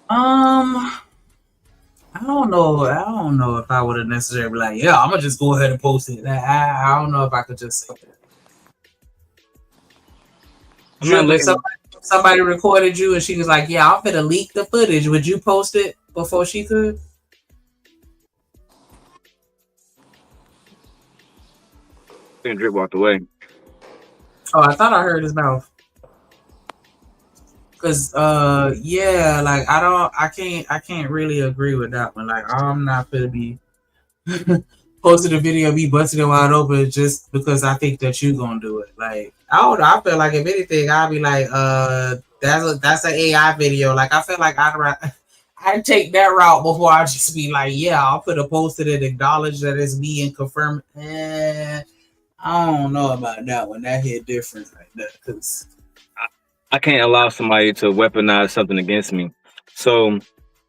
I don't know. I don't know if I would have necessarily be like, yeah, I'm gonna just go ahead and post it. I don't know if I could just say that. If somebody recorded you and she was like, yeah, I'm gonna leak the footage, would you post it before she could? Then Drip walked away. Oh, I thought I heard his mouth. Cause yeah, like I can't really agree with that one. Like I'm not gonna be posting a video of me busting it wide open just because I think that you gonna do it. Like I feel like if anything, I'll be like, that's an AI video. Like I feel like I'd take that route before I just be like, yeah, I'll put a post it and acknowledge that it's me and confirm. I don't know about that one. That hit different like that because I can't allow somebody to weaponize something against me. So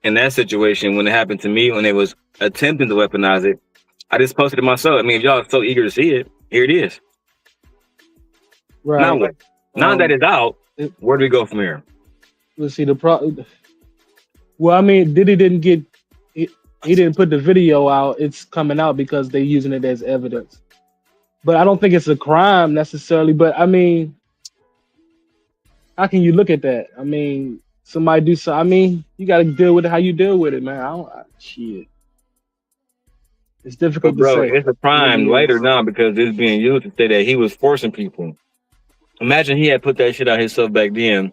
in that situation, when it happened to me, when they was attempting to weaponize it, I just posted it myself. I mean, if y'all are so eager to see it, here it is. Right. Now that it's out, where do we go from here? Let's see Well, I mean, Diddy didn't get he didn't put the video out. It's coming out because they're using it as evidence. But I don't think it's a crime necessarily. But I mean, how can you look at that? I mean, somebody do so. I mean, you got to deal with it how you deal with it, man. Shit. It's difficult but bro, to say. It's a crime later now because it's being used to say that he was forcing people. Imagine he had put that shit out himself back then.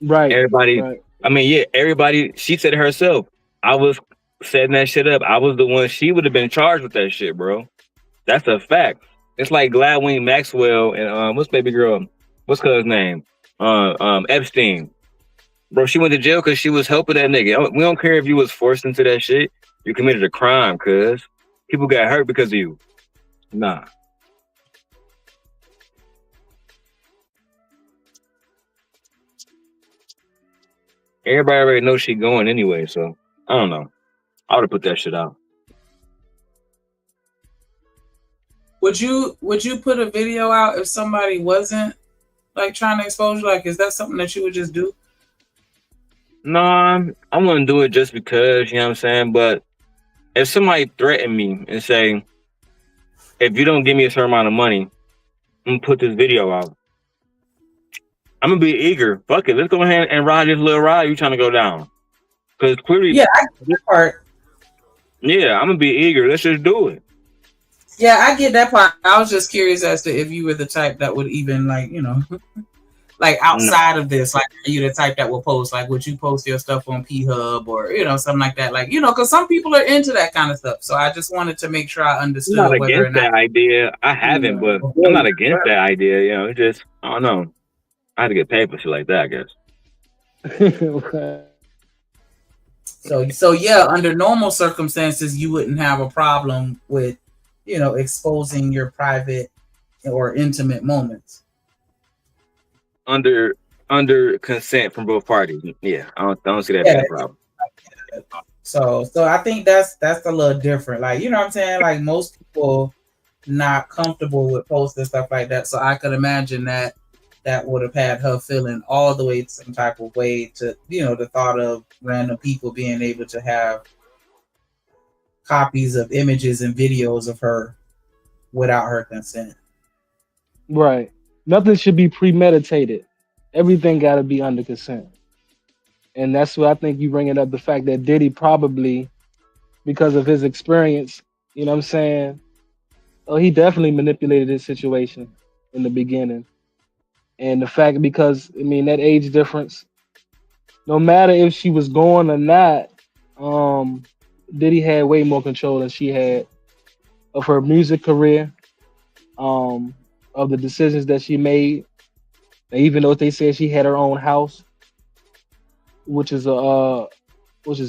Right. Everybody. Right. I mean, yeah, everybody. She said it herself. I was setting that shit up. I was the one. She would have been charged with that shit, bro. That's a fact. It's like Gladwin Maxwell and what's baby girl? What's her name? Epstein. Bro, she went to jail because she was helping that nigga. We don't care if you was forced into that shit. You committed a crime, cuz. People got hurt because of you. Nah. Everybody already knows she going anyway, so I don't know. I would have put that shit out. Would you put a video out if somebody wasn't like trying to expose you? Like, is that something that you would just do? No, I wouldn't do it just because, you know what I'm saying? But if somebody threatened me and say, if you don't give me a certain amount of money, I'm gonna put this video out. I'm gonna be eager. Fuck it, let's go ahead and ride this little ride you trying to go down. Because clearly, yeah, I get that part. Yeah, I'm gonna be eager. Let's just do it. Yeah, I get that part. I was just curious as to if you were the type that would even like, you know, like outside of this, like are you the type that will post, like would you post your stuff on P-Hub or, you know, something like that? Like, you know, because some people are into that kind of stuff. So I just wanted to make sure I understood I'm not whether or against not that idea. I haven't, but I'm not against that idea. You know, it's just, I don't know. I had to get paid for shit like that, I guess. So yeah, under normal circumstances, you wouldn't have a problem with, exposing your private or intimate moments. Under consent from both parties. Yeah, I don't see that being a problem. So I think that's a little different. Like, you know what I'm saying? Like, most people not comfortable with posting stuff like that. So I could imagine that would have had her feeling all the way some type of way to, the thought of random people being able to have copies of images and videos of her without her consent. Right. Nothing should be premeditated. Everything got to be under consent. And that's what I think you bringing up, the fact that Diddy probably, because of his experience, you know what I'm saying? Oh, he definitely manipulated his situation in the beginning. And the fact, because, I mean, that age difference, no matter if she was going or not, Diddy had way more control than she had of her music career, of the decisions that she made. And even though they said she had her own house, which is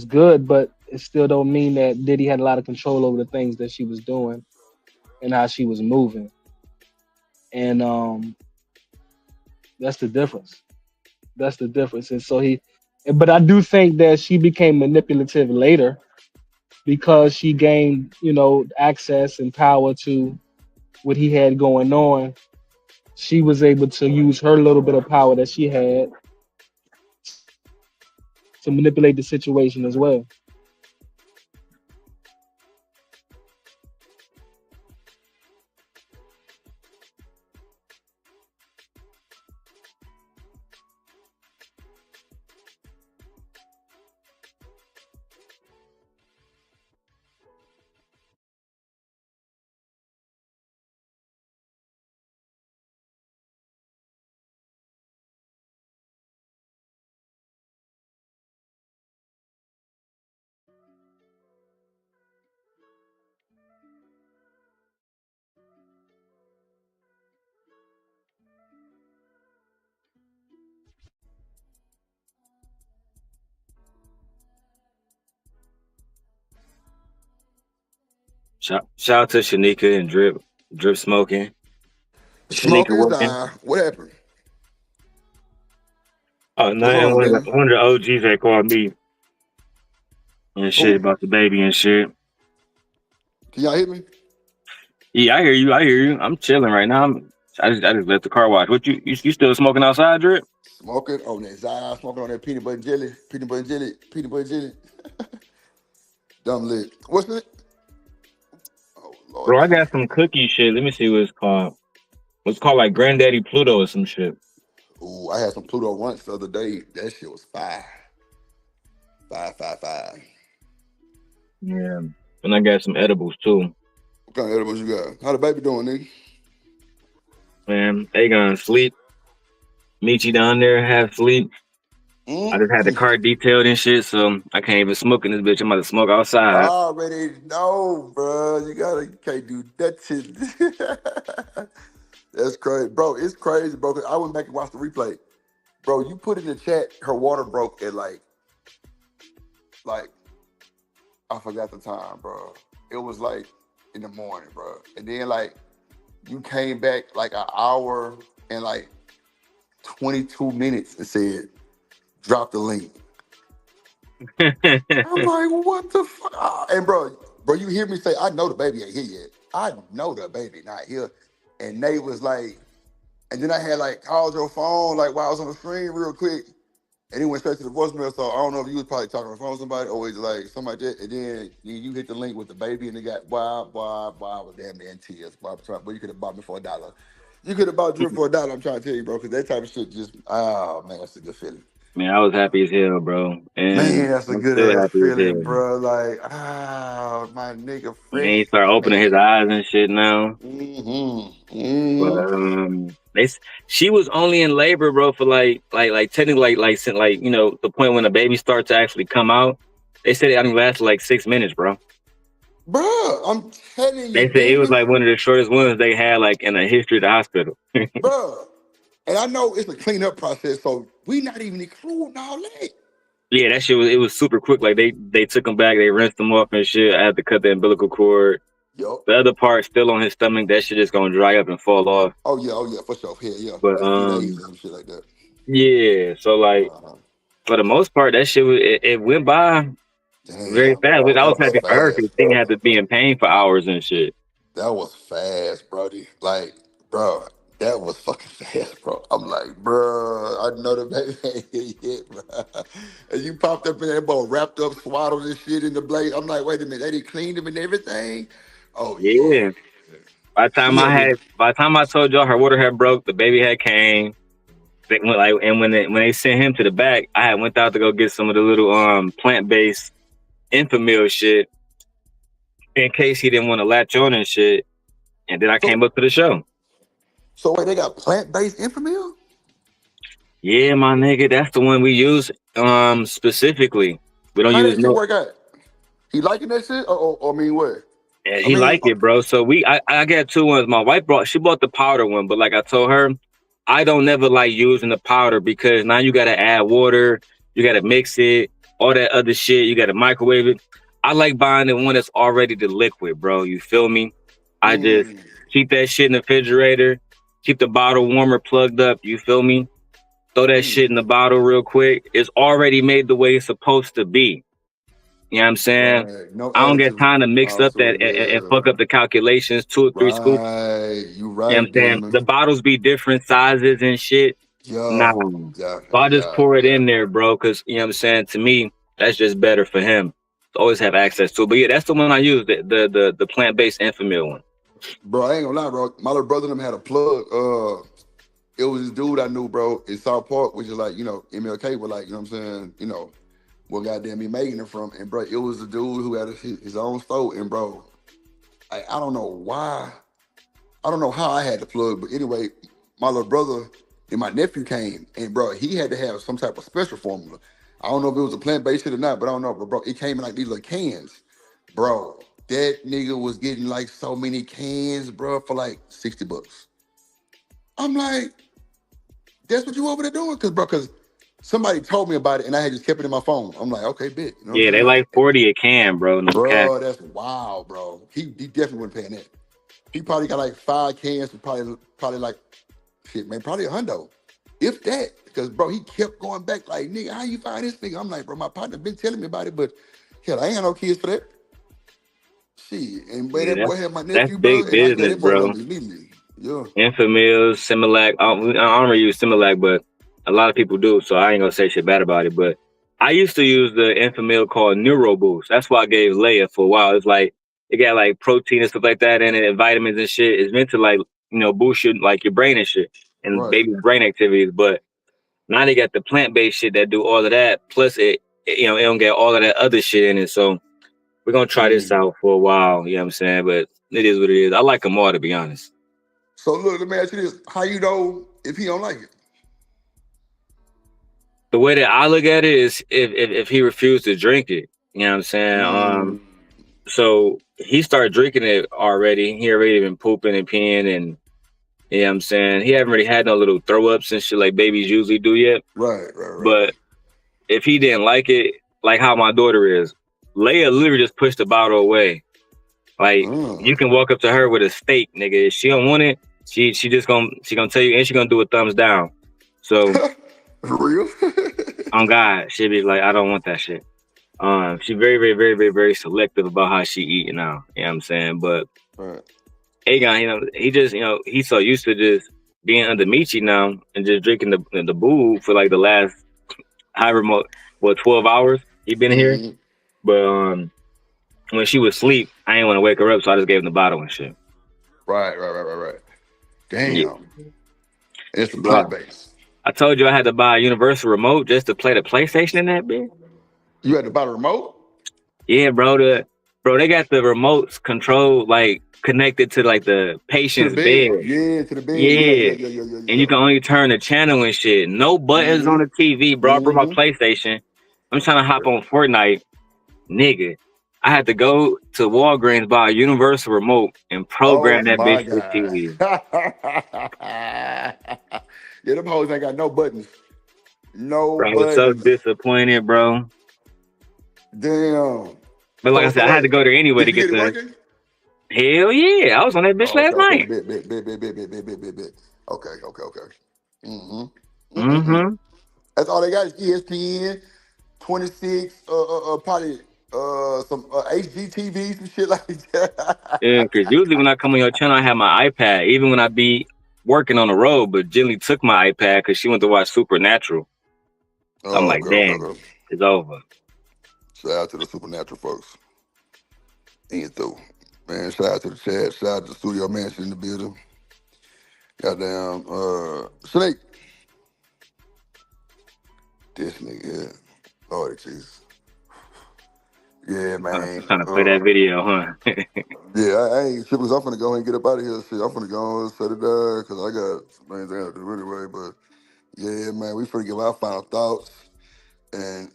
good, but it still don't mean that Diddy had a lot of control over the things that she was doing and how she was moving. And that's the difference. That's the difference. And so but I do think that she became manipulative later because she gained, access and power to what he had going on. She was able to use her little bit of power that she had to manipulate the situation as well. Shout out to Shanika and Drip smoking. Smoking his eye. What happened? Oh, no, and one of the OGs that called me and shit about the baby and shit. Can y'all hear me? Yeah, I hear you. I'm chilling right now. I just left the car wash. What you still smoking outside, Drip? Smoking on that Zai, smoking on that peanut butter jelly. Dumb lit. What's it? Oh Lord. Bro, I got some cookie shit. Let me see what it's called. It's called like Granddaddy Pluto or some shit. Ooh, I had some Pluto once the other day. That shit was fire. Fire. Yeah. And I got some edibles too. What kind of edibles you got? How the baby doing, nigga? Man, they gonna sleep. Michi down there half sleep. I just had the car detailed and shit, so I can't even smoke in this bitch. I'm about to smoke outside. I already know, bro. You can't do that shit. That's crazy, bro. It's crazy, bro. I went back and watched the replay, bro. You put in the chat, her water broke at like I forgot the time, bro. It was like in the morning, bro. And then like you came back like an hour and like 22 minutes and said, drop the link. I'm like, what the fuck? And bro, you hear me say, I know the baby ain't here yet. I know the baby not here. And Nate was like, and then I had like called your phone like while I was on the screen real quick. And it went straight to the voicemail. So I don't know if you was probably talking on the phone with somebody or was like something like that. And then you hit the link with the baby and it got I was damn near in tears. But you could have bought me for $1. You could have bought Drew for $1. I'm trying to tell you, bro, because that type of shit just, man, that's a good feeling. Man, I was happy as hell, bro. And man, that's a good ass feeling, bro. Like, my nigga fresh. And he start opening his eyes and shit now. But she was only in labor, bro, for like technically like the point when the baby starts to actually come out. They said it only lasted like 6 minutes, bro. Bro, I'm telling you. They said it was like one of the shortest ones they had like in the history of the hospital. Bro, And I know it's a cleanup process, so we not even including all that. Yeah, that shit was super quick. Like they took him back, they rinsed him off and shit. I had to cut the umbilical cord. Yup. The other part still on his stomach. That shit is gonna dry up and fall off. Oh yeah, for sure. Yeah. But Like a few days and shit like that. yeah. So like for the most part, that shit it went by very fast. Which I was happy for her because she didn't have to be in pain for hours and shit. That was fast, brody. Like, bro, that was fucking fast, bro. I'm like, bro, I know the baby ain't hit, bro. And you popped up in that boat, wrapped up, swaddled and shit in the blade. I'm like, wait a minute, they cleaned him and everything. Oh yeah. By the time I told y'all her water had broke, the baby had came. And when they sent him to the back, I had went out to go get some of the little plant-based Enfamil shit in case he didn't want to latch on and shit. And then I came up to the show. So wait, they got plant-based Enfamil? Yeah, my nigga, that's the one we use specifically. We don't use no. Work out? He liking that shit? Or I mean, what? Yeah, he like it, bro. So I got two ones. My wife bought the powder one, but like I told her, I don't never like using the powder because now you gotta add water, you gotta mix it, all that other shit, you gotta microwave it. I like buying the one that's already the liquid, bro. You feel me? I just keep that shit in the refrigerator, keep the bottle warmer plugged up, you feel me? Throw that shit in the bottle real quick. It's already made the way it's supposed to be. You know what I'm saying? Right. No I don't get time to mix up that and fuck up the calculations, 2 or 3 scoops. You right. You know what I'm saying? The bottles be different sizes and shit. So I just pour it in there, bro, because, you know what I'm saying? To me, that's just better for him to always have access to it. But yeah, that's the one I use, the plant-based Enfamil one. Bro, I ain't gonna lie, bro. My little brother and them had a plug. It was this dude I knew, bro, in South Park, which is like, you know, MLK was like, you know what I'm saying? You know, where goddamn he making it from. And bro, it was a dude who had his own store. And bro, I don't know why. I don't know how I had the plug, but anyway, my little brother and my nephew came, and bro, he had to have some type of special formula. I don't know if it was a plant-based shit or not, but I don't know. But bro, it came in like these little cans. Bro, that nigga was getting like so many cans, bro, for like $60. I'm like, that's what you over there doing? Because somebody told me about it, and I had just kept it in my phone. I'm like, okay, bet. You know yeah, they like 40 a can, bro. No bro, that's wild, bro. He definitely wasn't paying that. He probably got like 5 cans, for probably like shit, man, probably $100, if that. Because bro, he kept going back like, nigga, how you find this nigga? I'm like, bro, my partner been telling me about it, but hell, I ain't got no kids for that. Shit, and boy, that boy had my nephew, bro, big business, bro. Yeah. Enfamil, Similac. I don't really use Similac, but a lot of people do, so I ain't gonna say shit bad about it. But I used to use the Enfamil called Neuro Boost. That's why I gave Leia for a while. It's like it got like protein and stuff like that in it, and vitamins and shit. It's meant to like, you know, boost your like your brain and shit and baby's brain activities. But now they got the plant-based shit that do all of that. Plus it you know, it don't get all of that other shit in it. So we're gonna try this out for a while, you know what I'm saying? But it is what it is. I like them all, to be honest. So look, let me ask you this. How you know if he don't like it? The way that I look at it is if he refused to drink it, you know what I'm saying? So he started drinking it already. He already been pooping and peeing, and you know what I'm saying? He haven't really had no little throw ups and shit like babies usually do yet. Right. But if he didn't like it, like how my daughter is, Leia literally just pushed the bottle away. Like you can walk up to her with a steak, nigga. If she don't want it, she gonna tell you, and she gonna do a thumbs down. So for real? On God, she'll be like, I don't want that shit. She's very, very, very, very, very selective about how she eat now. You know what I'm saying? But Aegon, you know, he just, you know, he's so used to just being under Michi now and just drinking the boo for like the last 12 hours he been here. But when she was asleep, I didn't want to wake her up, so I just gave him the bottle and shit. Right. Damn. Yeah. It's the plant-based. I told you I had to buy a universal remote just to play the PlayStation in that bitch. You had to buy the remote? Yeah, bro. They got the remotes controlled, like connected to like the patient's bed. Yeah, to the bed. Yeah. And you can only turn the channel and shit. No buttons on the TV, bro. I brought my PlayStation. I'm trying to hop on Fortnite. Nigga, I had to go to Walgreens, buy a universal remote and program that bitch to the TV. Yeah, them hoes ain't got no buttons. No Bro, I was so buttons. disappointed, bro. Damn. But like I said, I had to go there anyway Did to you get get it the. working? Hell yeah, I was on that bitch last Okay. night. Bet. Okay. Mm-hmm. That's all they got is ESPN, 26, probably some HGTV, some shit like that. Yeah, because usually when I come on your channel, I have my iPad, even when I be working on the road. But Jilly took my iPad because she went to watch Supernatural. So I'm like, damn, it's over. Shout out to the Supernatural folks. Ain't through. Man, shout out to the chat. Shout out to the studio mansion in the building. Goddamn, Snake. This nigga, Lord Jesus. Yeah, man. Trying to play that video, huh? Yeah, I ain't tripping. I'm finna go ahead and get up out of here. Shit, I'm finna go and set it down because I got some things I gotta do anyway. But yeah, man, we finna give our final thoughts and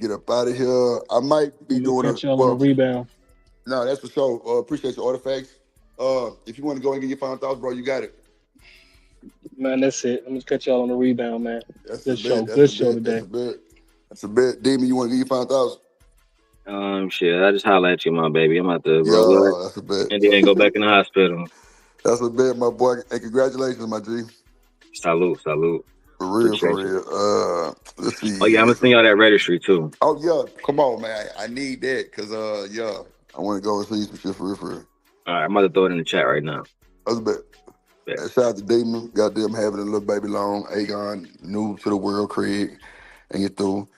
get up out of here. I might be We'll doing catch y'all on a rebound. No, that's for sure. Appreciate your artifacts. If you want to go and get your final thoughts, bro, you got it. Man, that's it. I'm gonna catch y'all on the rebound, man. That's Good a show. bet. Good show today. That's a bet. Demon, you want to get your final thoughts? Shit, I just holler at you, my baby. I'm about to roll up Yeah, that's a bet. and then go back in the hospital. That's a bet, my boy. And congratulations, my G. Salute. For real. Let's see. Oh yeah, I'm gonna send y'all that registry too. Oh yeah, come on, man. I need that because I want to go and see some shit for real. All right, I'm about to throw it in the chat right now. That's a bet. And shout out to Demon, goddamn having a little baby long, Aegon, new to the world, Craig, and you through.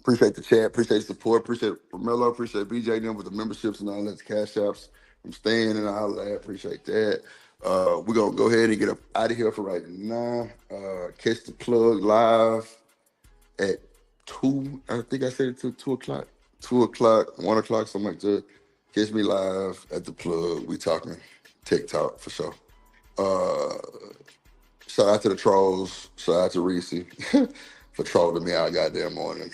Appreciate the chat, appreciate the support, appreciate Romelo, appreciate BJ and them with the memberships and all that cash apps. I'm staying and all that. Appreciate that. We're gonna go ahead and get up out of here for right now. Catch the plug live at 2. I think I said it to 2 o'clock. 2 o'clock, 1 o'clock, something like that. Catch me live at the plug. We talking TikTok for sure. Shout out to the trolls. Shout out to Reese for trolling me all goddamn morning.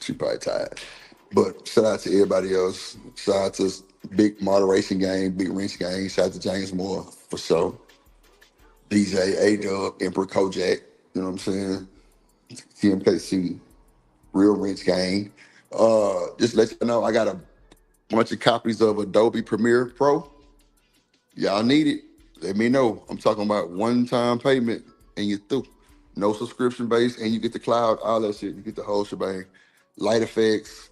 She probably tired. But shout out to everybody else. Shout out to Big Moderation Gang, Big Wrench Gang. Shout out to James Moore for sure. DJ, A-Dub, Emperor Kojak. You know what I'm saying? TMKC, Real Wrench Gang. Just let you know, I got a bunch of copies of Adobe Premiere Pro. Y'all need it. Let me know. I'm talking about one-time payment and you're through. No subscription base, and you get the cloud, all that shit. You get the whole shebang. Light effects,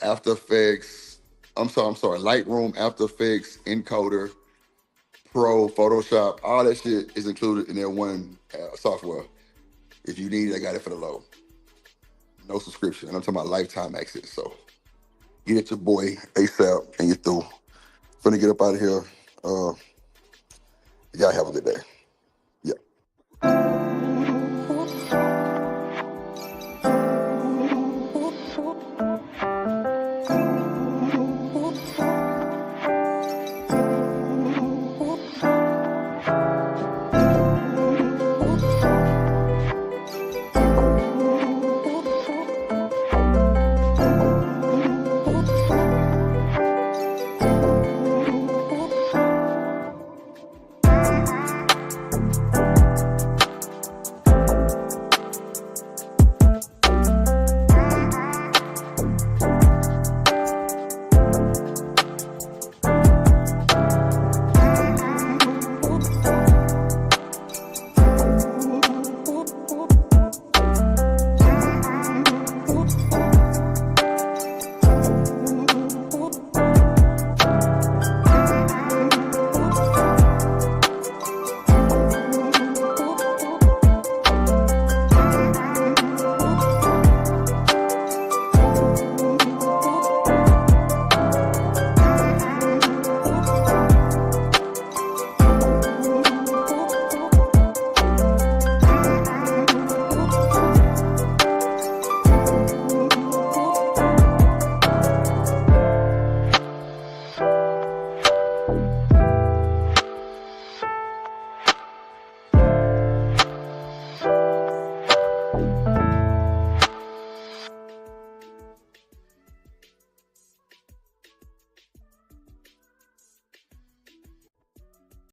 After Effects. I'm sorry. Lightroom, After Effects, Encoder, Pro, Photoshop. All that shit is included in that one software. If you need it, I got it for the low. No subscription. And I'm talking about lifetime access. So get it your boy ASAP, and you're through. Finna get up out of here. Y'all have a good day.